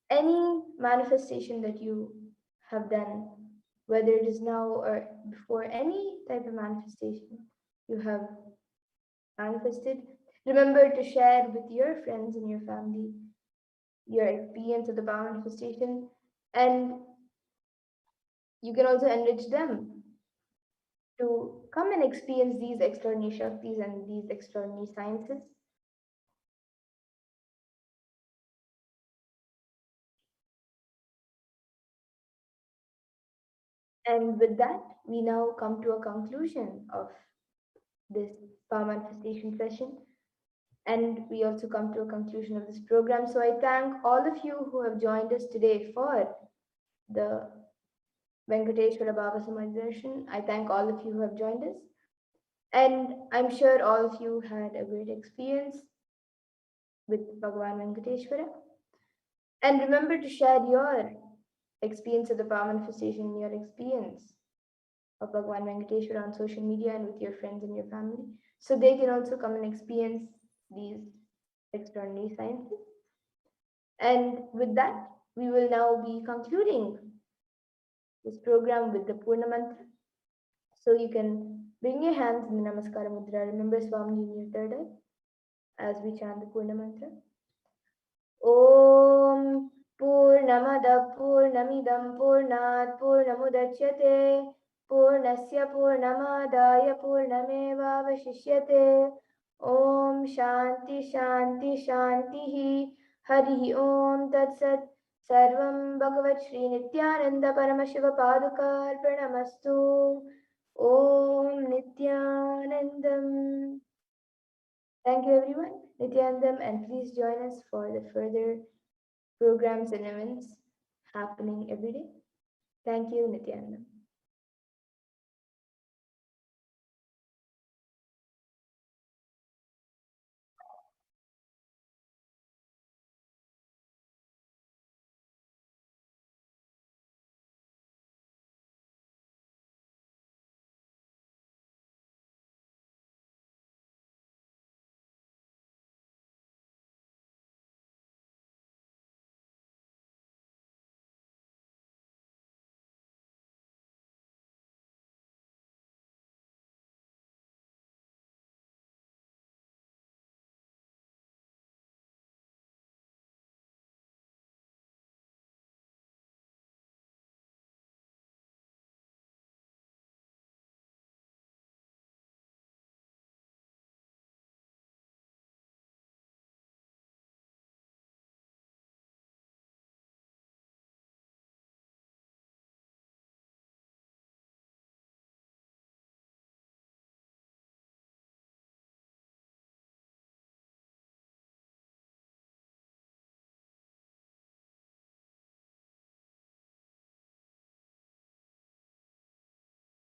any manifestation that you have done, whether it is now or before any type of manifestation you have manifested. Remember to share with your friends and your family your experience of the power manifestation, and you can also enrich them to come and experience these extraordinary Shaktis and these extraordinary sciences. And with that, we now come to a conclusion of this power manifestation session. And we also come to a conclusion of this program. So I thank all of you who have joined us today for the Venkateshwara Bhavasamadhi Darshan. I thank all of you who have joined us. And I'm sure all of you had a great experience with Bhagavan Venkateshwara. And remember to share your experience of the power manifestation, your experience of Bhagavan Venkateshwara on social media and with your friends and your family, so they can also come and experience these extraordinary sciences. And with that, we will now be concluding this program with the Purna Mantra. So you can bring your hands in the Namaskara Mudra. Remember Swamiji in your third eye as we chant the Purna Mantra. Om Purnamada Purnamidam Purnat Purnamudachyate Purnasya Purnamadaya Purnamevavashishyate. Om Shanti Shanti Shanti Hari Om Tat Sat. Sarvam Bhagavat Shri Nithyananda Paramashiva Paduka Arpanamastu. Om Nithyanandam. Thank you everyone, Nithyanandam, and please join us for the further programs and events happening every day. Thank you, Nithyanandam.